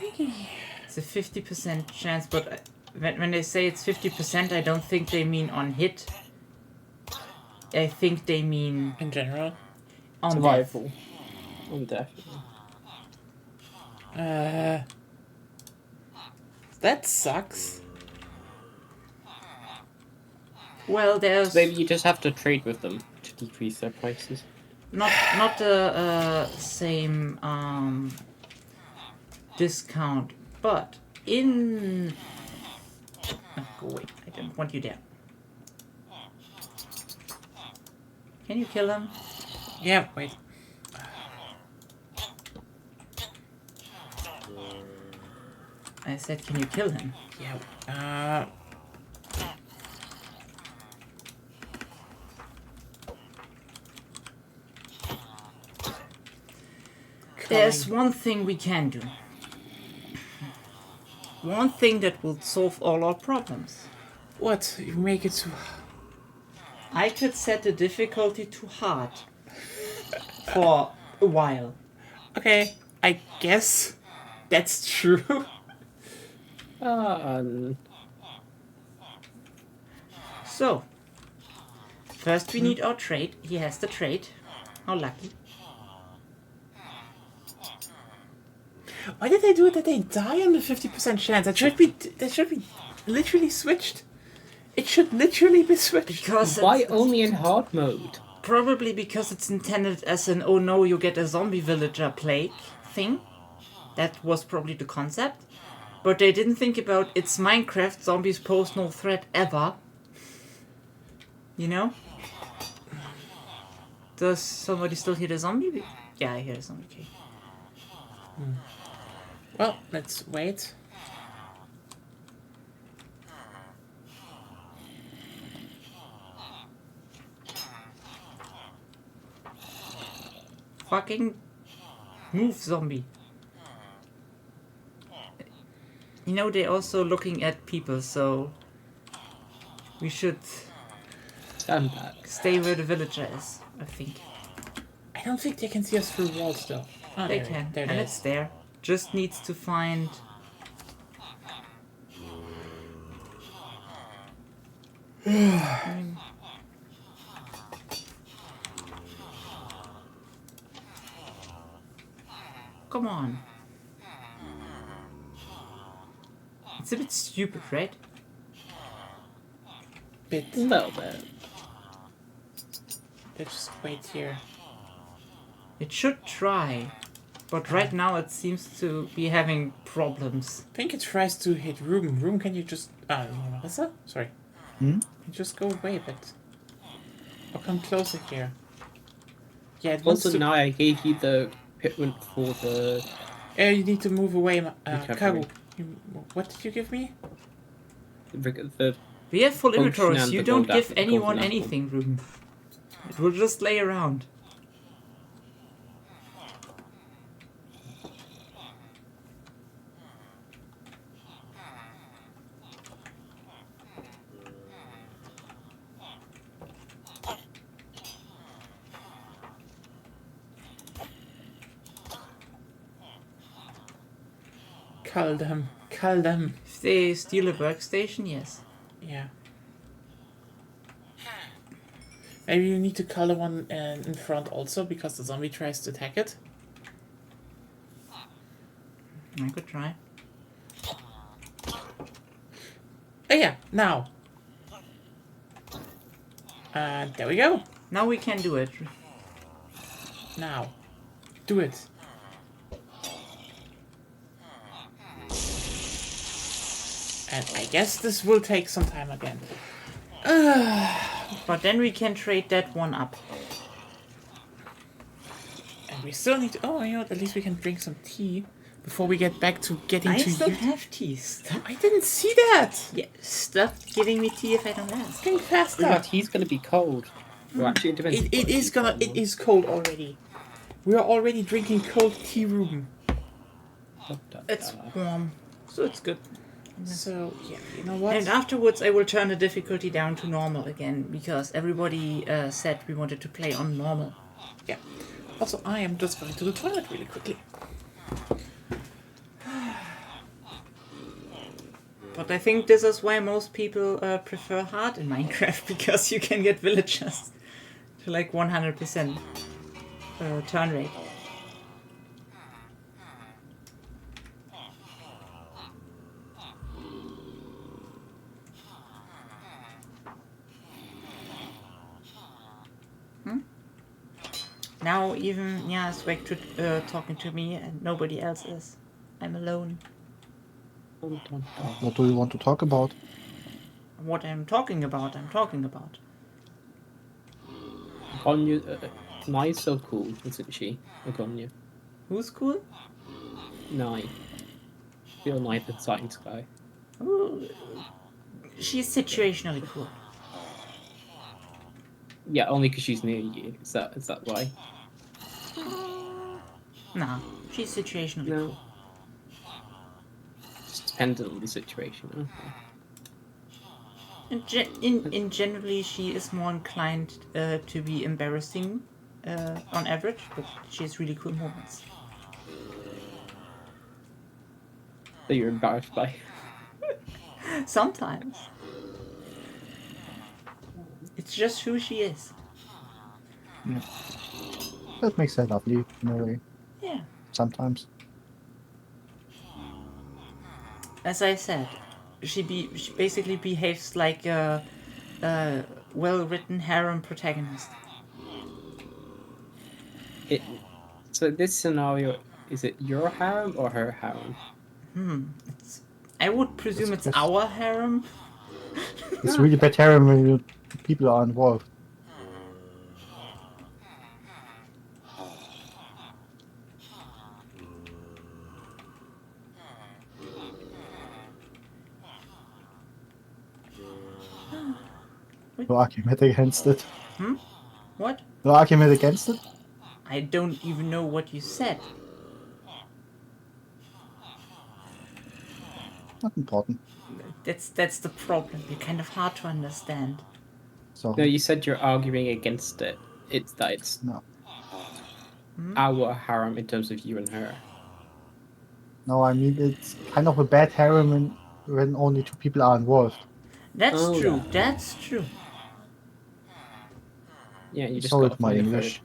B: It's a 50% chance, but when they say it's 50%, I don't think they mean on hit. I think they mean
A: In general.
B: on
C: Survival. On death.
A: That sucks.
B: Well, there's
C: Maybe you just have to trade with them to decrease their prices.
B: not the same discount, but in go away! I don't want you there. Can you kill him?
A: Yeah, wait.
B: I said, can you kill him?
A: Yeah.
B: There's one thing we can do. One thing that will solve all our problems.
A: What? You make it so...
B: I could set the difficulty to hard for a while.
A: Okay, I guess that's true.
B: So, first we need our trait. He has the trait. How lucky.
A: Why did they do it that they die on the 50% chance? That should be literally switched. It should literally be switched.
B: Because
C: Why
B: it's
C: only in hard mode?
B: probably because it's intended as an oh no, you get a zombie villager plague thing. That was probably the concept. But they didn't think about it's Minecraft, zombies pose no threat ever. You know? Does somebody still hear the zombie? Yeah, I hear a zombie. Okay.
A: Well, let's wait.
B: Fucking move, zombie. You know, they're also looking at people, so we should
C: Stand back.
B: stay where the villager is, I think.
A: I don't think they can see us through walls, though. Oh,
B: They
A: there,
B: can,
A: There
B: and
A: it
B: it's
A: is.
B: there. Just needs to find... Come on. It's a bit stupid, right?
A: Bit.
C: A little bit.
A: Let's just wait here.
B: It should try, but right now it seems to be having problems.
A: I think it tries to hit room. Room, can you just... Marissa? Sorry.
D: Hmm?
A: Can you just go away a bit? Or come closer here. Yeah, it wants
C: Also,
A: to...
C: now I gave you the equipment for the
A: you need to move away,
C: Recovery.
A: Kagu. What did you give me?
B: We have full
C: Function
B: inventories.
C: and
B: You
C: the
B: don't
C: gold
B: give
C: apple,
B: anyone
C: golden apple.
B: anything, Ruben. It will just lay around.
A: Cull them. Cull them.
B: If they steal a workstation, yes.
A: Yeah. Maybe you need to cull the one in front also, because the zombie tries to attack it.
B: I could try.
A: Oh yeah, now. There we go.
B: Now we can do it.
A: Now. Do it. And I guess this will take some time again.
B: But then we can trade that one up.
A: And we still need to... Oh, you know what? At least we can drink some tea before we get back to getting
B: I
A: to
B: still
A: you.
B: have tea. Stop.
A: I didn't see that!
B: Stop giving me tea if I don't ask.
A: Getting faster.
C: Yeah, tea's gonna be cold. We're actually intervention.
A: It is gonna... It is cold already. We are already drinking cold tea room.
B: It's warm, so it's good.
A: So, yeah, you know what?
B: And afterwards I will turn the difficulty down to normal again, because everybody said we wanted to play on normal.
A: Yeah. Also, I am just going to the toilet really quickly.
B: But I think this is why most people prefer hard in Minecraft, because you can get villagers to like 100% turn rate. Now even Nya is back to talking to me and nobody else is. I'm alone.
D: What do you want to talk about?
B: What I'm talking about, I'm talking about.
C: Gonya, Nai's so cool, isn't she? Gonya.
B: Who's cool?
C: Nai. Feel like the science guy.
B: Ooh, she's situationally cool.
C: Yeah, only because she's near you. Is that why?
B: Nah, she's situationally
C: No.
B: cool.
C: Just dependent on the situation. Okay.
B: In generally, she is more inclined to be embarrassing on average, but she has really cool moments.
C: That you're embarrassed by.
B: Sometimes. It's just who she is.
D: That makes her lovely in a way.
B: Yeah.
D: Sometimes.
B: As I said, she basically behaves like a well-written harem protagonist.
C: So this scenario, is it your harem or her harem?
B: I would presume it's
D: It's-
B: our harem.
D: It's really bad harem when people are involved. No argument against it.
B: What?
D: No argument against it?
B: I don't even know what you said.
D: Not important.
B: That's the problem. You're kind of hard to understand.
D: So
C: No, you said you're arguing against it. It's that it's
D: no,
C: our harem in terms of you and her.
D: no. I mean, it's kind of a bad harem when only 2 people are involved.
B: That's
C: Oh,
B: true.
C: yeah.
B: That's true.
C: Yeah, you just
D: Sorry
C: got
D: with my
C: find a
D: English.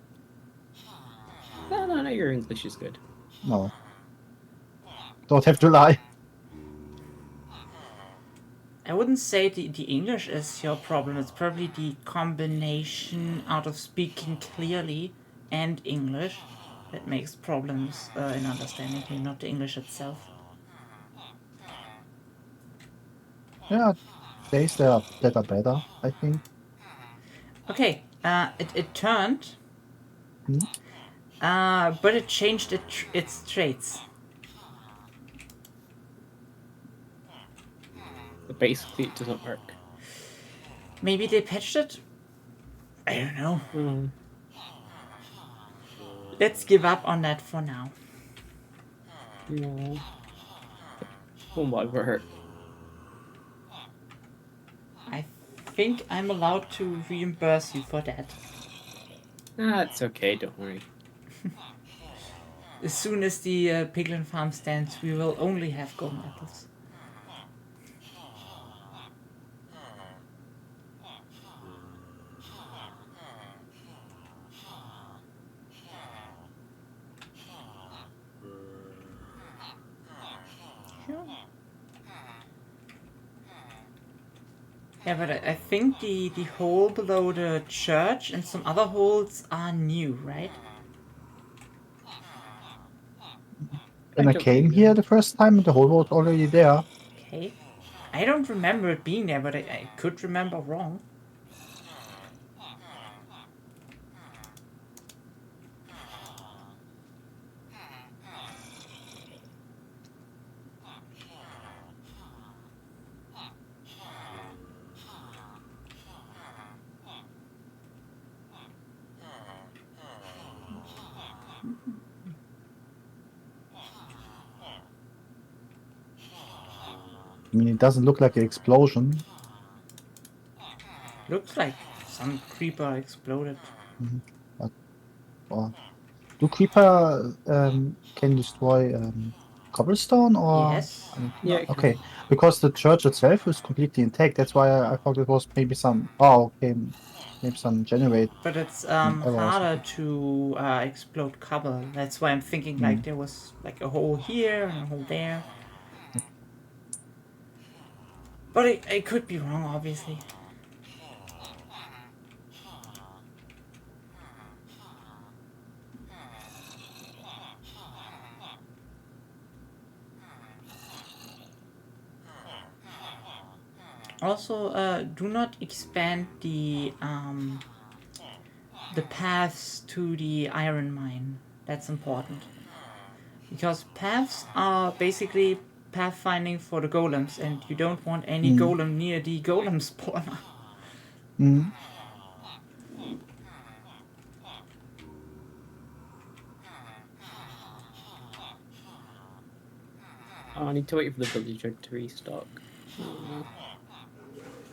C: third. No, your English is good.
D: No, don't have to lie.
B: I wouldn't say the English is your problem. It's probably the combination out of speaking clearly and English that makes problems in understanding you, not the English itself.
D: Yeah, days that are better, I think.
B: Okay, it turned,
D: Hmm?
B: but it changed its traits.
C: But basically, it doesn't work.
B: Maybe they patched it? I don't know.
C: Mm.
B: Let's give up on that for now.
C: No. Whatever.
B: I think I'm allowed to reimburse you for that.
C: It's okay, don't worry.
B: As soon as the Piglin farm stands, we will only have golden apples. Yeah, but I think the hole below the church and some other holes are new, right?
D: When I
C: don't
D: came
C: think
D: here the first time, the hole was already there.
B: Okay. I don't remember it being there, but I could remember wrong.
D: I mean, it doesn't look like an explosion.
B: Looks like some creeper exploded.
D: Or do creeper can destroy cobblestone or?
B: Yes.
D: I mean,
C: Yeah.
D: okay, because the church itself is completely intact. That's why I thought it was maybe some. Oh, okay, maybe some generate.
B: But it's
D: error or
B: harder
D: something.
B: to explode cobble. That's why I'm thinking like there was like a hole here and a hole there. But I could be wrong, obviously. Also, do not expand the paths to the iron mine. That's important. Because paths are basically pathfinding for the golems, and you don't want any golem near the golem spawner.
D: Mm.
C: Oh, I need to wait for the villager to restock.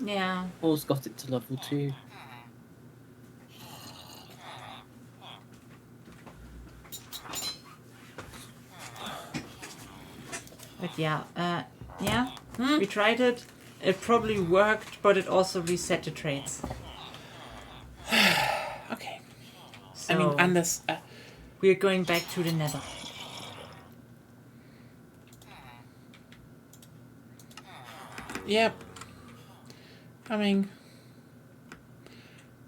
B: Yeah.
C: Paul's got it to level 2.
B: But yeah, we tried it. It probably worked, but it also reset the traits.
A: Okay.
B: So
A: I mean, unless...
B: we're going back to the nether.
A: Yep. Coming.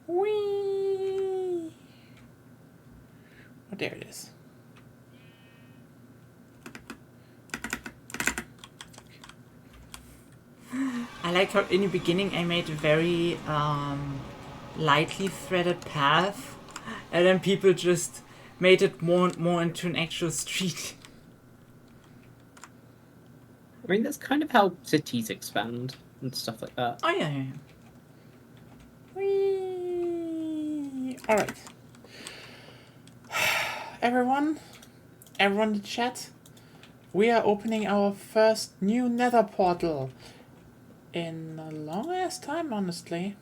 A: Whee! Oh, there it is.
B: I like how in the beginning I made a very lightly threaded path, and then people just made it more and more into an actual street.
C: I mean, that's kind of how cities expand and stuff like that.
B: Oh yeah.
A: Whee! Alright. Everyone in the chat, we are opening our first new nether portal in a long ass time, honestly.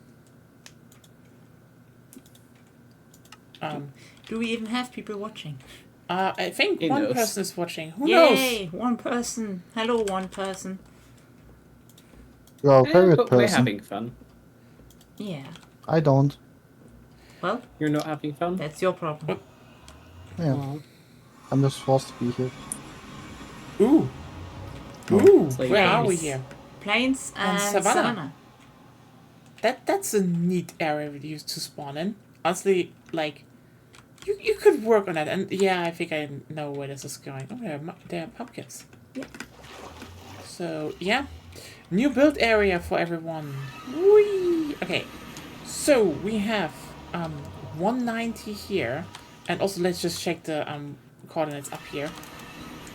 B: Do we even have people watching?
A: I think
C: Who
A: one
C: knows?
A: person is watching. Who knows?
B: Yay! One person. Hello, one person.
D: You're a favorite
C: But we're
D: person.
C: having fun.
B: Yeah.
D: I don't.
B: Well,
C: You're not having fun?
B: that's your problem.
D: Yeah.
C: Aw.
D: I'm just forced to be here.
A: Ooh. Ooh,
C: It's like
A: where are we
C: games.
A: here?
B: Plains
A: And
B: and
A: savannah.
B: savannah.
A: That's a neat area we used to spawn in. Honestly, like, you could work on that. And yeah, I think I know where this is going. Oh, there are pumpkins.
B: Yeah.
A: So, yeah. New build area for everyone. Whee! Okay. So, we have 190 here. And also, let's just check the coordinates up here.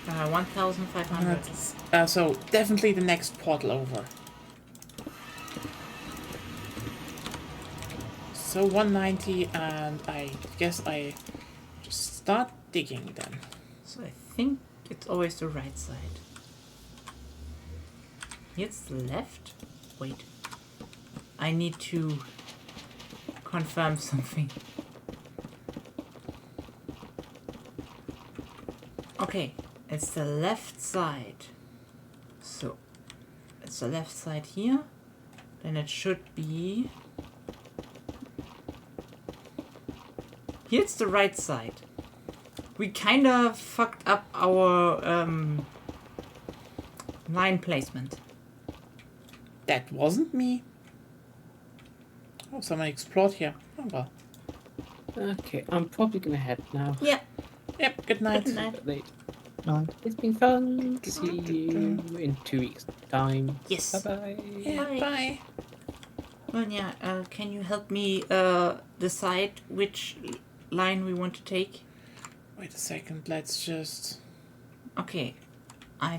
B: 1,500.
A: So, definitely the next portal over. So 190, and I guess I just start digging then.
B: So I think it's always the right side. It's the left? Wait. I need to confirm something. Okay, it's the left side. So, it's the left side here. Then it should be... Here's the right side. We kind of fucked up our line placement.
A: That wasn't me. Oh, someone explored here. Oh well.
C: Okay, I'm probably gonna head now.
B: Yeah.
A: Yep, good night.
B: Good night.
C: But late.
D: No.
C: It's been fun. See you in 2 weeks' time.
B: Yes.
C: Bye-bye.
A: Yeah,
B: Bye.
A: bye.
B: Vanya, can you help me decide which line we want to take?
A: Wait a second, let's just...
B: Okay. I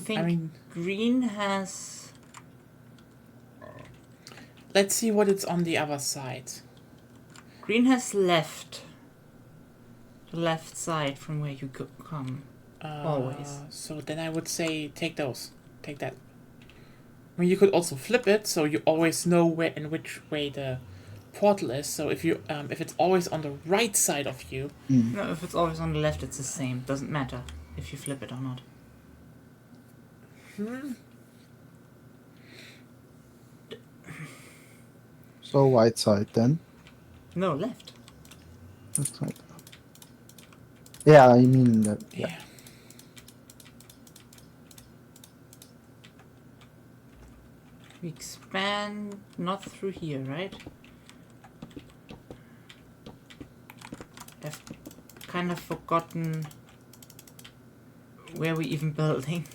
B: think
A: I mean,
B: green has...
A: let's see what it's on the other side.
B: Green has left. The left side from where you come. Always.
A: So then I would say take those. Take that. I mean, you could also flip it, so you always know where and which way the portal is. So if you if it's always on the right side of you,
B: No, if it's always on the left, it's the same. Doesn't matter if you flip it or not.
D: So right side then.
B: No, left.
D: Left side. Yeah, I mean that. Yeah.
A: yeah.
B: We expand not through here, right? I've kind of forgotten where we even building.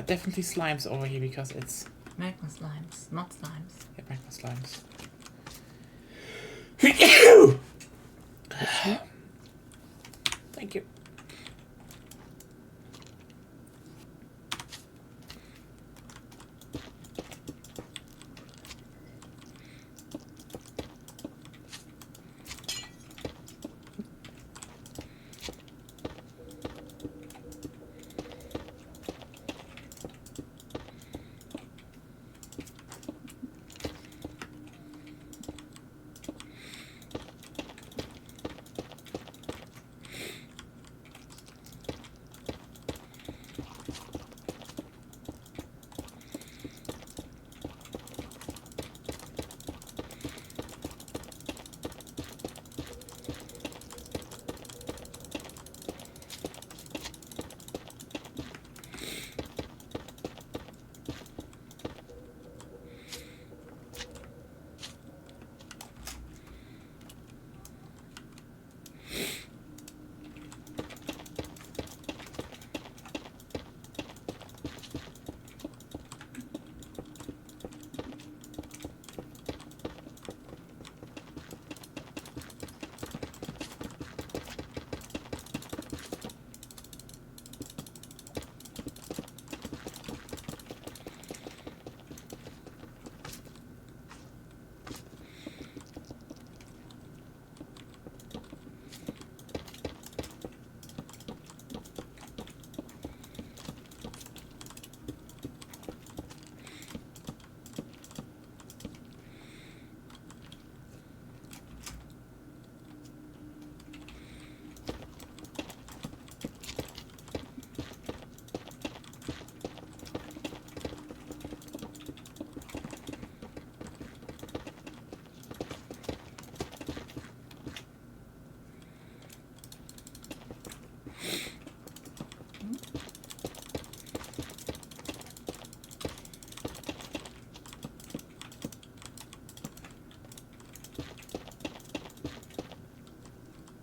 A: definitely slimes over here because it's
B: Magma slimes, not slimes.
A: magma slimes. Thank you.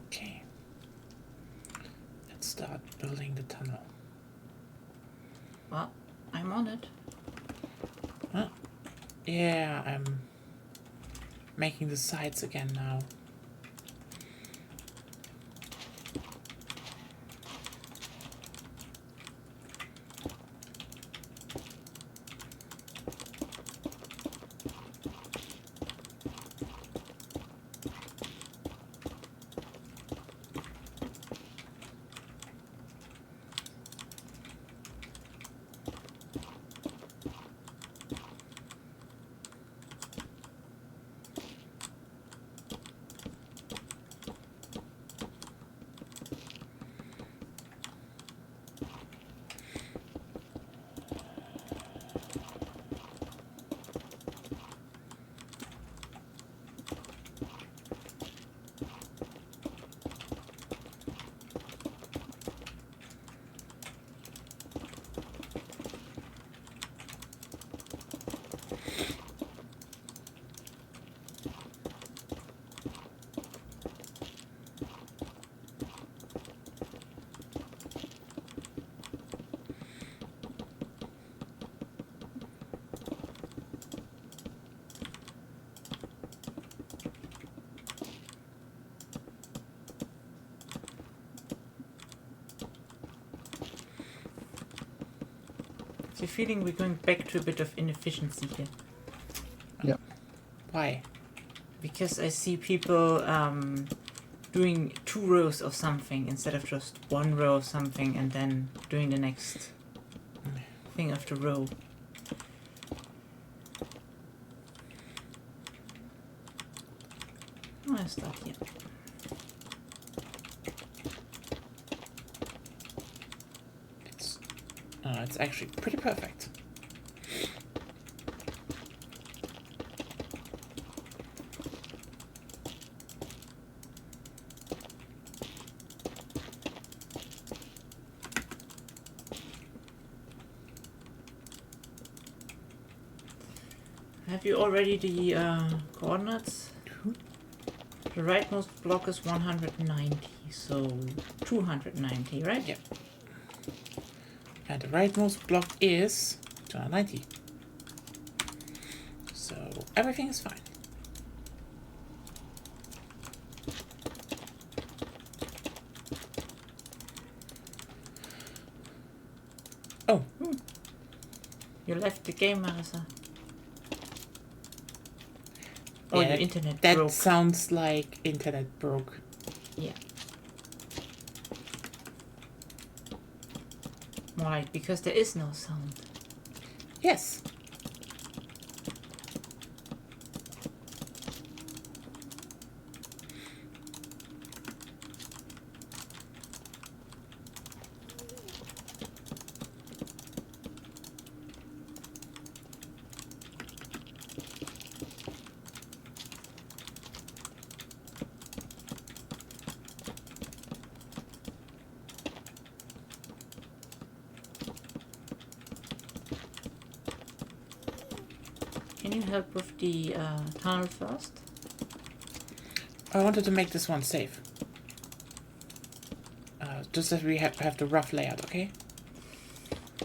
A: Okay. Let's start building the tunnel.
B: Well, I'm on it.
A: Yeah, I'm making the sides again now.
B: So feeling we're going back to a bit of inefficiency here.
D: Yeah.
A: Why?
B: Because I see people doing 2 rows of something instead of just 1 row of something and then doing the next thing of the row. I'll start here.
A: It's actually pretty perfect.
B: Have you already the coordinates? The rightmost block is 190, so 290, right?
A: Yeah. the rightmost block is 290. So everything is fine. Oh,
B: You left the game, Marissa. Oh,
A: yeah,
B: your internet
A: that
B: broke.
A: sounds like internet broke.
B: Yeah. Why? Because there is no sound.
A: Yes.
B: Can you help with the tunnel first?
A: I wanted to make this one safe. Just as we have the rough layout, okay?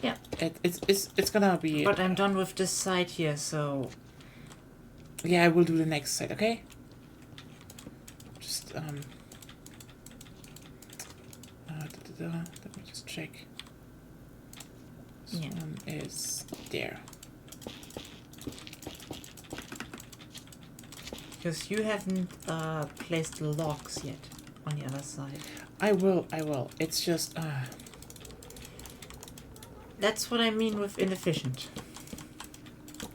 B: Yeah.
A: It's gonna be.
B: But I'm done with this side here, so
A: Yeah, I will do the next side, okay? Just let me just check. This
B: Yeah.
A: one is there.
B: because you haven't placed the locks yet on the other side.
A: I will. It's just
B: That's what I mean with inefficient.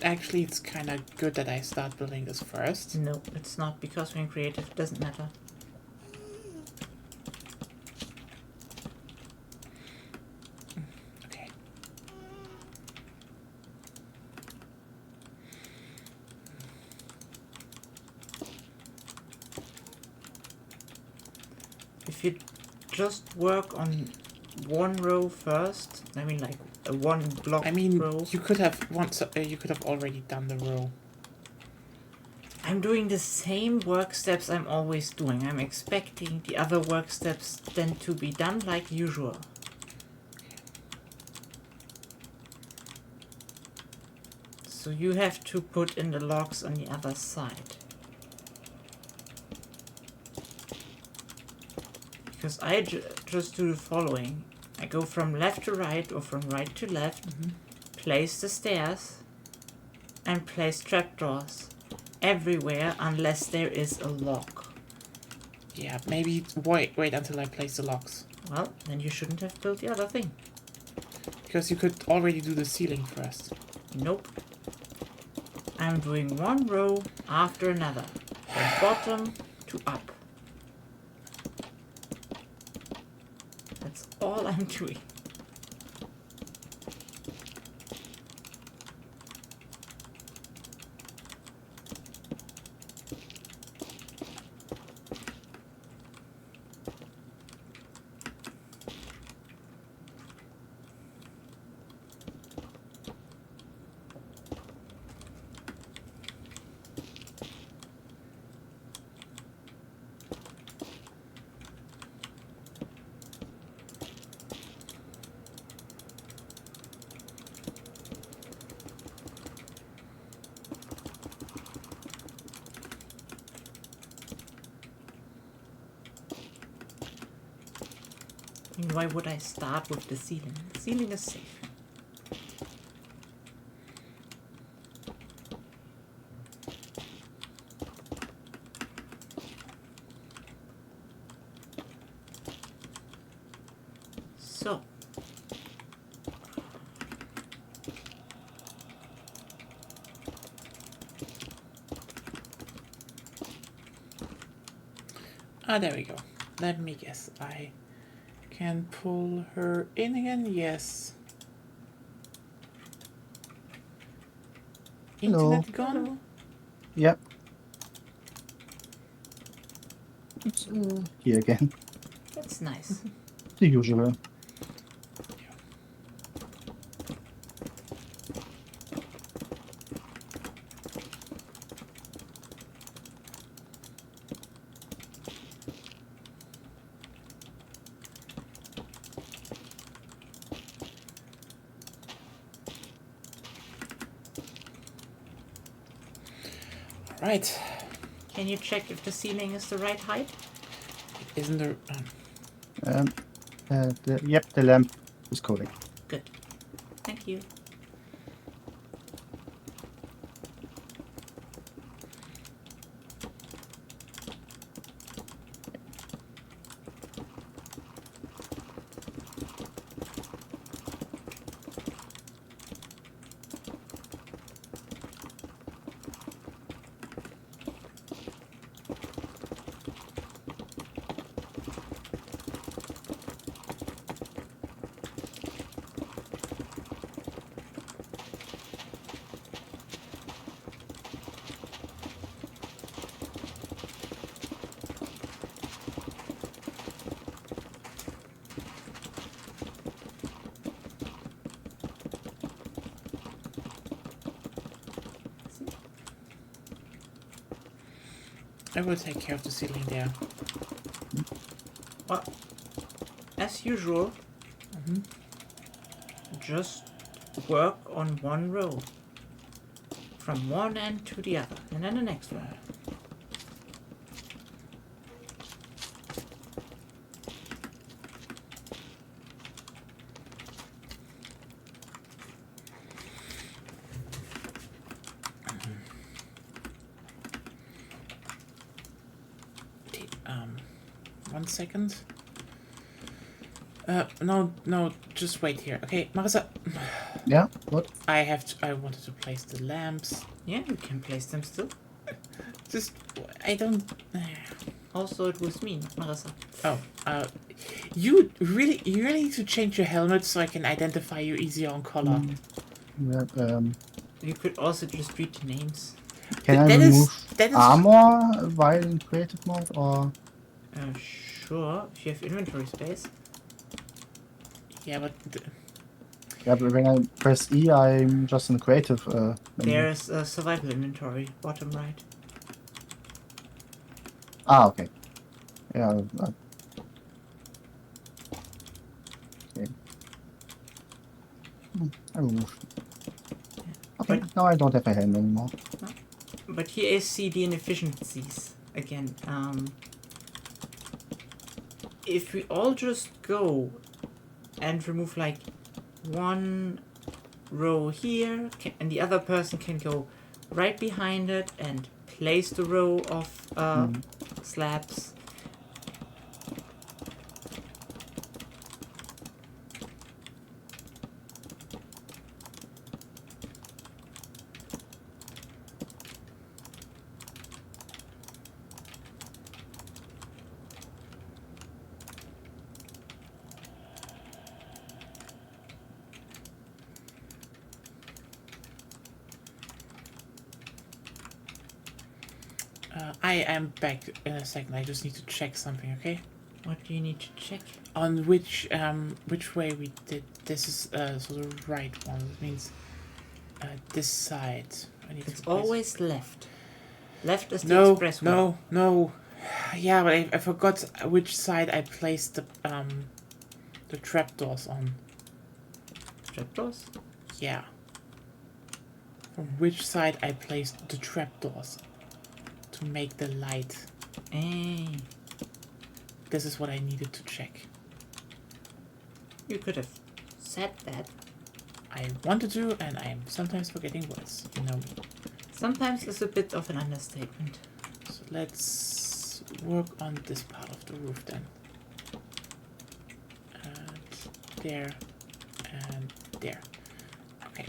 A: actually it's kind of good that I start building this first.
B: No, it's not, because when creative it doesn't matter.
A: Okay.
B: If you just work on one row first, I mean like a one block
A: I mean,
B: row.
A: you could have you could have already done the row.
B: I'm doing the same work steps I'm always doing. I'm expecting the other work steps then to be done like usual. So you have to put in the logs on the other side. Because I just do the following. I go from left to right or from right to left, place the stairs, and place trapdoors everywhere unless there is a lock.
A: Yeah, maybe wait until I place the locks.
B: Well, then you shouldn't have built the other thing.
A: Because you could already do the ceiling first.
B: Nope. I'm doing one row after another, from bottom to up. That's all I'm doing. I mean, why would I start with the ceiling? The ceiling is safe. So,
A: There we go. Let me guess. I can pull her in again. Yes.
D: Hello.
A: Internet gone?
D: Yep. It's here again.
B: that's nice.
D: The usual.
A: Right.
B: Can you check if the ceiling is the right height?
A: Isn't there?
D: Yep, the lamp is correct.
B: Good. Thank you.
A: I will take care of the ceiling there.
B: Well, as usual,
A: Mm-hmm.
B: just work on one row. From one end to the other, and then the next one.
A: Okay, 1 second. No, just wait here. Okay, Marissa,
D: Yeah, what?
A: I wanted to place the lamps.
B: Yeah, you can place them still.
A: Just, I don't.
B: Also, it was me, not Marissa.
A: Oh, you really need to change your helmet so I can identify you easier on color.
D: Yeah,
B: You could also just read the names.
D: can I
A: That
D: remove
A: is
D: armor while in creative mode, or?
B: Sure, if you have inventory space.
A: Yeah, but
D: Yeah, but when I press E, I'm just in creative. Menu.
B: There's a survival inventory, bottom right.
D: Ah, okay. Yeah. Okay. I removed. Okay,
B: But-
D: now I don't have a helmet anymore.
B: But here is see the inefficiencies again. If we all just go and remove like one row here, and the other person can go right behind it and place the row of slabs.
A: I am back in a second. I just need to check something, okay?
B: What do you need to check?
A: On which way we did. This is so the right one. It means this side. I need
B: It's
A: to place-
B: always left. Left is the expressway.
A: No. Yeah, but I forgot which side I placed the trapdoors on.
B: Trapdoors?
A: Yeah. From which side I placed the trapdoors to make the light.
B: Eh,
A: This is what I needed to check.
B: you could have said that.
A: I wanted to, and I'm sometimes forgetting words. You know me.
B: Sometimes it's a bit of an understatement.
A: So let's work on this part of the roof then. And there, and there. Okay.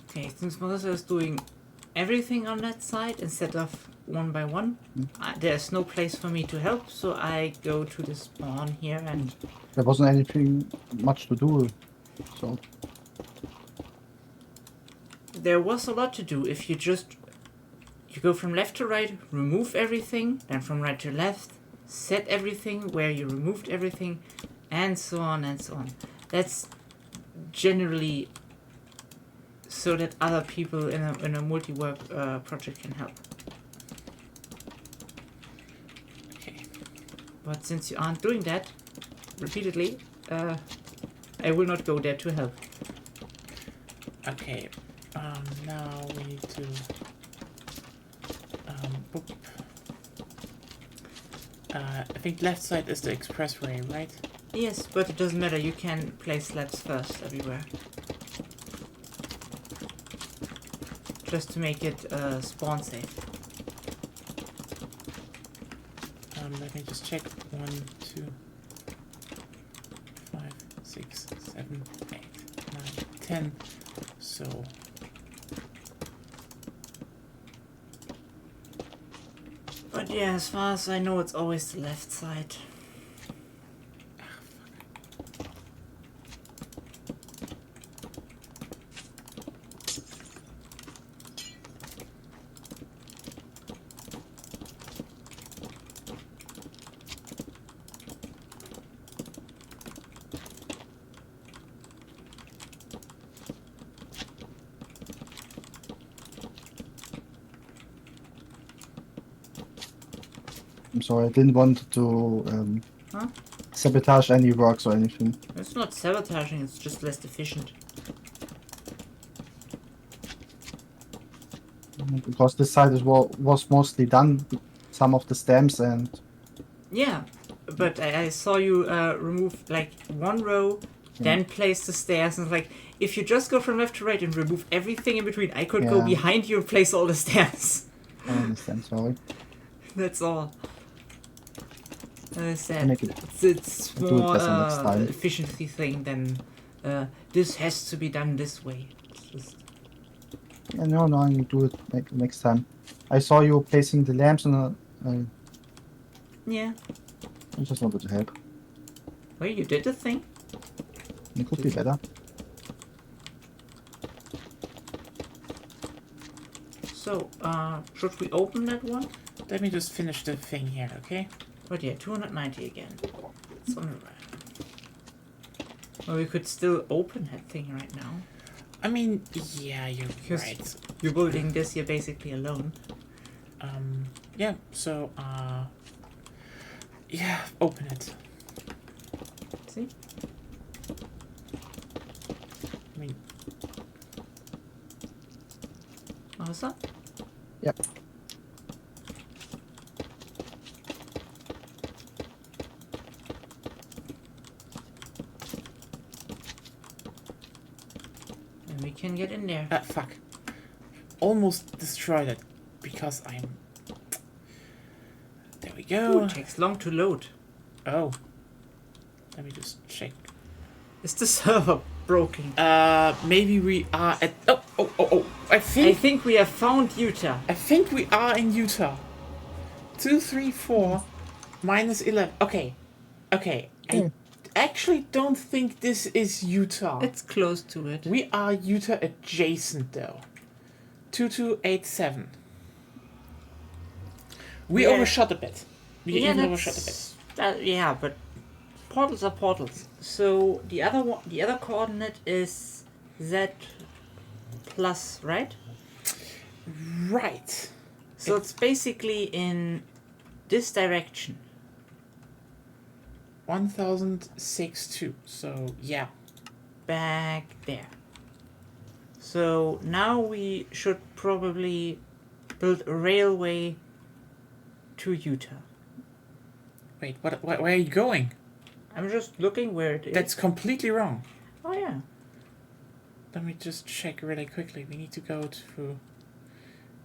B: Okay, since Melissa is doing everything on that side instead of one by one, there's no place for me to help, so I go to the spawn here and
D: There wasn't anything much to do, so
B: there was a lot to do. If you go from left to right, remove everything, then from right to left, set everything where you removed everything, and so on and so on. That's generally so that other people in a multi-work project can help.
A: Okay.
B: But since you aren't doing that repeatedly, I will not go there to help.
A: Okay. Now we need to. Boop. I think left side is the expressway, right?
B: Yes, but it doesn't matter. You can place slabs first everywhere. Just to make it spawn safe.
A: Let me just check. 1, 2, 5, 6, 7, 8, 9, 10. So.
B: But yeah, as far as I know, it's always the left side.
D: I'm sorry, I didn't want to
B: Huh?
D: sabotage any works or anything.
B: It's not sabotaging, it's just less efficient.
D: Because this side was mostly done, some of the stamps and
B: Yeah, but I saw you remove like one row, then place the stairs, and like if you just go from left to right and remove everything in between, I could go
D: Yeah.
B: behind you and place all the stairs.
D: I understand, sorry.
B: That's all. As I
D: I
B: said,
D: make it,
B: it's
D: I'll do it
B: more
D: better next time.
B: efficiency thing than this has to be done this way. It's just,
D: yeah, no, you do it next time. I saw you placing the lamps and
B: yeah.
D: I just wanted to help.
B: Well, you did the thing.
D: It could be better.
B: So, should we open that one?
A: Let me just finish the thing here, okay?
B: But yeah, 290 again. It's on the right. Well, we could still open that thing right now.
A: I mean, yeah, you're
B: Because-
A: right.
B: You're building this here basically alone.
A: Yeah, so, yeah, open it.
B: See?
A: I mean,
B: What's that?
D: Yep.
B: And we can get in there.
A: fuck. Almost destroyed it because I'm. There we
B: Ooh,
A: go.
B: it takes long to load.
A: Oh. Let me just check.
B: Is the server broken?
A: Maybe we are at. Oh.
B: I think we have found Utah.
A: I think we are in Utah. 2, 3, 4, minus 11. Okay. I actually don't think this is Utah.
B: It's close to it.
A: We are Utah adjacent though. 2287. We
B: Yeah.
A: overshot a bit. We even overshot a bit.
B: Yeah, but portals are portals. So the other coordinate is Z plus, right?
A: Right.
B: So it's basically in this direction.
A: 1062. So yeah.
B: Back there. So now we should probably build a railway to Utah.
A: Wait, where are you going?
B: I'm just looking where it is.
A: That's completely wrong.
B: Oh yeah.
A: Let me just check really quickly. We need to go to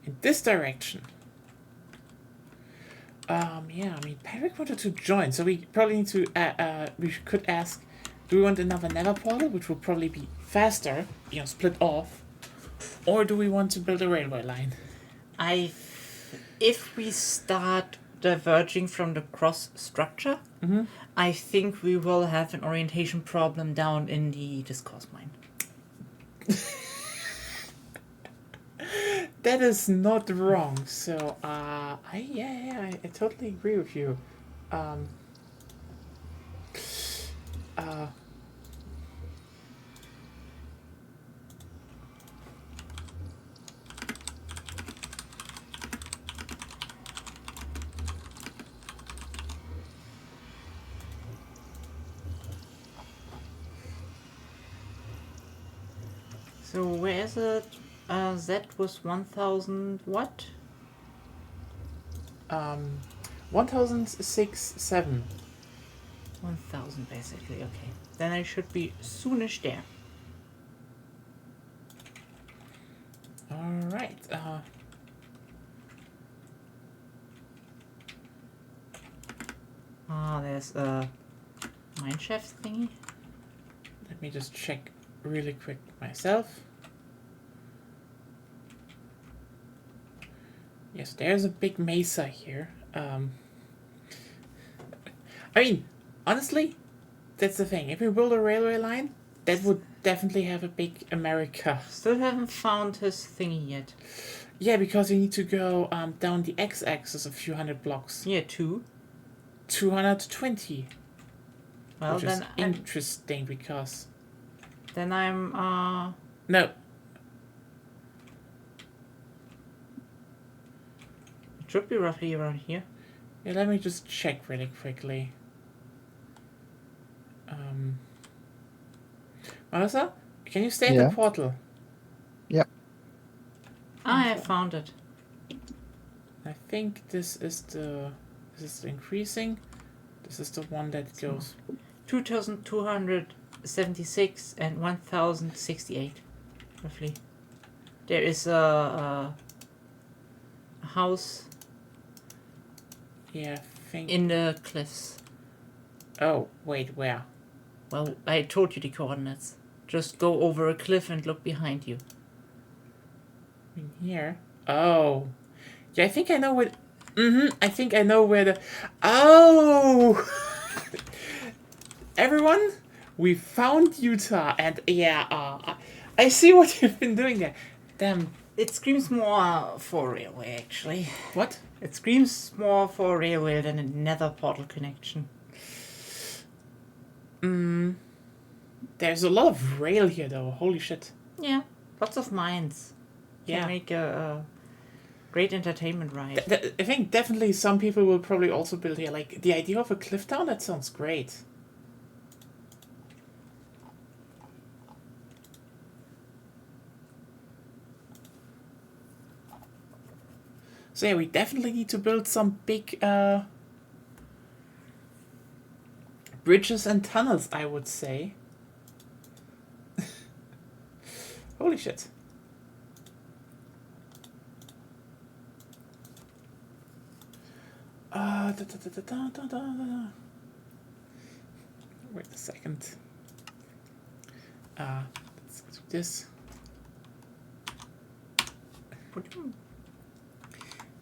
A: in this direction. Yeah, I mean, Patrick wanted to join, so we probably need to, could ask, do we want another nether portal, which will probably be faster, split off, or do we want to build a railway line?
B: If we start diverging from the cross structure, I think we will have an orientation problem down in the discourse mine.
A: That is not wrong. So, I totally agree with you.
B: So where is it? That was 1000 what?
A: 1067.
B: 1000 basically, okay. Then I should be soonish there.
A: Alright,
B: There's a mineshaft thingy.
A: let me just check really quick myself. Yes, there's a big mesa here. I mean, honestly, that's the thing. If we build a railway line, that would definitely have a big America.
B: Still haven't found his thingy yet.
A: Yeah, because you need to go down the x-axis a few hundred blocks.
B: Yeah, 2.
A: 220.
B: Well,
A: Which is
B: then
A: interesting because...
B: I'm
A: No.
B: it should be roughly around here.
A: Yeah, let me just check really quickly. Melissa, can you stay at
D: Yeah.
A: the portal?
B: I have found it.
A: I think this is the increasing. This is the one that goes.
B: 2276 and 1068 roughly. There is a house
A: Yeah, I think.
B: in the cliffs.
A: Oh wait, where?
B: Well, I told you the coordinates. Just go over a cliff and look behind you.
A: In here. Oh, yeah. I think I know what. I think I know where the. Oh. Everyone, we found Utah, and yeah, I see what you've been doing there. Damn.
B: It screams more for railway, actually.
A: What?
B: It screams more for railway than a nether portal connection.
A: There's a lot of rail here, though. Holy shit.
B: Yeah, lots of mines.
A: Yeah.
B: Can make a great entertainment ride.
A: I think definitely some people will probably also build here. Like, the idea of a cliff town, that sounds great. So yeah, we definitely need to build some big bridges and tunnels, I would say. Holy shit. Wait a second. Let's do this.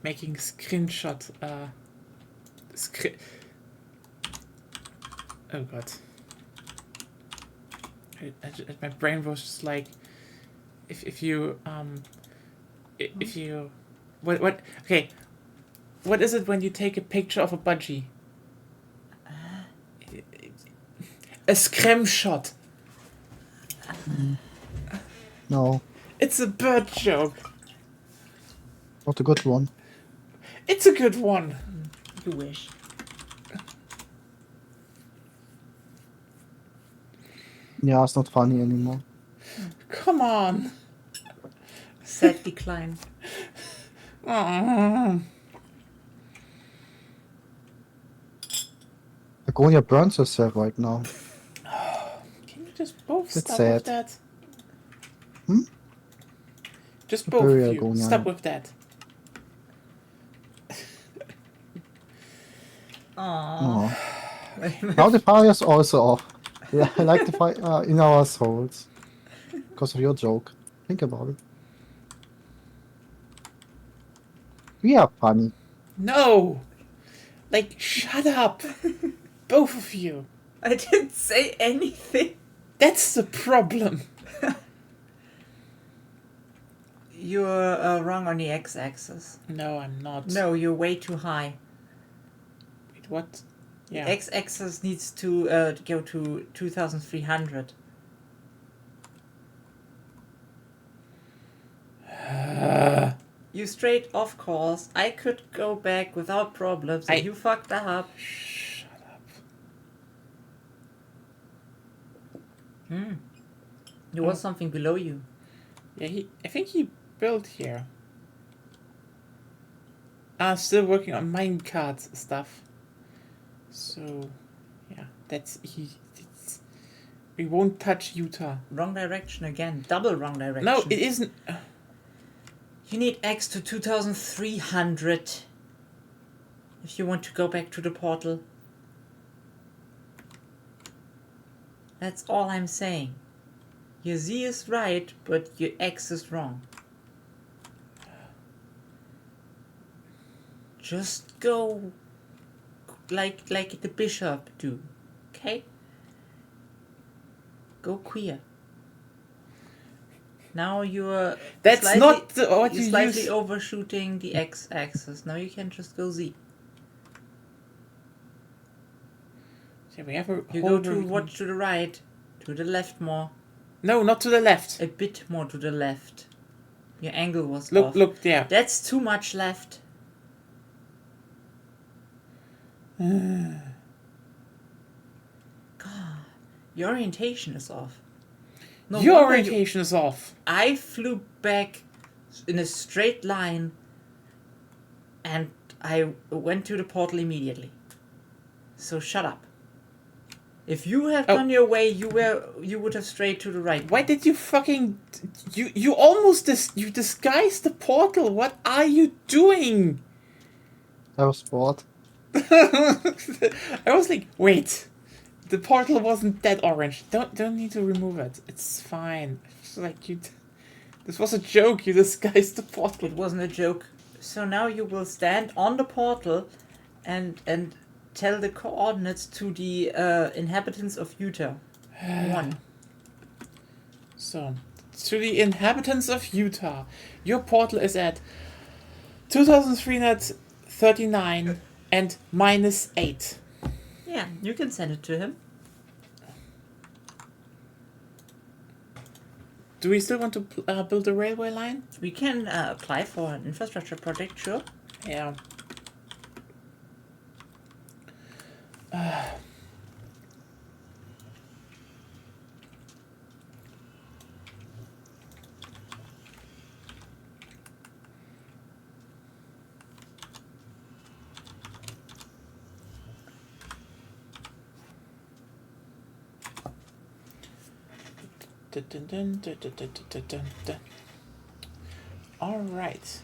A: Making screenshot. Oh god. My brain was just like, if you what okay, what is it when you take a picture of a budgie? A screenshot.
D: No,
A: It's a bird joke.
D: not a good one.
A: It's a good one.
B: You wish.
D: Yeah, it's not funny anymore.
A: Come on.
B: Sad decline.
D: Agonia burns herself right now.
A: Can you just both
D: That's
A: stop with
D: sad.
A: that?
D: Hmm?
A: Just both
D: Very
A: of you.
D: Agonia.
A: Stop with that.
B: Aww.
D: Oh. Now the fire is also off. Yeah, I like the fire in our souls. Because of your joke. Think about it. We are funny.
A: No! Like, shut up! Both of you.
B: I didn't say anything.
A: That's the problem.
B: You're wrong on the x-axis.
A: No, I'm not.
B: No, you're way too high.
A: Wait, what? Yeah.
B: The x-axis needs to go to 2,300. You strayed off course. I could go back without problems. And you fucked up.
A: Shut up.
B: There was something below you.
A: Yeah, I think he built here. Still working on minecart stuff. So, yeah, we won't touch Utah.
B: Wrong direction again. Double wrong direction.
A: No, it isn't.
B: You need X to 2,300 if you want to go back to the portal. That's all I'm saying. Your Z is right, but your X is wrong. Just go like the bishop do, okay? Go queer. Now you're
A: That's
B: slightly,
A: not what
B: you're
A: you
B: slightly
A: use.
B: overshooting the x-axis. Now you can just go Z.
A: Yeah, we have a
B: You
A: whole
B: go to what to the right, to the left more,
A: No, not to the left.
B: a bit more to the left. Your angle was
A: Look,
B: off.
A: look there.
B: That's too much left. God, your orientation is off. No
A: Your
B: wonder
A: orientation is off.
B: I flew back in a straight line and I went to the portal immediately. So shut up. If you had gone your way, you would have strayed to the right.
A: Why did you fucking... You almost... you disguised the portal. What are you doing?
D: I was bored.
A: I was like, wait. The portal wasn't that orange. Don't need to remove it. It's fine. It's like you... This was a joke. You disguised the portal.
B: It wasn't a joke. So now you will stand on the portal and tell the coordinates to the inhabitants of Utah. 1.
A: So, to the inhabitants of Utah, your portal is at 2,339 and -8.
B: Yeah, you can send it to him.
A: Do we still want to build a railway line?
B: We can apply for an infrastructure project, sure.
A: Yeah. All right.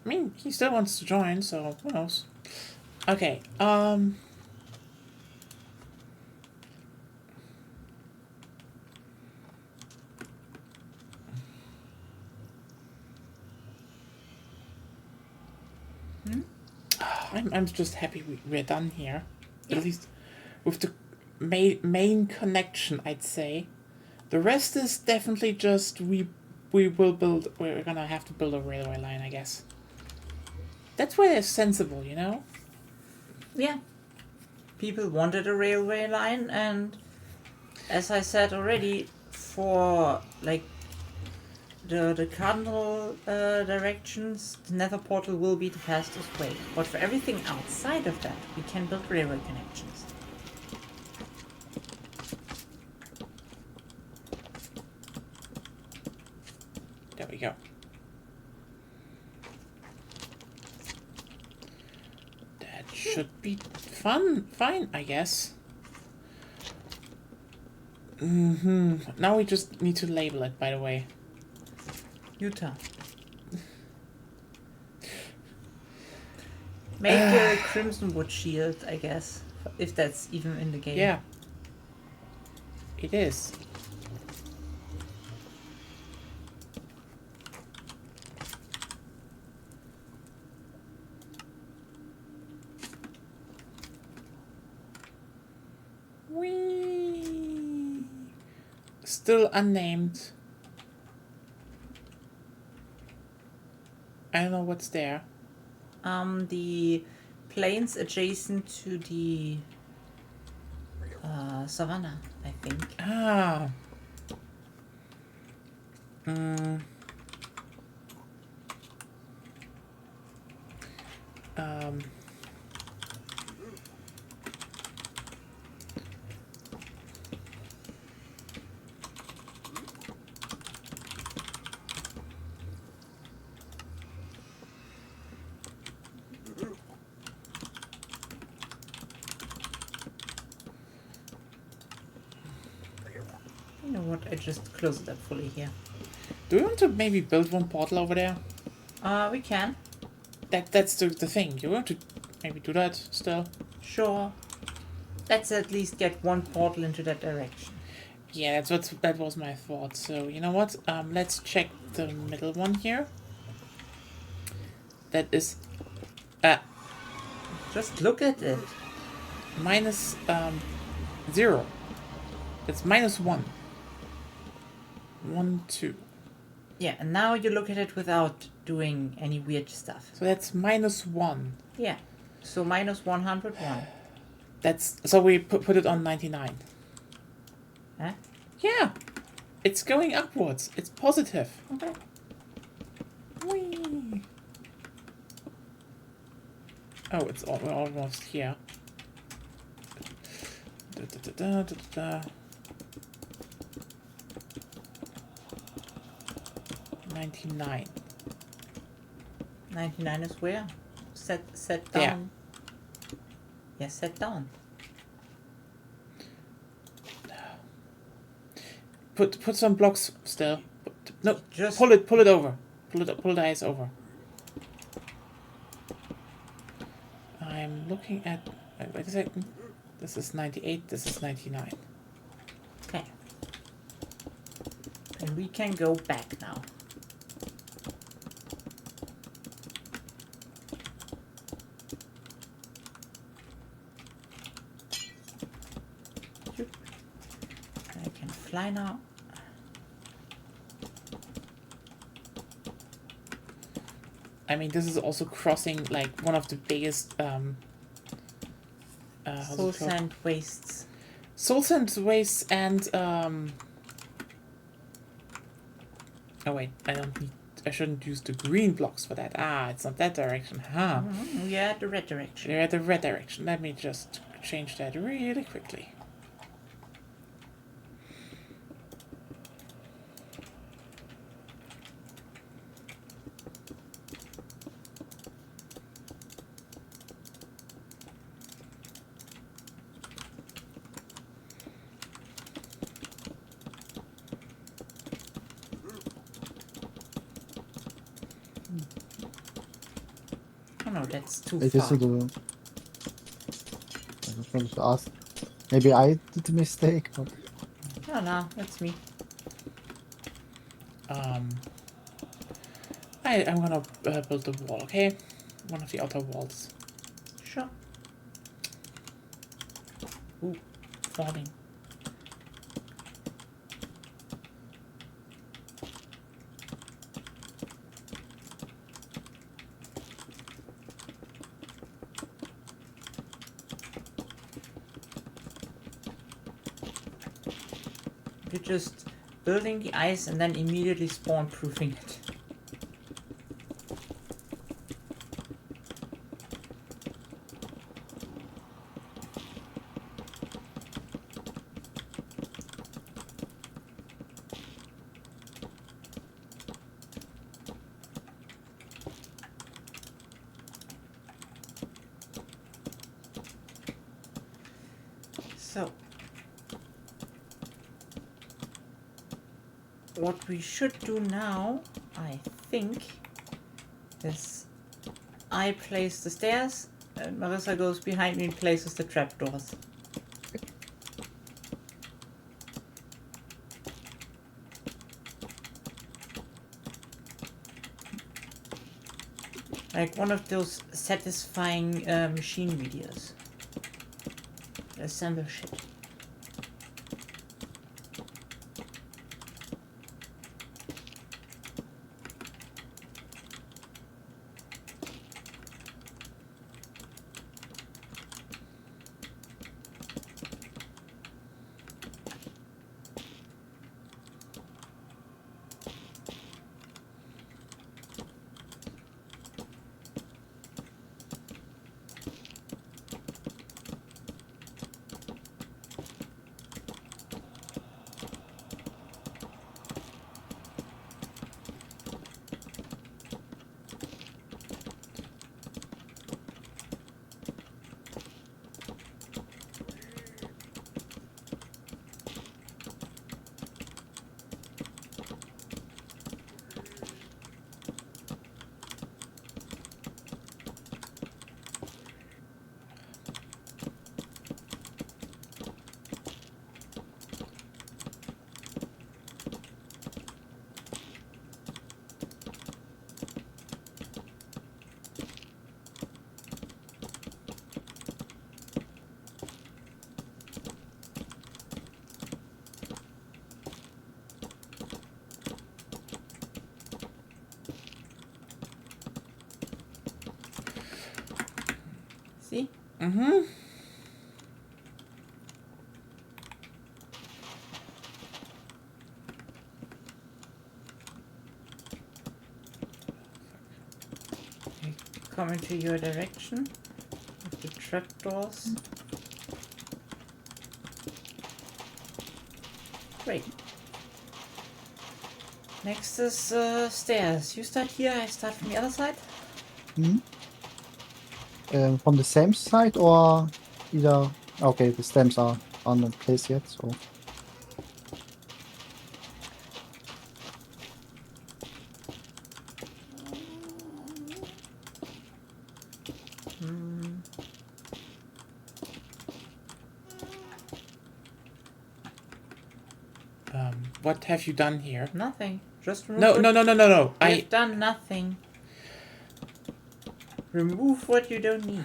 A: I mean, he still wants to join, so who knows? Okay. I'm just happy we're done here.
B: Yeah.
A: At least with the main connection, I'd say. The rest is definitely just we're gonna have to build a railway line, I guess. That's where they're sensible, you know?
B: Yeah. People wanted a railway line, and as I said already, for like the cardinal directions, the nether portal will be the fastest way. But for everything outside of that, we can build railway connections.
A: There we go. That should be fine, I guess. Now we just need to label it, by the way.
B: Utah. Make a Crimson Wood shield, I guess. If that's even in the game.
A: Yeah. It is. Whee! Still unnamed. I don't know what's there.
B: The plains adjacent to the savannah, I think.
A: Ah. Mm. Um.
B: You know what? I just close it up fully here.
A: Do we want to maybe build one portal over there?
B: We can.
A: That's the thing. You want to maybe do that still?
B: Sure. Let's at least get one portal into that direction.
A: Yeah, that was my thought. So you know what? Let's check the middle one here. That is
B: Just look at it.
A: minus 0. It's minus 1. 1, 2.
B: Yeah, and now you look at it without doing any weird stuff.
A: So that's minus 1.
B: Yeah. So minus 101.
A: That's so we put it on 99.
B: Huh?
A: Yeah, it's going upwards. It's positive.
B: Okay.
A: Whee. Oh, we're almost here. Da, da, da, da, da, da. 99.
B: 99 is where? Set
A: There.
B: down. Yeah, set down.
A: Put some blocks still. No,
B: Just
A: pull it over. Pull the ice over. I'm looking at. Wait a second. This is 98. This is 99.
B: okay. And we can go back now. I can fly now.
A: I mean, this is also crossing like one of the biggest how's
B: Soul
A: it called?
B: Sand Wastes.
A: Soul Sand Wastes and oh wait, I shouldn't use the green blocks for that. Ah, it's not that direction. Huh.
B: Yeah, the red direction.
A: You're at the red direction. Let me just change that really quickly.
B: Oh no, that's too
D: It is
B: far.
D: to do. I was going to ask. Maybe I did a mistake, but
B: No, that's me.
A: I'm gonna build the wall, okay? One of the outer walls.
B: Sure.
A: Ooh, falling.
B: You're just building the ice and then immediately spawn proofing it. So, what we should do now, I think, is I place the stairs, and Marissa goes behind me and places the trapdoors. Like one of those satisfying machine videos. Assemble shit. See?
A: Mm-hmm.
B: Come into your direction with the trapdoors. Great. Next is stairs. You start here, I start from the other side.
D: From the same side or either? Okay, the stems are on the place yet, so.
A: What have you done here?
B: Nothing. Just remove
A: No,
B: what-
A: no, no, no, no, no.
B: You've done nothing. Remove what you don't need.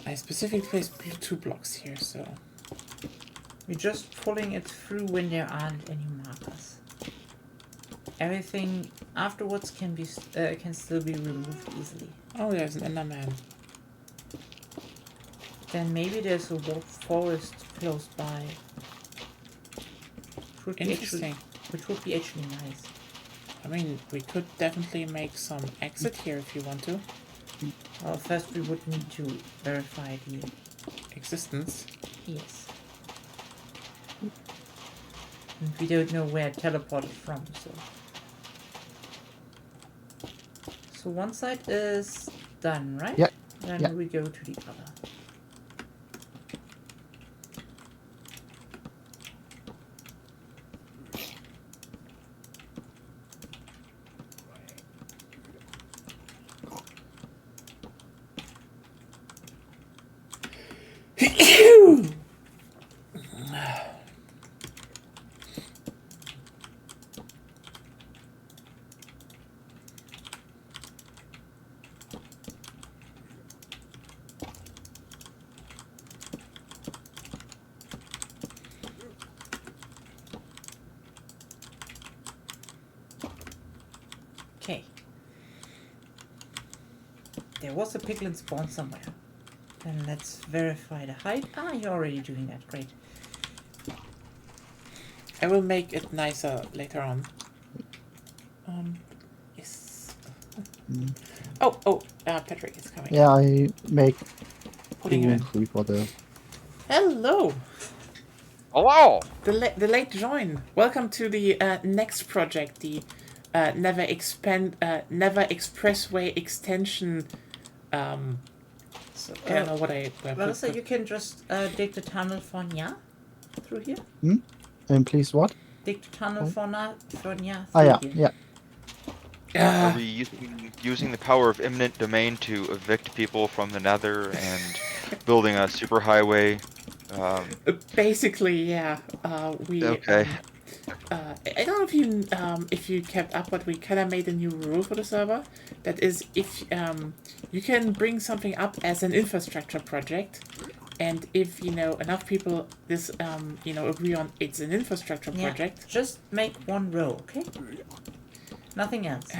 A: I specifically placed 2 blocks here, so.
B: We're just pulling it through when there aren't any markers. Everything afterwards can be can still be removed easily.
A: Oh, there's an Enderman.
B: Then maybe there's a forest close by.
A: Interesting.
B: Which would be actually nice.
A: I mean, we could definitely make some exit here if you want to.
B: Well, first we would need to verify the
A: Existence.
B: yes. And we don't know where it teleported from, so. So one side is done, right?
D: Yeah.
B: Then
D: Yeah.
B: we go to the other. Okay. There was a piglin spawn somewhere. Then let's verify the height. Ah, you're already doing that. Great.
A: I will make it nicer later on. Yes. Oh, Patrick is coming.
D: Yeah, I make
A: Putting you in.
D: 3 for the.
A: Hello!
E: Hello!
A: The late join. Welcome to the next project, the Never Expressway extension.
B: So,
A: I don't know what I.
B: Melissa, you can just dig the tunnel for Nya through here.
D: And please what?
B: Dig the tunnel for Nya
D: Ah, yeah,
B: through here.
D: yeah.
E: Are we using the power of eminent domain to evict people from the Nether and building a superhighway?
A: Basically, yeah. We.
E: Okay.
A: I don't know if you kept up, but we kind of made a new rule for the server. That is, if you can bring something up as an infrastructure project, and if enough people agree on it's an infrastructure project.
B: Just make one row, okay? Nothing else.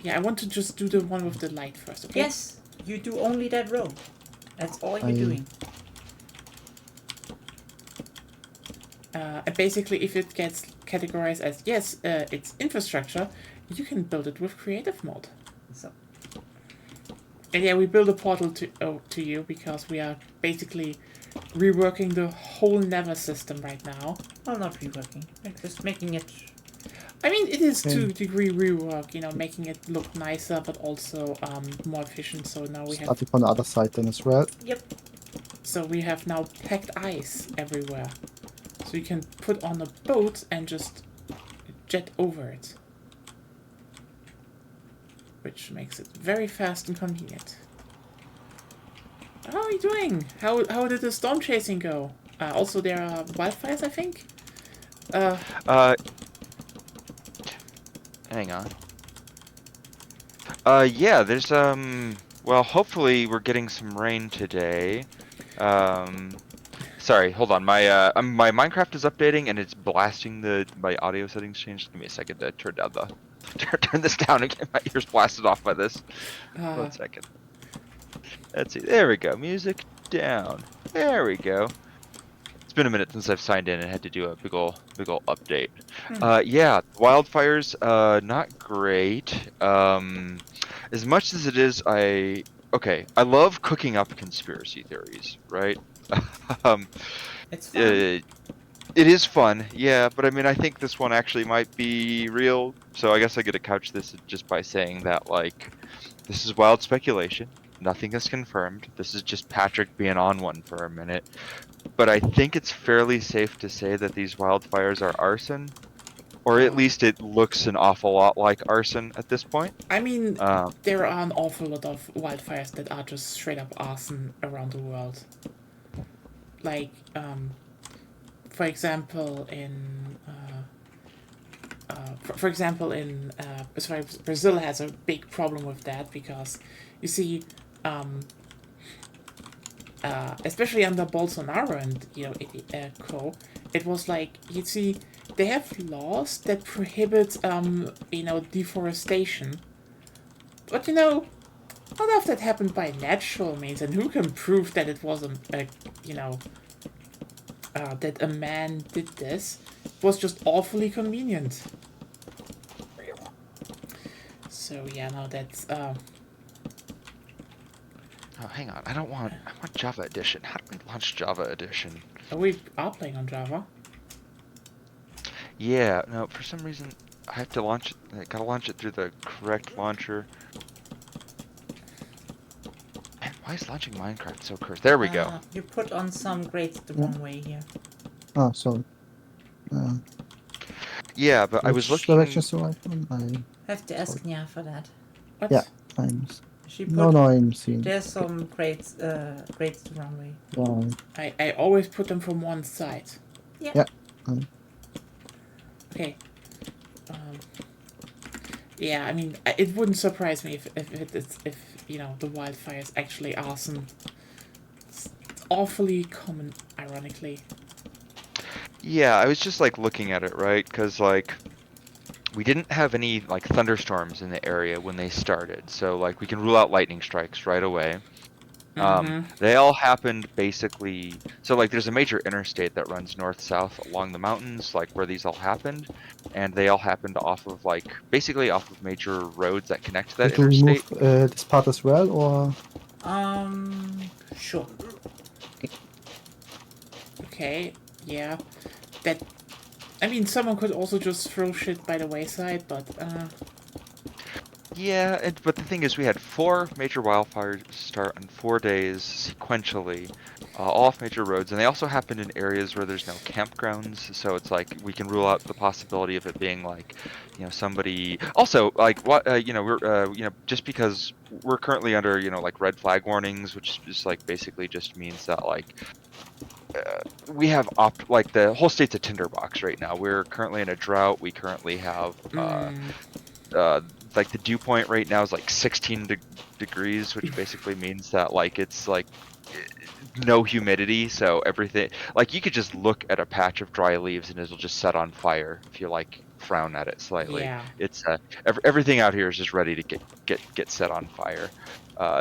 A: Yeah, I want to just do the one with the light first. Okay.
B: Yes, you do only that row. That's all you're doing.
A: And basically, if it gets categorized as yes, it's infrastructure, you can build it with creative mode.
B: So.
A: And yeah, we build a portal to you because we are basically reworking the whole Nether system right now.
B: Well, not reworking. Just making it.
A: I mean, it is to a degree rework, making it look nicer, but also more efficient. So now we have.
D: Starting on the other side then as well.
B: Yep.
A: So we have now packed ice everywhere. So you can put on a boat and just jet over it. Which makes it very fast and convenient. How are you doing? How did the storm chasing go? Also, there are wildfires, I think?
E: Hang on. Yeah, there's, well, hopefully we're getting some rain today. Sorry, hold on. My Minecraft is updating and it's blasting my audio settings changed. Give me a second to turn down turn this down and get my ears blasted off by this. 1 second. Let's see. There we go. Music down. There we go. It's been a minute since I've signed in and had to do a big ol' update. Yeah, wildfires, not great. As much as it is, I love cooking up conspiracy theories, right?
B: It's fun.
E: It is fun, yeah, but I mean, I think this one actually might be real, so I guess I get to couch this just by saying that, like, this is wild speculation. Nothing is confirmed. This is just Patrick being on one for a minute. But I think it's fairly safe to say that these wildfires are arson, or at least it looks an awful lot like arson at this point.
A: I mean, there are an awful lot of wildfires that are just straight up arson around the world. Like, for example, Brazil has a big problem with that because, you see, especially under Bolsonaro and co, it was like, you see, they have laws that prohibit deforestation, but none of that happened by natural means, and who can prove that it wasn't that a man did this? It was just awfully convenient. So yeah, no, that's
E: Oh, hang on. I want Java Edition. How do we launch Java Edition?
A: we are playing on Java.
E: Yeah, no, for some reason I have to launch it. I gotta launch it through the correct launcher. Man, why is launching Minecraft so cursed? There we go.
B: You put on some grades the wrong way here.
D: Oh, sorry.
E: Yeah, but I was
D: Which
E: looking.
D: direction do I from?
B: Have to ask Nya for that.
A: What?
D: Yeah, I'm.
B: She put
D: No, I'm seeing.
B: There's some grades the wrong way.
A: I always put them from one side.
B: Yeah.
A: Okay. Yeah, I mean, it wouldn't surprise me if the wildfire is actually arson. It's awfully common, ironically.
E: Yeah, I was just like looking at it, right? Because like we didn't have any like thunderstorms in the area when they started, so like we can rule out lightning strikes right away. They all happened basically. So like there's a major interstate that runs north-south along the mountains, like where these all happened, and they all happened off of basically off of major roads that connect to that
D: Did you
E: interstate.
D: remove this part as well, or?
B: Sure.
A: Okay, yeah. That. I mean, someone could also just throw shit by the wayside, but
E: Yeah, but the thing is, we had 4 major wildfires start on 4 days sequentially, all off major roads, and they also happen in areas where there's no campgrounds. So it's like we can rule out the possibility of it being like, somebody. Also, like what we're just because we're currently under like red flag warnings, which is like basically just means that like we have like the whole state's a tinderbox right now. We're currently in a drought. We currently have like the dew point right now is like 16 degrees, which basically means that like it's like no humidity, so everything like you could just look at a patch of dry leaves and it'll just set on fire if you like frown at it slightly.
A: Yeah.
E: It's everything out here is just ready to get set on fire.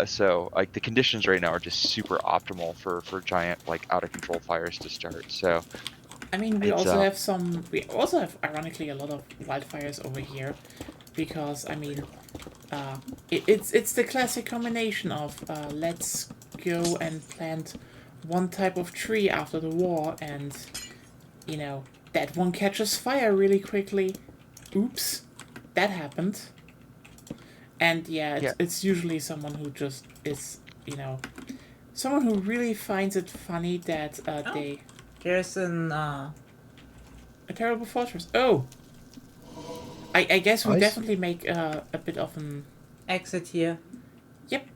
E: So like the conditions right now are just super optimal for giant like out of control fires to start. So
A: I mean, we also have ironically a lot of wildfires over here, because I mean, it's the classic combination of let's go and plant one type of tree after the war, and that one catches fire really quickly. Oops, that happened. And it's usually someone who just is someone who really finds it funny that they.
B: There's an
A: A terrible fortress. Oh! I guess we
D: Nice.
A: definitely make a bit of an...
B: exit here.
A: Yep.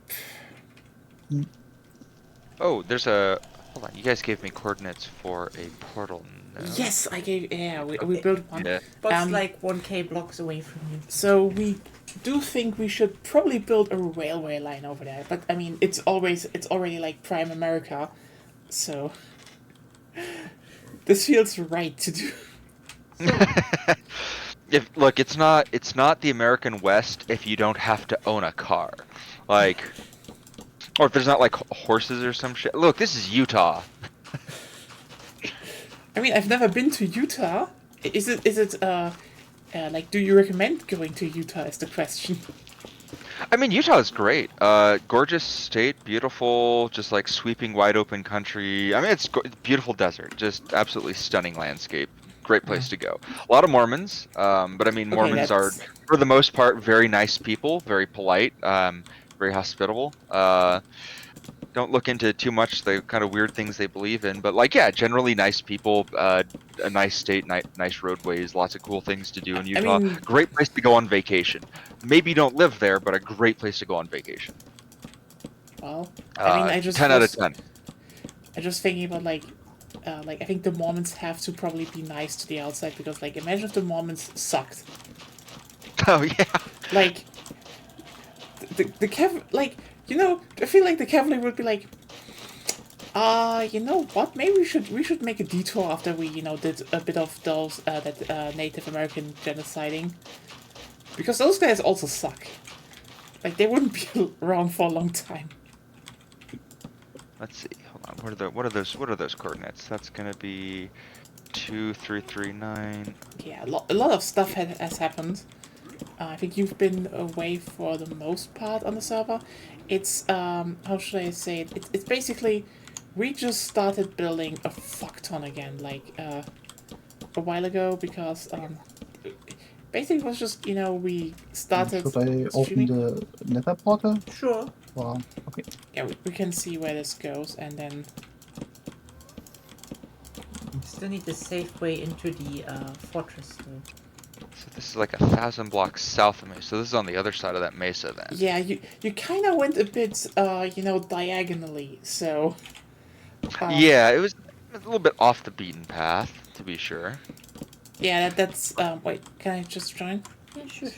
E: oh, there's a hold on. You guys gave me coordinates for a portal. No?
A: Yes, I gave... Yeah, we built one.
E: Yeah.
B: But
A: Um,
B: like 1k blocks away from you.
A: So we do think we should probably build a railway line over there. But, I mean, it's already like prime America. So... This feels right to do.
E: Look, it's not the American West if you don't have to own a car, like, or if there's not like horses or some shit. Look, this is Utah.
A: I mean, I've never been to Utah. Is it like, do you recommend going to Utah is the question.
E: I mean, Utah is great. Gorgeous state, beautiful, just like sweeping wide open country. I mean, it's beautiful desert, just absolutely stunning landscape. Great place to go. A lot of Mormons, but I mean,
A: Okay,
E: Mormons are,
A: that's-
E: for the most part, very nice people, very polite, very hospitable. Don't look into too much the kind of weird things they believe in, but like, yeah, generally nice people, a nice state, nice roadways, lots of cool things to do in Utah.
A: mean-
E: Great place to go on vacation. Maybe you don't live there, but a great place to go on vacation.
A: Well, I mean, I just
E: 10 out of
A: was-
E: 10.
A: I'm just thinking about like I think the Mormons have to probably be nice to the outside, because like imagine if the Mormons sucked.
E: Oh yeah.
A: Like I feel like the cavalry would be like, you know what? Maybe we should make a detour after we did a bit of those that Native American genociding, because those guys also suck. Like they wouldn't be around for a long time.
E: Let's see. Hold on. What are those coordinates? That's gonna be 2339.
A: Yeah, a lot of stuff has happened. I think you've been away for the most part on the server. It's how should I say it? It's basically we just started building a fuck ton again, like a while ago, because basically it was just we started.
D: Should I open
A: streaming.
D: the nether portal?
B: Sure.
D: Wow. Okay.
A: Yeah, we can see where this goes, and then
B: Still need a safe way into the fortress though.
E: So this is like 1,000 blocks south of me. So this is on the other side of that mesa then.
A: yeah, you kind of went a bit diagonally, so.
E: Yeah, it was a little bit off the beaten path, to be sure.
A: Yeah, that's wait, can I just join?
B: Yeah, sure.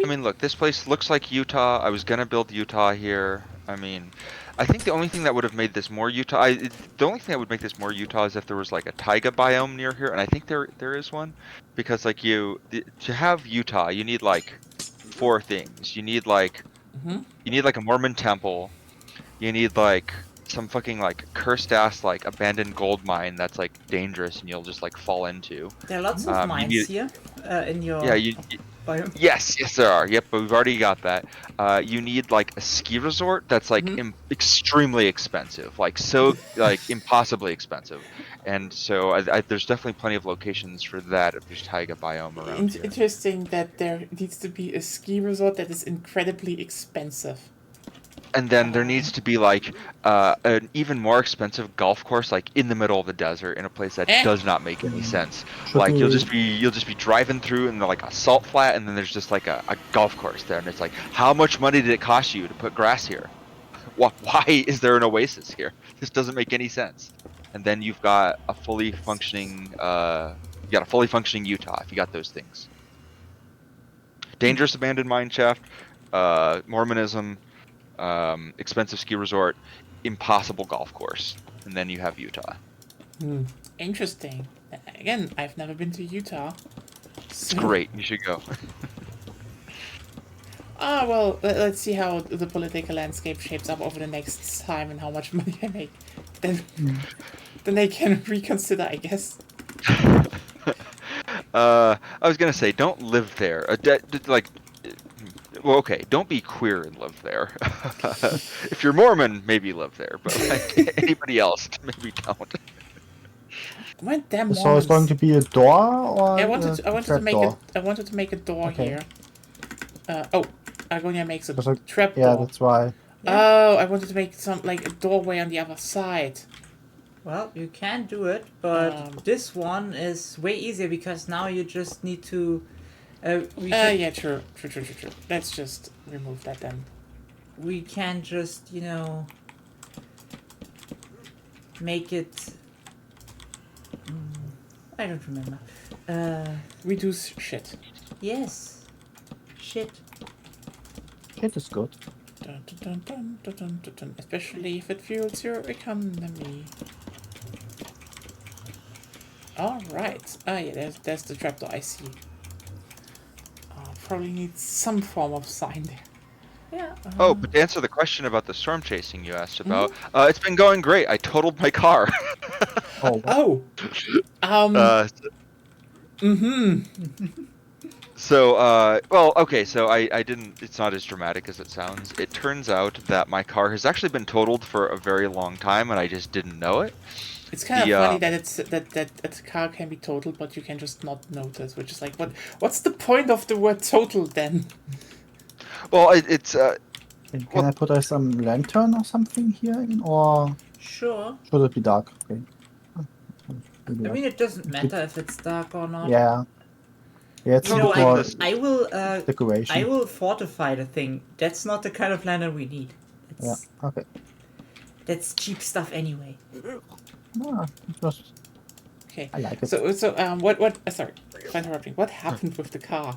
E: I mean, look, this place looks like Utah. I was gonna build Utah here. I mean, I think the only thing that would have made this more Utah, the only thing that would make this more Utah is if there was like a taiga biome near here, and I think there is one, because like to have Utah, you need like 4 things. You need like a Mormon temple. You need like some fucking like cursed ass like abandoned gold mine that's like dangerous and you'll just like fall into.
B: There are lots of
E: You
B: mines
E: need-
B: here in your
E: Yeah,
B: biome.
E: yes, there are. Yep, but we've already got that. You need like a ski resort that's like extremely expensive, like so like impossibly expensive, and so there's definitely plenty of locations for that if there's taiga biome around here.
A: Interesting that there needs to be a ski resort that is incredibly expensive.
E: And then there needs to be like an even more expensive golf course, like in the middle of the desert, in a place that does not make any sense.
D: Should
E: Like you'll
D: we-
E: just be driving through and like a salt flat, and then there's just like a golf course there, and it's like, how much money did it cost you to put grass here? Why is there an oasis here? This doesn't make any sense. And then you've got a fully functioning Utah if you got those things. Dangerous abandoned mine shaft, Mormonism, expensive ski resort, impossible golf course, and then you have Utah.
A: Interesting. Again, I've never been to Utah.
E: It's great. You should go.
A: Well, let's see how the political landscape shapes up over the next time and how much money I make. Then I can reconsider, I guess.
E: I was gonna say, don't live there. Well, okay, don't be queer and live there. If you're Mormon, maybe live there, but like, anybody else, maybe don't.
A: When damn
D: So it's going to be a door or
A: I wanted to make
D: trapdoor?
A: I wanted to make a door
D: Okay.
A: here. Agonia makes a
D: Because I-
A: trap
D: Yeah,
A: door.
D: that's why.
A: Oh, I wanted to make some like a doorway on the other side.
B: Well, you can do it, but
A: Um,
B: this one is way easier because now you just need to.
A: Yeah, true. Let's just remove that then.
B: We can just, make it. I don't remember.
A: Reduce shit.
B: Yes. Shit.
D: It is good.
A: Dun, dun, dun, dun, dun, dun, dun. Especially if it fuels your economy. Alright. Yeah, there's the trapdoor, I see. Probably need some form of sign there.
B: Yeah.
E: Oh, but to answer the question about the storm chasing you asked about, it's been going great. I totaled my car.
D: Oh,
A: Oh!
E: So, well, okay, so I didn't, it's not as dramatic as it sounds. It turns out that my car has actually been totaled for a very long time, and I just didn't know it.
A: It's kind of
E: The,
A: funny that that a car can be totaled, but you can just not notice, which is like, what's the point of the word total then?
E: Well, it's,
D: can I put some lantern or something here in, or
B: Sure.
D: should it be dark? Okay.
B: I mean, it doesn't matter if it's dark or not.
D: Yeah. Yeah, it's
B: You
D: a
B: know,
D: bit more
B: I will.
D: decoration.
B: I will fortify the thing. That's not the kind of lantern we need.
D: Yeah.
B: It's,
D: Okay.
B: That's cheap stuff anyway.
D: Ah, it was-
A: Okay.
D: I like it.
A: So what? Sorry for interrupting. What happened with the car?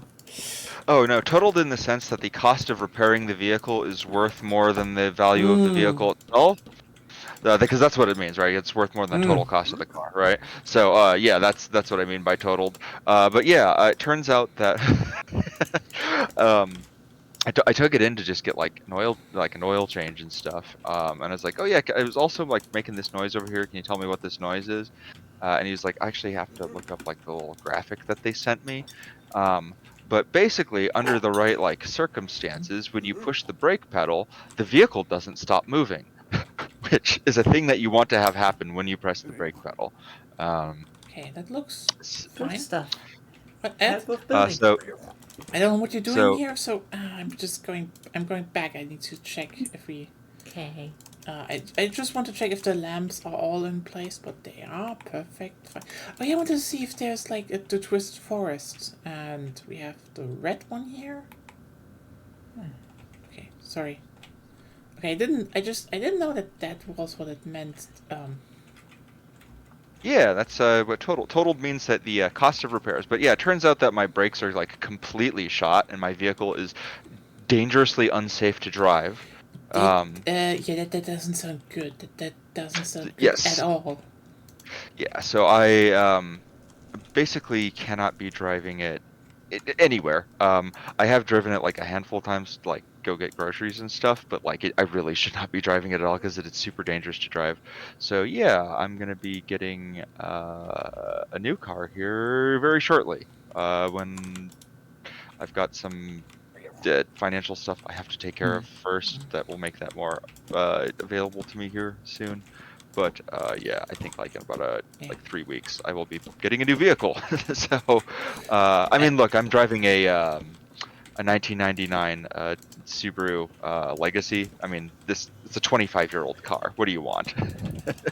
E: oh no, totaled in the sense that the cost of repairing the vehicle is worth more than the value of the vehicle itself. Because that's what it means, right? It's worth more than the total cost of the car, right? So, yeah, that's what I mean by totaled. But yeah, it turns out that I took it in to just get like an oil change and stuff. And I was like, oh yeah, I was also like making this noise over here. Can you tell me what this noise is? And he was like, I actually have to look up like the little graphic that they sent me. But basically, under the right like circumstances, when you push the brake pedal, the vehicle doesn't stop moving. Which is a thing that you want to have happen when you press the brake pedal.
A: Okay, that looks
B: Good
A: fine.
B: stuff.
A: But Ed,
B: Help with building.
E: So
A: I don't know what you're doing
E: So-
A: here, so I'm going back. I need to check if we.
B: Okay.
A: I just want to check if the lamps are all in place, but they are perfect. Fine. Oh yeah, I want to see if there's like the Twisted Forest, and we have the red one here. Okay, sorry. Okay, I didn't know that was what it meant.
E: yeah, that's what totaled means, that the cost of repairs. But yeah, it turns out that my brakes are like completely shot, and my vehicle is dangerously unsafe to drive.
A: Yeah, that doesn't sound good. That doesn't sound good
E: Yes.
A: at all.
E: Yeah, so I basically cannot be driving it anywhere. I have driven it like a handful of times to like go get groceries and stuff, but like I really should not be driving it at all because it's super dangerous to drive. So yeah, I'm gonna be getting a new car here very shortly. When I've got some financial stuff I have to take care of first that will make that more available to me here soon. But yeah, I think like in about like 3 weeks I will be getting a new vehicle. So I mean, look, I'm driving a a 1999 Subaru Legacy. I mean, it's a 25-year-old car. What do you want?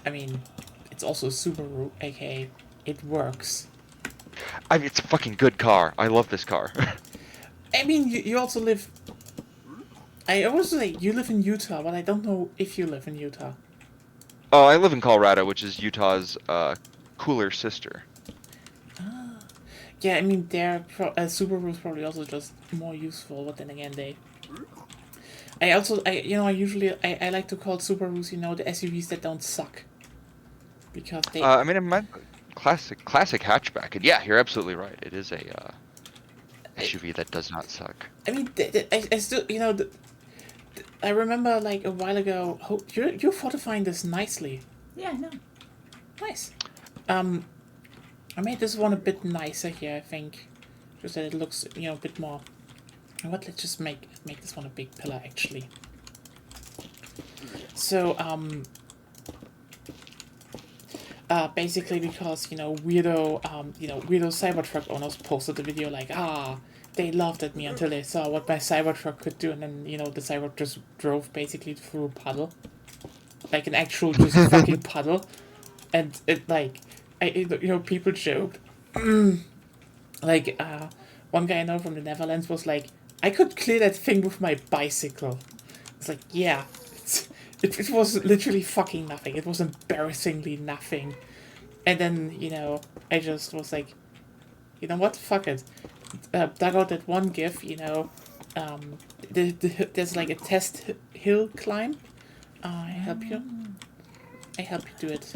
A: I mean, it's also a Subaru, aka it works.
E: I mean, it's a fucking good car. I love this car.
A: I mean, you also live. I always say you live in Utah, but I don't know if you live in Utah.
E: Oh, I live in Colorado, which is Utah's cooler sister.
A: Yeah, I mean, Subaru's probably also just more useful, but then again, I usually like to call Subarus, the SUVs that don't suck. Because they...
E: I mean, my classic hatchback, and yeah, you're absolutely right. It is a SUV that does not suck.
A: I mean, I still, I remember, like, a while ago, you're fortifying this nicely.
B: Yeah, no.
A: Nice. I made this one a bit nicer here, I think. Just that it looks, a bit more... You know what, let's just make this one a big pillar, actually. So, basically because, weirdo Cybertruck owners posted the video like, they laughed at me until they saw what my Cybertruck could do, and then, the Cybertruck just drove basically through a puddle. Like an actual just fucking puddle. And it, like... people joked. Like, one guy I know from the Netherlands was like, I could clear that thing with my bicycle. It's like, yeah. It was literally fucking nothing. It was embarrassingly nothing. And then, I just was like, you know what? Fuck it. Dug out that one GIF, there's like a test hill climb. I help you do it.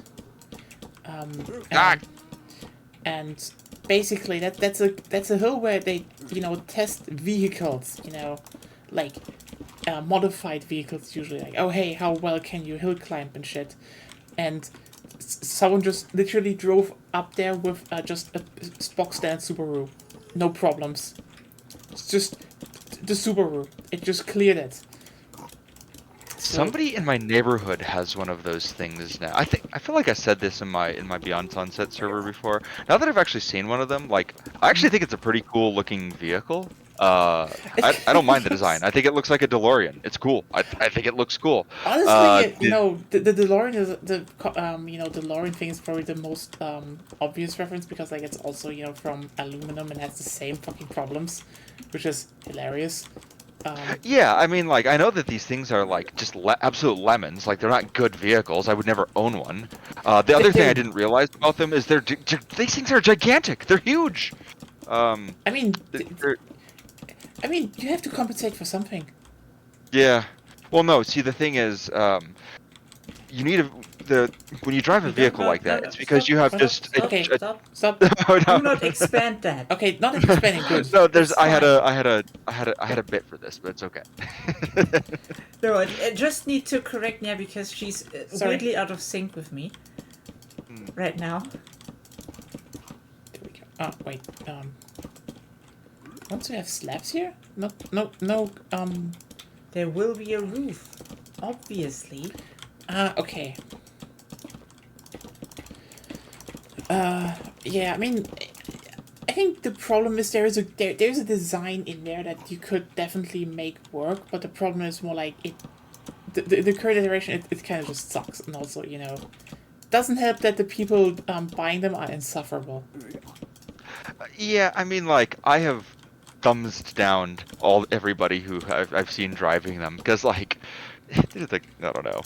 A: And basically that's a hill where they test vehicles, like modified vehicles usually, like, oh hey, how well can you hill climb and shit. And someone just literally drove up there with just a box stand Subaru, no problems. It's just the Subaru, it just cleared it.
E: Somebody in my neighborhood has one of those things now. I feel like I said this in my Beyond Sunset server before. Now that I've actually seen one of them, like, I actually think it's a pretty cool looking vehicle. I don't mind the design. I think it looks like a DeLorean. It's cool. I think it looks cool.
A: Honestly, the DeLorean is DeLorean thing is probably the most obvious reference, because like it's also from aluminum and has the same fucking problems, which is hilarious.
E: Yeah, I mean, like, I know that these things are like just absolute lemons. Like, they're not good vehicles. I would never own one. The other thing I didn't realize about them is these things are gigantic. They're huge.
A: I mean, you have to compensate for something.
E: Yeah. Well, no. See, the thing is, you need when you drive a vehicle like that, it's because you have just.
A: Okay, stop.
E: Oh, no.
B: Do not expand that.
A: Okay, not expanding. Good.
E: No, I had a bit for this, but it's okay.
B: No, I just need to correct Nia because she's weirdly out of sync with me right now.
A: There we go. Oh wait. Don't we have slabs here? No.
B: There will be a roof, obviously.
A: Okay. Yeah, I mean, I think the problem is there's a design in there that you could definitely make work, but the problem is more like the current iteration, it kind of just sucks, and also, doesn't help that the people buying them are insufferable.
E: Yeah, I mean, like, I have thumbs down everybody who I've seen driving them, because, like, I don't know.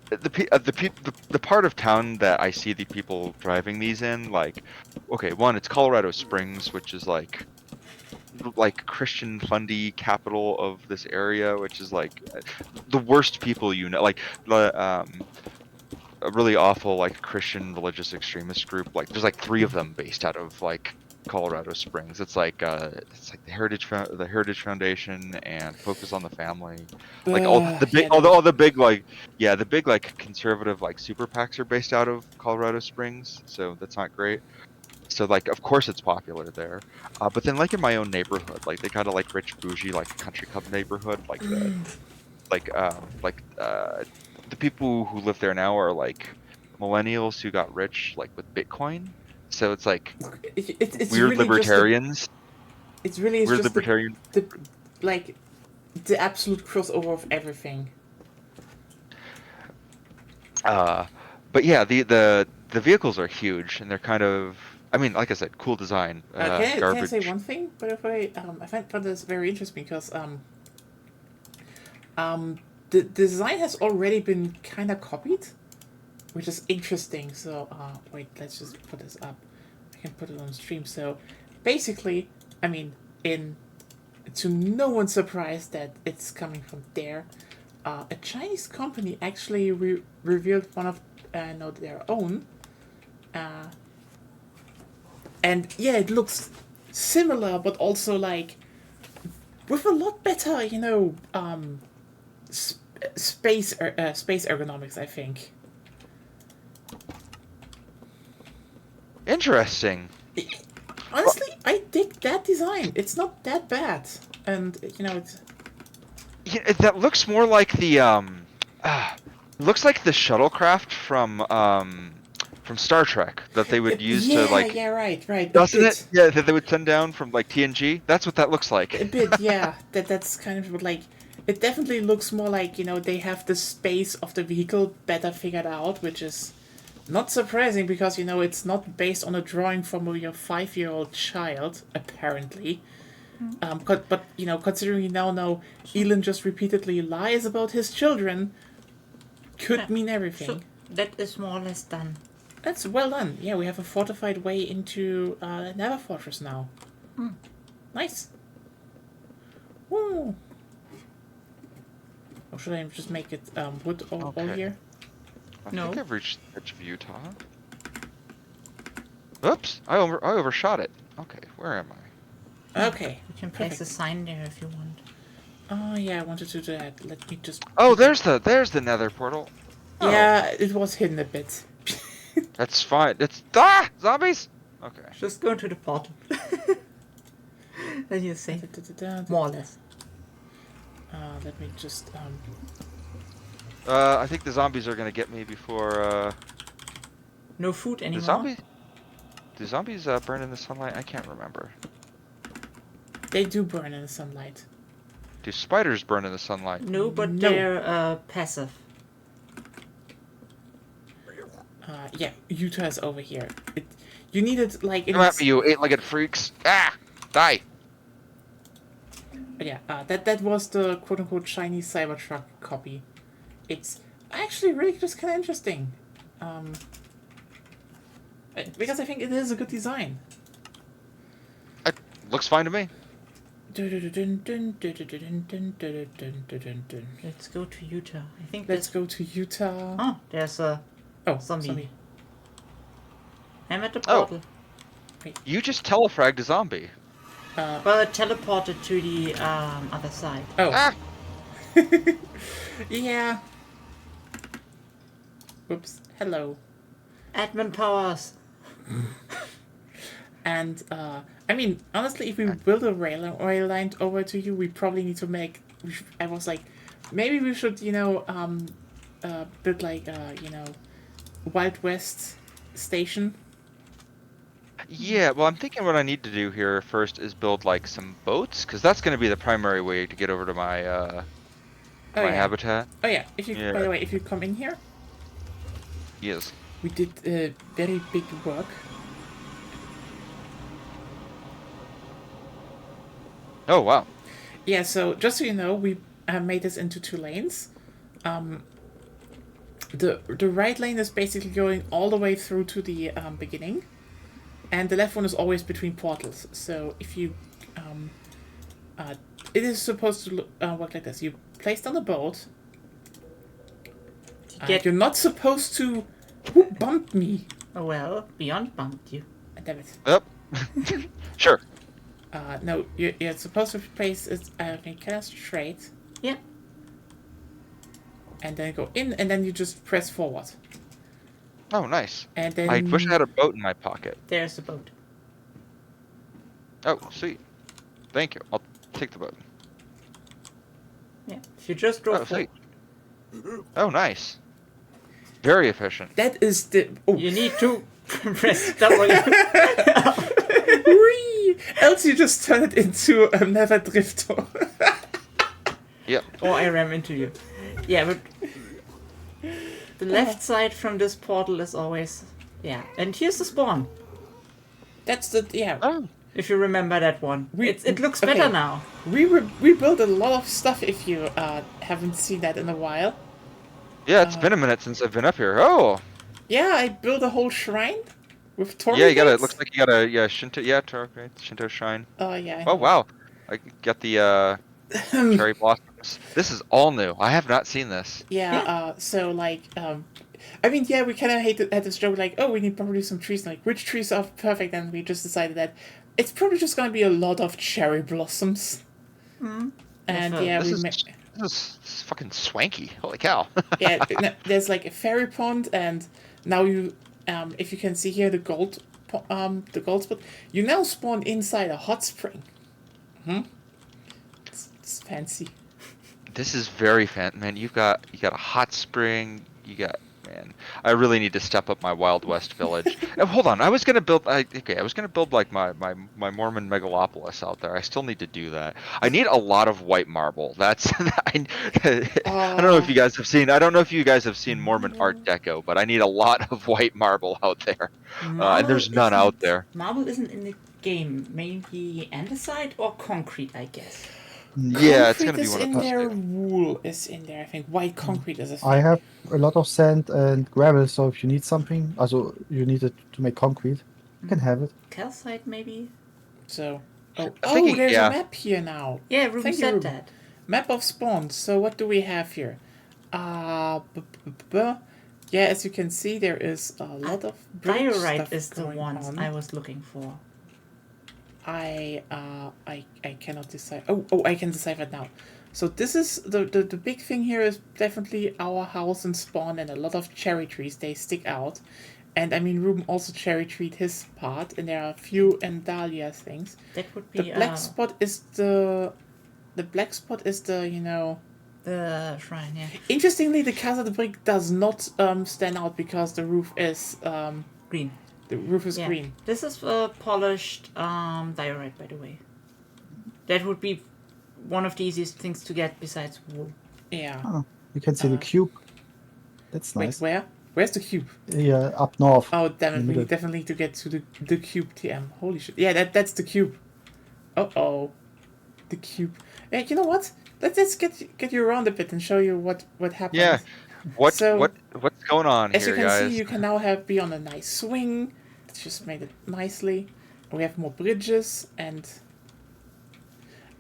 E: The part of town that I see the people driving these in, like, okay, one, it's Colorado Springs, which is like Christian fundy capital of this area, which is like the worst people, like a really awful like Christian religious extremist group. Like, there's like 3 of them based out of like Colorado Springs. It's like the Heritage Foundation and Focus on the Family, like all the big like conservative like super PACs are based out of Colorado Springs, so that's not great. So like, of course it's popular there, but then like in my own neighborhood, like they kind of like rich bougie like country club neighborhood, like the people who live there now are like millennials who got rich like with Bitcoin. So it's like
A: It's
E: weird
A: really
E: libertarians.
A: It's really
E: Weird
A: just
E: libertarian.
A: like the absolute crossover of everything.
E: But yeah, the vehicles are huge, and they're kind of. I mean, like I said, cool design.
A: Can I
E: Garbage.
A: say one thing? By the way, I found this very interesting because the design has already been kind of copied, which is interesting. So wait, let's just put this up. I can put it on stream. So basically, I mean, to no one's surprise that it's coming from there. A Chinese company actually revealed one of their own. And yeah, it looks similar, but also like with a lot better, space ergonomics, I think.
E: Interesting.
A: Honestly, I dig that design. It's not that bad, and it's.
E: Yeah, that looks more like the looks like the shuttlecraft from Star Trek that they would use to like.
A: Yeah, right.
E: Doesn't it? Yeah, that they would send down from like TNG. That's what that looks like.
A: A bit, yeah. That's kind of like. It definitely looks more like they have the space of the vehicle better figured out, which is not surprising because it's not based on a drawing from your 5-year-old child, apparently. But considering you now know Elon just repeatedly lies about his children, could mean everything.
B: So that is more or less done.
A: That's well done. Yeah, we have a fortified way into Nether Fortress now. Nice. Woo. Or should I just make it wood all here?
E: I
B: No.
E: think I've reached the edge of Utah. Oops! I overshot it. Okay, where am I?
A: Okay.
B: You can place
A: Perfect.
B: a sign there if you want.
A: Oh yeah, I wanted to do that. Let me just.
E: Oh, there's the Nether portal. Oh,
A: Yeah, it was hidden a bit.
E: that's fine. It's zombies. Okay.
B: Just go into the portal. Then you say
A: Da-da-da-da.
B: more or less.
A: Let me just
E: I think the zombies are gonna get me before
B: No food
E: the
B: anymore.
E: Do zombies burn in the sunlight? I can't remember.
A: They do burn in the sunlight.
E: Do spiders burn in the sunlight?
B: No, but
A: No.
B: they're passive.
A: Yeah, Utah is over here. You need it like in
E: Come at me, you eight-legged freaks! Ah, die!
A: Yeah, that was the quote-unquote Chinese Cybertruck copy. It's actually really just kind of interesting. Because I think it is a good design.
E: Looks fine to me.
B: Let's go to Utah. I think
A: Let's go to Utah.
B: Oh, there's a
A: Oh,
B: zombie. I'm at the
E: Oh.
B: portal.
E: You just telefragged a zombie.
B: Well, it teleported to the other side.
A: Oh.
E: Ah!
A: Yeah. Oops. Hello.
B: Admin powers.
A: And I mean, honestly, if we build a rail line over to you, we probably need to make. I was like, maybe we should, build like Wild West station.
E: Yeah, well, I'm thinking what I need to do here first is build like some boats, because that's going to be the primary way to get over to my my habitat.
A: Oh yeah. If you,
E: Yeah.
A: by the way, if you come in here,
E: Yes.
A: we did very big work.
E: Oh wow.
A: Yeah. So just so you know, we made this into 2 lanes. The right lane is basically going all the way through to the beginning, and the left one is always between portals. So if you, it is supposed to work like this. You place down the boat. You're not supposed to. Who bumped me?
B: Oh, well, Beyond bumped you.
A: Damn it.
E: Yep. Sure.
A: No, you're supposed to place it kind of straight.
B: Yeah.
A: And then go in, and then you just press forward.
E: Oh, nice.
A: And then.
E: I wish I had a boat in my pocket.
B: There's the boat.
E: Oh, sweet. Thank you. I'll take the boat.
B: Yeah. If you just drove
E: Oh, sweet. Oh, nice. Very efficient.
A: That is the. Oh.
B: You need to press W.
A: Whee! Else you just turn it into a Nether Drifter.
E: Yep.
B: Or I ram into you. Yeah, but the left side from this portal is always... Yeah, and here's the spawn.
A: That's the yeah.
E: Oh.
B: If you remember that one.
A: We-
B: It looks
A: okay.
B: better now.
A: We built a lot of stuff. If you haven't seen that in a while.
E: Yeah, it's been a minute since I've been up here. Oh.
A: Yeah, I built a whole shrine with Torah.
E: Yeah, you got it.
A: gates.
E: Looks like you got a Shinto. Yeah, Shinto shrine.
A: Oh yeah. I
E: Oh
A: know.
E: wow. I got the cherry blossoms. This is all new. I have not seen this.
A: Yeah. So like I mean, yeah, we kind of had this joke like, oh, we need probably some trees. Like, which trees are perfect? And we just decided that it's probably just gonna be a lot of cherry blossoms. And
B: That's
A: yeah,
E: This
A: we
E: is,
A: ma-
E: this is fucking swanky. Holy cow.
A: yeah, there's like a fairy pond, and now you, if you can see here, the gold spot, you now spawn inside a hot spring. It's fancy.
E: This is very man. You got a hot spring. You got man. I really need to step up my Wild West village. Oh, hold on. I was gonna build. I was gonna build like my Mormon megalopolis out there. I still need to do that. I need a lot of white marble. That's. I don't know if you guys have seen. I don't know if you guys have seen Mormon Art Deco, but I need a lot of white marble out there. And there's none out there.
B: Marble isn't in the game. Maybe andesite or concrete, I guess.
E: Yeah, it's
A: Concrete
E: gonna be
A: is
E: one of
A: in
E: those
A: there.
E: two.
A: Wool is in there. I think white concrete is a thing.
D: I have a lot of sand and gravel, so if you need something, also you need it to make concrete, you can have it.
B: Calcite, maybe?
A: So.
E: I'm
A: Oh,
E: thinking-
A: there's
E: yeah.
A: a map here now.
B: Yeah, Ruby
A: Thank you,
B: said
A: Ruby.
B: that.
A: Map of spawns. So what do we have here? Yeah, as you can see, there is a lot of bridge
B: Diorite
A: stuff
B: is the
A: going
B: one
A: on.
B: I was looking for.
A: I cannot decide. Oh, I can decipher it now. So this is the big thing here is definitely our house and spawn and a lot of cherry trees. They stick out, and I mean Ruben also cherry treed his part, and there are a few Dahlia things.
B: That would
A: The
B: be
A: black spot is the black spot is the
B: the shrine, yeah.
A: Interestingly, the Casa de Brick does not stand out because the roof is
B: Green.
A: the roof is
B: Yeah.
A: green.
B: This is polished diorite, by the way. That would be one of the easiest things to get besides wool.
A: Yeah.
D: Oh, you can see the cube. That's
A: Wait,
D: nice.
A: where? Where's the cube?
D: Yeah, up north.
A: Oh damn it!
D: In the
A: We
D: middle.
A: definitely need to get to the cube TM. Holy shit! Yeah, that's the cube. Oh, the cube. Yeah, you know what? Let's get you around a bit and show you what happens.
E: Yeah. What's
A: So-
E: what's going on
A: As
E: here,
A: you can
E: guys?
A: see, you can now be on a nice swing. It's just made it nicely. We have more bridges and.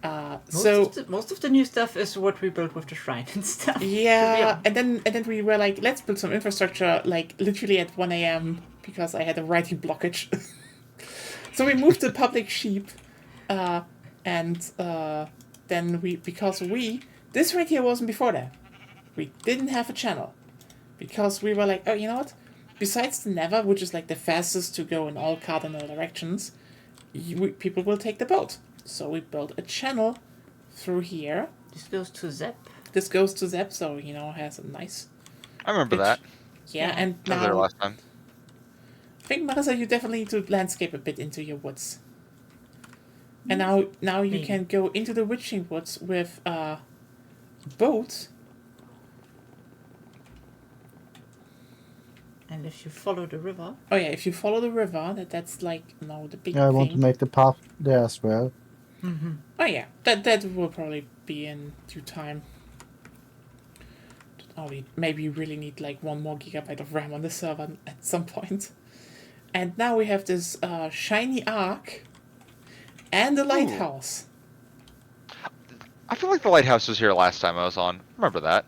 B: Most of the new stuff is what we built with the shrine and stuff.
A: Yeah,
B: Yeah.
A: and then we were like, let's build some infrastructure, like literally at 1 a.m. because I had a writing blockage. So we moved the public sheep, and then this right here wasn't before that. We didn't have a channel because we were like, oh, you know what? Besides the Never, which is like the fastest to go in all cardinal directions, people will take the boat. So we built a channel through here.
B: This goes to Zep.
A: This goes to Zep, so has a nice.
E: I remember
A: pitch.
E: that.
A: Yeah, and
E: I was there
A: now
E: last time.
A: I think Marissa, you definitely need to landscape a bit into your woods. And now you
B: Maybe.
A: can go into the witching woods with boat.
B: And if you follow the river,
A: Oh yeah, if you follow the river, that's like the big
D: Yeah, I
A: thing.
D: want to make the path there as well.
A: Oh yeah, that will probably be in due time. Oh, we maybe really need like 1 more gigabyte of RAM on the server at some point. And now we have this shiny ark and the lighthouse.
E: I feel like the lighthouse was here last time I was on. Remember that?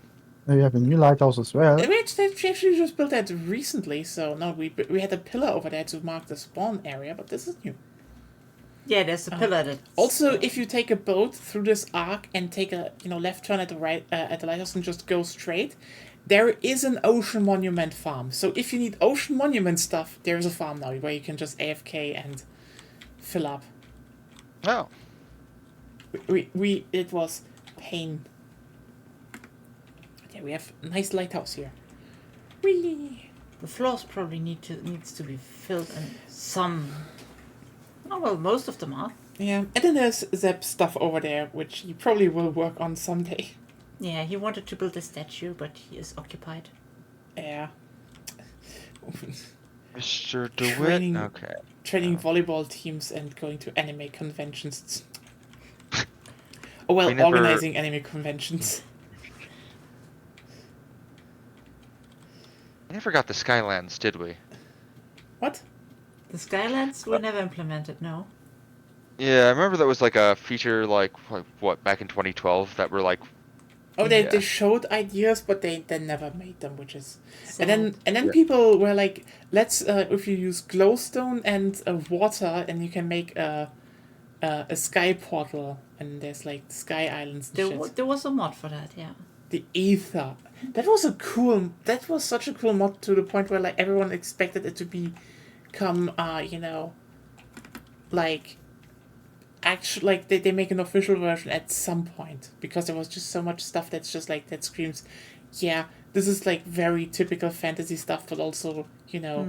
D: Now you have a new lighthouse as well.
A: We actually just built that recently, so no, we had a pillar over there to mark the spawn area, but this is new.
B: yeah, there's a pillar that.
A: Also, if you take a boat through this arc and take a left turn at the right at the lighthouse and just go straight, there is an ocean monument farm. So if you need ocean monument stuff, there is a farm now where you can just AFK and fill up.
E: No.
A: It was pain. Yeah, we have a nice lighthouse here. Whee!
B: The floors probably needs to be filled in some. Oh well, most of them are.
A: Yeah, and then there's Zep stuff over there, which you probably will work on someday.
B: Yeah, he wanted to build a statue, but he is occupied.
A: Yeah.
E: Mr. DeWitt.
A: Training-
E: Okay.
A: Training volleyball teams and going to anime conventions. Oh, well,
E: We never-
A: organizing anime conventions.
E: We never got the Skylands, did we?
A: What?
B: The Skylands were never implemented, no.
E: Yeah, I remember that was like a feature like what back in 2012 that were like
A: Oh, they
E: Yeah.
A: showed ideas, but they never made them, which is...
B: Sad.
A: And then
E: Yeah.
A: people were like, let's, if you use glowstone and water, and you can make a sky portal, and there's like sky islands and shit.
B: There was a mod for that, yeah.
A: The ether. That was such a cool mod to the point where like everyone expected it to become, like, actually, like they make an official version at some point, because there was just so much stuff that's just like, that screams, yeah, this is like very typical fantasy stuff, but also,
B: Yeah,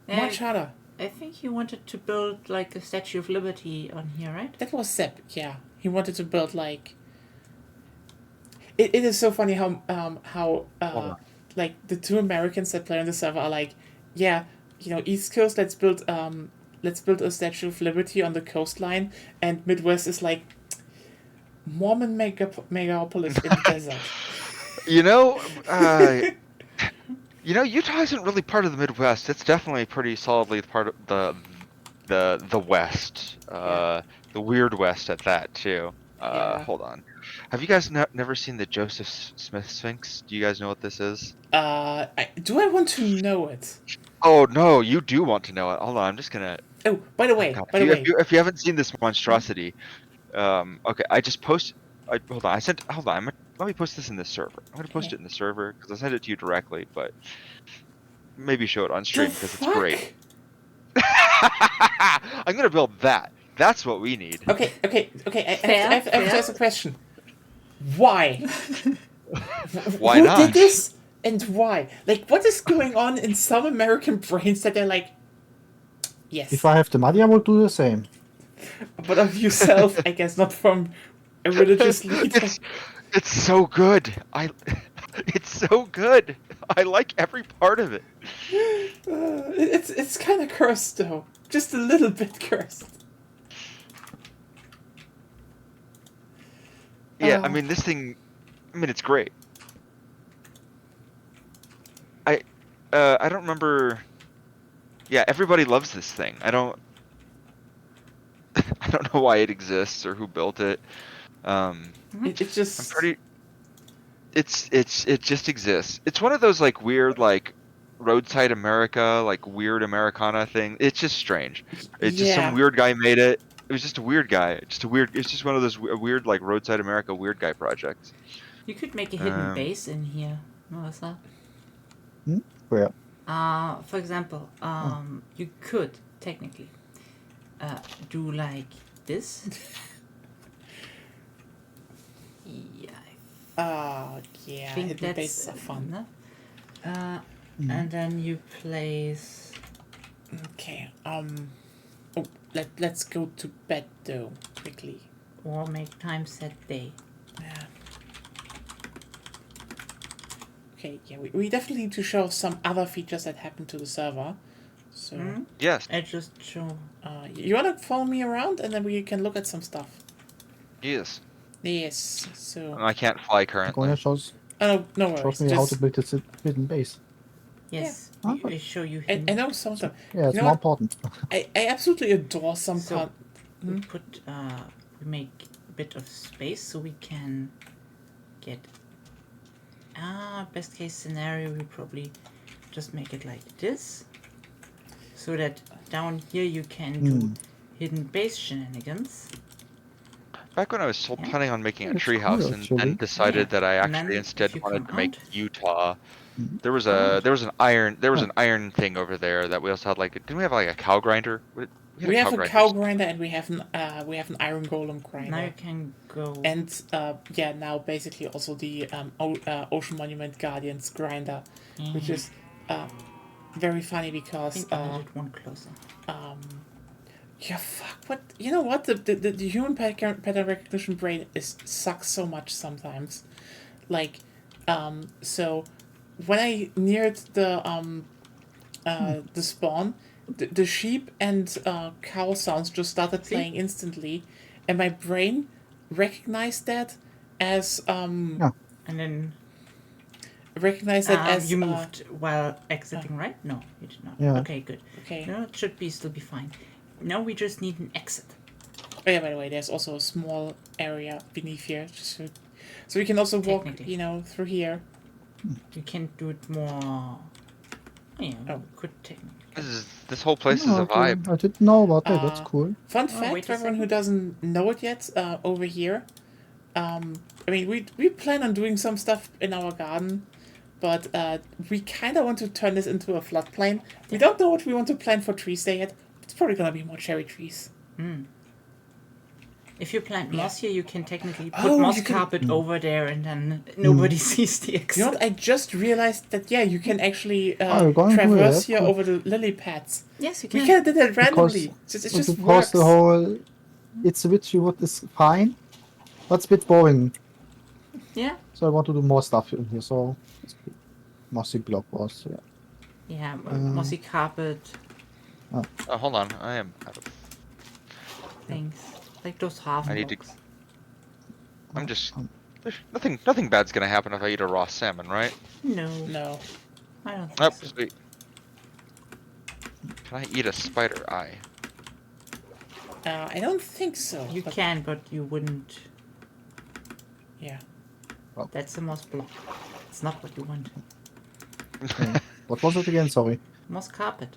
A: much harder.
B: I think he wanted to build like a Statue of Liberty on here, right?
A: That was Sepp, yeah. He wanted to build like... It is so funny how like the two Americans that play on the server are like, yeah, East Coast, let's build a Statue of Liberty on the coastline, and Midwest is like Mormon megapolis in the desert.
E: Utah isn't really part of the Midwest. It's definitely pretty solidly part of the West. The weird West at that too.
A: Yeah.
E: Hold on. Have you guys never seen the Joseph Smith Sphinx? Do you guys know what this is?
A: Do I want to know it?
E: Oh no, you do want to know it. Hold on, I'm just gonna.
A: Oh, by the way,
E: God, if you haven't seen this monstrosity, okay, I just posted. Hold on, Hold on, let me post this in the server. I'm gonna post it in the server because I sent it to you directly, but maybe show it on stream
A: The
E: because it's
A: fuck?
E: great. I'm gonna build that. That's what we need.
A: Okay. I
B: Fair,
A: have to
B: fair.
A: ask a question. Why?
E: Why
A: Who
E: not?
A: did this and why? Like, what is going on in some American brains that they're like, yes,
D: If I have the money, I will do the same.
A: but of yourself, I guess, not from a religious leader.
E: It's so good. It's so good. I like every part of it.
A: It's kind of cursed though, just a little bit cursed.
E: Yeah, I
A: Oh.
E: mean this thing. I mean it's great. I don't remember. Yeah, everybody loves this thing. I don't know why it exists or who built it.
A: It just
E: I'm pretty. It just exists. It's one of those like weird like roadside America like weird Americana thing. It's just strange. It's just
A: Yeah.
E: some weird guy made it. It was just a weird guy. It's just one of those weird like roadside America weird guy projects.
B: You could make a hidden
E: Um,
B: base in here, Melissa.
D: Where?
B: For example, you could technically do like this. Yeah,
A: yeah,
B: I think
A: hidden
B: that's
A: bases are fun.
B: enough. And then you place.
A: Okay, let's go to bed though, quickly.
B: Or make time set day.
A: Yeah. Okay, yeah, we definitely need to show some other features that happen to the server. So,
E: Yes.
B: I just show.
A: you wanna follow me around, and then we can look at some stuff.
E: Yes.
A: Yes. So,
E: I can't fly
D: Gonya
E: currently.
D: shows
A: no worries.
D: me how to
A: Just,
D: build this hidden base.
B: Yes,
D: Yeah.
B: I show you
A: I
B: hidden.
A: know some stuff.
D: Yeah, it's
A: You know
D: more
A: what?
D: important.
A: I absolutely adore some
B: So-
A: con.
B: We put we make a bit of space so we can get best case scenario we probably just make it like this so that down here you can do hidden base shenanigans.
E: Back when I was still
B: Yeah.
E: planning on making a
D: It's
E: treehouse
D: cool,
E: and
D: actually.
E: decided
B: Yeah.
E: that I
B: And then
E: actually
B: if
E: instead
B: you
E: wanted
B: come
E: to make
B: out-
E: Utah. There was an iron thing over there that we also had like didn't we have like a cow grinder?
A: We have a
E: grinder.
A: cow grinder, and we have an iron golem grinder.
B: Now you can go.
A: And now basically also the Ocean Monument Guardians grinder, which is very funny
B: I
A: because
B: think I needed one closer.
A: yeah, fuck, what, you know what, the human pattern recognition brain sucks so much sometimes. Like, so when I neared the spawn, the sheep and cow sounds just started playing instantly, and my brain recognized that as
B: And then
A: recognized that as
B: you moved while exiting, right? No, you did not.
D: Yeah.
B: Okay, good.
A: okay.
B: No, it should still be fine. Now we just need an exit.
A: Oh yeah, by the way, there's also a small area beneath here, just so we can also walk,
B: Technically.
A: through here.
B: You can do it more. Yeah,
A: Oh.
B: could technically.
E: This whole place is
D: Oh,
E: a
D: okay.
E: vibe.
D: I didn't know about that. That's
A: Uh,
D: cool.
A: Fun
B: Oh,
A: fact
B: wait
A: for
B: a
A: everyone who
B: second.
A: doesn't know it yet, over here, I mean, we plan on doing some stuff in our garden, but we kind of want to turn this into a floodplain. We don't know what we want to plant for trees there yet. It's probably gonna be more cherry trees.
B: If you plant moss here, you can technically put
A: Oh,
B: moss
A: you can-
B: carpet over there, and then nobody sees the exit.
A: You know what? I just realized that you can actually
D: you're going to
A: traverse
D: it?
A: here
D: Cool.
A: over the lily pads.
B: Yes, you
A: We
B: can.
A: kind of did that
D: Because-
A: randomly. It just
D: Because
A: works.
D: the whole it's a witchy wood is fine, but it's a bit boring.
B: Yeah.
D: So I want to do more stuff in here. So mossy block was
B: Yeah, mossy carpet
E: Oh, hold on. I am out of.
B: things like those half
E: I need to-
B: blocks.
E: I'm just. There's nothing bad's gonna happen if I eat a raw salmon, right?
B: No,
A: No.
B: I don't
E: Oh,
B: think so.
E: sweet. Can I eat a spider eye?
A: I don't think so.
B: You
A: but-
B: can, but you wouldn't.
A: Yeah.
B: That's a moss block. It's not what you want.
D: What was it again? Sorry.
B: Moss carpet.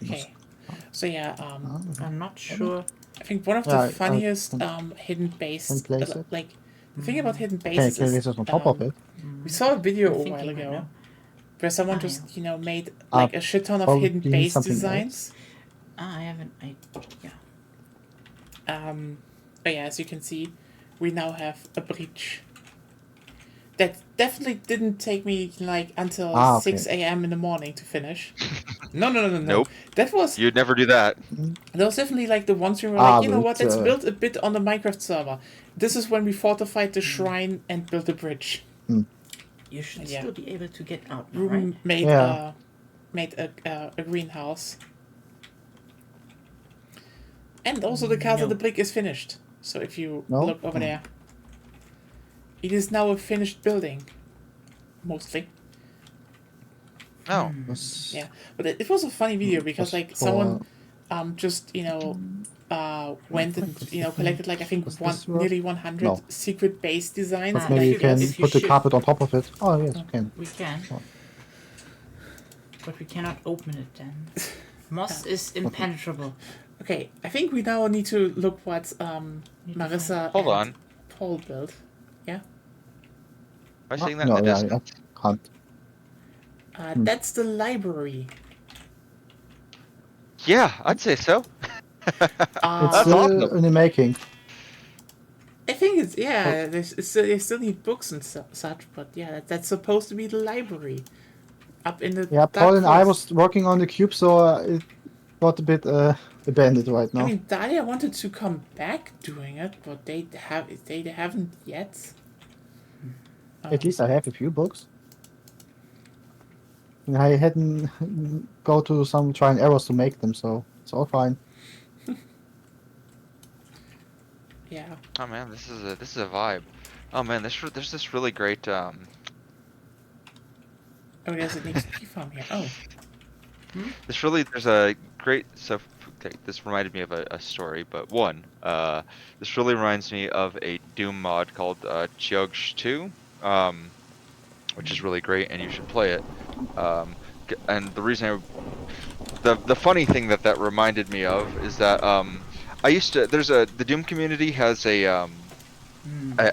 A: Okay. So yeah,
B: I'm not sure.
A: I think one of the
D: Yeah,
A: funniest hidden bases,
D: can place it.
A: like the thing about hidden
D: Okay,
A: bases
D: okay,
A: is
D: this is on top of it.
A: we saw a video
B: I'm
A: a
B: thinking
A: while
B: right
A: ago
B: now.
A: where someone
B: Ah,
A: just made
D: Uh,
A: like a shit ton of
D: probably
A: hidden base
D: something else.
A: designs.
B: I haven't. Yeah.
A: Oh yeah, as you can see, we now have a breach. That definitely didn't take me like until
D: Okay.
A: 6 a.m. in the morning to finish. No.
E: Nope.
A: That was
E: You'd never do that.
A: definitely like the ones we were like, you know
D: but,
A: what, let's build a bit on the Minecraft server. This is when we fortified the shrine and built a bridge.
B: You should
A: Yeah.
B: still be able to get out, now,
A: Ruben
B: right?
A: made
D: Yeah.
A: a greenhouse. And also the Casa
B: No.
A: de Brick is finished. So if you
D: No?
A: look over there, it is now a finished building. Mostly.
E: No.
D: Was-
A: Yeah. But it was a funny video because like
D: for-
A: someone just went and collected like I think
D: Does this work?
A: nearly 100
D: No.
A: secret base designs.
D: But
B: Ah,
A: and,
D: maybe
A: like,
D: you can
B: if you
D: put the
B: shift-
D: carpet on top of it. Oh yes, you can.
B: We can.
D: Oh.
B: But we cannot open it then. Moss is impenetrable.
A: Okay, I think we now need to look what Marissa
E: Hold
A: and
E: on.
A: Paul built.
E: Am I saying that
D: No,
E: in the
D: yeah,
E: distance?
D: I can't.
A: That's the library.
E: Yeah, I'd say so.
A: Uh,
D: It's
E: That's awesome.
D: in the making.
A: I think it's they still need books and such, but yeah, that's supposed to be the library, up in the.
D: Yeah,
A: dark
D: Paul and I
A: forest.
D: was working on the cube, so it got a bit abandoned right now.
A: I mean, Dahlia wanted to come back doing it, but they haven't yet.
D: At least I have a few books. And I hadn't go to some try and errors to make them, so it's all fine.
A: Yeah.
E: Oh man, this is a vibe. Oh man, there's this really great
A: Oh, there's an XP farm here. Oh.
E: there's a great okay, this reminded me of a story, but this really reminds me of a Doom mod called Chiogsh 2, which is really great and you should play it. And the reason the funny thing that reminded me of is that the Doom community has a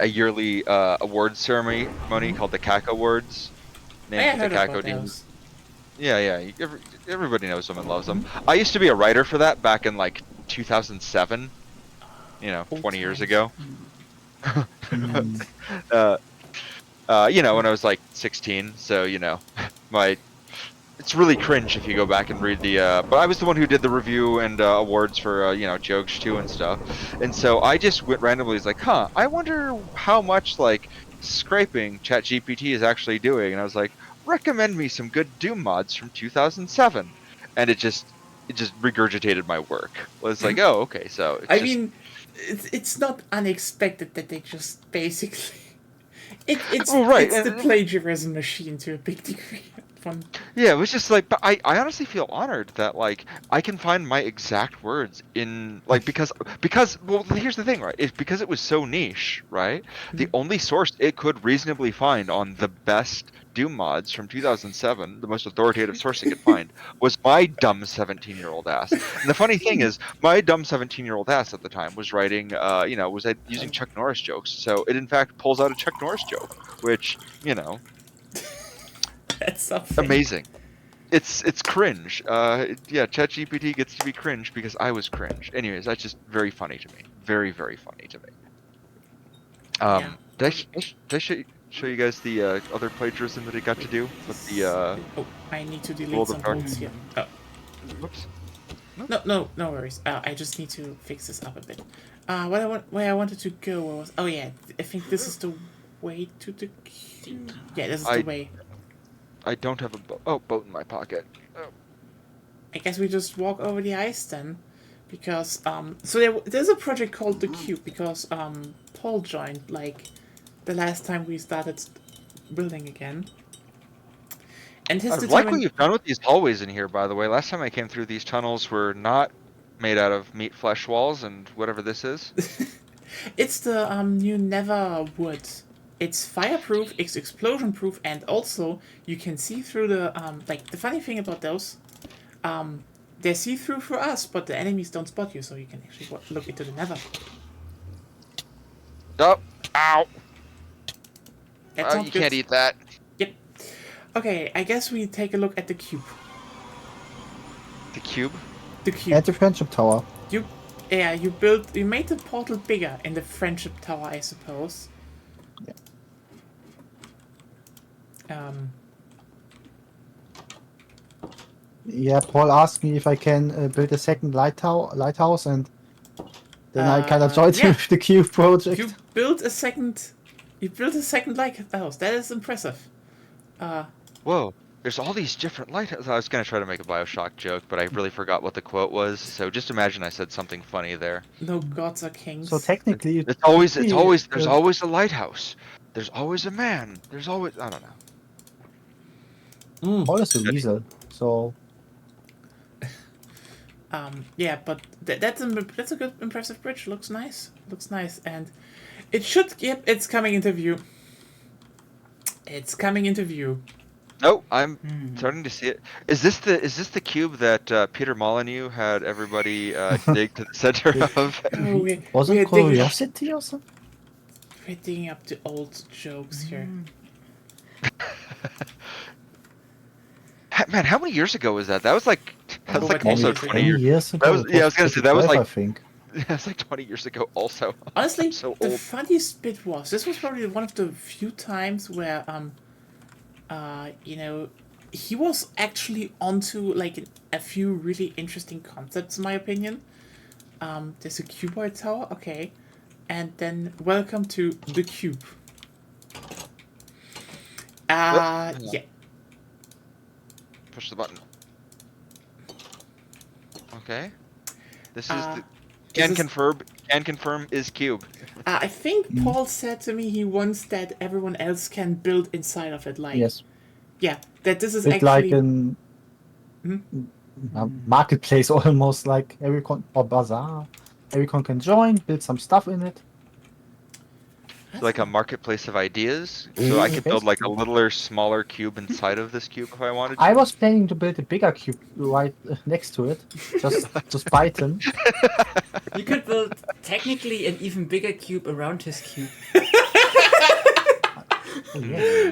E: yearly award ceremony called the CAC Awards.
A: I
E: named
A: heard
E: the CAC
A: about
E: Odin.
A: those.
E: Yeah. Everybody knows them and loves them. I used to be a writer for that back in like 2007. 20 years
A: times.
E: ago. When I was like 16. So my it's really cringe if you go back and read the. But I was the one who did the review and awards for jokes too and stuff, and so I just went randomly. Was like, I wonder how much like scraping ChatGPT is actually doing, and I was like, recommend me some good Doom mods from 2007, and it just regurgitated my work. It was like, oh, okay, so it's
A: I
E: just-
A: mean, it's not unexpected that they just basically. It's
E: Oh, right,
A: it's the
E: and-
A: plagiarism machine to a big degree.
E: Yeah, it was just like, but I honestly feel honored that like I can find my exact words in like because well here's the thing, right? It's because it was so niche, right? The only source it could reasonably find on the best Doom mods from 2007, the most authoritative source it could find, was my dumb 17-year-old ass. And the funny thing is, my dumb 17-year-old ass at the time was writing, was using Chuck Norris jokes. So it in fact pulls out a Chuck Norris joke, which
A: That's something.
E: amazing. It's cringe. ChatGPT gets to be cringe because I was cringe. Anyways, that's just very funny to me. Very, very funny to me.
A: Yeah.
E: Did I show you guys the other plagiarism that it got to do with the
A: Oh, I need to delete
E: World of
A: some
E: Darkness?
A: notes here. Oh,
E: whoops.
A: no worries. I just need to fix this up a bit. Where I wanted to go was. Oh yeah, I think this is the way to the. Yeah, this is the way.
E: I don't have a boat in my pocket. Oh.
A: I guess we just walk over the ice then, because so there's a project called The Cube because Paul joined like the last time we started building again. And his
E: I like what
A: determined
E: you've done with these hallways in here, by the way. Last time I came through, these tunnels were not made out of meat flesh walls and whatever this is.
A: it's the new Nether wood. It's fireproof, it's explosion proof, and also you can see through the like the funny thing about those, they're see through for us, but the enemies don't spot you, so you can actually look into the Nether.
E: Oh, ow!
A: That's
E: Oh,
A: not
E: you
A: good.
E: can't eat that.
A: Yep. Okay, I guess we take a look at the cube.
E: The cube?
A: The cube.
D: And the friendship tower.
A: You made the portal bigger in the friendship tower, I suppose.
D: Yeah, Paul asked me if I can build a second lighthouse, and then I kind of joined
A: yeah.
D: with the cube project.
A: You built a second lighthouse. That is impressive.
E: Whoa, there's all these different lighthouses. I was gonna try to make a Bioshock joke, but I really forgot what the quote was. So just imagine I said something funny there.
A: No gods are kings.
D: So technically,
E: There's always
D: there's
E: a lighthouse. There's always a man. There's always, I don't know.
D: Paul is a weasel. So
A: Yeah, but that's a good, impressive bridge. Looks nice, and it should. Yep, it's coming into view. It's coming into view.
E: Oh, I'm starting to see it. Is this the cube that Peter Molyneux had everybody dig to the center of?
A: Oh,
D: was
A: we're
D: it
A: digging,
D: curiosity or something?
A: we're digging up the old jokes here.
E: Man, how many years ago was that? That was like
A: Over
E: also
A: 10
E: 20 years.
D: years ago.
E: was- yeah, I was gonna say, that was
D: 2012,
E: like-
D: I think.
E: Yeah, it's like 20 years ago. Also,
A: Honestly,
E: I'm so
A: the
E: old.
A: funniest bit was this was probably one of the few times where he was actually onto like a few really interesting concepts, in my opinion. There's a cuboid tower, okay, and then welcome to the cube. Yeah.
E: Push the button. Okay. This is
A: Uh,
E: the
A: this is-
E: can confirm is cube.
A: I think Paul said to me he wants that everyone else can build inside of it, like
D: Yes,
A: yeah, that this is
D: it's
A: actually
D: like an a marketplace almost, like everyone or bazaar. Everyone can join, build some stuff in it.
E: Like a marketplace of ideas. So I could build like a
D: Basically.
E: littler, smaller cube inside of this cube if I wanted to.
D: I was planning to build a bigger cube right next to it, just Python.
B: You could build technically an even bigger cube around his cube.
D: Yeah.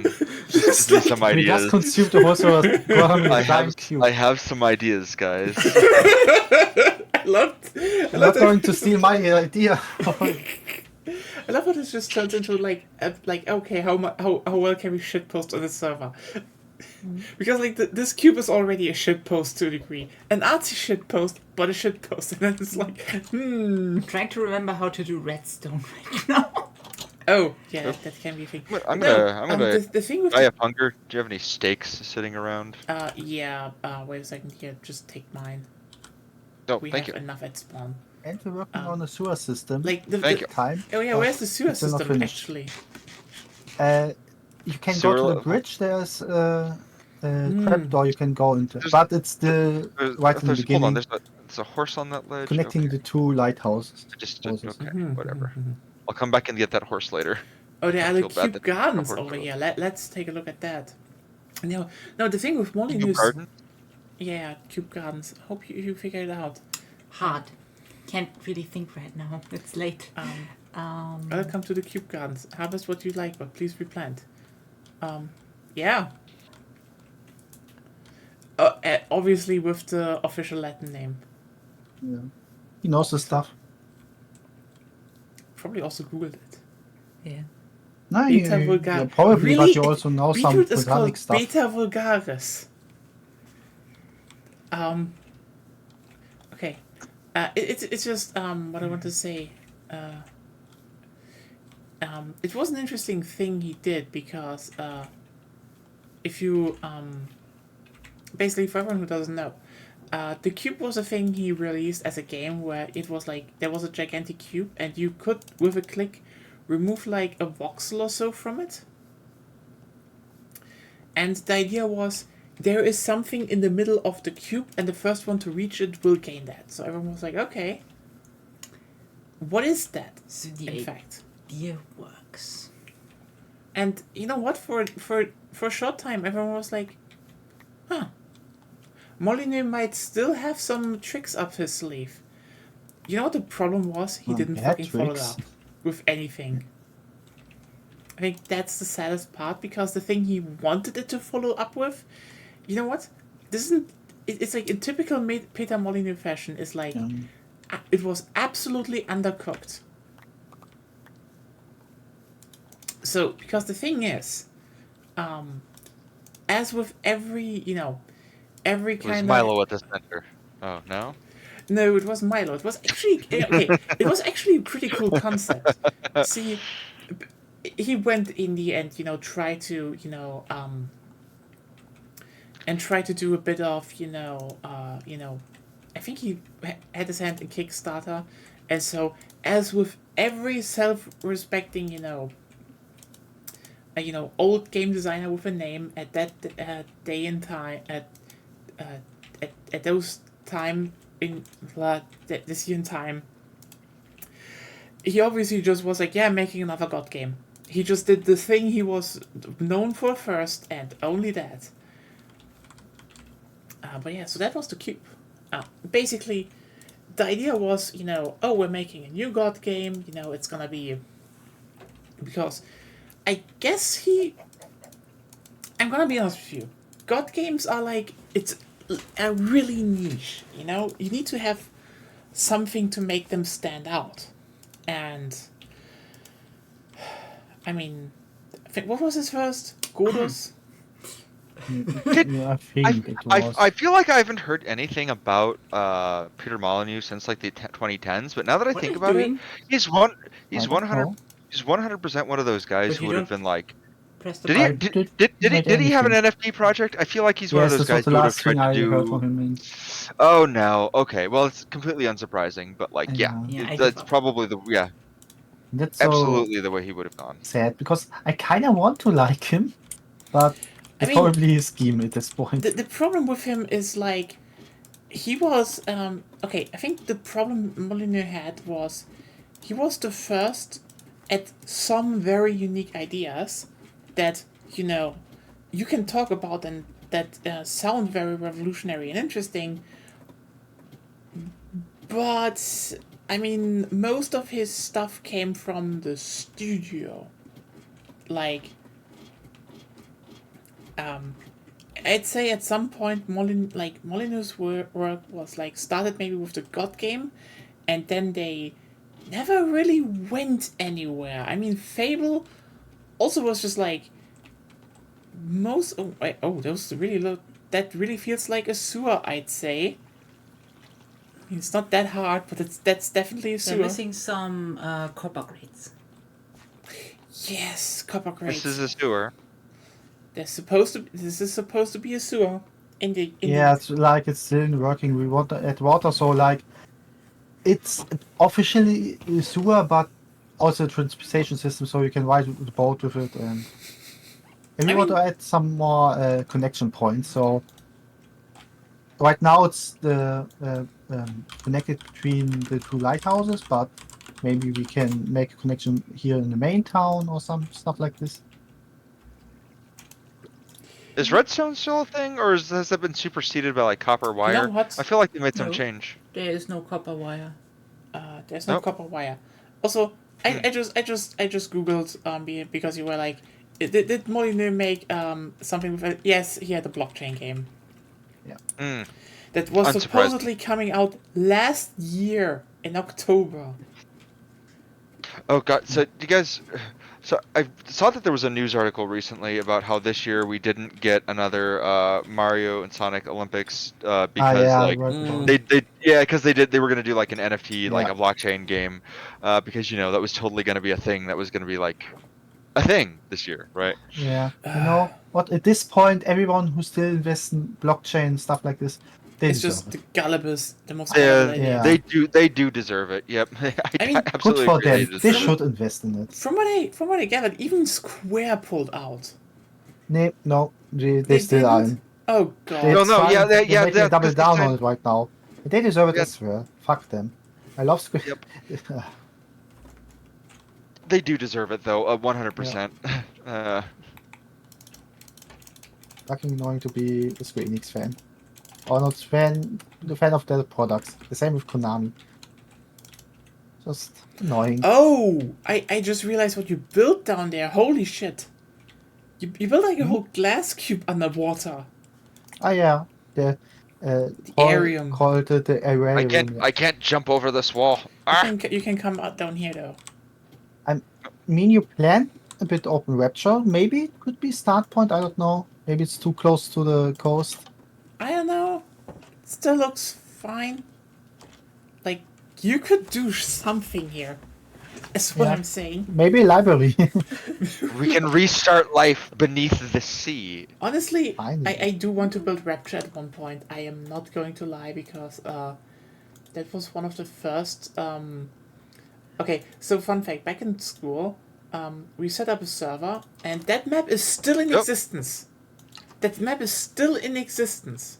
E: Just need some
D: We just
E: ideas.
D: consumed the whole server cube.
E: I have some ideas, guys.
A: I loved
D: I'm not going to steal my idea.
A: I love how this just turns into like okay, how well can we shitpost on the server? Because like this cube is already a shitpost to a degree, an artsy shitpost, but a shitpost, and then it's like,
B: I'm trying to remember how to do redstone right now.
A: oh yeah, that can be a thing.
E: I'm
A: No,
E: gonna
A: the thing with
E: die of hunger. Do you have any steaks sitting around?
A: yeah, wait a second here, just take mine.
E: No,
A: We
E: thank
A: have
E: you.
A: enough at spawn.
D: And we're working on a sewer system.
A: Like
E: Thank you.
D: Time.
A: Oh yeah,
D: but
A: where's the sewer
D: it's still not
A: system
D: finished.
A: actually?
D: You can
E: Sewer
D: go to the
E: level.
D: bridge. There's a trapdoor you can go into,
E: There's-
D: but it's the
E: There's,
D: right in the
E: hold on,
D: beginning,
E: there's a horse on that ledge.
D: connecting
E: Okay.
D: the two lighthouses.
E: Just
D: houses.
E: okay, whatever. I'll come back and get that horse later.
A: Oh, there
E: I
A: are the
E: feel bad
A: cube
E: that-
A: gardens
E: horse
A: over
E: goes.
A: here. Let's take a look at that. No, the thing with
E: Cube
A: Molyneux's...
E: garden.
A: Yeah, cube gardens. Hope you figure it out.
B: Hard. Can't really think right now. It's late.
A: Welcome to the cube gardens. Harvest what you like, but please replant. Yeah. Obviously with the official Latin name.
D: Yeah. He knows the stuff.
A: Probably also googled it.
B: Yeah.
D: No,
A: Beta
D: you,
A: vulgar.
D: yeah, probably,
A: Really?
D: but you also know some
A: Beetroot is
D: botanic
A: called
D: stuff.
A: Beta vulgaris. Okay. It's just what I want to say. It was an interesting thing he did because if you basically for everyone who doesn't know, the cube was a thing he released as a game where it was like there was a gigantic cube and you could with a click remove like a voxel or so from it. And the idea was there is something in the middle of the cube and the first one to reach it will gain that. So everyone was like, okay, what is that
B: So the
A: in fact?
B: idea works.
A: And you know what? For a short time, everyone was like, huh. Molyneux might still have some tricks up his sleeve. You know what the problem was? He didn't
D: bad
A: fucking follow it
D: tricks.
A: up with anything. I think that's the saddest part because the thing he wanted it to follow up with, you know what? This isn't. It's like in typical Peter Molyneux fashion. It's like it was absolutely undercooked. So because the thing is, as with every every
E: It was
A: kind
E: Milo
A: of
E: at the center. Oh no.
A: no, it wasn't Milo. It was actually okay. It was actually a pretty cool concept. See, he went in the end, try to and try to do a bit of I think he had his hand in Kickstarter, and so as with every self-respecting old game designer with a name at that day and time at those time in this year and time, he obviously just was like, yeah, making another God game. He just did the thing he was known for first and only that. But yeah, so that was the cube. Basically, the idea was, we're making a new God game. It's gonna be because I guess I'm gonna be honest with you. God games are like it's a really niche. You need to have something to make them stand out. And I mean, what was his first? Godus?
D: Yeah, I think it was.
E: I feel like I haven't heard anything about Peter Molyneux since like the 2010s. But now that I
B: What
E: think
B: are you
E: about
B: doing?
E: it, he's
D: I don't
E: 100
D: know.
E: he's 100% one of those guys
B: But
E: who
B: you
E: would have
B: don't-
E: been like.
B: Press the
E: Did
B: button.
E: he
D: made
E: have an
D: anything.
E: NFT project? I feel like he's one of
D: Yes,
E: those
D: this was
E: guys
D: the
E: who would have
D: last
E: tried
D: thing
E: to
D: I
E: do.
D: heard from him.
E: Oh no. Okay. Well, it's completely unsurprising, but like, yeah,
B: Yeah, I give
E: that's
B: up.
E: probably the
D: That's so
E: absolutely the way he would have gone.
D: sad because I kind of want to like him, but
A: I
D: it's
A: mean-
D: probably his scheme at this point.
A: The problem with him is like he was okay. I think the problem Molyneux had was he was the first at some very unique ideas that you can talk about and that sound very revolutionary and interesting. But I mean, most of his stuff came from the studio, like. I'd say at some point Molyneux's work was like started maybe with the God game, and then they never really went anywhere. I mean, Fable also was just like most... Oh, wait, oh, those really look... That really feels like a sewer, I'd say. I mean, it's not that hard, but that's definitely a
B: They're
A: sewer.
B: missing some copper grates.
A: Yes, copper grates.
E: This is a sewer.
A: This is supposed to be a sewer. Indeed.
D: Yeah, it's like it's still working. We want to add water, so like it's officially a sewer, but also a transportation system, so you can ride the boat with it. And we want to add some more connection points. So right now it's the connected between the two lighthouses, but maybe we can make a connection here in the main town or some stuff like this.
E: Is redstone still a thing, or has that been superseded by like copper wire?
A: what?
E: I feel like they made some
B: No.
E: change.
B: There is no copper wire.
A: There's no
E: Nope.
A: copper wire. Also, I just googled because you were like, did Molyneux make something with it? Yes, he had a blockchain game
E: Mm.
A: that was
E: Unsurprised.
A: supposedly coming out last year in October.
E: Oh god, so you guys, so I saw that there was a news article recently about how this year we didn't get another Mario and Sonic Olympics because
D: yeah,
E: like
D: right.
E: because they were gonna do like an NFT like
D: Yeah.
E: a blockchain game because you know that was totally gonna be a thing that was gonna be like a thing this year, right?
D: Yeah, you know what? At this point, everyone who still invests in blockchain stuff like this, they
A: It's
D: deserve
A: just
D: it.
A: the gullibles, the most
E: Yeah,
A: gullible idea.
D: Yeah.
E: they do deserve it. Yep, I
A: mean,
D: Good
E: absolutely
D: for
E: agree.
D: them.
E: deserve
D: They
E: it.
D: should invest in it.
A: From what I gathered, even Square pulled out.
D: No, they
A: They
D: still are.
A: didn't? Oh god.
D: They're
E: No,
D: trying-
E: yeah,
D: they're
E: yeah,
D: making
E: that-
D: double
E: this
D: down
E: time-
D: on it right now. They deserve it
E: Yeah.
D: as well. Fuck them. I love Square.
E: Yep. They do deserve it though, 100%.
D: Fucking annoying to be a Square Enix fan. Or not the fan of their products. The same with Konami. Just annoying.
A: Oh, I just realized what you built down there. Holy shit. You built like a whole glass cube underwater.
D: Ah, yeah. The
A: Arium.
D: Called it the Arium.
E: I can't jump over this wall. Ah!
A: You can come out down here though.
D: I mean, you plan a bit open rapture. Maybe it could be start point. I don't know. Maybe it's too close to the coast.
A: I don't know. Still looks fine. Like, you could do something here. That's what
D: Yeah.
A: I'm saying.
D: Maybe a library.
E: We can restart life beneath the sea.
A: Honestly,
D: Finally.
A: I do want to build Rapture at one point. I am not going to lie because that was one of the first. Okay, so fun fact: back in school, we set up a server, and that map is still in
E: Yep.
A: existence. That map is still in existence.